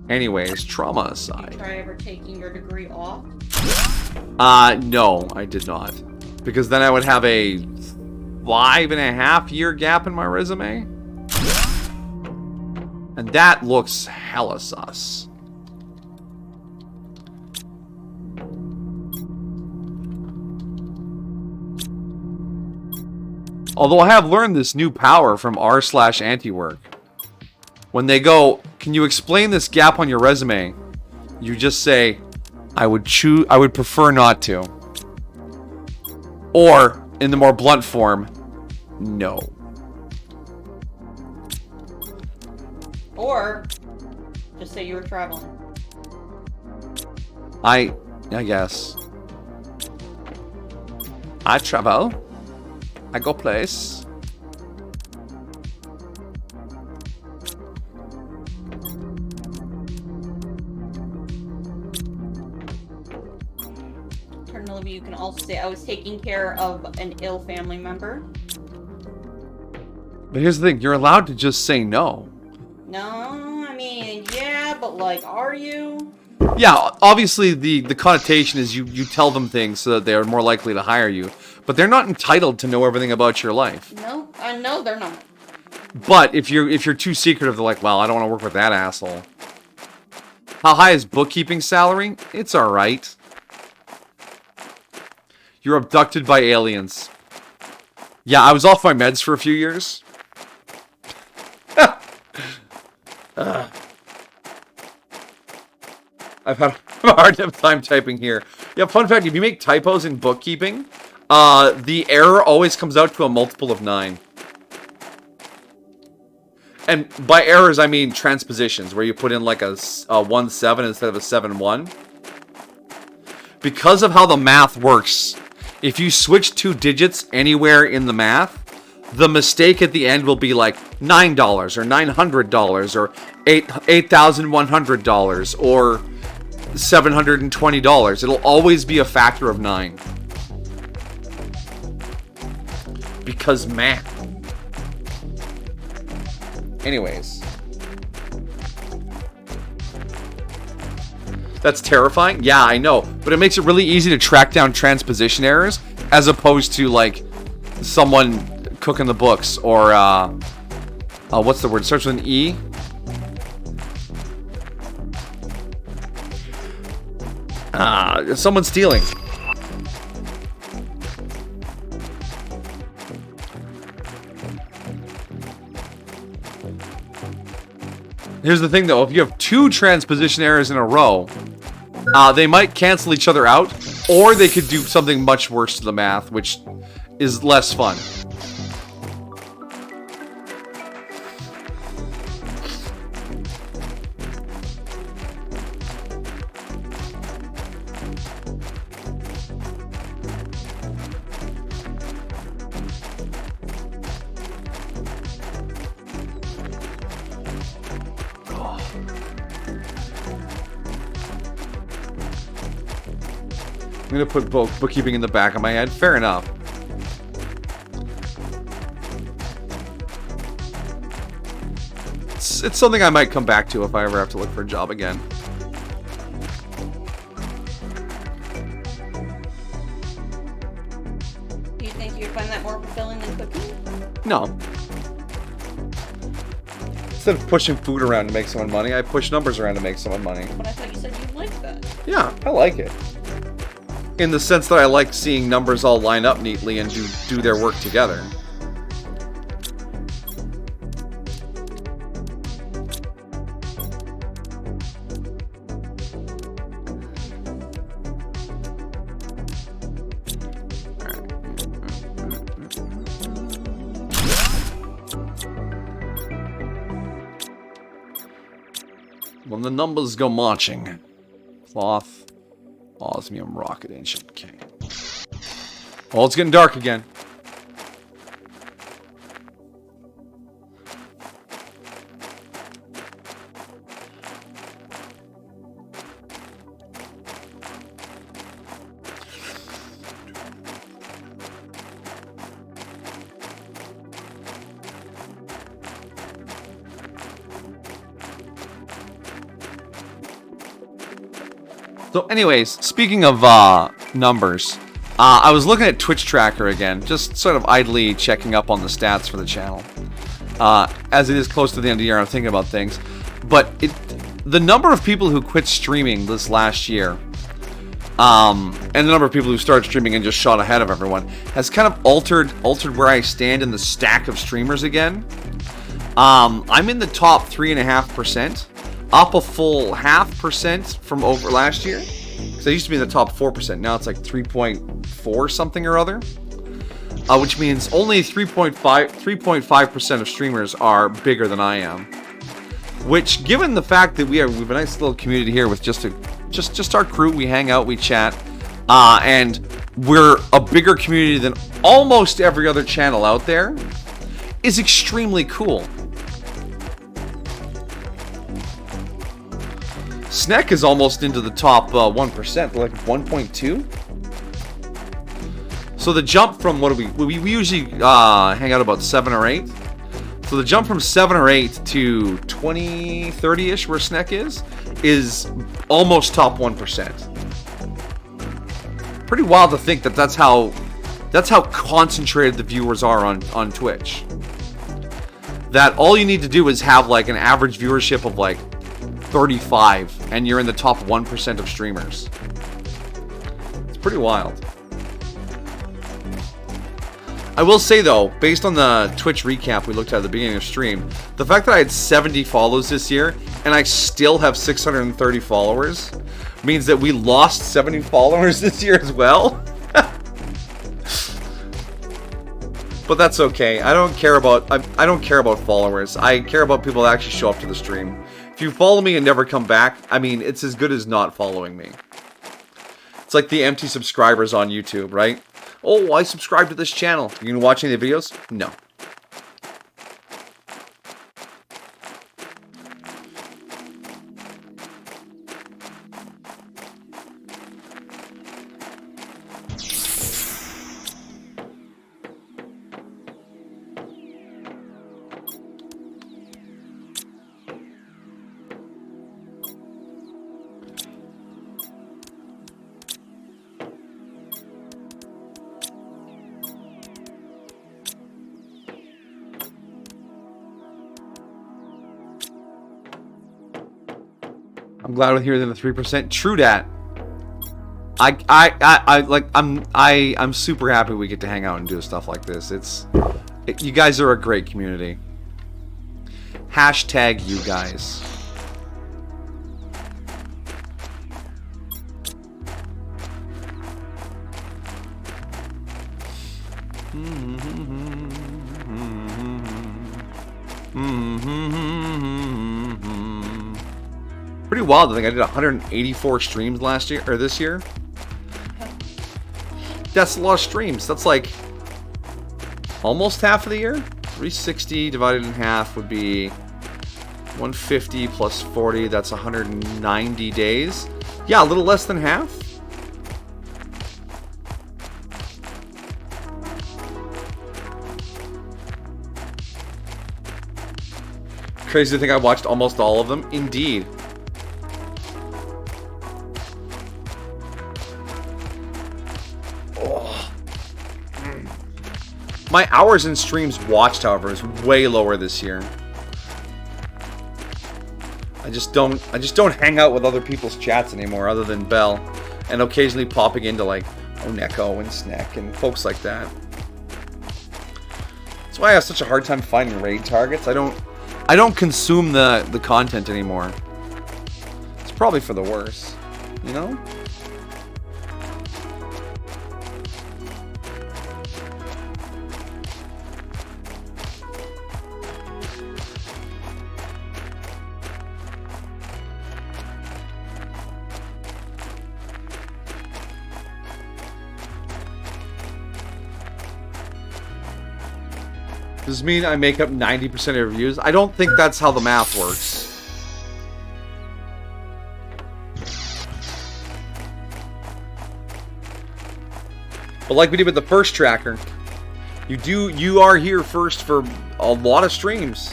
Anyways, trauma aside. Did you try ever taking your degree off? No, I did not. Because then I would have a 5.5-year gap in my resume. And that looks hella sus. Although I have learned this new power from r/antiwork. When they go, Can you explain this gap on your resume? You just say, I would prefer not to. Or, in the more blunt form, no. Or just say you were traveling. I guess. I travel. I go place. Alternatively, you can also say I was taking care of an ill family member. But here's the thing, you're allowed to just say no. No, I mean, yeah, but like, are you? Yeah, obviously the connotation is you tell them things so that they are more likely to hire you. But they're not entitled to know everything about your life. No, I know they're not. But if you're too secretive, they're like, well, I don't want to work with that asshole. How high is bookkeeping salary? It's alright. You're abducted by aliens. Yeah, I was off my meds for a few years. I've had a hard time typing here. Yeah, fun fact, if you make typos in bookkeeping, the error always comes out to a multiple of 9. And by errors, I mean transpositions, where you put in like a 1-7 instead of a 7-1. Because of how the math works, if you switch 2 digits anywhere in the math, the mistake at the end will be like $9 or $900 or $8,100 or $720. It'll always be a factor of 9. Because math. Anyways. That's terrifying? Yeah, I know. But it makes it really easy to track down transposition errors as opposed to like someone cooking the books or what's the word? It starts with an E. Someone's stealing. Here's the thing though, if you have 2 transposition errors in a row, they might cancel each other out, or they could do something much worse to the math, which is less fun. I'm gonna put bookkeeping in the back of my head. Fair enough. It's something I might come back to if I ever have to look for a job again. Do you think you'd find that more fulfilling than cooking? No. Instead of pushing food around to make someone money, I push numbers around to make someone money. But I thought you said you liked that. Yeah, I like it. In the sense that I like seeing numbers all line up neatly and do their work together. When the numbers go marching. Cloth. Osmium rocket ancient king. Oh, it's getting dark again. So anyways, speaking of numbers, I was looking at Twitch Tracker again, just sort of idly checking up on the stats for the channel. As it is close to the end of the year, I'm thinking about things. But the number of people who quit streaming this last year, and the number of people who started streaming and just shot ahead of everyone, has kind of altered where I stand in the stack of streamers again. I'm in the top 3.5%. up a full 0.5% from over last year. Because I used to be in the top 4%. Now it's like 3.4 something or other. Which means only 3.5% of streamers are bigger than I am. Which, given the fact that we have a nice little community here with just our crew, we hang out, we chat, and we're a bigger community than almost every other channel out there, is extremely cool. Sneck is almost into the top 1%, like 1.2. So the jump from, what do we usually hang out about 7 or 8. So the jump from 7 or 8 to 20, 30-ish where Sneck is almost top 1%. Pretty wild to think that that's how concentrated the viewers are on Twitch. That all you need to do is have like an average viewership of like 35 and you're in the top 1% of streamers. It's pretty wild. I will say though, based on the Twitch recap we looked at the beginning of stream, the fact that I had 70 follows this year and I still have 630 followers means that we lost 70 followers this year as well. But that's okay. I don't care about followers. I care about people that actually show up to the stream. If you follow me and never come back, I mean, it's as good as not following me. It's like the empty subscribers on YouTube, right? Oh, I subscribe to this channel. You gonna watch any of the videos? No. I'm glad we're here than the 3%. True dat. I'm super happy we get to hang out and do stuff like this. You guys are a great community. Hashtag you guys. Pretty wild. I think I did 184 streams last year or this year. That's a lot of streams. That's like almost half of the year. 360 divided in half would be 150 plus 40. That's 190 days. Yeah, a little less than half. Crazy to think I watched almost all of them. Indeed. My hours in streams watched, however, is way lower this year. I just don't hang out with other people's chats anymore, other than Bell, and occasionally popping into like Oneko and Sneck and folks like that. That's why I have such a hard time finding raid targets. I don't consume the content anymore. It's probably for the worse, you know? Does this mean I make up 90% of reviews? I don't think that's how the math works. But like we did with the first tracker, you are here first for a lot of streams.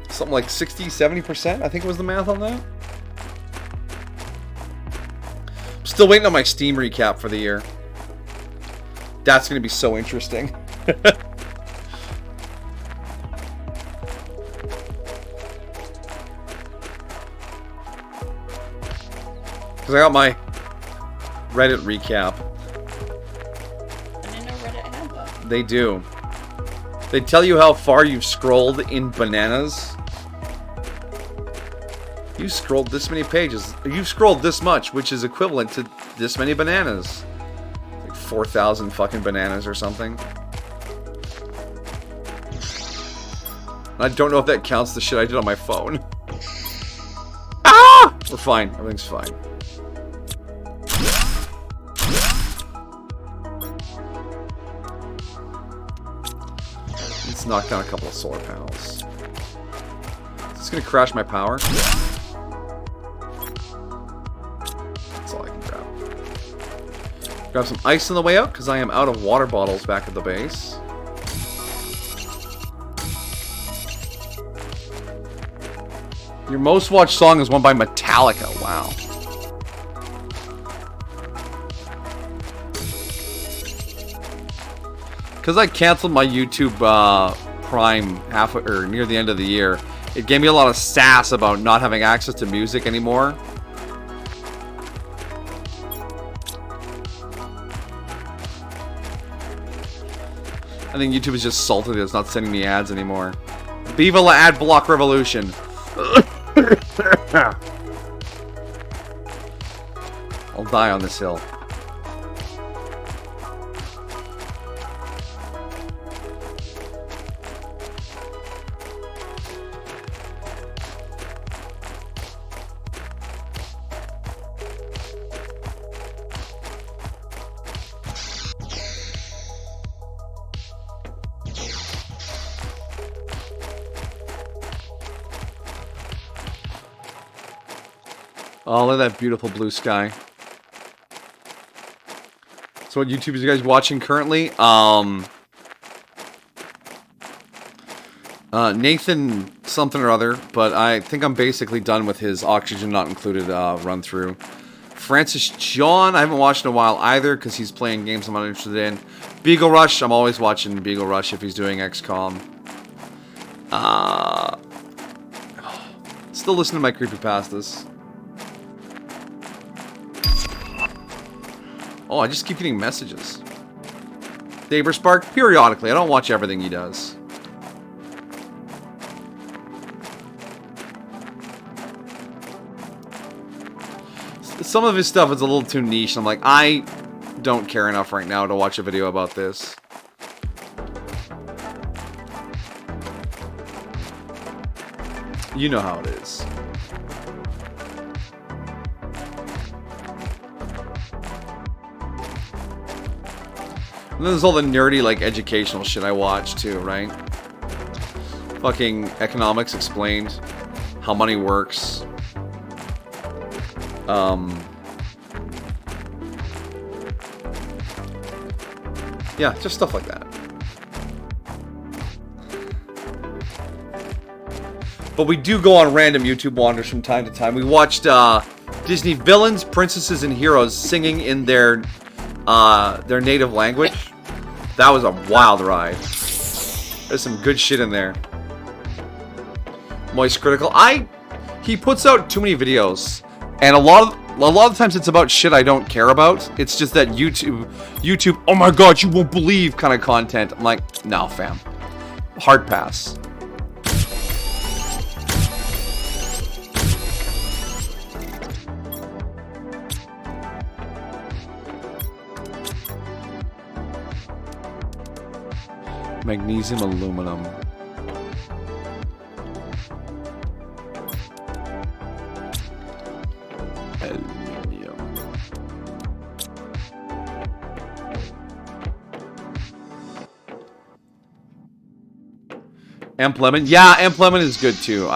Something like 60-70%, I think was the math on that. I'm still waiting on my Steam recap for the year. That's going to be so interesting. Because I got my Reddit recap. I didn't know Reddit had that. They do. They tell you how far you've scrolled in bananas. You scrolled this many pages. You've scrolled this much, which is equivalent to this many bananas. Like 4,000 fucking bananas or something. I don't know if that counts the shit I did on my phone. Ah! We're fine. Everything's fine. Let's knock down a couple of solar panels. Is this gonna crash my power? That's all I can grab. Grab some ice on the way out, because I am out of water bottles back at the base. Your most watched song is one by Metallica. Wow. Because I canceled my YouTube Prime near the end of the year, it gave me a lot of sass about not having access to music anymore. I think YouTube is just salty that it's not sending me ads anymore. Viva la ad block revolution. I'll die on this hill. Oh, look at that beautiful blue sky. So what YouTube are you guys watching currently? Nathan something or other, but I think I'm basically done with his Oxygen Not Included run through. Francis John, I haven't watched in a while either because he's playing games I'm not interested in. Beagle Rush, I'm always watching Beagle Rush if he's doing XCOM. Still listening to my creepypastas. Oh, I just keep getting messages. Daber Spark, periodically. I don't watch everything he does. Some of his stuff is a little too niche. I'm like, I don't care enough right now to watch a video about this. You know how it is. And then there's all the nerdy, like, educational shit I watch, too, right? Fucking Economics Explained. How money works. Yeah, just stuff like that. But we do go on random YouTube wanders from time to time. We watched Disney villains, princesses, and heroes singing in their native language. That was a wild ride. There's some good shit in there. Moist Critical. He puts out too many videos, and a lot of times it's about shit I don't care about. It's just that YouTube, oh my god, you won't believe kind of content. I'm like, no, fam. Hard pass. Magnesium, aluminum. Aluminium. Amp Lemon. Yeah, Amp Lemon is good too.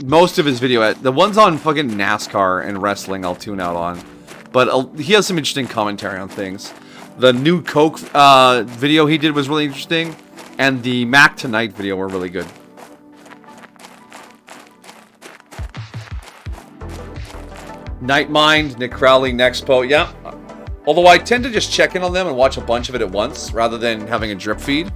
Most of his video, the ones on fucking NASCAR and wrestling, I'll tune out on. But he has some interesting commentary on things. The new Coke video he did was really interesting, and the Mac Tonight video were really good. Nightmind, Nick Crowley, Nexpo, yeah. Although I tend to just check in on them and watch a bunch of it at once, rather than having a drip feed.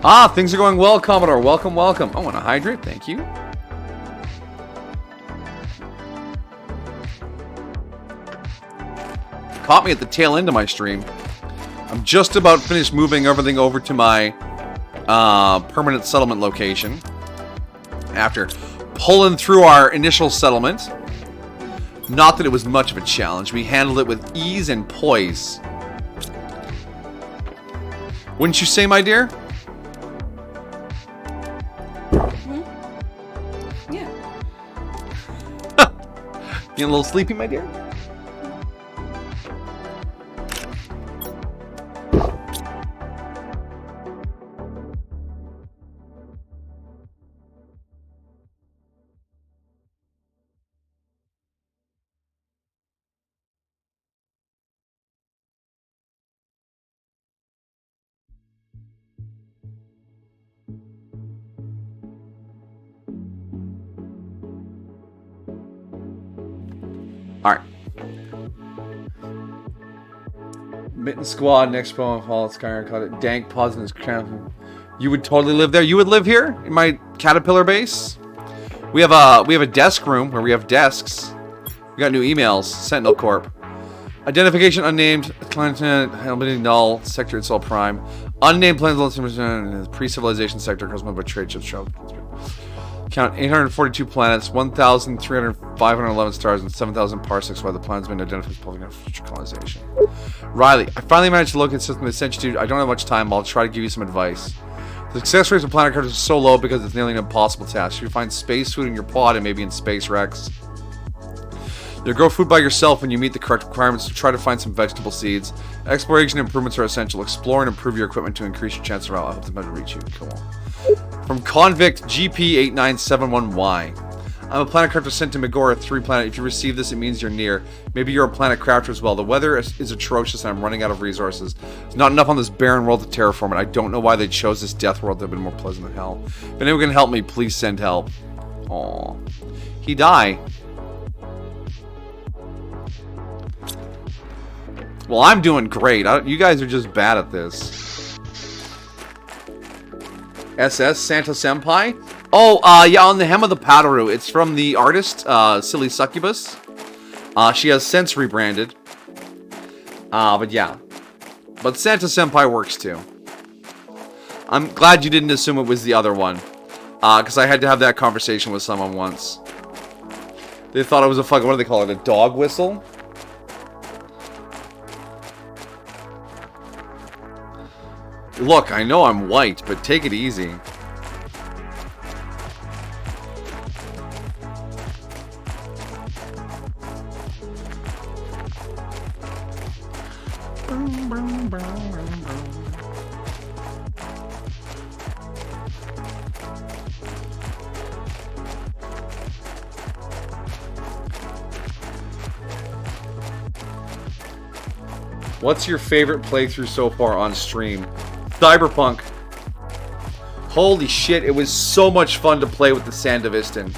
Ah, things are going well, Commodore. Welcome, welcome. I want to hydrate. Thank you. caught me at the tail end of my stream. I'm just about finished moving everything over to my permanent settlement location. After pulling through our initial settlement. Not that it was much of a challenge. We handled it with ease and poise. Wouldn't you say, my dear? Yeah. You a little sleepy, my dear? Alright. Mitten Squad, next Pro Hall, Skyrim caught it. Dank pausing his crown. You would totally live there? You would live here? In my Caterpillar base? We have a desk room where we have desks. We got new emails. Sentinel Corp. Identification unnamed. Client Helmity Null. Sector Itself Prime. Unnamed plans pre-civilization sector caused by trade ships. Count 842 planets, 1,511 stars, and 7,000 parsecs while the planet's been identified as public future colonization. Riley, I finally managed to locate the system they sent you to. I don't have much time, but I'll try to give you some advice. The success rate of planet cards is so low because it's nearly an impossible task. You find space food in your pod and maybe in Space Rex. You'll grow food by yourself when you meet the correct requirements to try to find some vegetable seeds. Exploration improvements are essential. Explore and improve your equipment to increase your chance of I'll help them to reach you. Come on. From Convict GP8971Y. I'm a planet crafter sent to Megora 3 planet. If you receive this, it means you're near. Maybe you're a planet crafter as well. The weather is atrocious and I'm running out of resources. There's not enough on this barren world to terraform it. I don't know why they chose this death world that would have been more pleasant than hell. If anyone can help me, please send help. Aww. He died. Well, I'm doing great. You guys are just bad at this. SS Santa Senpai? Oh, yeah, on the hem of the Padaru. It's from the artist, Silly Succubus. She has since rebranded. But yeah. But Santa Senpai works too. I'm glad you didn't assume it was the other one. Because I had to have that conversation with someone once. They thought it was a fucking, what do they call it, a dog whistle? Look, I know I'm white, but take it easy. What's your favorite playthrough so far on stream? Cyberpunk. Holy shit, it was so much fun to play with the Sandevistan.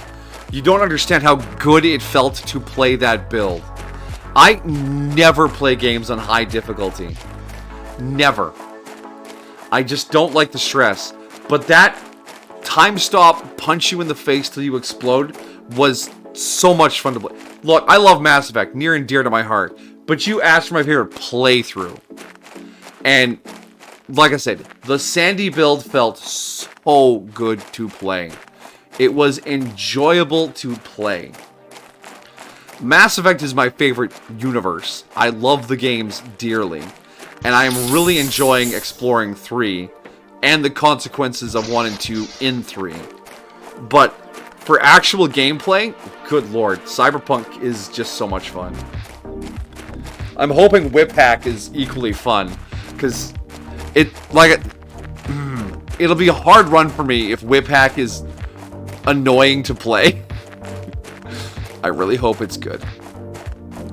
You don't understand how good it felt to play that build. I never play games on high difficulty. Never. I just don't like the stress. But that time stop, punch you in the face till you explode was so much fun to play. Look, I love Mass Effect, near and dear to my heart. But you asked for my favorite playthrough. And like I said, the Sandy build felt so good to play. It was enjoyable to play. Mass Effect is my favorite universe. I love the games dearly. And I am really enjoying exploring 3 and the consequences of 1 and 2 in 3. But for actual gameplay, good lord, Cyberpunk is just so much fun. I'm hoping Whip Hack is equally fun, because it'll be a hard run for me if Whip Hack is annoying to play. I really hope it's good.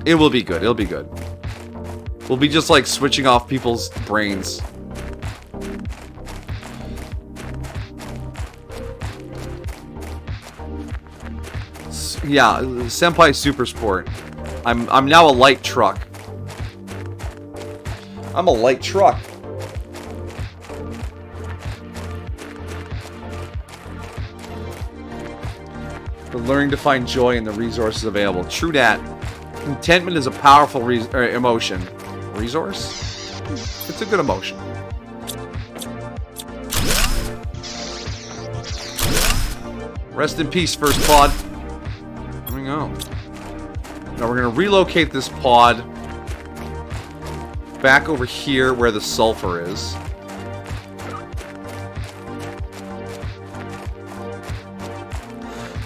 It will be good. It'll be good. We'll be just like switching off people's brains. Yeah, Senpai Super Sport. I'm now a light truck. I'm a light truck. But learning to find joy in the resources available. True dat. Contentment is a powerful emotion. Resource? It's a good emotion. Rest in peace, first pod. There we go. Now we're going to relocate this pod back over here where the sulfur is.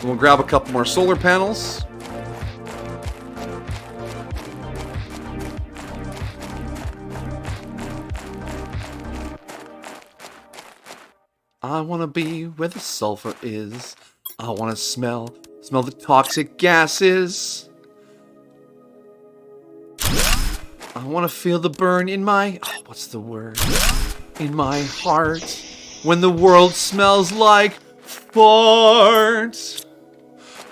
We'll grab a couple more solar panels. I want to be where the sulfur is. I want to smell the toxic gases. I want to feel the burn in my, what's the word? In my heart. When the world smells like fart.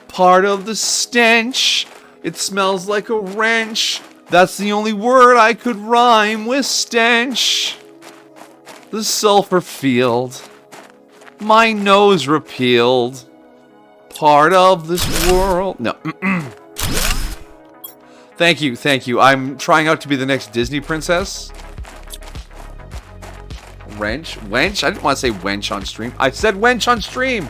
Part of the stench. It smells like a wrench. That's the only word I could rhyme with stench. The sulfur field. My nose repealed. Part of this world. No. Thank you, thank you. I'm trying out to be the next Disney princess. Wrench? Wench? I didn't want to say wench on stream. I said wench on stream.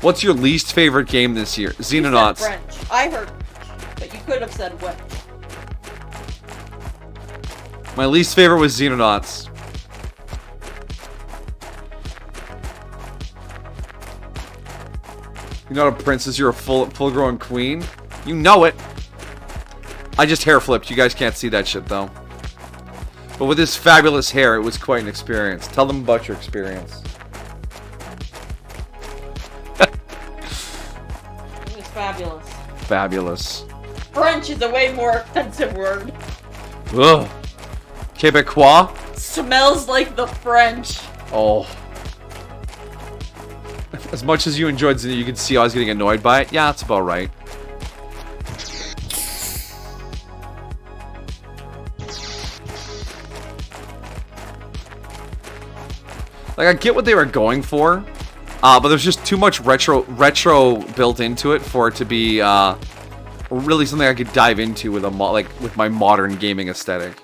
What's your least favorite game this year? Xenonauts. You said French. I heard French, but you could have said wench. My least favorite was Xenonauts. You're not a princess, you're a full-grown queen. You know it. I just hair flipped. You guys can't see that shit, though. But with this fabulous hair, it was quite an experience. Tell them about your experience. It was fabulous. Fabulous. French is a way more offensive word. Ugh. Quebecois? Smells like the French. Oh. As much as you enjoyed Xena, you can see I was getting annoyed by it. Yeah, that's about right. Like, I get what they were going for, but there's just too much retro built into it for it to be really something I could dive into with with my modern gaming aesthetic.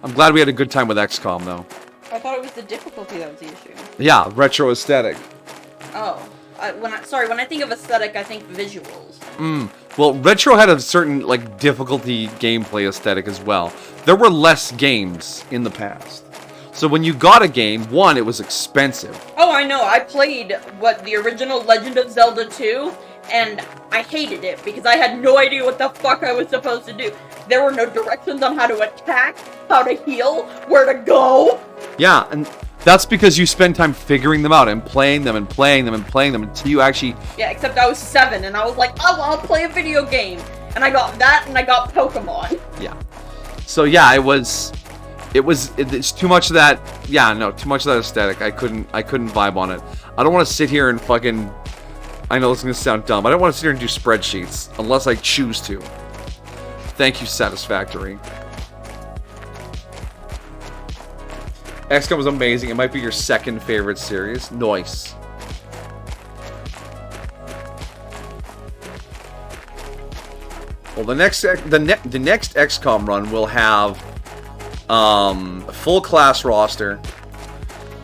I'm glad we had a good time with XCOM, though. I thought it was the difficulty that was the issue. Yeah, retro aesthetic. Oh, when I think of aesthetic, I think visuals. Well, retro had a certain difficulty gameplay aesthetic as well. There were less games in the past. So when you got a game, one, it was expensive. Oh, I know. I played the original Legend of Zelda 2, and I hated it because I had no idea what the fuck I was supposed to do. There were no directions on how to attack, how to heal, where to go. Yeah, and that's because you spend time figuring them out and playing them and playing them and playing them until you actually... Yeah, except I was 7, and I was like, I want to play a video game. And I got that, and I got Pokemon. Yeah. So yeah, it's too much of that. Yeah, no, too much of that aesthetic. I couldn't vibe on it. I don't want to sit here and fucking. I know it's gonna sound dumb. I don't want to sit here and do spreadsheets unless I choose to. Thank you, Satisfactory. XCOM was amazing. It might be your second favorite series. Nice. Well, the next XCOM run will have full class roster.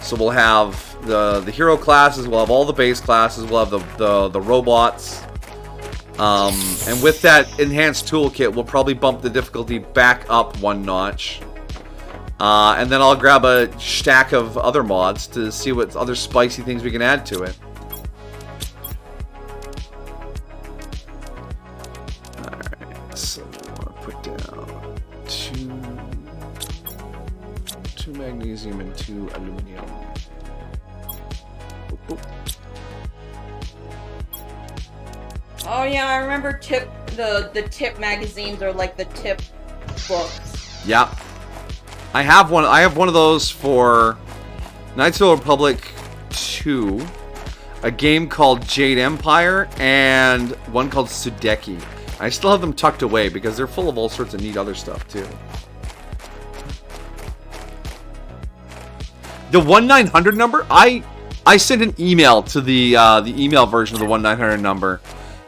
So we'll have the hero classes, we'll have all the base classes, we'll have the robots. And with that enhanced toolkit, we'll probably bump the difficulty back up one notch. And then I'll grab a stack of other mods to see what other spicy things we can add to it. Alright, so we want to put down two magnesium and 2 aluminum. Oop, oop. Oh yeah, I remember the tip magazines or the tip books. Yeah. I have one of those for Knights of the Republic 2, a game called Jade Empire, and one called Sudeki. I still have them tucked away because they're full of all sorts of neat other stuff too. The 1-900 number, I sent an email to the email version of the 1-900 number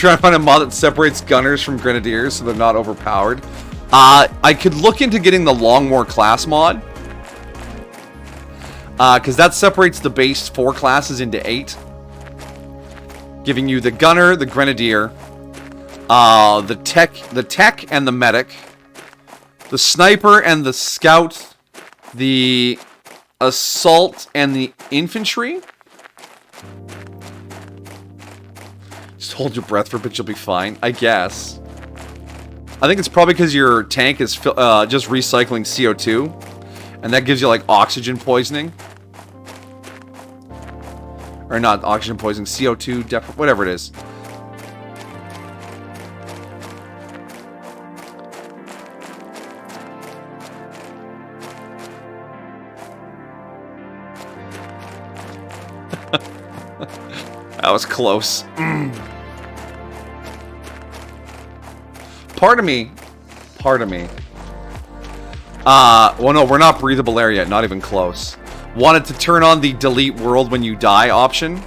trying to find a mod that separates gunners from grenadiers so they're not overpowered. I could look into getting the Longmore class mod. Because that separates the base 4 classes into 8. Giving you the gunner, the grenadier, the tech and the medic, the sniper and the scout, the assault and the infantry. Just hold your breath for a bit, you'll be fine, I guess. I think it's probably because your tank is just recycling CO2, and that gives you like oxygen poisoning. Or not oxygen poisoning, CO2, whatever it is. That was close. Part of me. Well, no, we're not breathable air yet. Not even close. Wanted to turn on the delete world when you die option.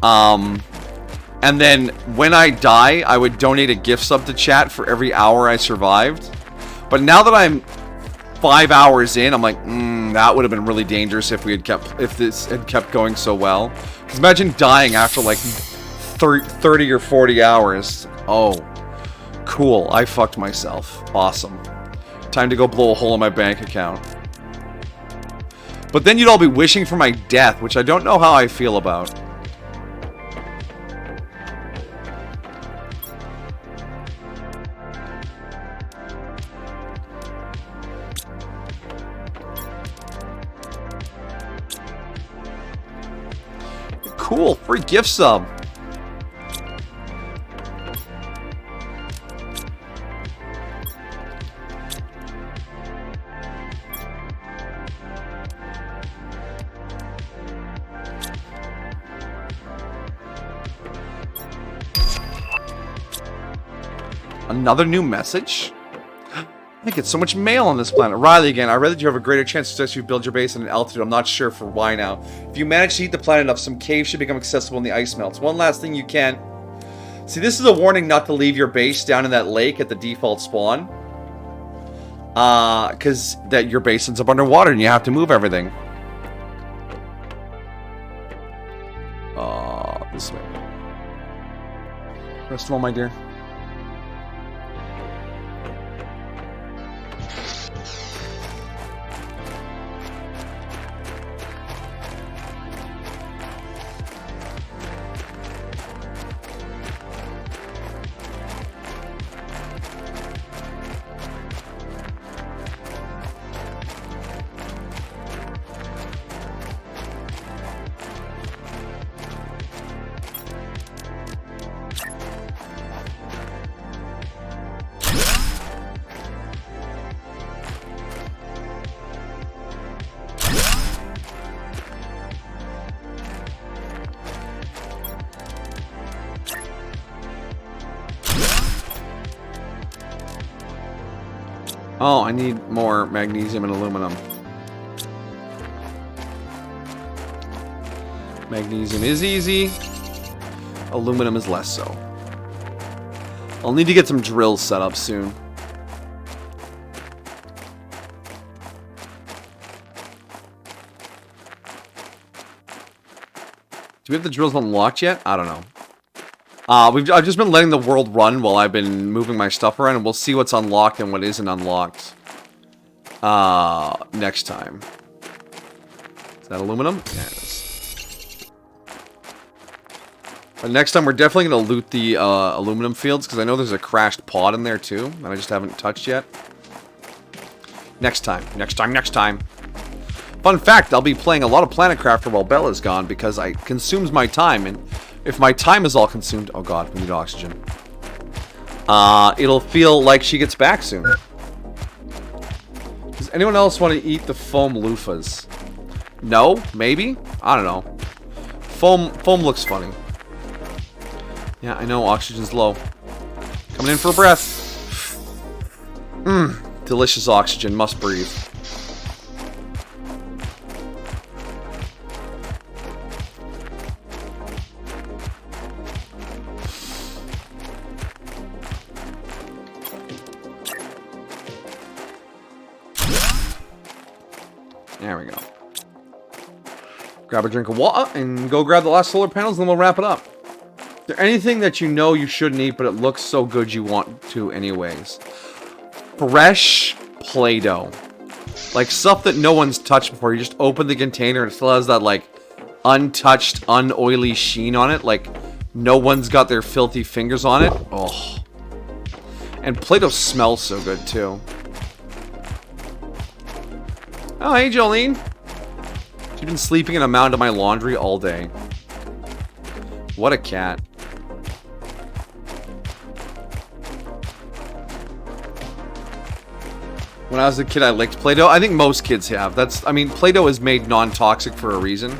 And then when I die, I would donate a gift sub to chat for every hour I survived. But now that I'm 5 hours in, I'm like, that would have been really dangerous if this had kept going so well. Because imagine dying after like 30 or 40 hours. Oh, cool. I fucked myself. Awesome. Time to go blow a hole in my bank account. But then you'd all be wishing for my death, which I don't know how I feel about. Cool, free gift sub. Another new message? I get so much mail on this planet. Riley again, I read that you have a greater chance of success if you build your base at an altitude. I'm not sure for why now. If you manage to heat the planet enough, some caves should become accessible when the ice melts. One last thing you can... See, this is a warning not to leave your base down in that lake at the default spawn. Because your base ends up underwater and you have to move everything. This way. Rest of all, my dear. Oh, I need more magnesium and aluminum. Magnesium is easy. Aluminum is less so. I'll need to get some drills set up soon. Do we have the drills unlocked yet? I don't know. I've just been letting the world run while I've been moving my stuff around, and we'll see what's unlocked and what isn't unlocked. Next time. Is that aluminum? Yeah, it is. But next time we're definitely going to loot the aluminum fields, because I know there's a crashed pod in there too, that I just haven't touched yet. Next time. Fun fact, I'll be playing a lot of Planet Crafter while Bella's gone, because it consumes my time, and if my time is all consumed... Oh god, we need oxygen. It'll feel like she gets back soon. Does anyone else want to eat the foam loofahs? No? Maybe? I don't know. Foam looks funny. Yeah, I know, oxygen's low. Coming in for a breath. Delicious oxygen, must breathe. There we go. Grab a drink of water and go grab the last solar panels, and then we'll wrap it up. Is there anything that you know you shouldn't eat, but it looks so good you want to anyways? Fresh Play-Doh. Like stuff that no one's touched before. You just open the container and it still has that like untouched, unoily sheen on it. Like no one's got their filthy fingers on it. Oh. And Play-Doh smells so good too. Oh, hey Jolene. She's been sleeping in a mound of my laundry all day. What a cat. When I was a kid, I licked Play-Doh. I think most kids have. I mean, Play-Doh is made non-toxic for a reason.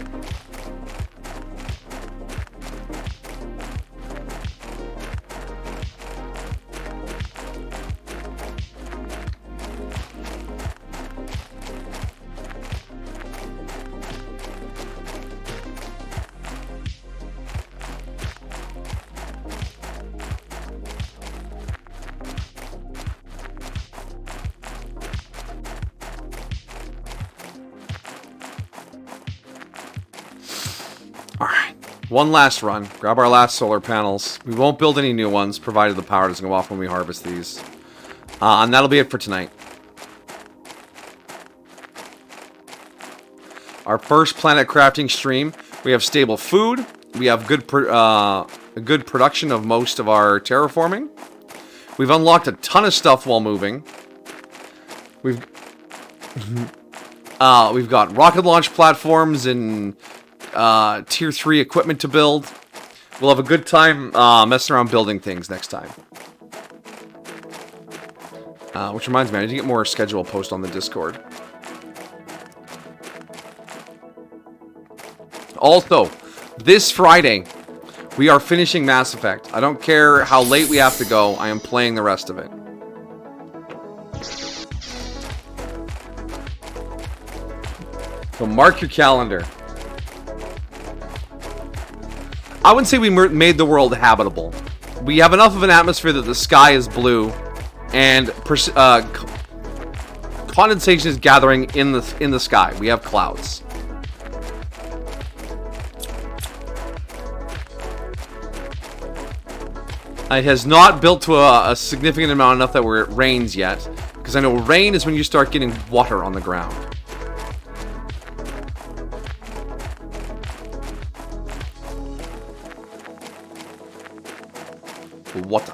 One last run. Grab our last solar panels. We won't build any new ones, provided the power doesn't go off when we harvest these. And that'll be it for tonight. Our first planet crafting stream. We have stable food. We have a good production of most of our terraforming. We've unlocked a ton of stuff while moving. We've got rocket launch platforms and tier 3 equipment to build. We'll have a good time messing around building things next time. Which reminds me, I need to get more schedule post on the Discord. Also, this Friday, we are finishing Mass Effect. I don't care how late we have to go, I am playing the rest of it. So mark your calendar. I wouldn't say we made the world habitable. We have enough of an atmosphere that the sky is blue, and condensation is gathering in the sky. We have clouds. It has not built to a significant amount enough that where it rains yet, because I know rain is when you start getting water on the ground. Water.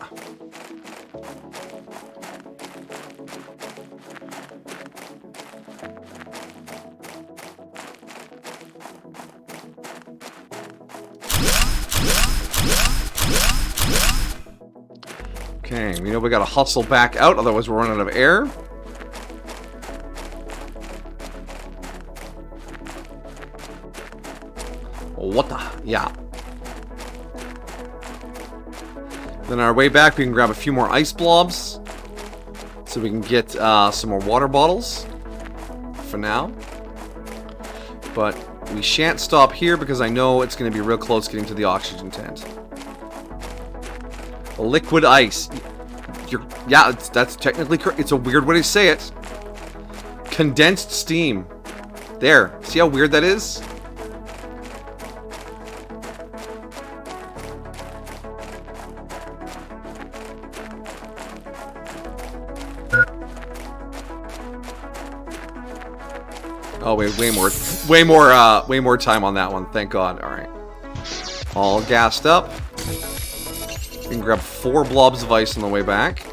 Okay, we know we gotta hustle back out, otherwise we're running out of air. Water, yeah. Then on our way back, we can grab a few more ice blobs, so we can get some more water bottles for now. But we shan't stop here because I know it's going to be real close getting to the oxygen tent. Liquid ice. Yeah, that's technically correct. It's a weird way to say it. Condensed steam. There. See how weird that is? Oh, way more time on that one. Thank God. All right. All gassed up. We can grab 4 blobs of ice on the way back.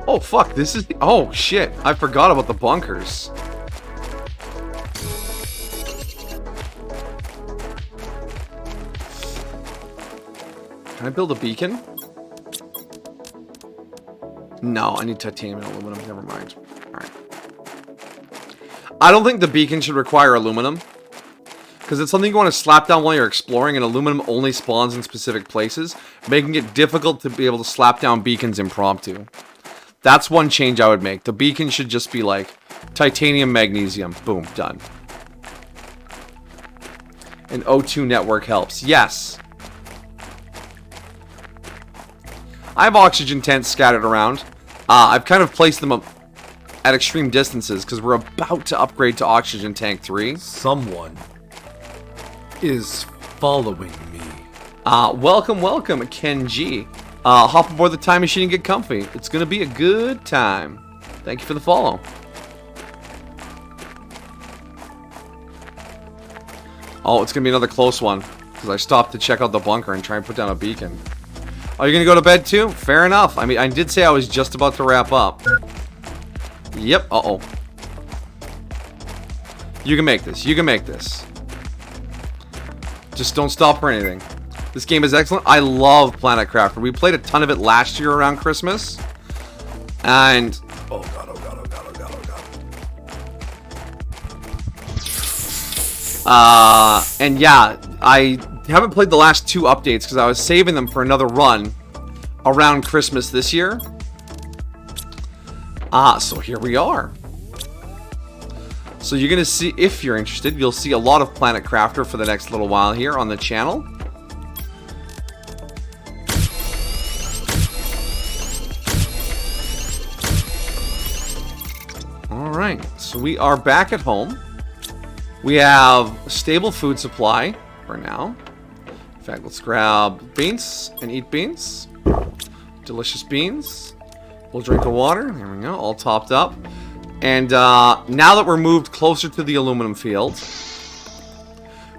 Oh, fuck, this is... Oh, shit. I forgot about the bunkers. Can I build a beacon? No, I need titanium and aluminum. Never mind. Alright. I don't think the beacon should require aluminum, because it's something you want to slap down while you're exploring, and aluminum only spawns in specific places. making it difficult to be able to slap down beacons impromptu. That's one change I would make. The beacon should just be like titanium, magnesium. Boom, done. And O2 network helps. Yes. I have oxygen tents scattered around. I've kind of placed them up at extreme distances because we're about to upgrade to oxygen tank 3. Someone is following me. Welcome, Ken G. Hop aboard the time machine and get comfy. It's gonna be a good time. Thank you for the follow. Oh, it's gonna be another close one because I stopped to check out the bunker and try and put down a beacon. Oh, you're gonna go to bed too? Fair enough. I mean, I did say I was just about to wrap up. Yep. Uh-oh. You can make this. You can make this. Just don't stop for anything. This game is excellent. I love Planet Crafter. We played a ton of it last year around Christmas. And... oh god, oh god, oh god, oh god, oh god. And yeah, I haven't played the last 2 updates because I was saving them for another run around Christmas this year. So here we are. So you're going to see, if you're interested, you'll see a lot of Planet Crafter for the next little while here on the channel. Alright, so we are back at home. We have a stable food supply for now. In fact, let's grab beans and eat beans. Delicious beans. We'll drink the water. There we go, all topped up. And now that we're moved closer to the aluminum field,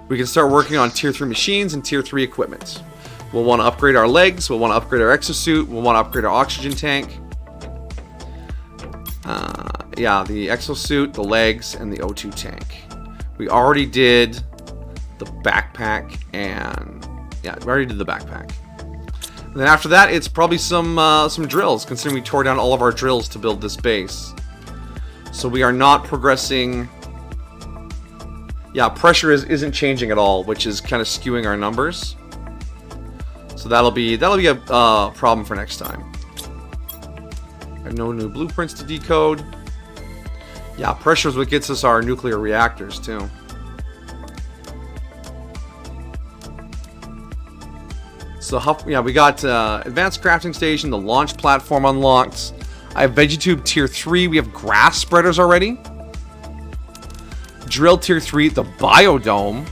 we can start working on Tier 3 machines and Tier 3 equipment. We'll want to upgrade our legs. We'll want to upgrade our exosuit. We'll want to upgrade our oxygen tank. Yeah, the exosuit, the legs, and the O2 tank. We already did the backpack, and yeah, we already did the backpack. And then after that, it's probably some drills, considering we tore down all of our drills to build this base. So we are not progressing. Yeah, pressure isn't changing at all, which is kind of skewing our numbers. So that'll be a problem for next time. I have no new blueprints to decode. Yeah, pressure is what gets us our nuclear reactors too. So yeah, we got advanced crafting station, the launch platform unlocked. I have VeggieTube Tier 3. We have grass spreaders already. Drill Tier 3, the biodome.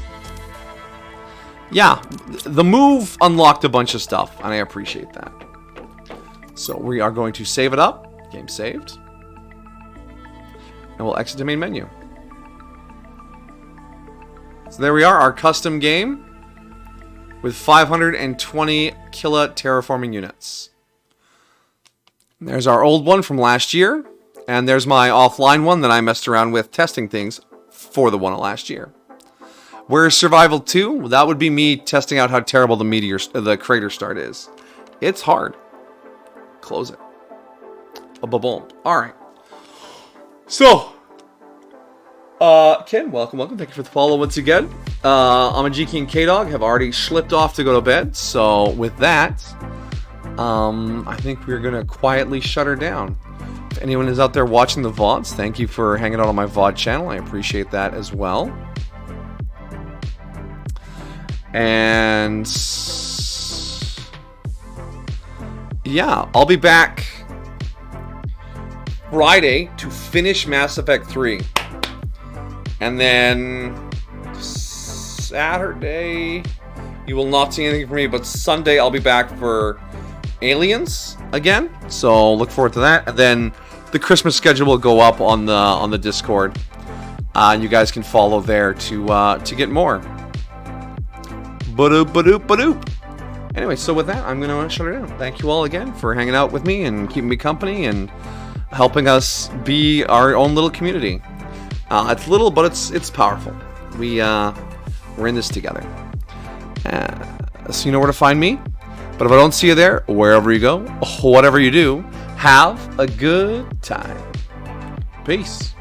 Yeah, the move unlocked a bunch of stuff, and I appreciate that. So we are going to save it up. Game saved. And we'll exit the main menu. So there we are, our custom game with 520 kila terraforming units. And there's our old one from last year, and there's my offline one that I messed around with testing things for the one of last year. Where's Survival 2? Well, that would be me testing out how terrible the crater start is. It's hard. Close it. Ba-boom. Alright. So, Ken, welcome. Thank you for the follow once again. Amajiki and K-Dog have already slipped off to go to bed. So, with that, I think we're going to quietly shut her down. If anyone is out there watching the VODs, thank you for hanging out on my VOD channel. I appreciate that as well. And yeah, I'll be back Friday to finish Mass Effect 3. And then Saturday, you will not see anything from me, but Sunday I'll be back for Aliens again. So look forward to that. And then the Christmas schedule will go up on the Discord. And you guys can follow there to get more. Ba-doop, ba-doop, ba-doop. Anyway, so with that, I'm going to shut it down. Thank you all again for hanging out with me and keeping me company and helping us be our own little community. It's little, but it's powerful. We're in this together. So you know where to find me. But if I don't see you there, wherever you go, whatever you do, have a good time. Peace.